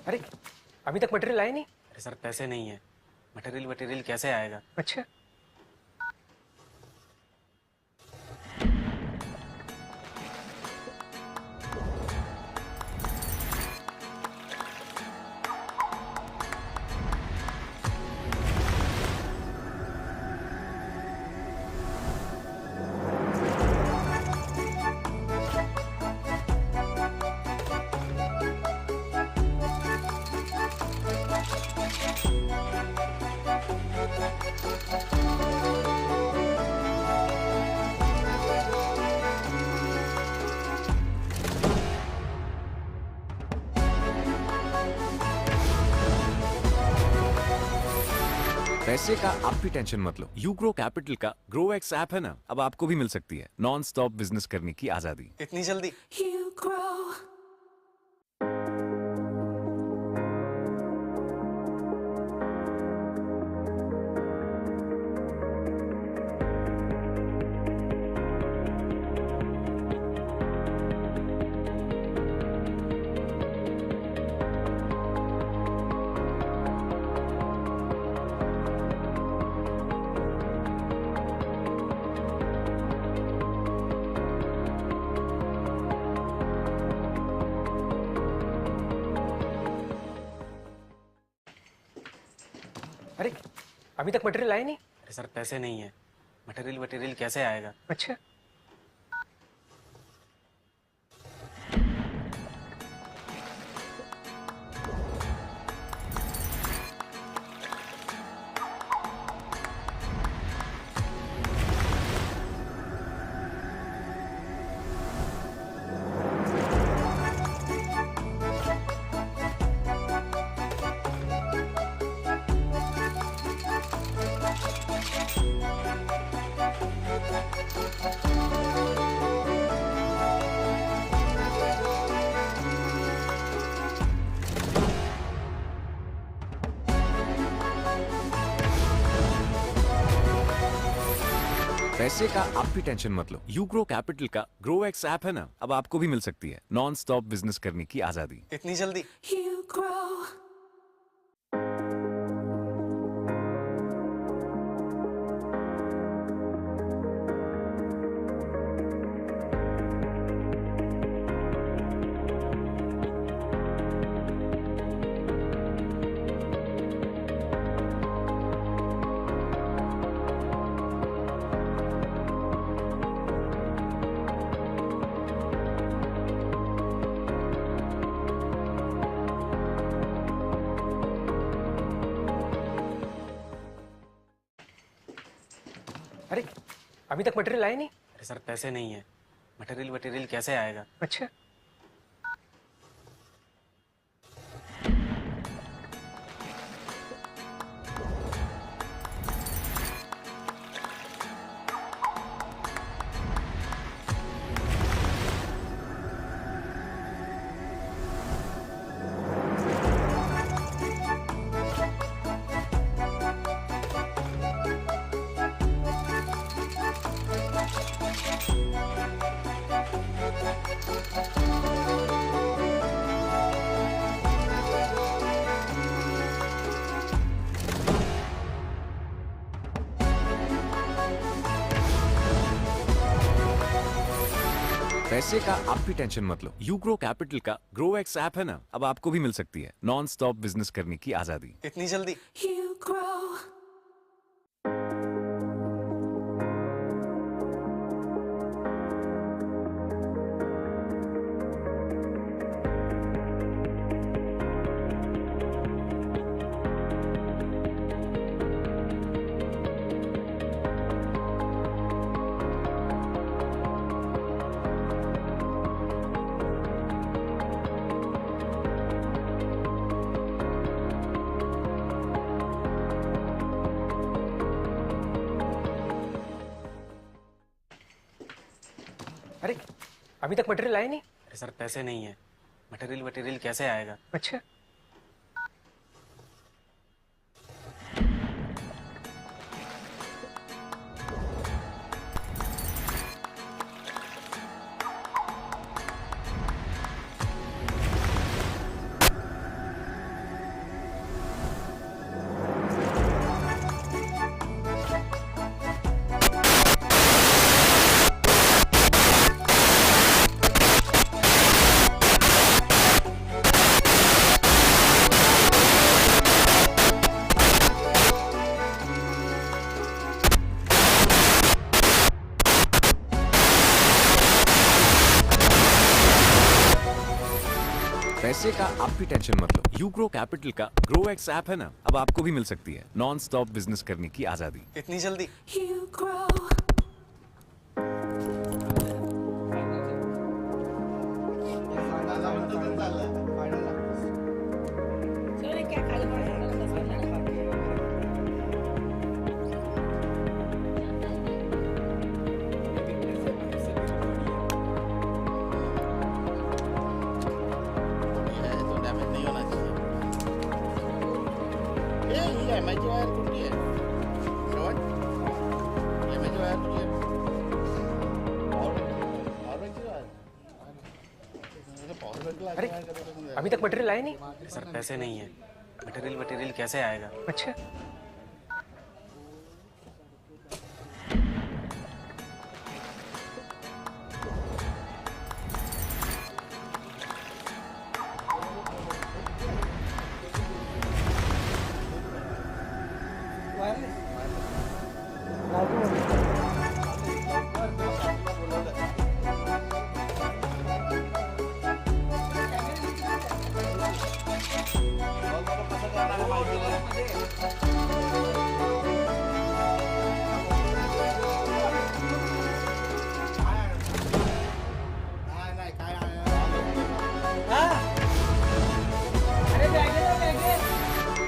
अरे अभी तक मटेरियल आया नहीं। अरे सर पैसे नहीं है, मटेरियल कैसे आएगा? अच्छा, पैसे का आप भी टेंशन मत लो, यूग्रो कैपिटल का ग्रो एक्स ऐप है ना, अब आपको भी मिल सकती है नॉन स्टॉप बिजनेस करने की आजादी। इतनी जल्दी? You grow. अभी तक मटेरियल आया नहीं। अरे सर पैसे नहीं है, मटेरियल कैसे आएगा? अच्छा, पैसे का आप भी टेंशन मत लो, यूग्रो कैपिटल का ग्रो एक्स ऐप है ना, अब आपको भी मिल सकती है नॉन स्टॉप बिजनेस करने की आजादी। इतनी जल्दी? You grow. अरे अभी तक मटेरियल आया नहीं। अरे सर पैसे नहीं है, मटेरियल कैसे आएगा? अच्छा, पैसे का आप भी टेंशन मत लो, यूग्रो कैपिटल का ग्रो एक्स ऐप है ना, अब आपको भी मिल सकती है नॉन स्टॉप बिजनेस करने की आजादी। इतनी जल्दी? You grow. अरे अभी तक मटेरियल आया नहीं। अरे सर पैसे नहीं है, मटेरियल कैसे आएगा? अच्छा, पैसे का आप भी टेंशन मत लो, यूग्रो कैपिटल का ग्रो एक्स ऐप है ना, अब आपको भी मिल सकती है नॉन स्टॉप बिजनेस करने की आजादी। इतनी जल्दी? You grow. अरे अभी तक मटेरियल आया नहीं। अरे सर पैसे नहीं है, मटेरियल कैसे आएगा? अच्छा, Wireless.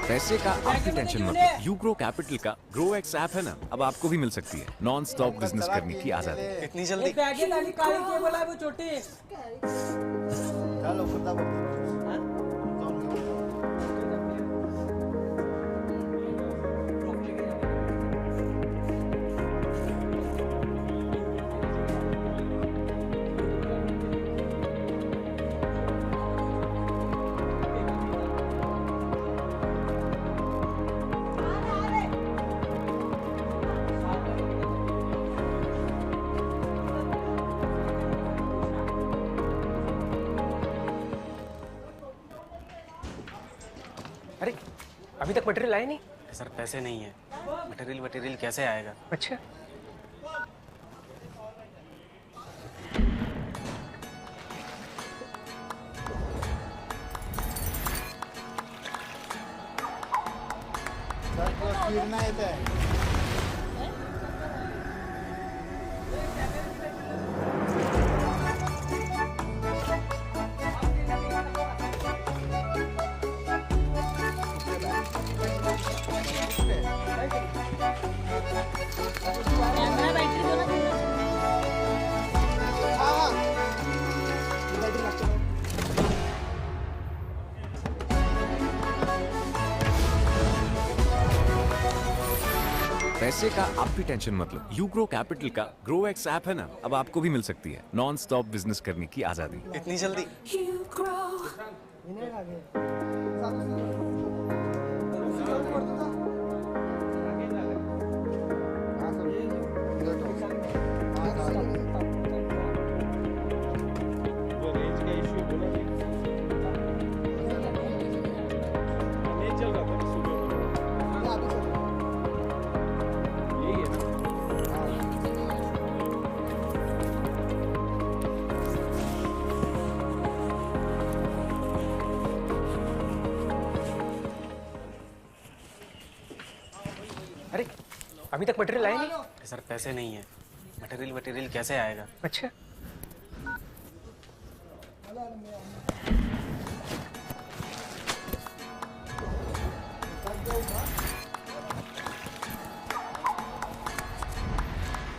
पैसे का आपकी टेंशन मत लो, यूग्रो कैपिटल का ग्रो एक्स ऐप है ना, अब आपको भी मिल सकती है नॉन स्टॉप बिजनेस करने की आजादी। इतनी जल्दी? बोला वो छोटे चलो खुदा अरे अभी तक मटेरियल आया नहीं। सर पैसे नहीं है, मटेरियल कैसे आएगा? अच्छा फिरना येत आहे कैमरा बैटरी दोनों पैसे का आप भी टेंशन मत लो, यूग्रो कैपिटल का ग्रो एक्स ऐप है ना, अब आपको भी मिल सकती है नॉन स्टॉप बिजनेस करने की आजादी। इतनी जल्दी? You grow. जो रेंज का इश्यू बोला नहीं चल रहा था सुबह यही है ना। अरे अभी तक मटेरियल आया नहीं। सर पैसे नहीं है, मटेरियल कैसे आएगा? अच्छा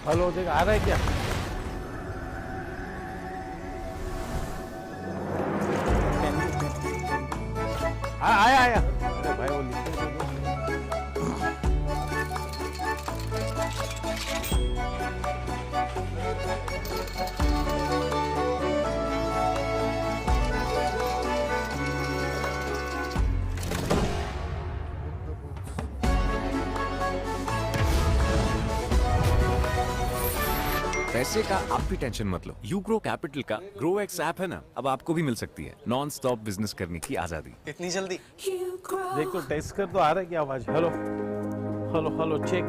हेलो देख आ रहा है क्या? हाँ आया आया। अरे भाई वो लिखते तो दो। पैसे का आप भी टेंशन मत लो, यूग्रो कैपिटल का ग्रो एक्स ऐप है ना, अब आपको भी मिल सकती है नॉन स्टॉप बिजनेस करने की आजादी। इतनी जल्दी? You grow. देख तो टेस्ट कर तो आ रहा है क्या आवाज? Hello hello hello check.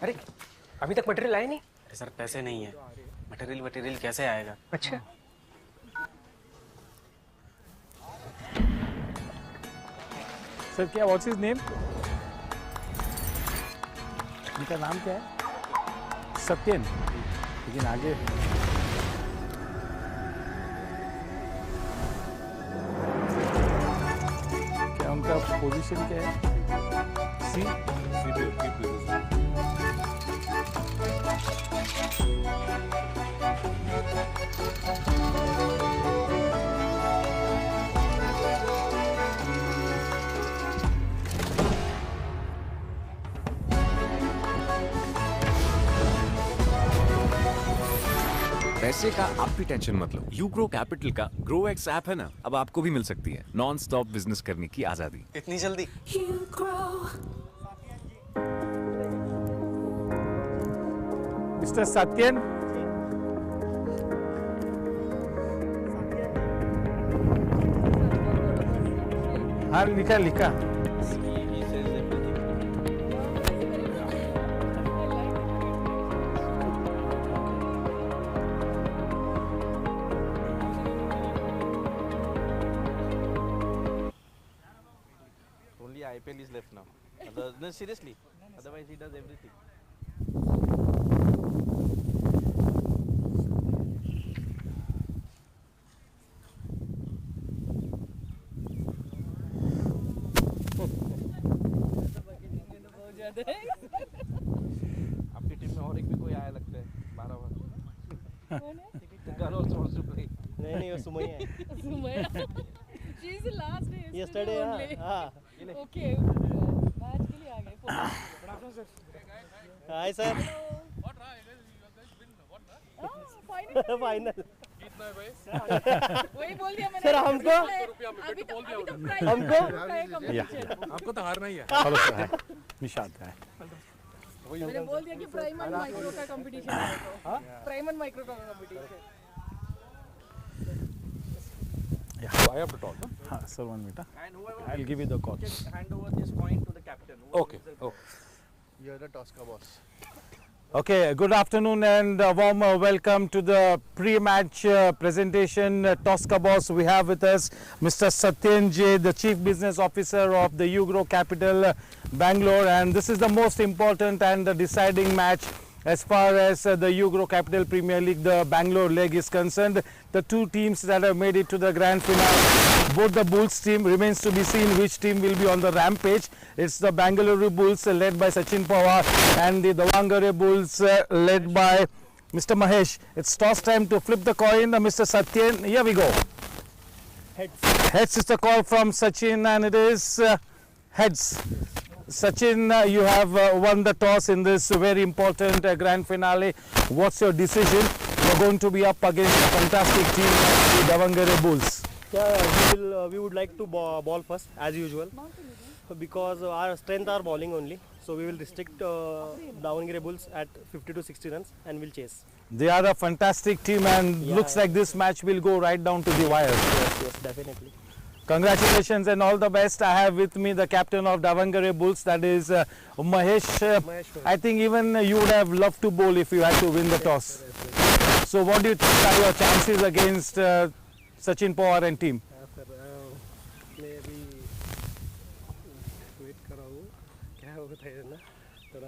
अरे अभी तक मटेरियल आया नहीं। सर पैसे नहीं है, मटेरियल कैसे आएगा? अच्छा सर क्या व्हाट्स हिज नेम? इनका नाम क्या है? सत्यन। लेकिन आगे क्या उनका पोजीशन क्या है? सी पैसे का आप भी टेंशन मत लो, यूग्रो कैपिटल का ग्रो एक्स ऐप है ना, अब आपको भी मिल सकती है नॉन स्टॉप बिजनेस करने की आजादी। इतनी जल्दी? You grow. Mr. Satyan. हाँ लिखा लिखा। Only IPL is left now. No, seriously. Otherwise, he does everything. आपकी टीम में और एक भी कोई आया लगता है 12 बार। Girl also wants to play. नहीं वो सुमई है। Sumaya. She is the last day. Yesterday, only. हाँ। Okay. मैच के लिए आ गए। Hi sir. Final. वही बोल दिया मैंने। सर हमको अभी तो हमको आपको तो हारना ही है। हेलो सर, निशांत है। मैंने बोल दिया कि प्राइम एंड माइक्रो का कंपटीशन है। प्राइम एंड माइक्रो का competition. Yeah, I have to talk. Huh? Sir, 1 minute. And whoever I'll give you the call. just hand over this point to the captain. Okay. Okay. You're the Tosca boss. Okay, good afternoon and a warm welcome to the pre-match presentation. Tosca Boss, we have with us Mr. Satyan J, the Chief Business Officer of the Ugro Capital Bangalore, and this is the most important and the deciding match as far as the Ugro Capital Premier League, the Bangalore leg is concerned. The two teams that have made it to the grand finale, both the Bulls team, remains to be seen which team will be on the rampage. It's the Bangalore Bulls led by Sachin Pawar and the Davangere Bulls led by Mr. Mahesh. It's toss time to flip the coin. Mr. Satyan, here we go. Heads. Heads is the call from Sachin and it is heads. Sachin, you have won the toss in this very important grand finale. What's your decision? You're going to be up against a fantastic team, the Davangere Bulls. Yeah, we would like to ball first as usual because our strength are bowling only. So we will restrict Davangere Bulls at 50 to 60 runs and we'll chase. They are a fantastic team and looks like this match will go right down to the wire. Yes, definitely. Congratulations and all the best. I have with me the captain of Davangere Bulls, that is Mahesh. I think even you would have loved to bowl if you had to win the toss. So what do you think are your chances against Sachin Pawar and team? Sir, मैं अभी wait कर रहा हूँ क्या होता है ना थोड़ा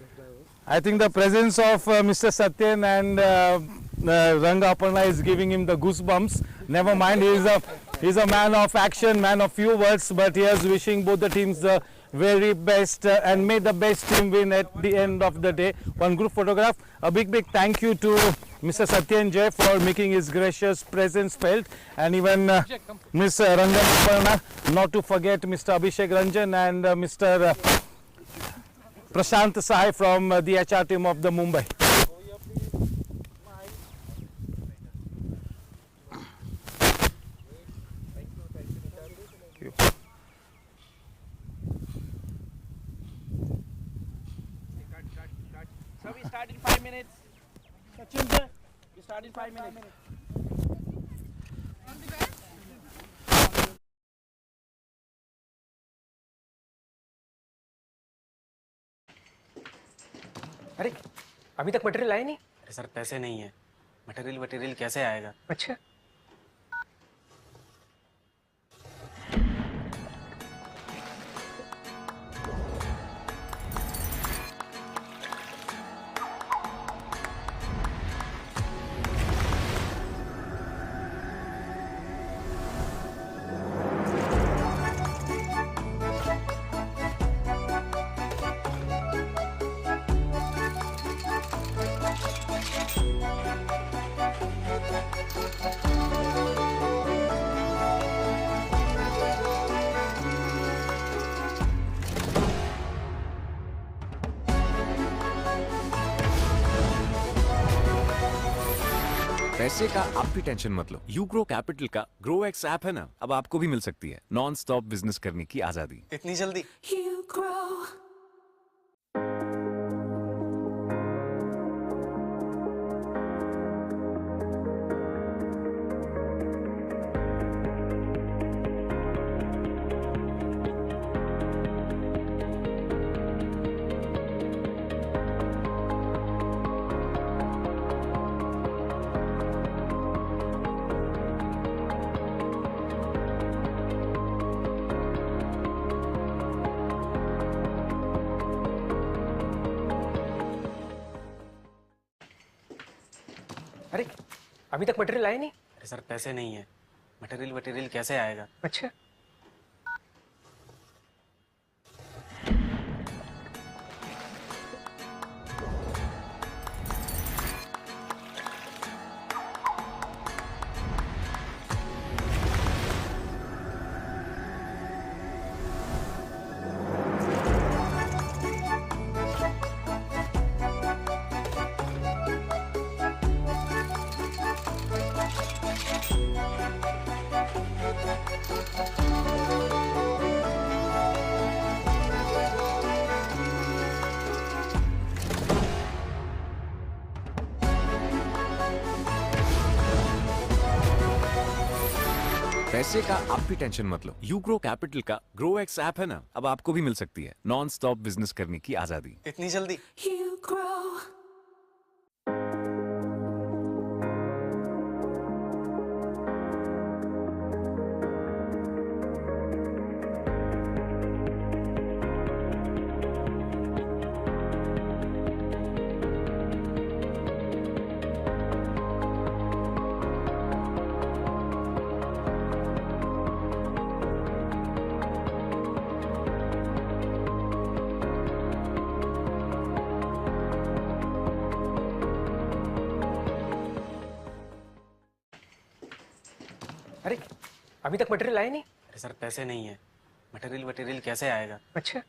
देख रहा हूँ I think the presence of Mr. Satyan and Ranga Aparna is giving him the goosebumps. Never mind, he's a man of action, man of few words, but he is wishing both the teams the very best and may the best team win at the end of the day. One group photograph. A big thank you to Mr. Satyan J for making his gracious presence felt, and even Ms. Ranga Aparna, not to forget Mr. Abhishek Ranjan and Mr. Prashant Sahai from the HR team of the Mumbai. So we start in 5 minutes. We start in 5 minutes. अरे अभी तक material आया नहीं। अरे sir पैसे नहीं है, material कैसे आएगा? अच्छा पैसे का आप भी टेंशन मत लो, यूग्रो कैपिटल का ग्रो एक्स ऐप है ना, अब आपको भी मिल सकती है नॉन स्टॉप बिजनेस करने की आजादी। इतनी जल्दी? You grow. अरे अभी तक मटेरियल आया नहीं। अरे सर पैसे नहीं है, मटेरियल कैसे आएगा? अच्छा, पैसे का आप भी टेंशन मत लो, यूग्रो कैपिटल का ग्रो एक्स ऐप है ना, अब आपको भी मिल सकती है नॉन स्टॉप बिजनेस करने की आजादी। इतनी जल्दी? You grow. अरे अभी तक मटेरियल आया नहीं। अरे सर पैसे नहीं है, मटेरियल कैसे आएगा? अच्छा,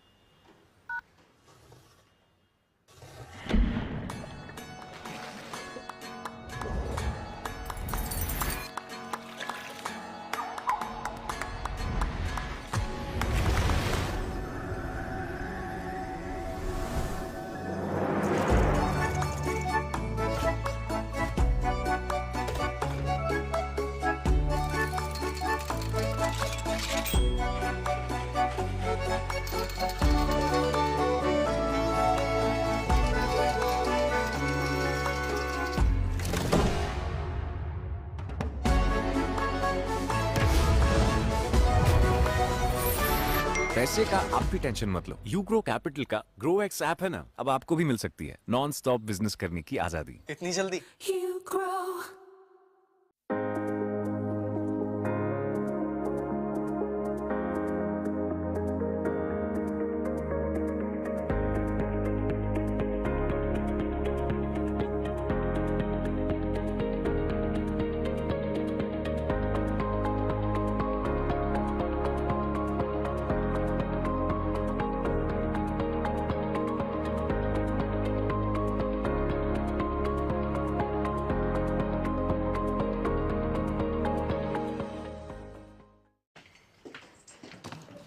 पैसे का आप भी टेंशन मत लो, यूग्रो कैपिटल का ग्रो एक्स ऐप है ना, अब आपको भी मिल सकती है नॉन स्टॉप बिजनेस करने की आजादी। इतनी जल्दी? You grow.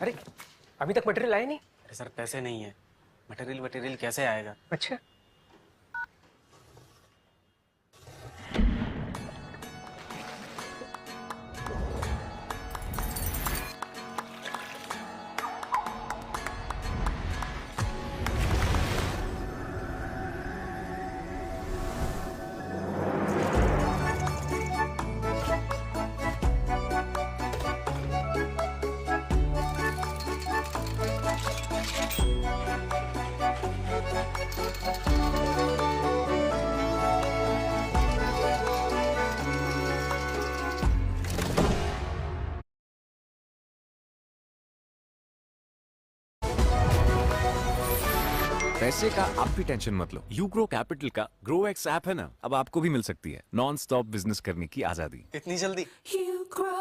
अरे अभी तक मटेरियल आया नहीं। अरे सर पैसे नहीं है, मटेरियल कैसे आएगा? अच्छा, पैसे का आप भी टेंशन मत लो, यूग्रो कैपिटल का ग्रो एक्स ऐप है ना, अब आपको भी मिल सकती है नॉन स्टॉप बिजनेस करने की आजादी। इतनी जल्दी? You grow.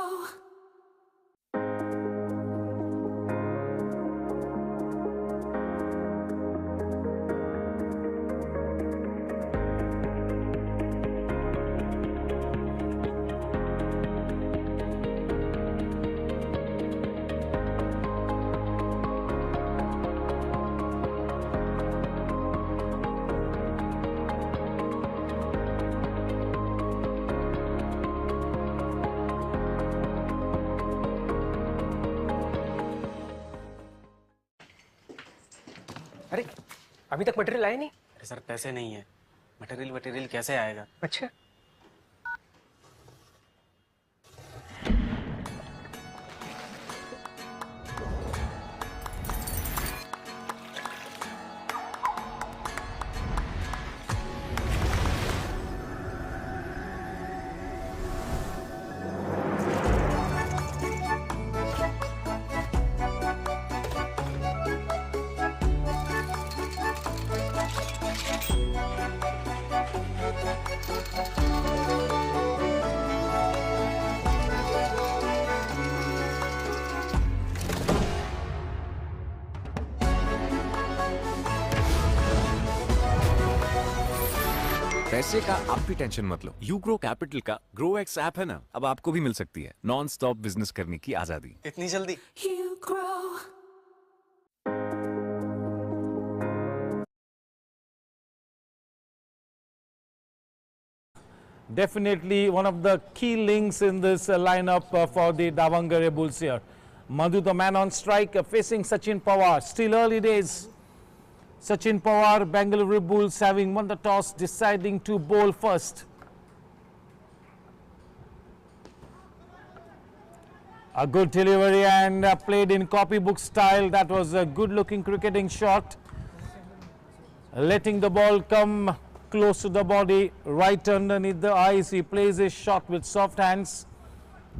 अभी तक मटेरियल आया नहीं। अरे सर पैसे नहीं है, मटेरियल वटेरियल कैसे आएगा? अच्छा, पैसे का आप भी टेंशन मत लो, यूग्रो कैपिटल का ग्रो एक्स ऐप है ना, अब आपको भी मिल सकती है नॉन स्टॉप बिजनेस करने की आजादी। इतनी जल्दी? You grow. Definitely one of the key links in this lineup for the Davangere Bulls here. Madhu, the man on strike, facing Sachin Pawar. Still early days. Sachin Pawar, Bangalore Bulls having won the toss, deciding to bowl first. A good delivery and played in copybook style. That was a good looking cricketing shot. Letting the ball come close to the body, right underneath the eyes. He plays his shot with soft hands.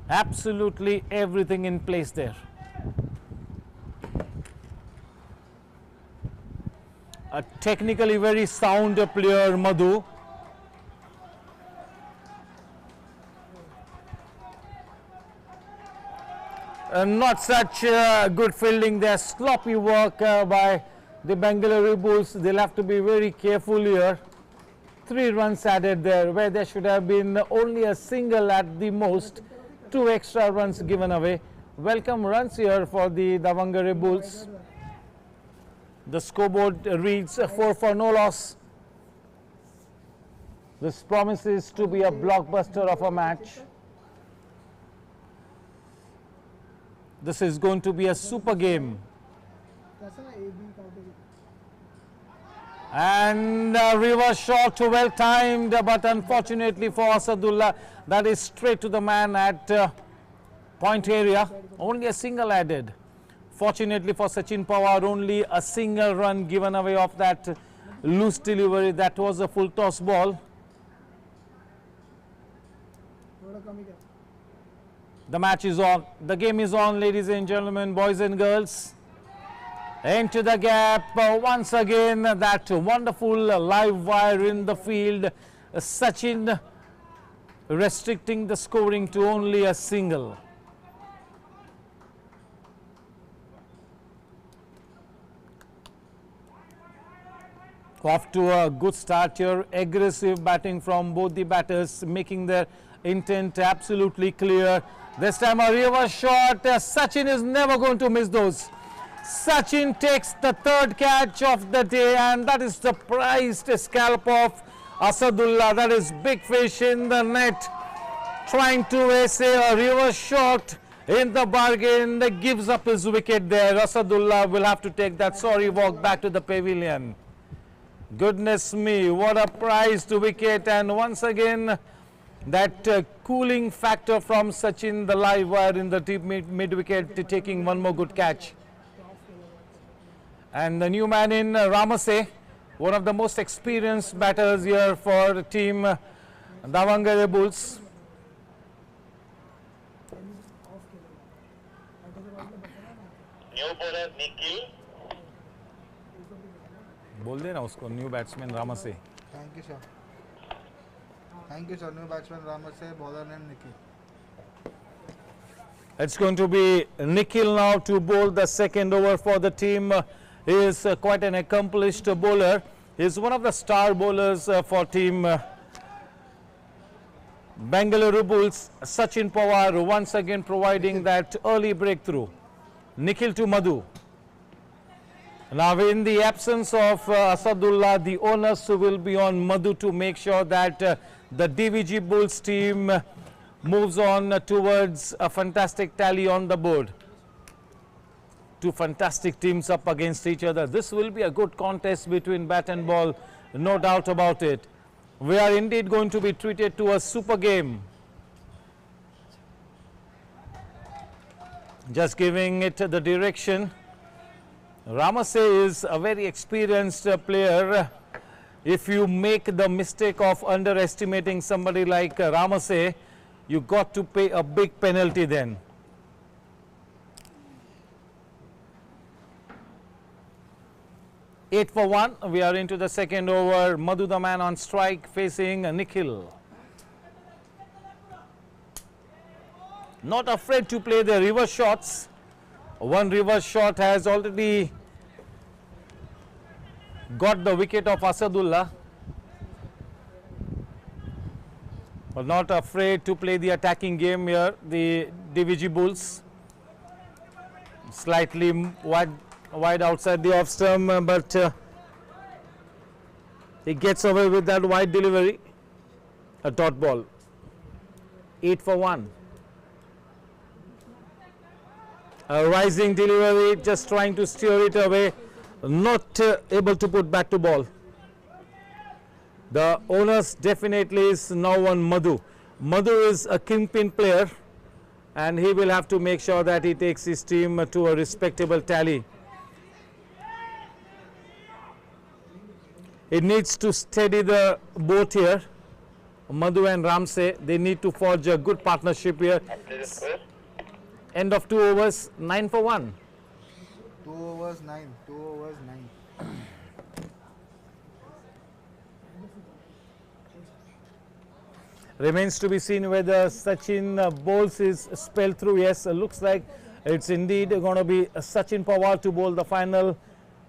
Absolutely everything in place there. A technically very sound player, Madhu. Not such good fielding there. Sloppy work by the Bangalore Bulls. They'll have to be very careful here. 3 runs added there where there should have been only a single at the most. 2 extra runs given away. Welcome runs here for the Davangere Bulls. The scoreboard reads 4 for no loss. This promises to be a blockbuster of a match. This is going to be a super game. And reverse shot, well timed, but unfortunately for Asadullah, that is straight to the man at point area. Only a single added. Fortunately for Sachin Pawar, only a single run given away off that loose delivery. That was a full toss ball. The match is on. The game is on, ladies and gentlemen, boys and girls. Into the gap once again. That wonderful live wire in the field. Sachin restricting the scoring to only a single. Off to a good start here. Aggressive batting from both the batters, making their intent absolutely clear. This time a reverse shot. Sachin is never going to miss those. Sachin takes the 3rd catch of the day, and that is the prized scalp of Asadullah. That is big fish in the net. Trying to essay a reverse shot in the bargain. Gives up his wicket there. Asadullah will have to take that sorry walk back to the pavilion. Goodness me, what a prized wicket, and once again that cooling factor from Sachin, the live wire in the deep mid wicket, taking one more good catch. And the new man in Ramase, one of the most experienced batters here for team Davangere Bulls. New bowler Nikhil. बोल देना उसको new batsman Ramsay. Thank you, sir. Thank you, sir. New batsman Ramase, bowler named Nikhil. It's going to be Nikhil now to bowl the 2nd over for the team. He is quite an accomplished bowler. He is one of the star bowlers for team Bangalore Bulls. Sachin Pawar once again providing that early breakthrough. Nikhil to Madhu. Now in the absence of Asadullah, the onus will be on Madhu to make sure that the DVG Bulls team moves on towards a fantastic tally on the board. Two fantastic teams up against each other. This will be a good contest between bat and ball, no doubt about it. We are indeed going to be treated to a super game. Just giving it the direction. Ramase is a very experienced player. If you make the mistake of underestimating somebody like Ramase, you got to pay a big penalty then. Eight for one. We are into the second over. Madhu the man on strike facing Nikhil. Not afraid to play the reverse shots. One reverse shot has already got the wicket of Asadullah. But not afraid to play the attacking game here, the DVG Bulls. Slightly wide outside the off stump, but he gets away with that wide delivery. A dot ball. 8 for 1. A rising delivery, just trying to steer it away, not able to put back to ball. The onus definitely is now on Madhu. Madhu is a kingpin player and he will have to make sure that he takes his team to a respectable tally. He needs to steady the boat here. Madhu and Ramse, they need to forge a good partnership here. End of 2 overs, 9 for 1. 2 overs 9. 2 overs 9. Remains to be seen whether Sachin bowls his spell through. Yes, looks like it's indeed going to be Sachin Pawar to bowl the final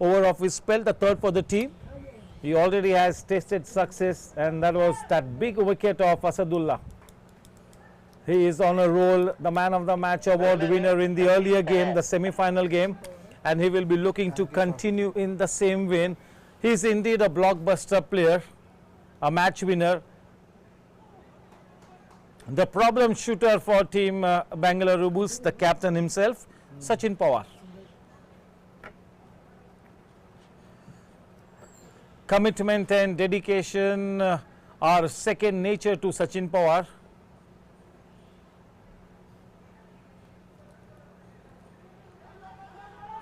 over of his spell, the third for the team. He already has tasted success, and that was that big wicket of Asadullah. He is on a roll, the man of the match award winner in the earlier game, the semi-final game, and he will be looking to continue in the same vein. He is indeed a blockbuster player, a match winner. The problem shooter for team Bangalore Bulls, the captain himself, Sachin Pawar. Commitment and dedication are second nature to Sachin Pawar.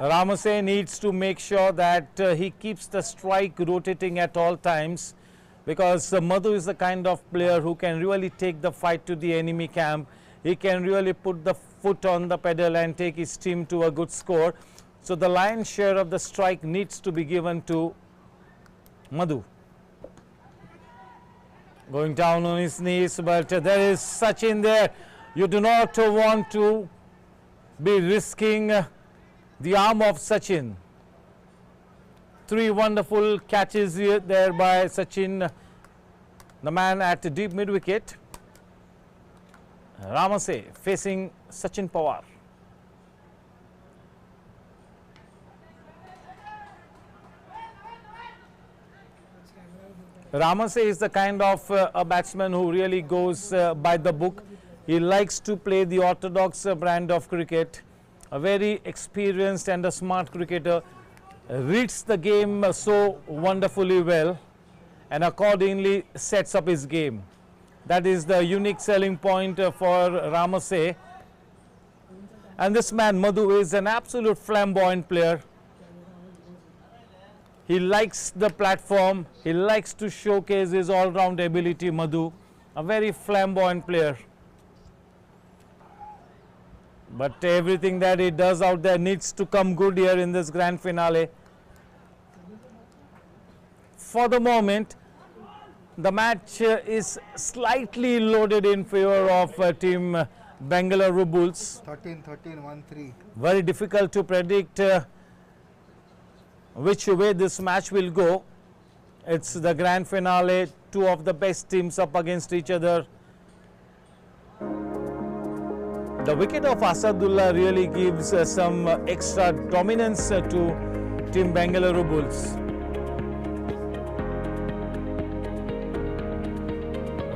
Ramase needs to make sure that he keeps the strike rotating at all times, because Madhu is the kind of player who can really take the fight to the enemy camp. He can really put the foot on the pedal and take his team to a good score. So the lion's share of the strike needs to be given to Madhu. Going down on his knees, but there is Sachin there. You do not want to be risking the arm of Sachin. 3 wonderful catches here there by Sachin, the man at the deep mid wicket. Ramase facing Sachin Pawar. Ramase is the kind of a batsman who really goes by the book. He likes to play the orthodox brand of cricket. A very experienced and a smart cricketer, reads the game so wonderfully well and accordingly sets up his game. That is the unique selling point for Ramase. And this man Madhu is an absolute flamboyant player. He likes the platform, he likes to showcase his all-round ability. Madhu, a very flamboyant player. But everything that he does out there needs to come good here in this grand finale. For the moment, the match is slightly loaded in favor of team Bangalore Bulls. 13-13, 1-3. Very difficult to predict which way this match will go. It's the grand finale, 2 of the best teams up against each other. The wicket of Asadullah really gives some extra dominance to team Bangalore Bulls.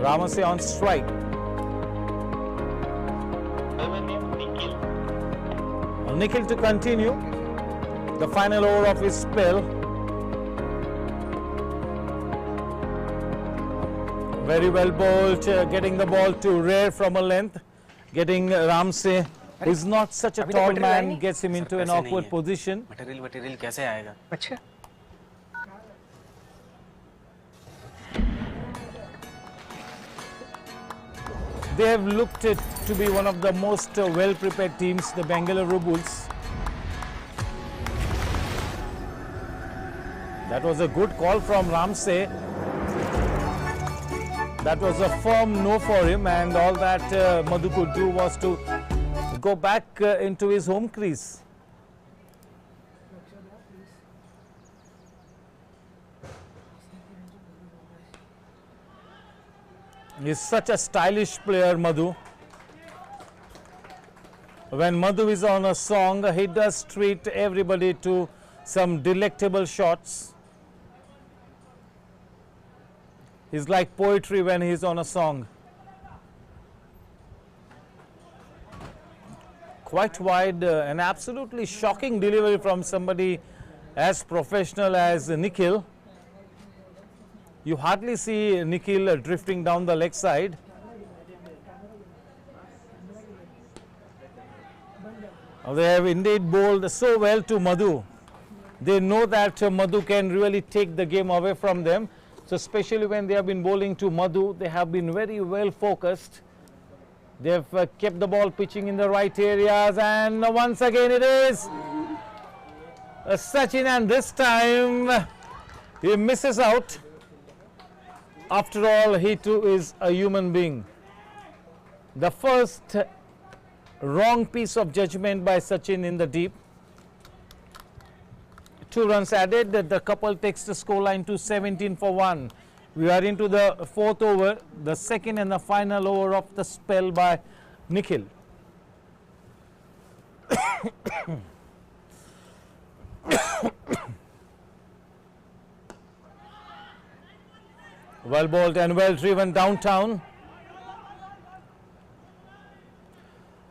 Ramase on strike. Nikhil to continue. the final over of his spell. Very well bowled, getting the ball to Rare from a length, getting Ramsey, who is not such a tall man, gets him into an awkward position. Material कैसे आएगा? अच्छा They have looked to be one of the most well-prepared teams, the Bangalore Bulls. That was a good call from Ramsey. That was a firm no for him, and all that Madhu could do was to go back into his home crease. He's such a stylish player, Madhu. When Madhu is on a song, he does treat everybody to some delectable shots. He's like poetry when he's on a song. Quite wide, an absolutely shocking delivery from somebody as professional as Nikhil. You hardly see Nikhil drifting down the leg side. They have indeed bowled so well to Madhu. They know that Madhu can really take the game away from them. So especially when they have been bowling to Madhu, they have been very well focused. They have kept the ball pitching in the right areas, and once again it is Sachin, and this time he misses out. After all, he too is a human being. The first wrong piece of judgment by Sachin in the deep. 2 runs added, the couple takes the scoreline to 17 for 1. We are into the 4th over, the second and the final over of the spell by Nikhil. Well bowled and well driven downtown.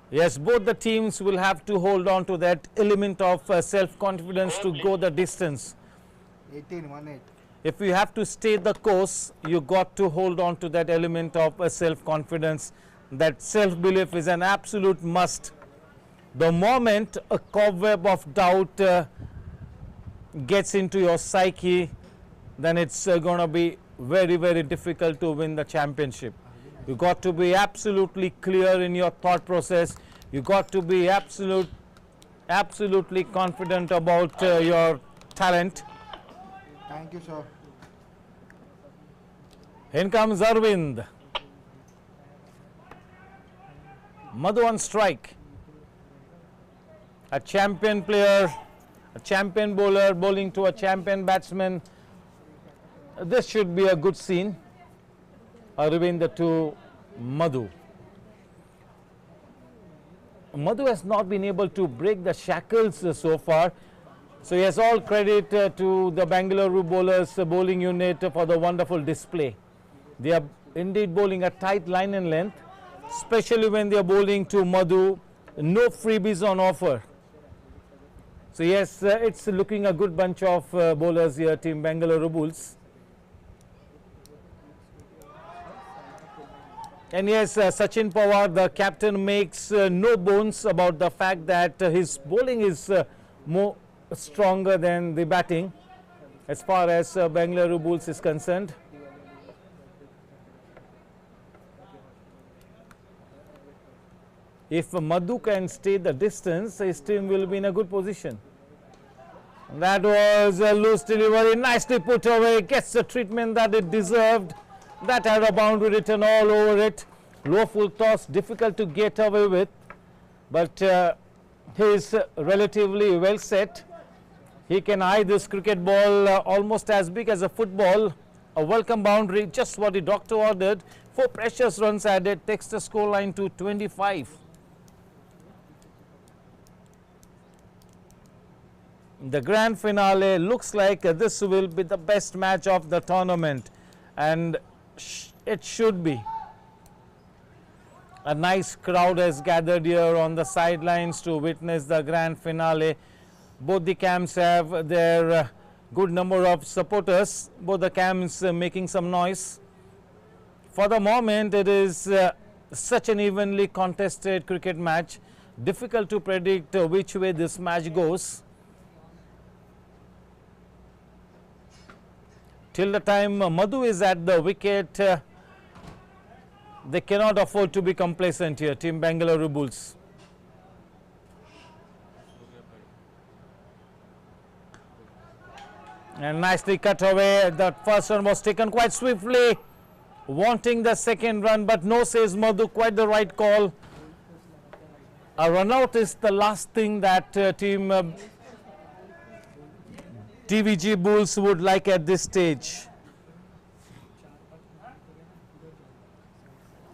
Yes, both the teams will have to hold on to that element of self-confidence to go the distance. 18-1-8. If you have to stay the course, you got to hold on to that element of self-confidence. That self-belief is an absolute must. The moment a cobweb of doubt gets into your psyche, then it's going to be very, very difficult to win the championship. You got to be absolutely clear in your thought process. You got to be absolutely confident about your talent. Thank you, sir. In comes Arvind. Madhu on strike. A champion player, a champion bowler bowling to a champion batsman. This should be a good scene. Arvind to Madhu. Madhu has not been able to break the shackles so far. So he has all credit to the Bangalore bowlers bowling unit for the wonderful display. They are indeed bowling a tight line and length, especially when they are bowling to Madhu. No freebies on offer. So yes, it's looking a good bunch of bowlers here, Team Bangalore Bulls. And yes, Sachin Pawar, the captain, makes no bones about the fact that his bowling is more stronger than the batting as far as Bangalore Bulls is concerned. If Madhu can stay the distance, his team will be in a good position. That was a loose delivery, nicely put away, gets the treatment that it deserved. That had a boundary written all over it. Low full toss, difficult to get away with, but he is relatively well set. He can eye this cricket ball almost as big as a football. A welcome boundary, just what the doctor ordered. 4 precious runs added, takes the scoreline to 25. The grand finale looks like this will be the best match of the tournament, and it should be. A nice crowd has gathered here on the sidelines to witness the grand finale. Both the camps have their good number of supporters. Both the camps making some noise. For the moment, it is such an evenly contested cricket match. Difficult to predict which way this match goes. Till the time Madhu is at the wicket, they cannot afford to be complacent here, Team Bangalore Bulls. And nicely cut away. That first run was taken quite swiftly, wanting the second run, but no, says Madhu, quite the right call. A run out is the last thing that team DVG Bulls would like at this stage.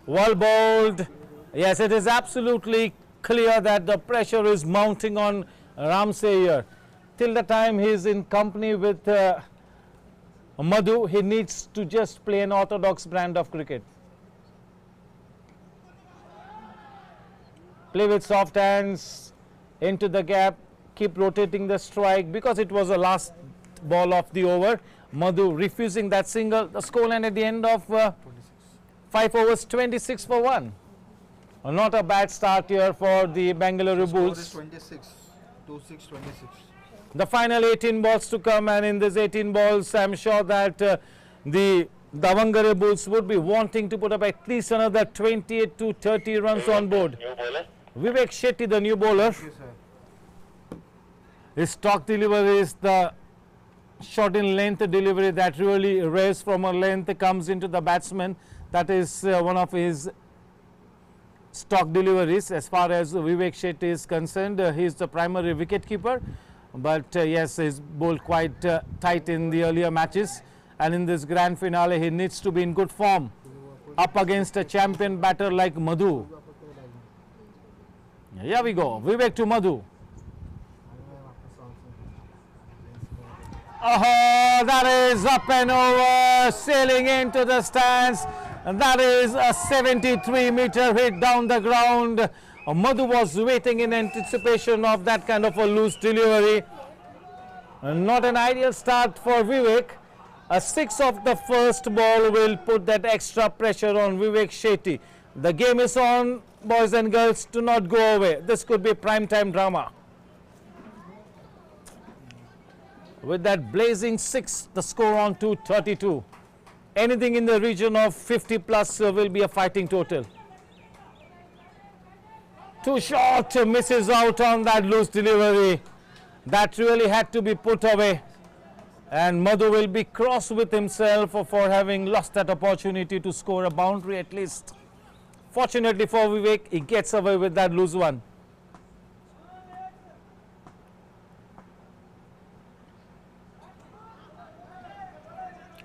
Well bowled. Yes, it is absolutely clear that the pressure is mounting on Ramsey here. Till the time he is in company with Madhu, he needs to just play an orthodox brand of cricket. Play with soft hands, into the gap, keep rotating the strike, because it was the last ball of the over. Madhu refusing that single. The scoreline at the end of 5 overs, 26 for 1. Not a bad start here for the Bangalore Bulls. 26, 2-6, 26. The final 18 balls to come, and in these 18 balls, I'm sure that the Davangere Bulls would be wanting to put up at least another 28 to 30 runs on board. Vivek Shetty, the new bowler. His stock delivery is the short in length delivery that really rares from a length comes into the batsman. That is one of his stock deliveries as far as Vivek Shetty is concerned. He is the primary wicket keeper, but yes, he's bowled quite tight in the earlier matches, and in this grand finale he needs to be in good form up against a champion batter like Madhu. Here we go, Vivek to Madhu. Oh, that is up and over, sailing into the stands. And that is a 73-meter hit down the ground. Madhu was waiting in anticipation of that kind of a loose delivery. Not an ideal start for Vivek. A 6 of the first ball will put that extra pressure on Vivek Shetty. The game is on, boys and girls. Do not go away. This could be prime time drama. With that blazing 6, the score on to 32. Anything in the region of 50 plus will be a fighting total. Too short, misses out on that loose delivery. That really had to be put away. And Madhu will be cross with himself for having lost that opportunity to score a boundary at least. Fortunately for Vivek, he gets away with that loose one.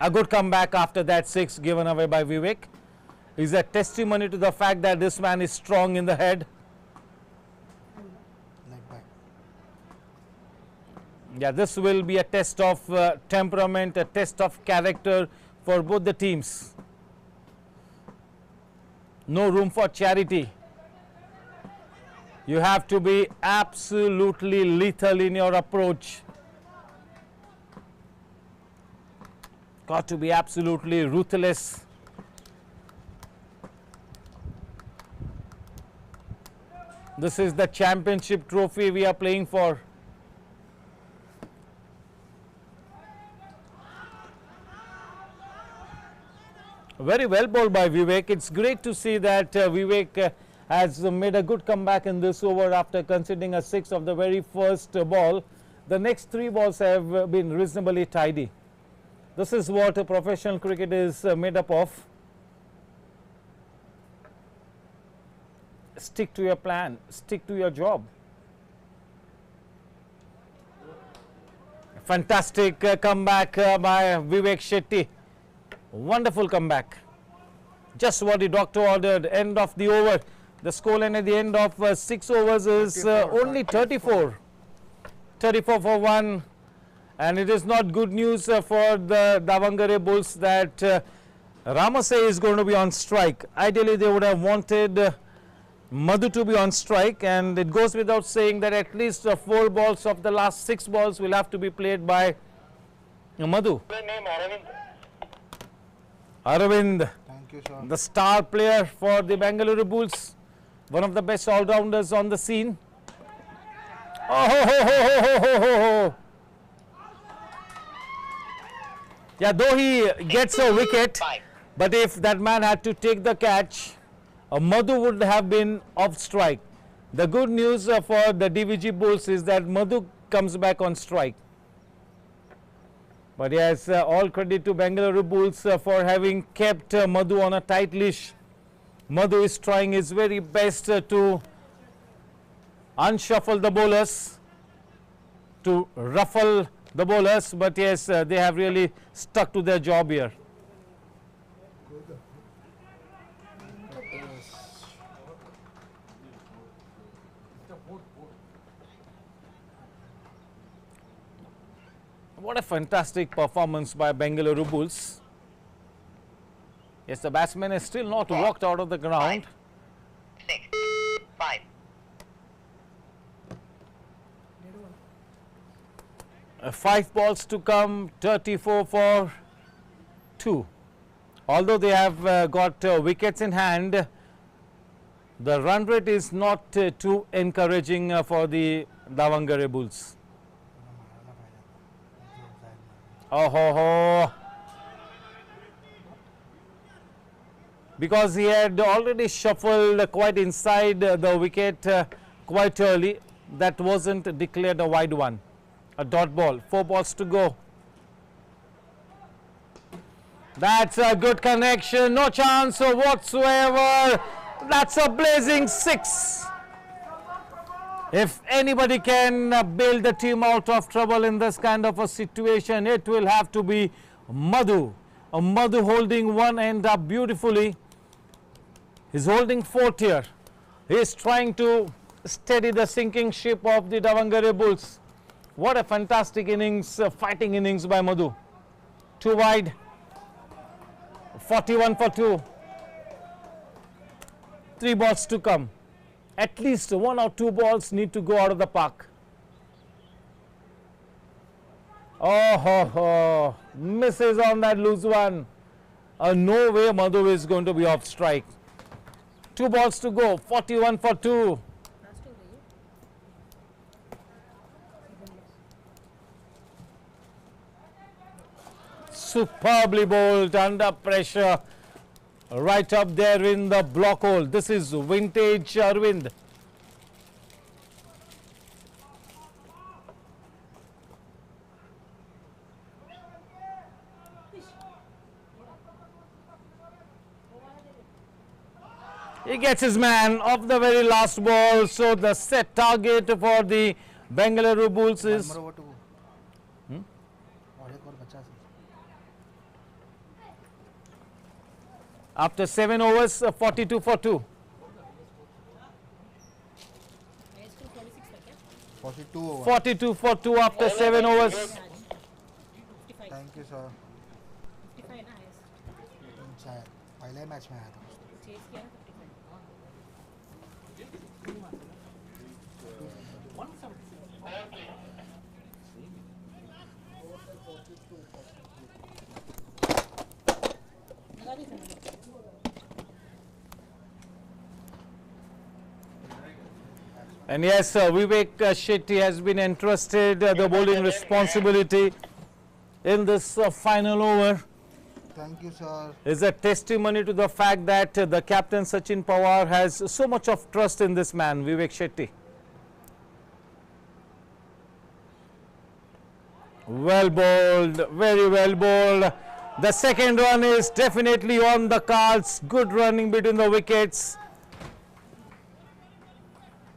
A good comeback after that 6 given away by Vivek is a testimony to the fact that this man is strong in the head. Yeah, this will be a test of temperament, a test of character for both the teams. No room for charity. You have to be absolutely lethal in your approach. Got to be absolutely ruthless. This is the championship trophy we are playing for. Very well bowled by Vivek. It's great to see that Vivek has made a good comeback in this over after conceding a 6 of the very first ball. The next 3 balls have been reasonably tidy. This is what a professional cricket is made up of. Stick to your plan, stick to your job. Fantastic comeback by Vivek Shetty. Wonderful comeback. Just what the doctor ordered. End of the over. The scoreline at the end of 6 overs is only 34. 34 for 1. And it is not good news for the Davangere Bulls that Ramsey is going to be on strike. Ideally, they would have wanted Madhu to be on strike, and it goes without saying that at least 4 balls of the last 6 balls will have to be played by Madhu. Aravind, Thank you, sir. the star player for the Bangalore Bulls, one of the best all-rounders on the scene. Oh, ho, ho, ho, ho, ho, ho, ho. Yeah, though he gets a wicket, but if that man had to take the catch, Madhu would have been off strike. The good news for the DVG Bulls is that Madhu comes back on strike. But yes, all credit to Bangalore Bulls for having kept Madhu on a tight leash. Madhu is trying his very best to unshuffle the bowlers, to ruffle the bowlers, but yes, they have really stuck to their job here. What a fantastic performance by Bangalore Bulls. Yes, the batsman is still not walked out of the ground. 5 balls to come, 34 for 2. Although they have got wickets in hand, the run rate is not too encouraging for the Davangere Bulls. Oh ho ho! Because he had already shuffled quite inside the wicket quite early, that wasn't declared a wide one. A dot ball, 4 balls to go. That's a good connection, no chance whatsoever. That's a blazing 6. If anybody can bail the team out of trouble in this kind of a situation, it will have to be Madhu. Madhu holding one end up beautifully. He's holding 4th here. He's trying to steady the sinking ship of the Davangere Bulls. What a fantastic innings, fighting innings by Madhu. 2 wide, 41 for 2. 3 balls to come. At least 1 or 2 balls need to go out of the park. Oh, ho, ho. Misses on that loose one. No way Madhu is going to be off strike. 2 balls to go, 41 for 2. Superbly bowled under pressure, right up there in the block hole. This is vintage Arvind. He gets his man off the very last ball, so the set target for the Bangalore Bulls is after 7 overs, 42 for 2. 42 for 2 after 7 overs. Thank you, sir. पहले match में आया था. And yes, Vivek Shetty has been entrusted the bowling responsibility in this final over. Thank you, sir. Is a testimony to the fact that the captain Sachin Pawar has so much of trust in this man, Vivek Shetty. Well bowled, very well bowled. The second run is definitely on the cards. Good running between the wickets.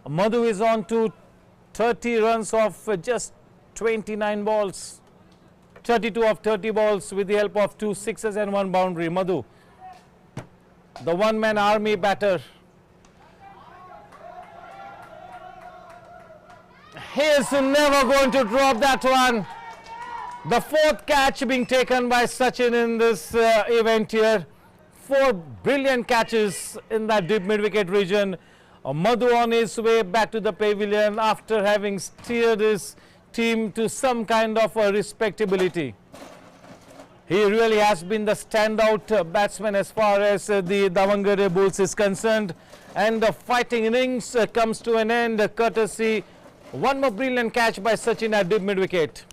Madhu is on to 30 runs of just 29 balls. 32 of 30 balls with the help of 2 sixes and 1 boundary. Madhu, the one-man army batter. He is never going to drop that one. The 4th catch being taken by Sachin in this event here. 4 brilliant catches in that deep mid-wicket region. Madhu on his way back to the pavilion after having steered his team to some kind of respectability. He really has been the standout batsman as far as the Davangere Bulls is concerned. And the fighting innings comes to an end courtesy one more brilliant catch by Sachin at deep mid-wicket.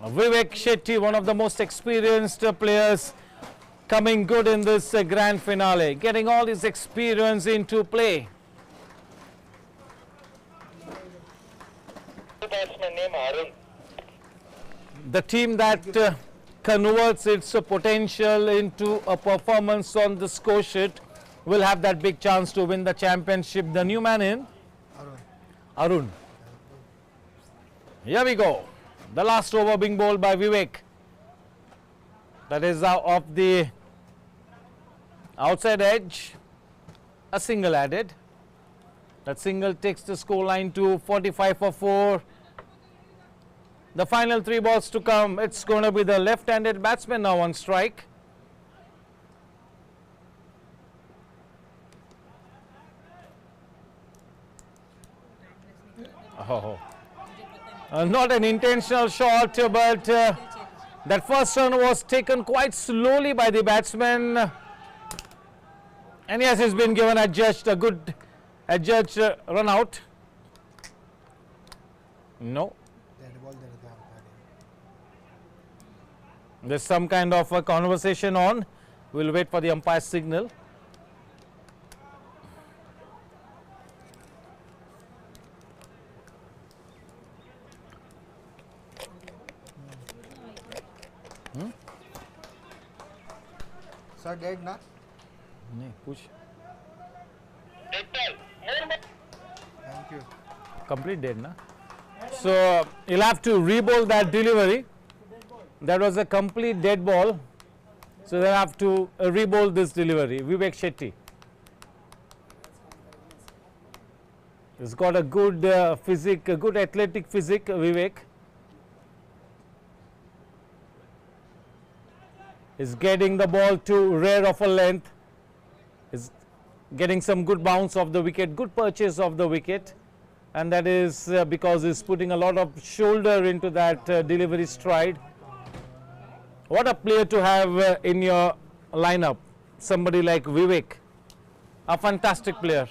Vivek Shetty, one of the most experienced players, coming good in this grand finale, getting all his experience into play. Batsman name Arun. The team that converts its potential into a performance on the score sheet will have that big chance to win the championship. The new man in? Arun. Here we go. The last over being bowled by Vivek. That is off the outside edge. A single added. That single takes the score line to 45 for 4. The final 3 balls to come. It's going to be the left-handed batsman now on strike. Oh. Not an intentional shot, but that first run was taken quite slowly by the batsman. And yes, he's been given a good adjudged run out. No. There's some kind of a conversation on. We'll wait for the umpire's signal. Sir, dead na? नहीं पूछ. Thank you. Complete dead na. So you'll have to re-bowl that delivery. That was a complete dead ball. So they'll have to re-bowl this delivery. Vivek Shetty. He's got a good physique, a good athletic physique, Vivek. Is getting the ball to rear of a length. Is getting some good bounce of the wicket, good purchase of the wicket. And that is because he's putting a lot of shoulder into that delivery stride. What a player to have in your lineup. Somebody like Vivek. A fantastic player.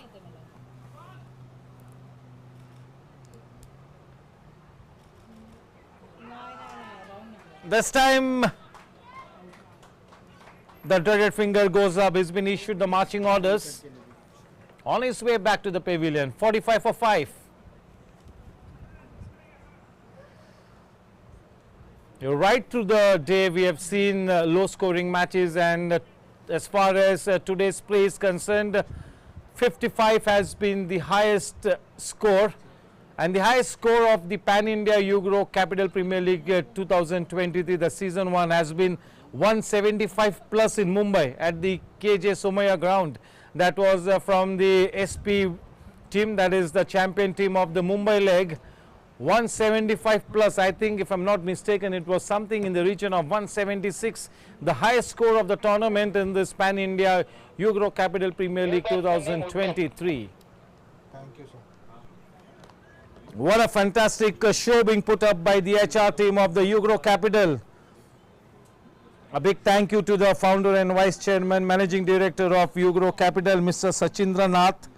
This time the dreaded finger goes up. He's been issued the marching orders. On his way back to the pavilion. 45 for 5. Right through the day we have seen low scoring matches, and as far as today's play is concerned, 55 has been the highest score, and the highest score of the Pan India Ugro Capital Premier League 2023, the season 1, has been 175 plus in Mumbai at the KJ Somaya ground. That was from the SP team, that is the champion team of the Mumbai leg. 175 plus, I think if I'm not mistaken it was something in the region of 176, the highest score of the tournament in this Pan India Ugro Capital Premier League 2023. Thank you, sir. What a fantastic show being put up by the HR team of the Ugro Capital. A big thank you to the founder and vice chairman, managing director of Ugro Capital, Mr. Sachindra Nath.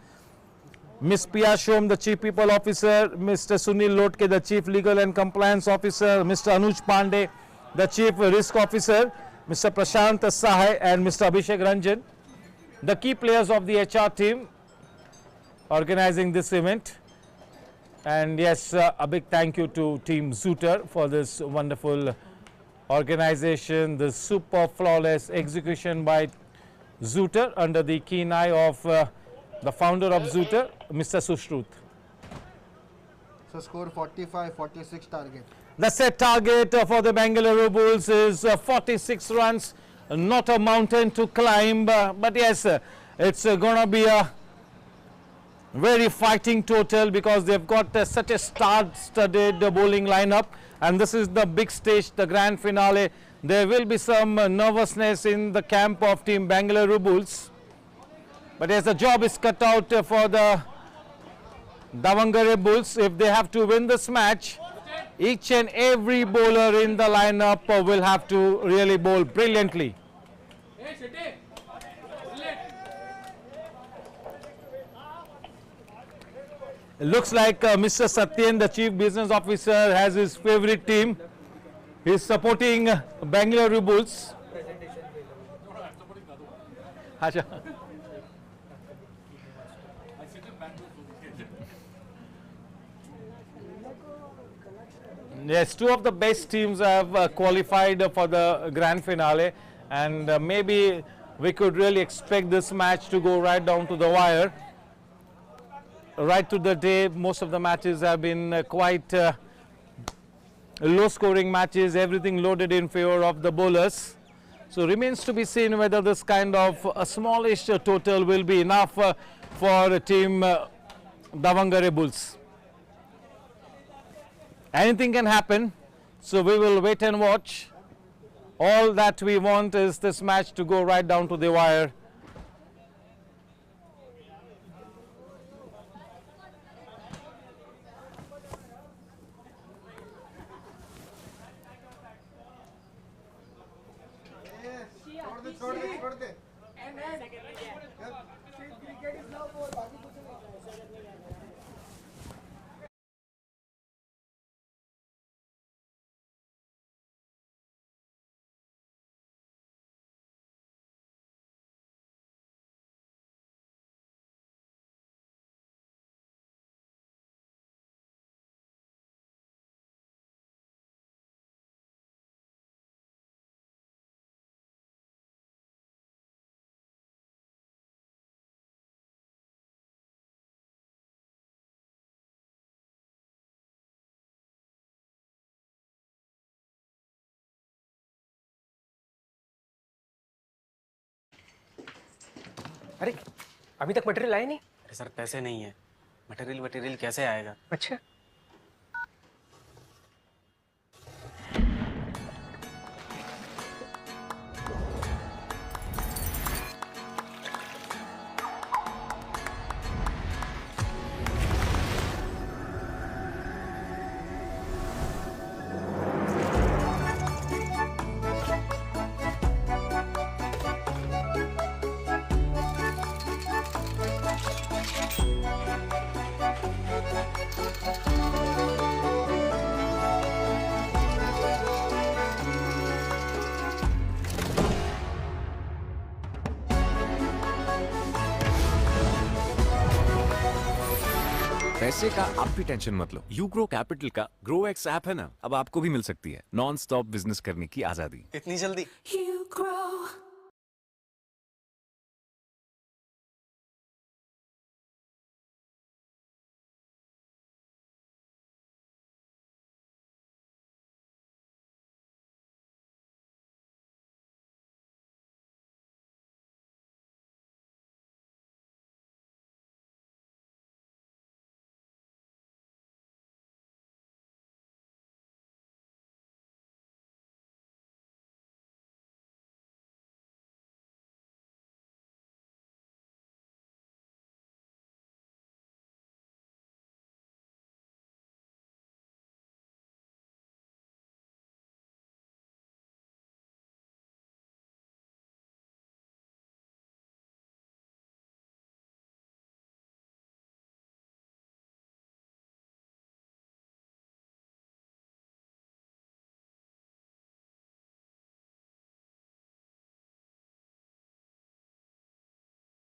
Ms. Pia Shom, the Chief People Officer, Mr. Sunil Lotke, the Chief Legal and Compliance Officer, Mr. Anuj Pandey, the Chief Risk Officer, Mr. Prashant Sahai and Mr. Abhishek Ranjan, the key players of the HR team organizing this event. And yes, a big thank you to Team Zooter for this wonderful organization, the super flawless execution by Zooter under the keen eye of the founder of Zooter, Mr. Sushruth. So score 45, 46 target. The set target for the Bangalore Bulls is 46 runs, not a mountain to climb, but yes, it's going to be a very fighting total because they've got such a star-studded bowling lineup, and this is the big stage, the grand finale, there will be some nervousness in the camp of team Bangalore Bulls. But as the job is cut out for the Davangere Bulls, if they have to win this match, each and every bowler in the lineup will have to really bowl brilliantly. It looks like Mr. Satyen, the Chief Business Officer, has his favorite team. He is supporting Bangalore Bulls. Acha. Yes, two of the best teams have qualified for the grand finale, and maybe we could really expect this match to go right down to the wire. Right to the day, most of the matches have been quite low scoring matches, everything loaded in favor of the bowlers. So remains to be seen whether this kind of a smallish total will be enough for team Davangere Bulls. Anything can happen, so we will wait and watch. All that we want is this match to go right down to the wire. अरे अभी तक material आया नहीं। अरे sir पैसे नहीं है, material कैसे आएगा? अच्छा, पैसे का आप भी टेंशन मत लो, यूग्रो कैपिटल का ग्रो एक्स ऐप है ना, अब आपको भी मिल सकती है नॉन स्टॉप बिजनेस करने की आजादी। इतनी जल्दी? You grow.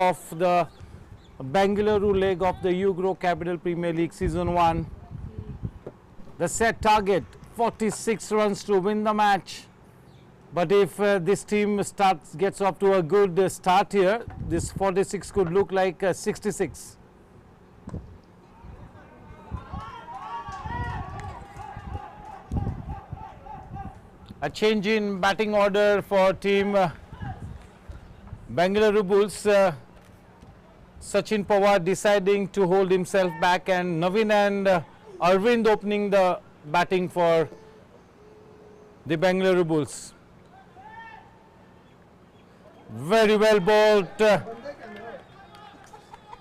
Of the Bangalore leg of the Ugro Capital Premier League Season 1. The set target 46 runs to win the match. But if this team gets off to a good start here, this 46 could look like 66. A change in batting order for team Bangalore Bulls. Sachin Pawar deciding to hold himself back, and Naveen and Arvind opening the batting for the Bangalore Bulls. Very well bowled.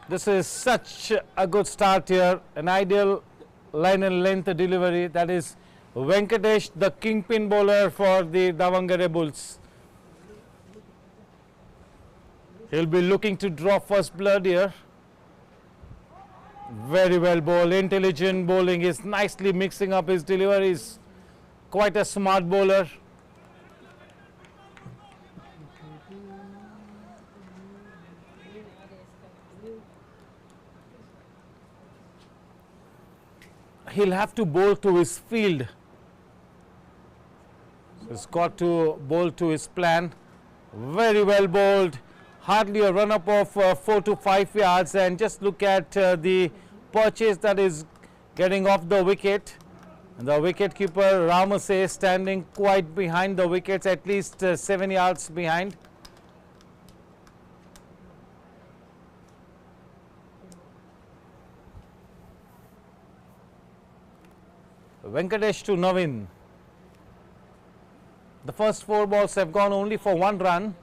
This is such a good start here. An ideal line and length delivery. That is Venkatesh, the kingpin bowler for the Davangere Bulls. He'll be looking to draw first blood here. Very well bowled. Intelligent bowling. Is nicely mixing up his deliveries. Quite a smart bowler. He'll have to bowl to his field. He's got to bowl to his plan. Very well bowled. Hardly a run up of 4 to 5 yards, and just look at the purchase that is getting off the wicket. And the wicket keeper Ramase standing quite behind the wickets, at least 7 yards behind. Venkatesh to Navin. The first 4 balls have gone only for 1 run.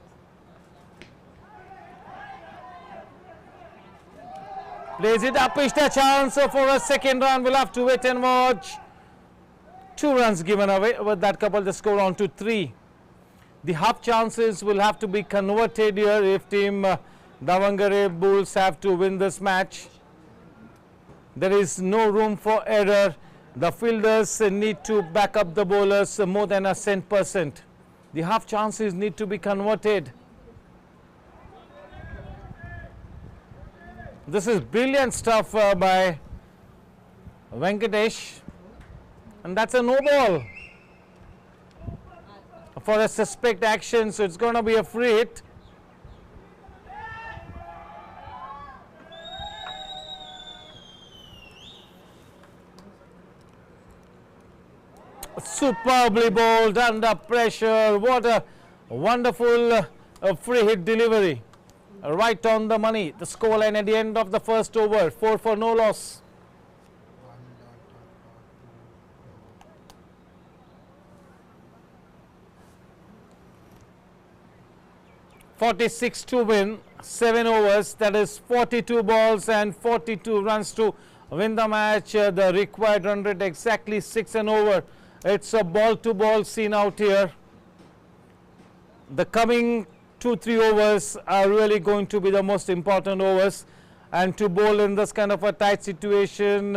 Plays it up, pitched a chance for a second run. We'll have to wait and watch. 2 runs given away. With that couple, the score on to 3. The half chances will have to be converted here if team Davangere Bulls have to win this match. There is no room for error. The fielders need to back up the bowlers more than a %. The half chances need to be converted. This is brilliant stuff by Venkatesh, and that's a no ball for a suspect action, so it's going to be a free hit. Superbly bowled under pressure. What a wonderful free hit delivery. Right on the money. The scoreline at the end of the first over, 4 for no loss. .46 to win, 7 overs, that is 42 balls and 42 runs to win the match. The required run rate exactly 6 an over. It's a ball to ball scene out here. The coming 2-3 overs are really going to be the most important overs, and to bowl in this kind of a tight situation,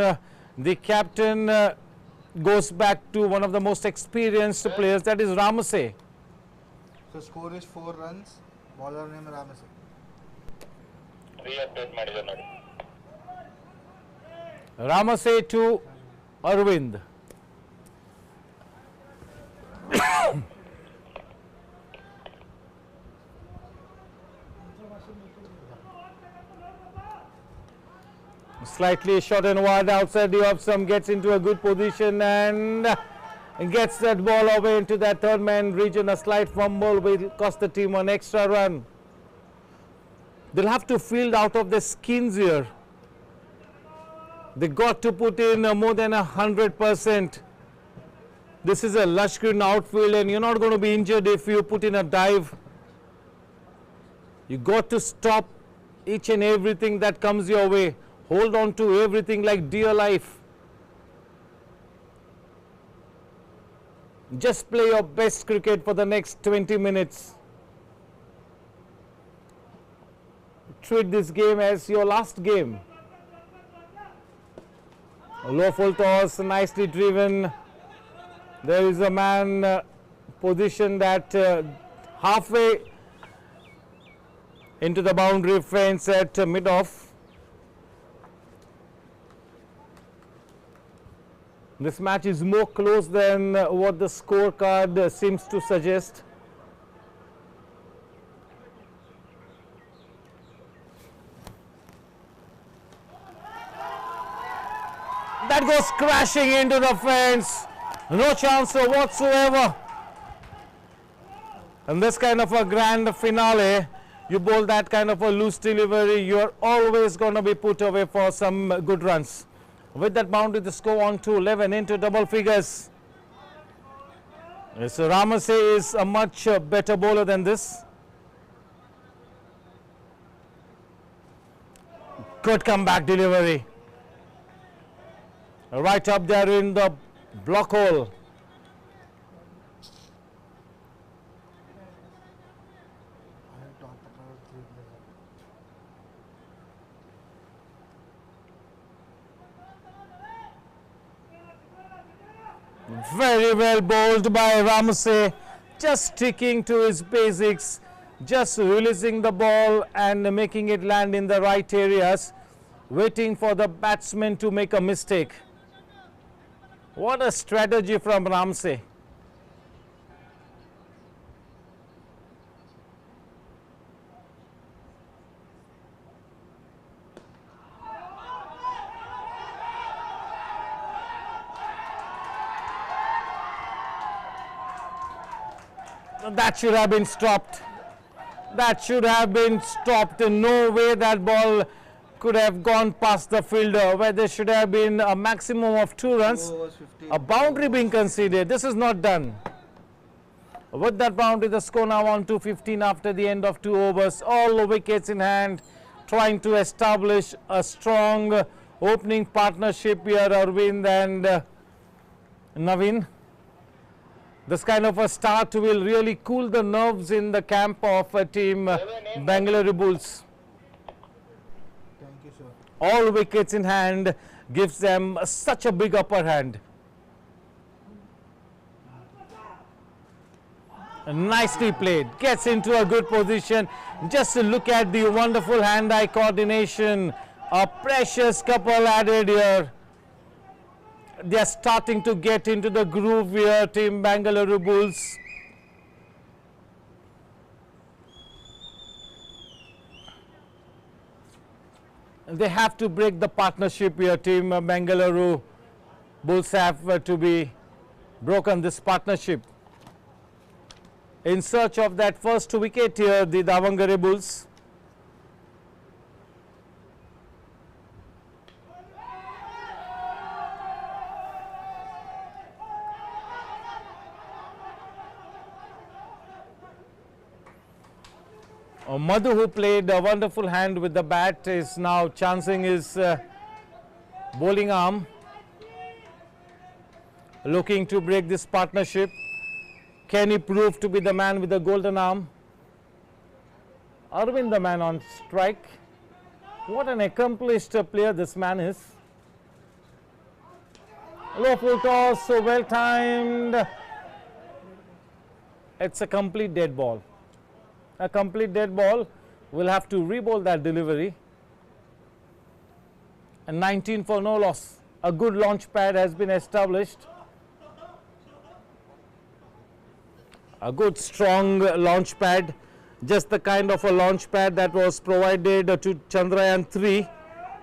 the captain goes back to one of the most experienced players, that is Ramase. So score is 4 runs. Bowler name Ramase. Ramase to Arvind. Slightly short and wide outside the off stump, gets into a good position and gets that ball away into that third man region. A slight fumble will cost the team an extra run. They'll have to field out of their skins here. They got to put in more than 100%. This is a lush green outfield, and you're not going to be injured if you put in a dive. You got to stop each and everything that comes your way. Hold on to everything like dear life. Just play your best cricket for the next 20 minutes. Treat this game as your last game. A low full toss, nicely driven. There is a man positioned at halfway into the boundary fence at mid-off. This match is more close than what the scorecard seems to suggest. That goes crashing into the fence. No chance whatsoever. And this kind of a grand finale, you bowl that kind of a loose delivery, you're always going to be put away for some good runs. With that boundary, the score on to 11 into double figures. So Ramase is a much better bowler than this. Good comeback delivery. Right up there in the block hole. Very well bowled by Ramsey, just sticking to his basics, just releasing the ball and making it land in the right areas, waiting for the batsman to make a mistake. What a strategy from Ramsey. That should have been stopped. That should have been stopped. No way that ball could have gone past the fielder, where there should have been a maximum of 2 runs. A boundary being conceded. This is not done. With that boundary, the score now on to 15 after the end of 2 overs. All the wickets in hand, trying to establish a strong opening partnership here, Arvind and Naveen. This kind of a start will really cool the nerves in the camp of team Bangalore Bulls. Thank you, sir. All wickets in hand gives them such a big upper hand. Nicely played, gets into a good position. Just to look at the wonderful hand-eye coordination. A precious couple added here. They are starting to get into the groove here, team Bangalore Bulls. They have to break the partnership here, team Bangalore Bulls have to be broken this partnership. In search of that first wicket here, the Davangere Bulls. Madhu, who played a wonderful hand with the bat, is now chancing his bowling arm, looking to break this partnership. Can he prove to be the man with the golden arm? Arvind, the man on strike. What an accomplished player this man is. Low full toss, so well timed. It's a complete dead ball. A complete dead ball. Will have to re-bowl that delivery. And 19 for no loss. A good launch pad has been established. A good strong launch pad. Just the kind of a launch pad that was provided to Chandrayaan 3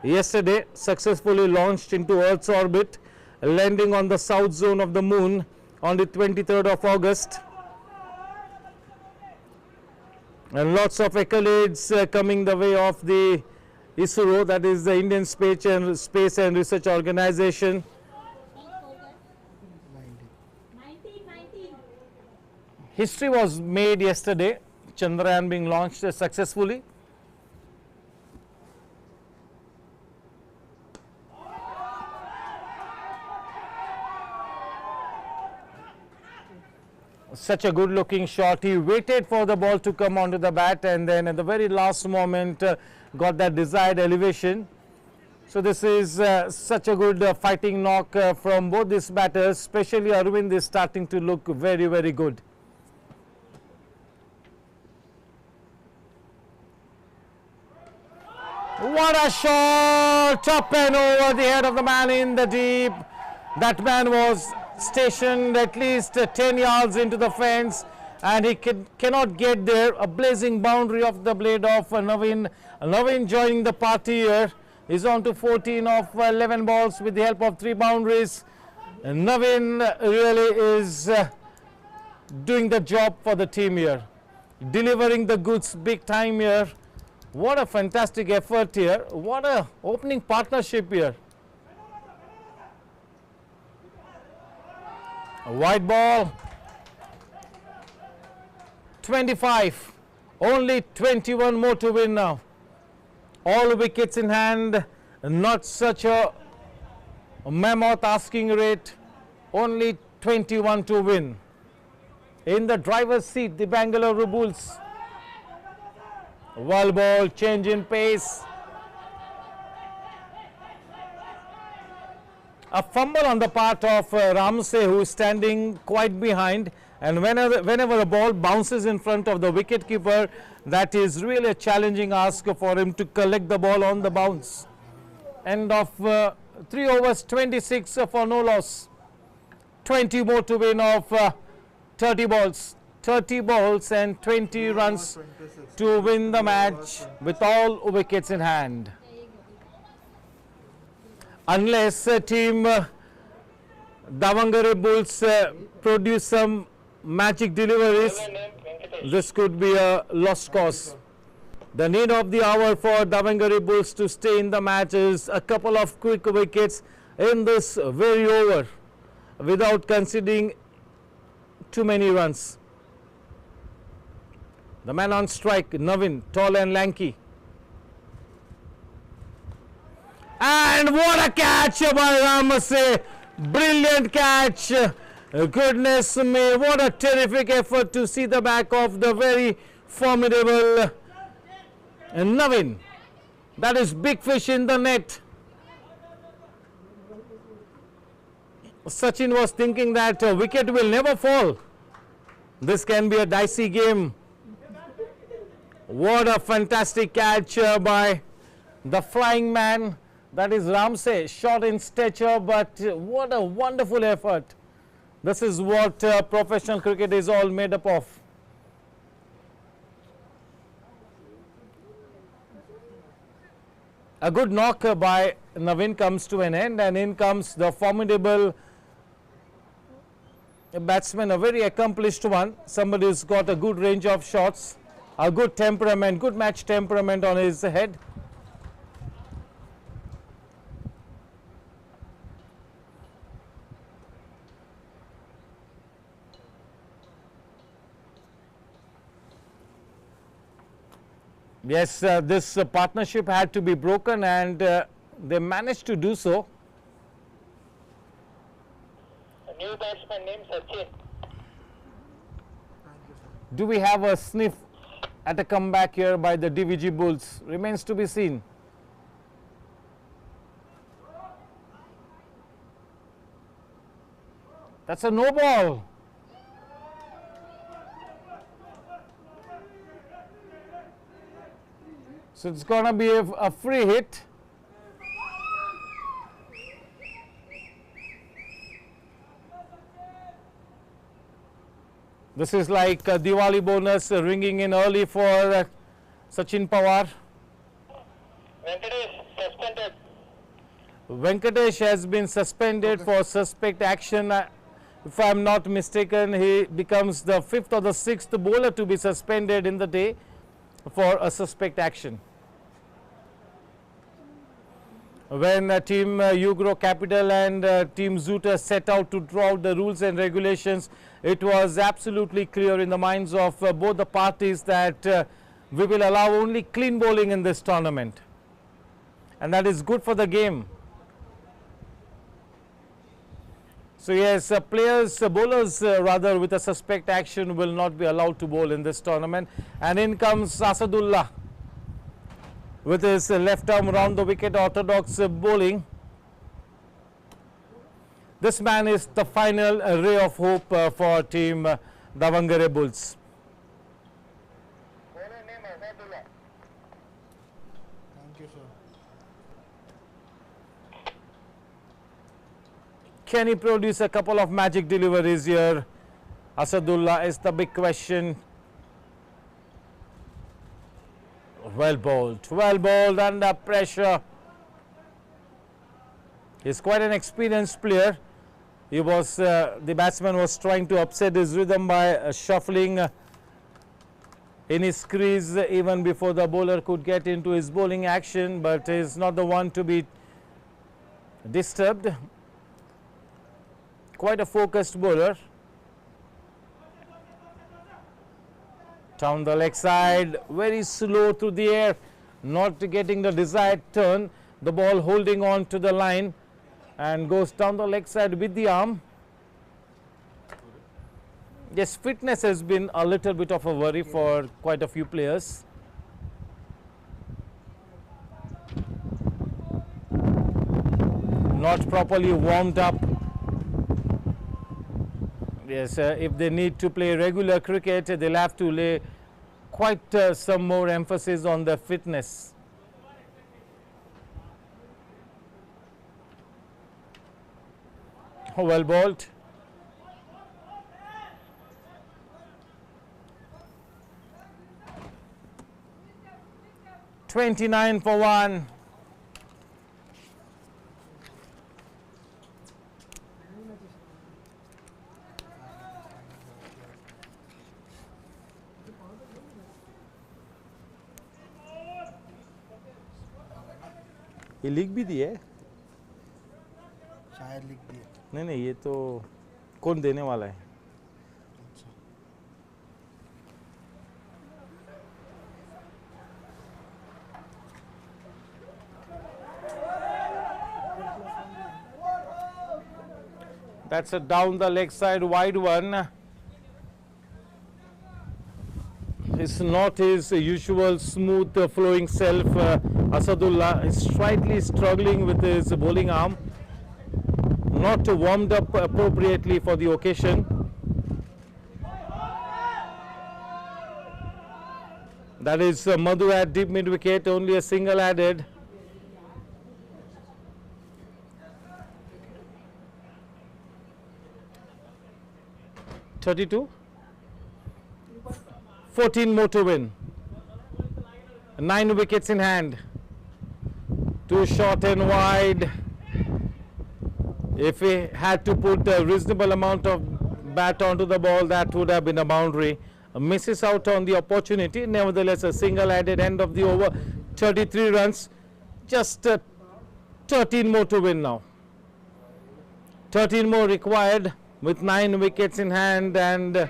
yesterday. Successfully launched into Earth's orbit, landing on the south zone of the moon on the 23rd of August. And lots of accolades coming the way of the ISRO, that is the Indian Space and Research Organization. History was made yesterday, Chandrayaan being launched successfully. Such a good looking shot. He waited for the ball to come onto the bat, and then at the very last moment got that desired elevation. So this is such a good fighting knock from both these batters, especially Arvind is starting to look very, very good. What a shot! Up and over the head of the man in the deep. That man was stationed at least 10 yards into the fence, and he cannot get there. A blazing boundary of the blade of Naveen. Naveen joining the party here. He's on to 14 of 11 balls with the help of 3 boundaries. And Naveen really is doing the job for the team here. Delivering the goods big time here. What a fantastic effort here. What a opening partnership here. A wide ball. 25. Only 21 more to win now. All wickets in hand, not such a mammoth asking rate, only 21 to win. In the driver's seat, the Bangalore Bulls. Wall ball, change in pace. A fumble on the part of Ramsey, who is standing quite behind, and whenever a ball bounces in front of the wicketkeeper, that is really a challenging ask for him to collect the ball on the bounce. End of 3 overs, 26 for no loss. 20 more to win of 30 balls. 30 balls and 20 runs to win the match with all wickets in hand. Unless team Davangere Bulls produce some magic deliveries, this could be a lost cause. The need of the hour for Davangere Bulls to stay in the match is a couple of quick wickets in this very over without conceding too many runs. The man on strike, Navin, tall and lanky. And what a catch by Ramsey! Brilliant catch! Goodness me, what a terrific effort to see the back of the very formidable Navin. That is big fish in the net. Sachin was thinking that wicket will never fall. This can be a dicey game. What a fantastic catch by the flying man. That is Ramsey, short in stature, but what a wonderful effort. This is what professional cricket is all made up of. A good knock by Navin comes to an end, and in comes the formidable batsman, a very accomplished one. Somebody who's got a good range of shots, a good temperament, good match temperament on his head. Yes, this partnership had to be broken, and they managed to do so. A new batsman named Sachin. Do we have a sniff at a comeback here by the DVG Bulls? Remains to be seen. That's a no ball. So it's going to be a free hit. This is like a Diwali bonus ringing in early for Sachin Pawar. Venkatesh suspended. Venkatesh has been suspended for suspect action. If I am not mistaken, he becomes the 5th or the 6th bowler to be suspended in the day for a suspect action. When Team Ugro Capital and Team Zoota set out to draw out the rules and regulations, it was absolutely clear in the minds of both the parties that we will allow only clean bowling in this tournament. And that is good for the game. So yes, bowlers rather with a suspect action will not be allowed to bowl in this tournament. And in comes Asadullah with his left arm round the wicket, orthodox bowling. This man is the final ray of hope for team Davangere Bulls. Thank you, sir. Can he produce a couple of magic deliveries here? Asadullah is the big question. Well bowled under pressure. He's quite an experienced player. He was the batsman was trying to upset his rhythm by shuffling in his crease even before the bowler could get into his bowling action, but he's not the one to be disturbed. Quite a focused bowler. Down the leg side, very slow through the air. not getting the desired turn. The ball holding on to the line and goes down the leg side with the arm. Yes, fitness has been a little bit of a worry for quite a few players. Not properly warmed up. Yes, if they need to play regular cricket, they'll have to lay quite some more emphasis on their fitness. Oh, well bowled. $29 for 1. ये लिख भी दिए शायद लिख दिए नहीं नहीं ये तो कौन देने वाला है That's a down the leg side wide one. It's not his usual smooth flowing self. Asadullah is slightly struggling with his bowling arm. Not warmed up appropriately for the occasion. That is Madhu at deep mid wicket, only a single added. (32) 14 more to win. 9 wickets in hand. Too short and wide. If he had to put a reasonable amount of bat onto the ball, that would have been a boundary. Misses out on the opportunity. Nevertheless, a single added, end of the over. 33 runs. Just 13 more to win now. 13 more required with 9 wickets in hand, and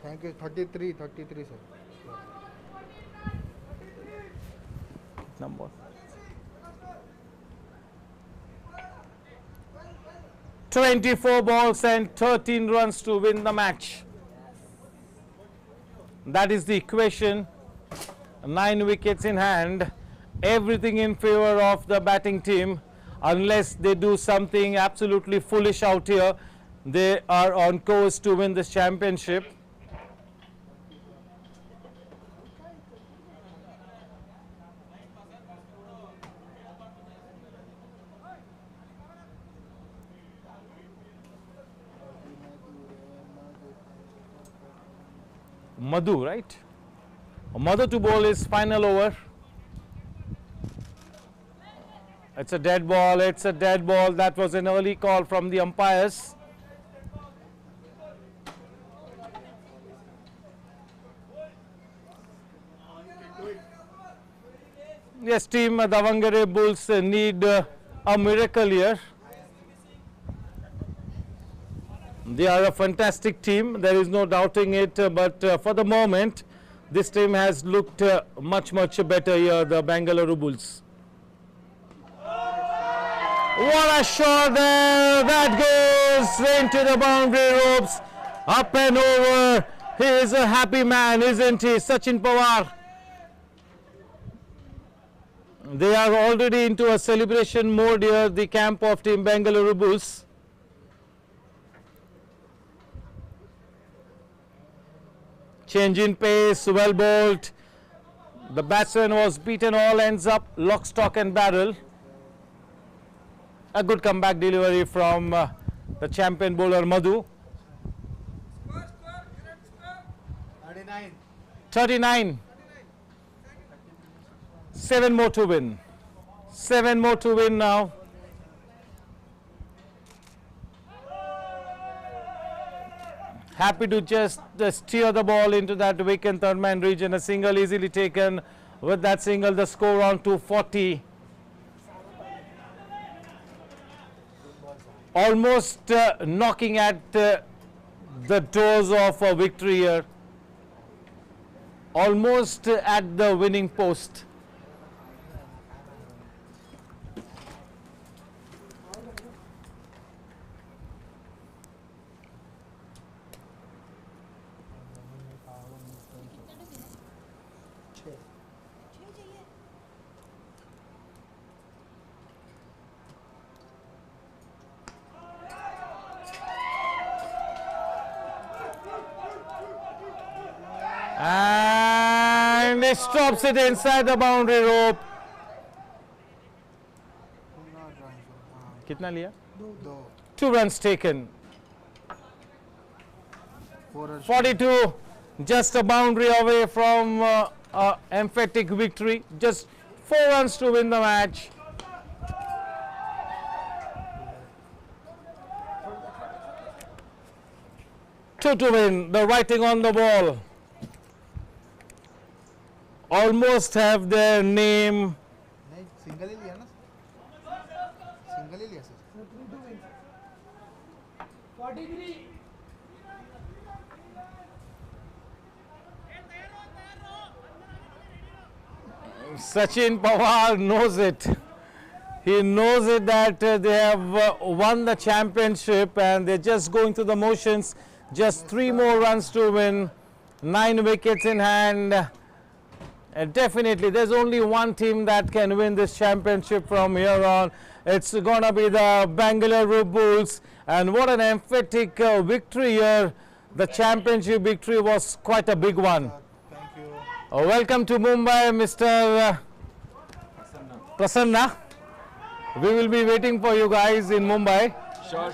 thank you. 33 sir. Number 24 balls and 13 runs to win the match. That is the equation. 9 wickets in hand. Everything in favor of the batting team. Unless they do something absolutely foolish out here, they are on course to win this championship. Madhu, right? Madhu to bowl his final over. It's a dead ball, it's a dead ball. That was an early call from the umpires. Yes, team Davangere Bulls need a miracle here. They are a fantastic team, there is no doubting it, but for the moment, this team has looked much better here, the Bangalore Bulls. What a shot there! That goes into the boundary ropes, up and over. He is a happy man, isn't he? Sachin Pawar. They are already into a celebration mode here, the camp of Team Bangalore Bulls. Change in pace, well bowled. The batsman was beaten all ends up, lock, stock and barrel. A good comeback delivery from the champion bowler Madhu. 39. 7 more to win. 7 more to win now. Happy to just steer the ball into that vacant third man region. A single easily taken. With that single, the score on to 40. Almost knocking at the doors of a victory here. Almost at the winning post. And he stops it inside the boundary rope. कितना लिया? 2 runs taken. 42, just a boundary away from emphatic victory. Just 4 runs to win the match. Two to win. The writing on the ball. Almost have their name. Single ही लिया ना single ही लिया sir 43 Sachin Pawar knows it. He knows it that they have won the championship and they're just going through the motions. Just 3 more runs to win. 9 wickets in hand. Definitely, there's only one team that can win this championship from here on. It's gonna be the Bangalore Bulls. And what an emphatic victory here. The championship victory was quite a big one. Welcome to Mumbai, Mr. Prasanna. We will be waiting for you guys in Mumbai. Sure.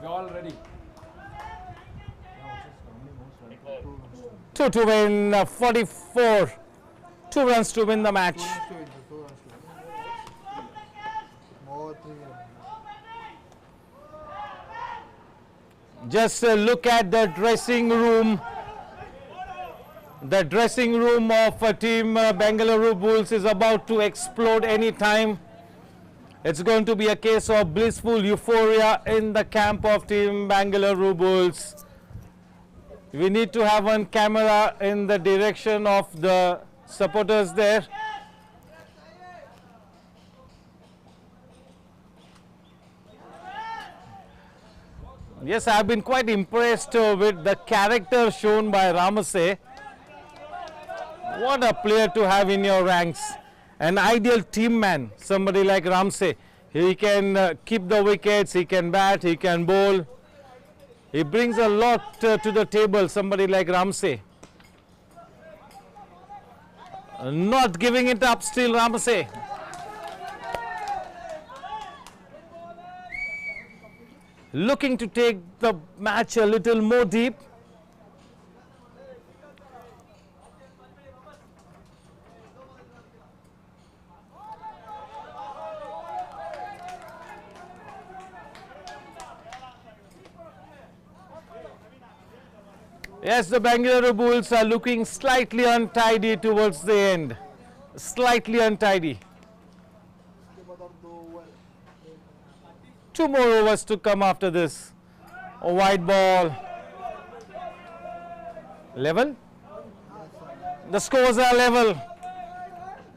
We're all ready. 2 to win, 44. 2 runs to win the match. Just look at the dressing room. The dressing room of team Bangalore Bulls is about to explode any time. It's going to be a case of blissful euphoria in the camp of team Bangalore Bulls. We need to have one camera in the direction of the supporters there. Yes, I have been quite impressed with the character shown by Ramsey. What a player to have in your ranks. An ideal team man, somebody like Ramsey. He can keep the wickets, he can bat, he can bowl. He brings a lot to the table, somebody like Ramsey. Not giving it up still, Ramsey. Looking to take the match a little more deep. Yes, the Bangalore Bulls are looking slightly untidy towards the end. Slightly untidy. 2 more overs to come after this. A wide ball. Level? The scores are level.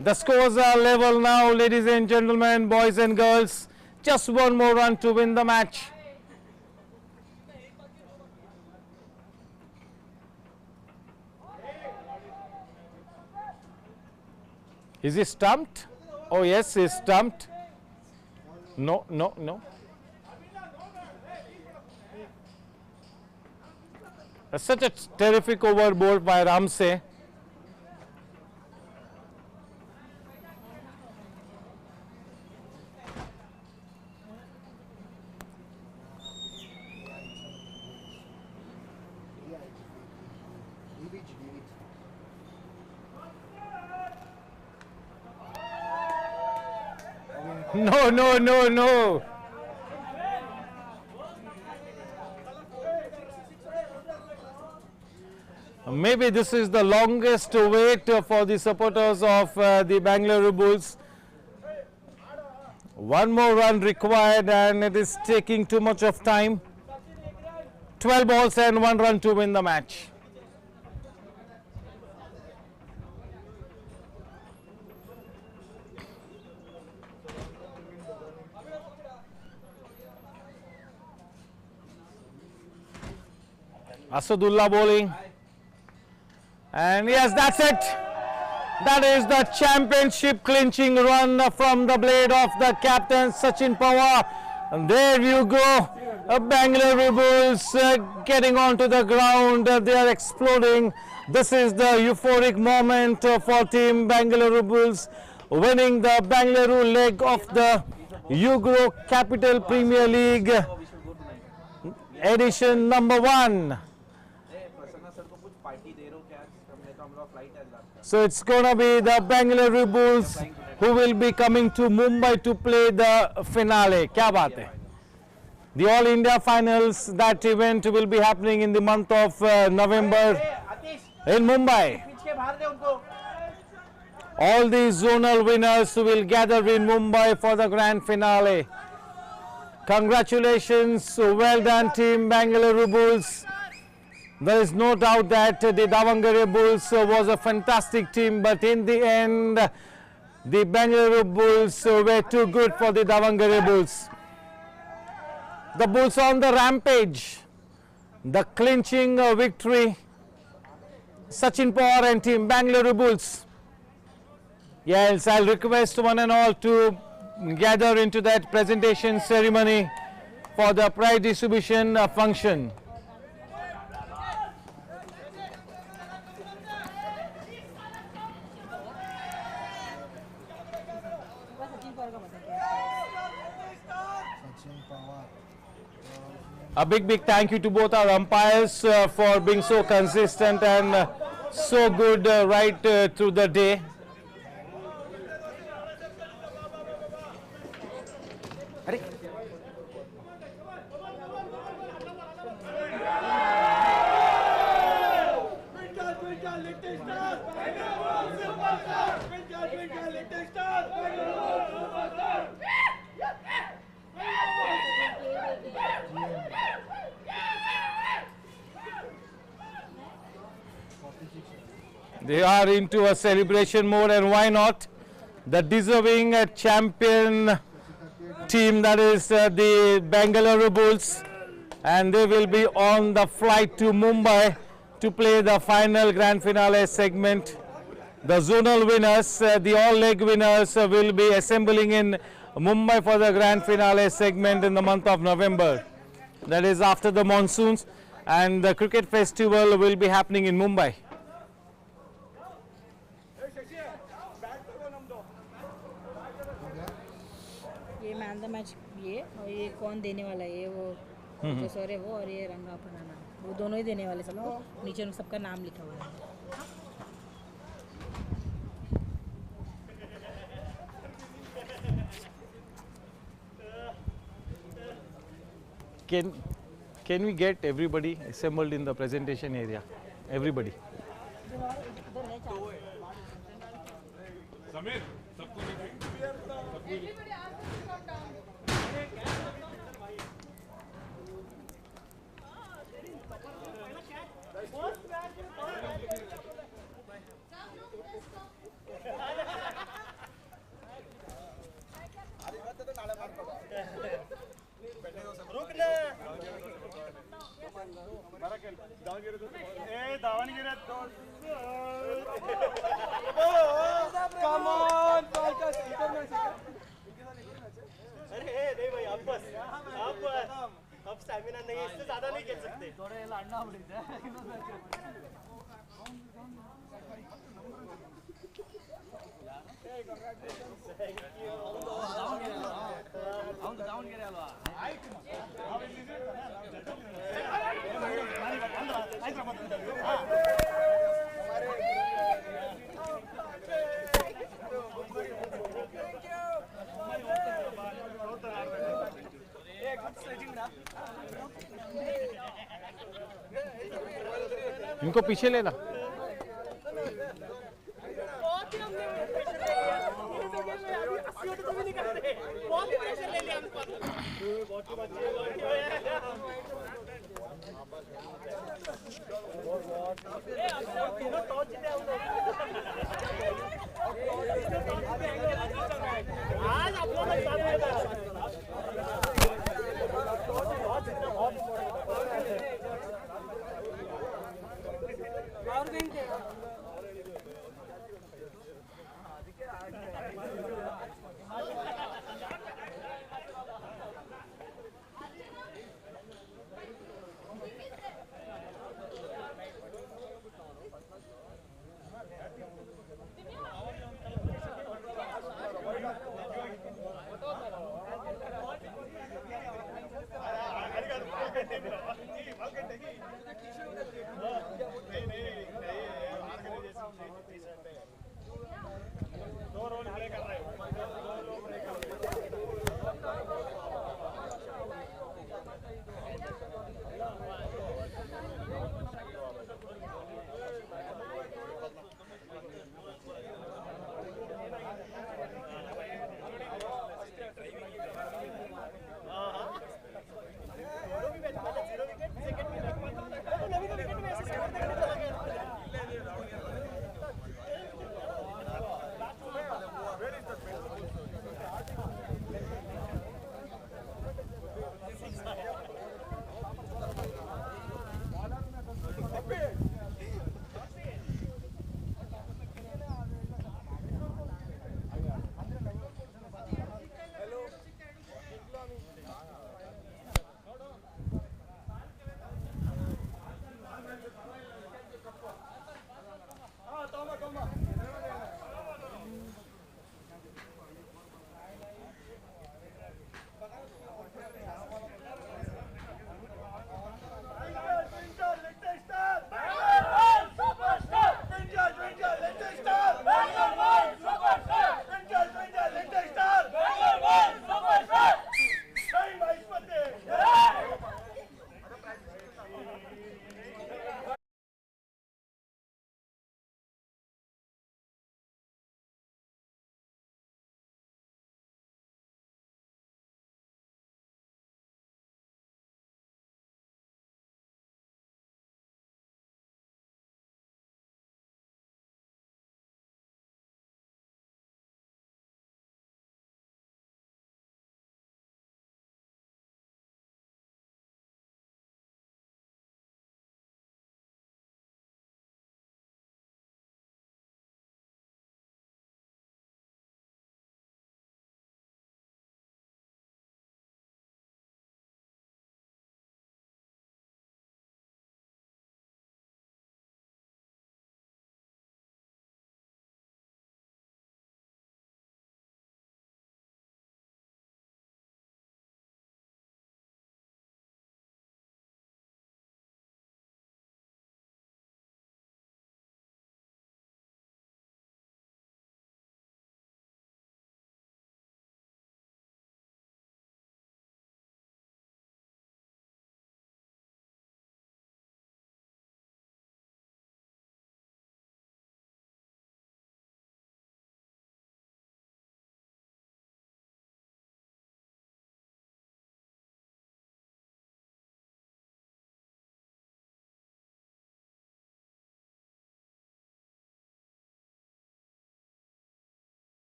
The scores are level now, ladies and gentlemen, boys and girls. Just 1 more run to win the match. Is he stumped? Oh yes, he's stumped. No. Such a terrific overboard by Ramsey. No. Maybe this is the longest wait for the supporters of the Bangalore Bulls. 1 more run required and it is taking too much of time. 12 balls and 1 run to win the match. Asadullah bowling. And yes, that's it. That is the championship clinching run from the blade of the captain Sachin Pawar. And there you go. Bangalore Bulls getting onto the ground. They are exploding. This is the euphoric moment for team Bangalore Bulls, winning the Bangalore leg of the Ugro Capital Premier League edition number 1. So it's going to be the Bangalore Bulls who will be coming to Mumbai to play the finale. Kya baat hai? The All India Finals, that event will be happening in the month of November in Mumbai. All the zonal winners will gather in Mumbai for the grand finale. Congratulations, well done team Bangalore Bulls. There is no doubt that the Davangere Bulls was a fantastic team, but in the end, the Bangalore Bulls were too good for the Davangere Bulls. The Bulls on the rampage, the clinching victory, Sachin Pawar and team Bangalore Bulls. Yes, I'll request one and all to gather into that presentation ceremony for the prize distribution function. A big thank you to both our umpires for being so consistent and so good right through the day. They are into a celebration mode, and why not? The deserving champion team, that is the Bangalore Bulls, and they will be on the flight to Mumbai to play the final grand finale segment. The zonal winners, the all leg winners will be assembling in Mumbai for the grand finale segment in the month of November. That is after the monsoons, and the cricket festival will be happening in Mumbai. ये man the match ये और ये कौन देने वाला है, ये वो जो सर है वो, और ये रंगा बनाना, वो दोनों ही देने वाले सबको, नीचे उन सबका नाम लिखा हुआ है. Can we get everybody assembled in the presentation area? Everybody. Come on, अरे नहीं भाई अब बस अब स्टैमिना नहीं है, इससे ज़्यादा नहीं खेल सकते. थोड़ा ये लड़ना पड़ेगा. इनको पीछे लेना.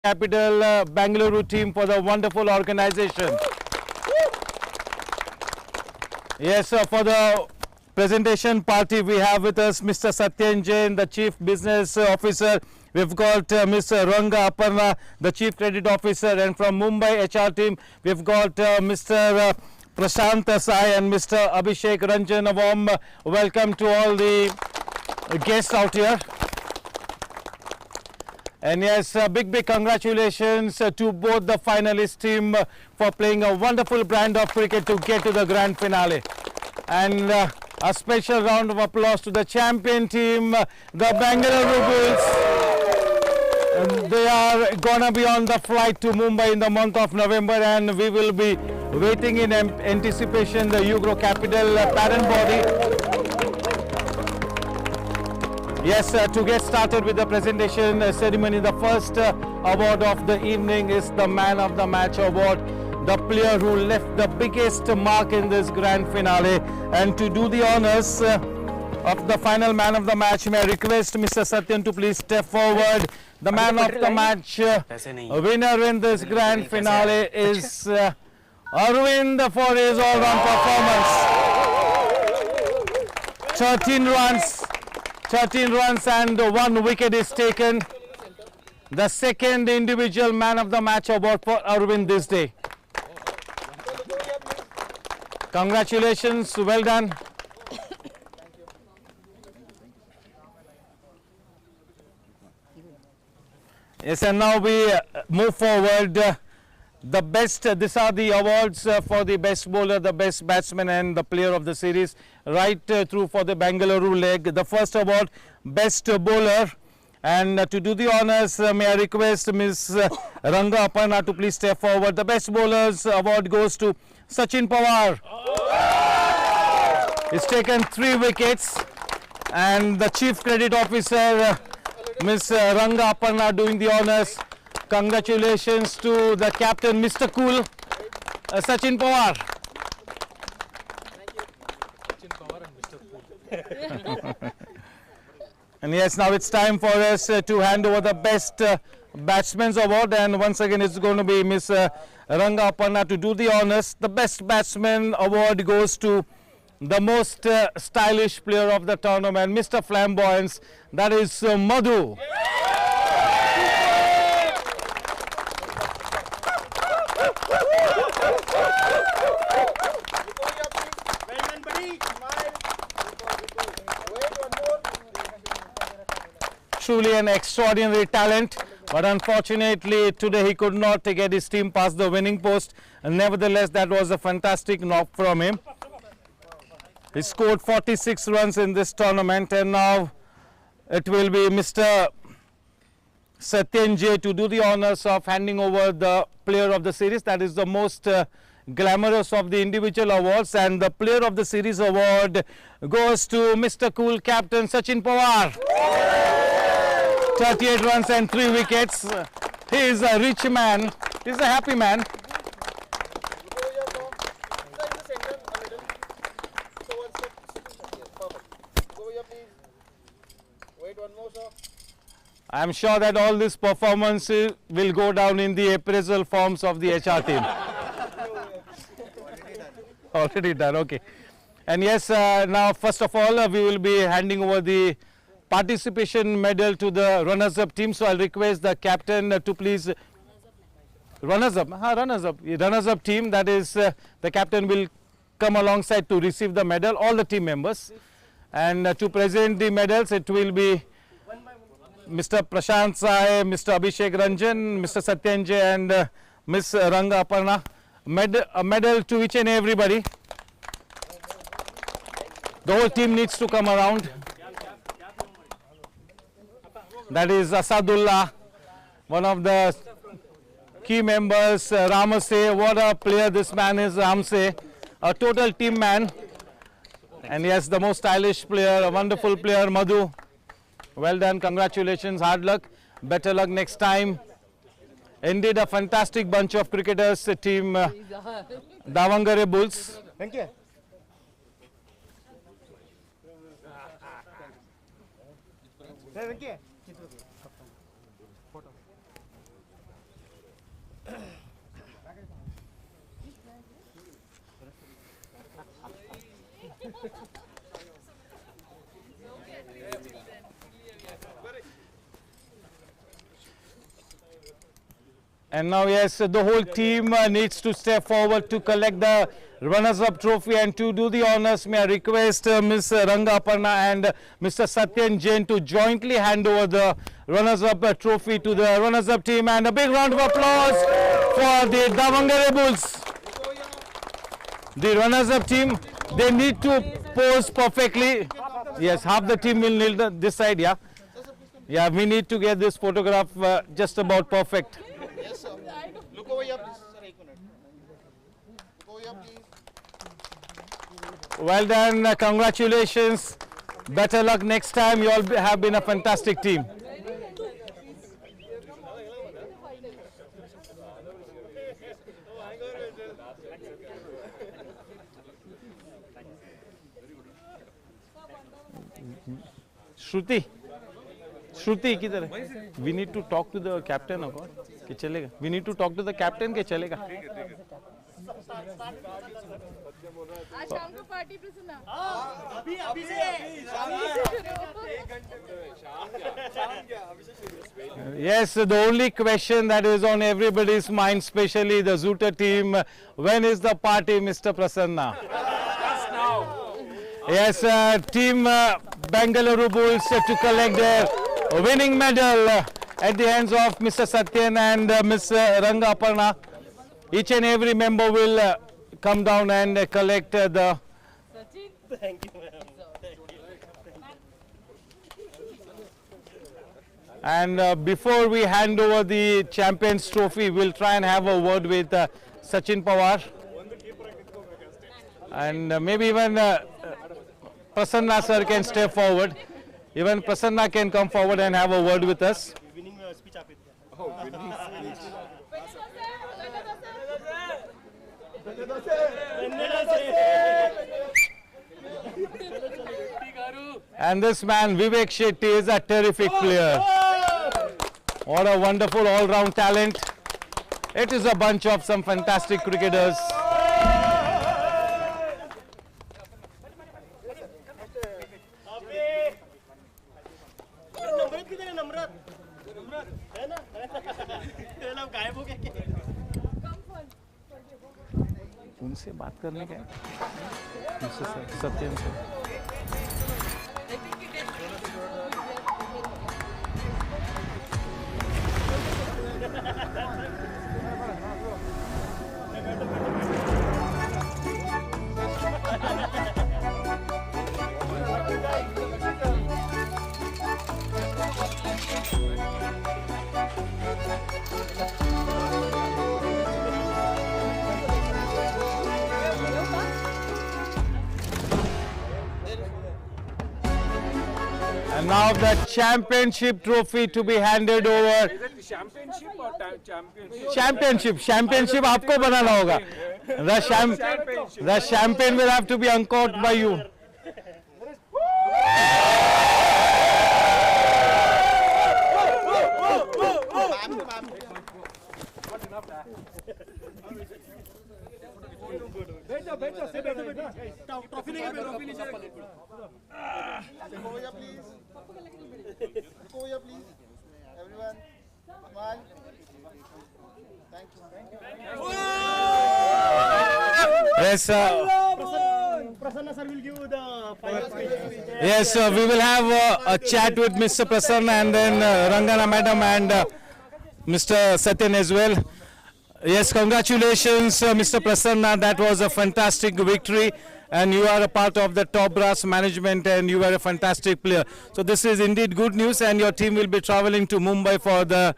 Capital Bangalore team for the wonderful organization. Yes, for the presentation party we have with us Mr. Satyen Jain, the Chief Business Officer. We've got Mr. Ranga Aparna, the Chief Credit Officer, and from Mumbai HR team we've got Mr. Prashant Sai and Mr. Abhishek Ranjan. A warm welcome to all the guests out here. And yes, big congratulations to both the finalist team for playing a wonderful brand of cricket to get to the grand finale. And a special round of applause to the champion team, the Bangalore Bulls. They are gonna be on the flight to Mumbai in the month of November, and we will be waiting in anticipation, the Ugro Capital parent body. Yes, to get started with the presentation ceremony, the first award of the evening is the Man of the Match award, the player who left the biggest mark in this grand finale. And to do the honors of the final Man of the Match, may I request Mr. Satyan to please step forward. The Man of the Match winner in this grand finale is Arvind for his all-round performance. 13 runs and 1 wicket is taken. The second individual Man of the Match award for Arvind this day. Congratulations, well done. Yes, and now we move forward. These are the awards for the best bowler, the best batsman and the player of the series, right through for the Bangalore leg. The first award, best bowler. And to do the honors, may I request Ms. Ranga Aparna to please step forward. The best bowlers award goes to Sachin Pawar. He's taken 3 wickets. And the Chief Credit Officer, Ms. Ranga Aparna, doing the honors. Congratulations to the captain, Mr. Cool, Sachin Pawar. And yes, now it's time for us to hand over the best batsman's award, and once again it's going to be Ms. Ranga Aparna to do the honors. The best batsman award goes to the most stylish player of the tournament, Mr. Flamboyance, that is Madhu. Truly an extraordinary talent, but unfortunately today he could not get his team past the winning post. And nevertheless, that was a fantastic knock from him. He scored 46 runs in this tournament, and now it will be Mr. Satyan J to do the honors of handing over the player of the series. That is the most glamorous of the individual awards, and the player of the series award goes to Mr. Cool captain Sachin Pawar. 38 runs and 3 wickets. He is a rich man. He is a happy man. I am sure that all this performance will go down in the appraisal forms of the HR team. Already done, okay. And yes, now first of all, we will be handing over the participation medal to the runners-up team. So I'll request the captain to please runners-up team. That is, the captain will come alongside to receive the medal. All the team members, and to present the medals, it will be Mr. Prashant Sai, Mr. Abhishek Ranjan, Mr. Satyan J, and Ms. Ranga Aparna. A medal to each and everybody. The whole team needs to come around. That is Asadullah, one of the key members, Ramase. What a player this man is, Ramse. A total team man. And yes, the most stylish player, a wonderful player, Madhu. Well done, congratulations, hard luck, better luck next time. Indeed, a fantastic bunch of cricketers, team Davangere Bulls. Thank you. Thank you. And now, yes, the whole team needs to step forward to collect the runners-up trophy, and to do the honors, may I request Ms. Ranga Aparna and Mr. Satyan Jain to jointly hand over the runners-up trophy to the runners-up team. And a big round of applause for the Davangere Bulls. The runners-up team, they need to pose perfectly. Yes, half the team will kneel this side, yeah. Yeah, we need to get this photograph just about perfect. Yes, sir. Look over here, please. Sir, 1 minute. Look Well done. Congratulations. Better luck next time. You all have been a fantastic team. Shruti. Shruti, किधर है? We need to talk to the captain or what? कि चलेगा? We need to talk to the captain के चलेगा? आज शाम को party Prasanna अभी अभी से Yes, the only question that is on everybody's mind, especially the Zooter team, when is the party, Mr. Prasanna? Yes, team Bangalore Bulls to collect their winning medal at the hands of Mr. Satyan and Ms. Ranga Aparna. Each and every member will come down and collect the... Thank you, ma'am. And before we hand over the Champions Trophy, we'll try and have a word with Sachin Pawar. And maybe even Prasanna sir can step forward. Even Prasanna can come forward and have a word with us. Winning speech आप इतना. Oh, winning speech. And this man, Vivek Shetty, is a terrific player. What a wonderful all-round talent. It is a bunch of some fantastic cricketers. उनसे बात करने का सत्यम से And now the championship trophy to be handed over. Is it championship or championship? Championship. Championship आपको बनाना होगा. The champagne will have to be uncorked by you. Trophy नहीं please. Go here, please. Everyone, smile. Thank you. Yes, Prasanna sir will give the final speech. yes, we will have a chat with Mr. Prasanna and then Rangana madam and Mr. Satyan as well. Yes, congratulations, Mr. Prasanna. That was a fantastic victory. And you are a part of the top brass management and you are a fantastic player. So this is indeed good news and your team will be traveling to Mumbai for the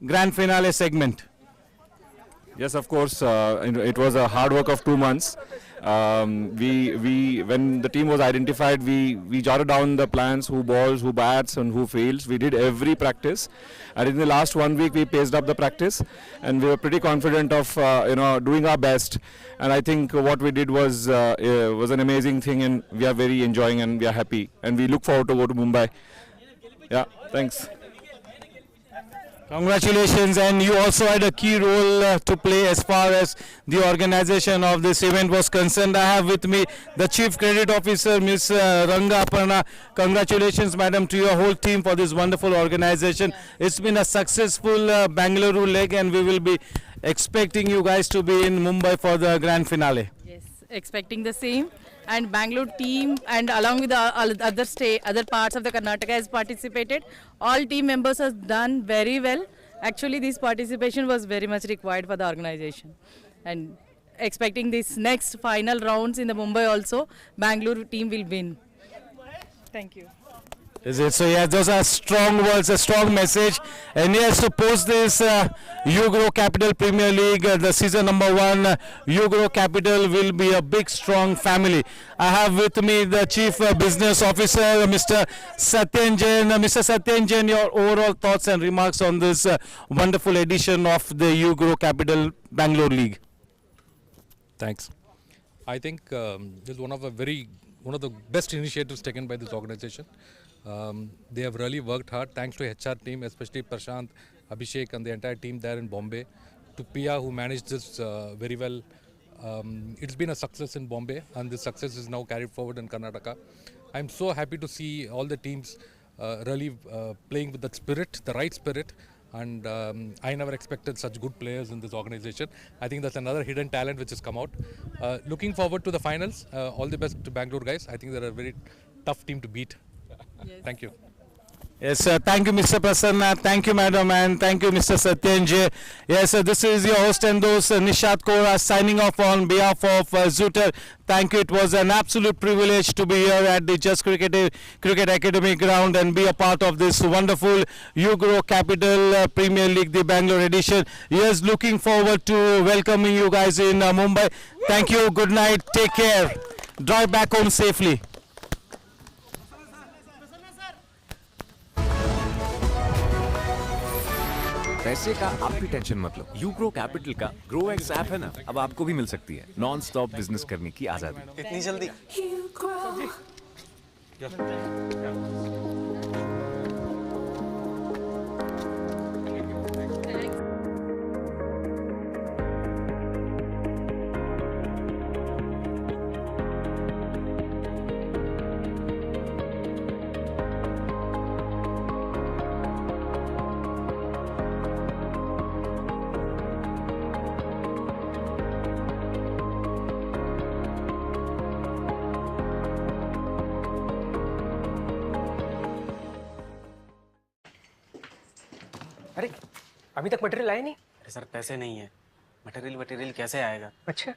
grand finale segment. Yes, of course. It was a hard work of 2 months. When the team was identified, we jotted down the plans, who bowls, who bats and who fields. We did every practice. And in the last 1 week, we paced up the practice. And we were pretty confident of doing our best. And I think what we did was an amazing thing, and we are very enjoying and we are happy. And we look forward to go to Mumbai. Yeah, thanks. Congratulations, and you also had a key role to play as far as the organization of this event was concerned. I have with me the Chief Credit Officer, Ms. Ranga Aparna. Congratulations, madam, to your whole team for this wonderful organization. It's been a successful Bangalore leg, and we will be expecting you guys to be in Mumbai for the grand finale. Yes, expecting the same. And Bangalore team and along with the other parts of the Karnataka has participated. All team members have done very well. Actually, this participation was very much required for the organization. And expecting this next final rounds in the Mumbai also, Bangalore team will win. Thank you. Is it? So yeah, those are strong words, a strong message. And yes, to post this Ugro Capital Premier League, the season number 1, Ugro Capital will be a big, strong family. I have with me the Chief Business Officer, Mr. Satyen Jain. Mr. Satyen Jain, your overall thoughts and remarks on this wonderful edition of the Ugro Capital Bangalore League. Thanks. I think this is one of the best initiatives taken by this organization. They have really worked hard, thanks to HR team, especially Prashant, Abhishek and the entire team there in Bombay, to Pia who managed this very well. It's been a success in Bombay and this success is now carried forward in Karnataka. I'm so happy to see all the teams really playing with that spirit, the right spirit, and I never expected such good players in this organization. I think that's another hidden talent which has come out. Looking forward to the finals. All the best to Bangalore guys. I think they're a very tough team to beat. Thank you. Yes, thank you, Mr. Prasanna. Thank you, Madam, and thank you, Mr. Satyenjay. Yes, this is your host and those Nishat Kora signing off on behalf of Zooter. Thank you. It was an absolute privilege to be here at the Just Cricket Academy ground and be a part of this wonderful Ugro Capital Premier League, the Bangalore edition. Yes, looking forward to welcoming you guys in Mumbai. Thank you. Good night. Take care. Drive back home safely. पैसे का आप भी tension मत लो। Ugro capital का grow x app है ना, अब आपको भी मिल सकती है नॉन स्टॉप बिजनेस करने की आजादी। इतनी जल्दी? अरे अभी तक मटेरियल आया नहीं? अरे सर पैसे नहीं है, मटेरियल कैसे आएगा? अच्छा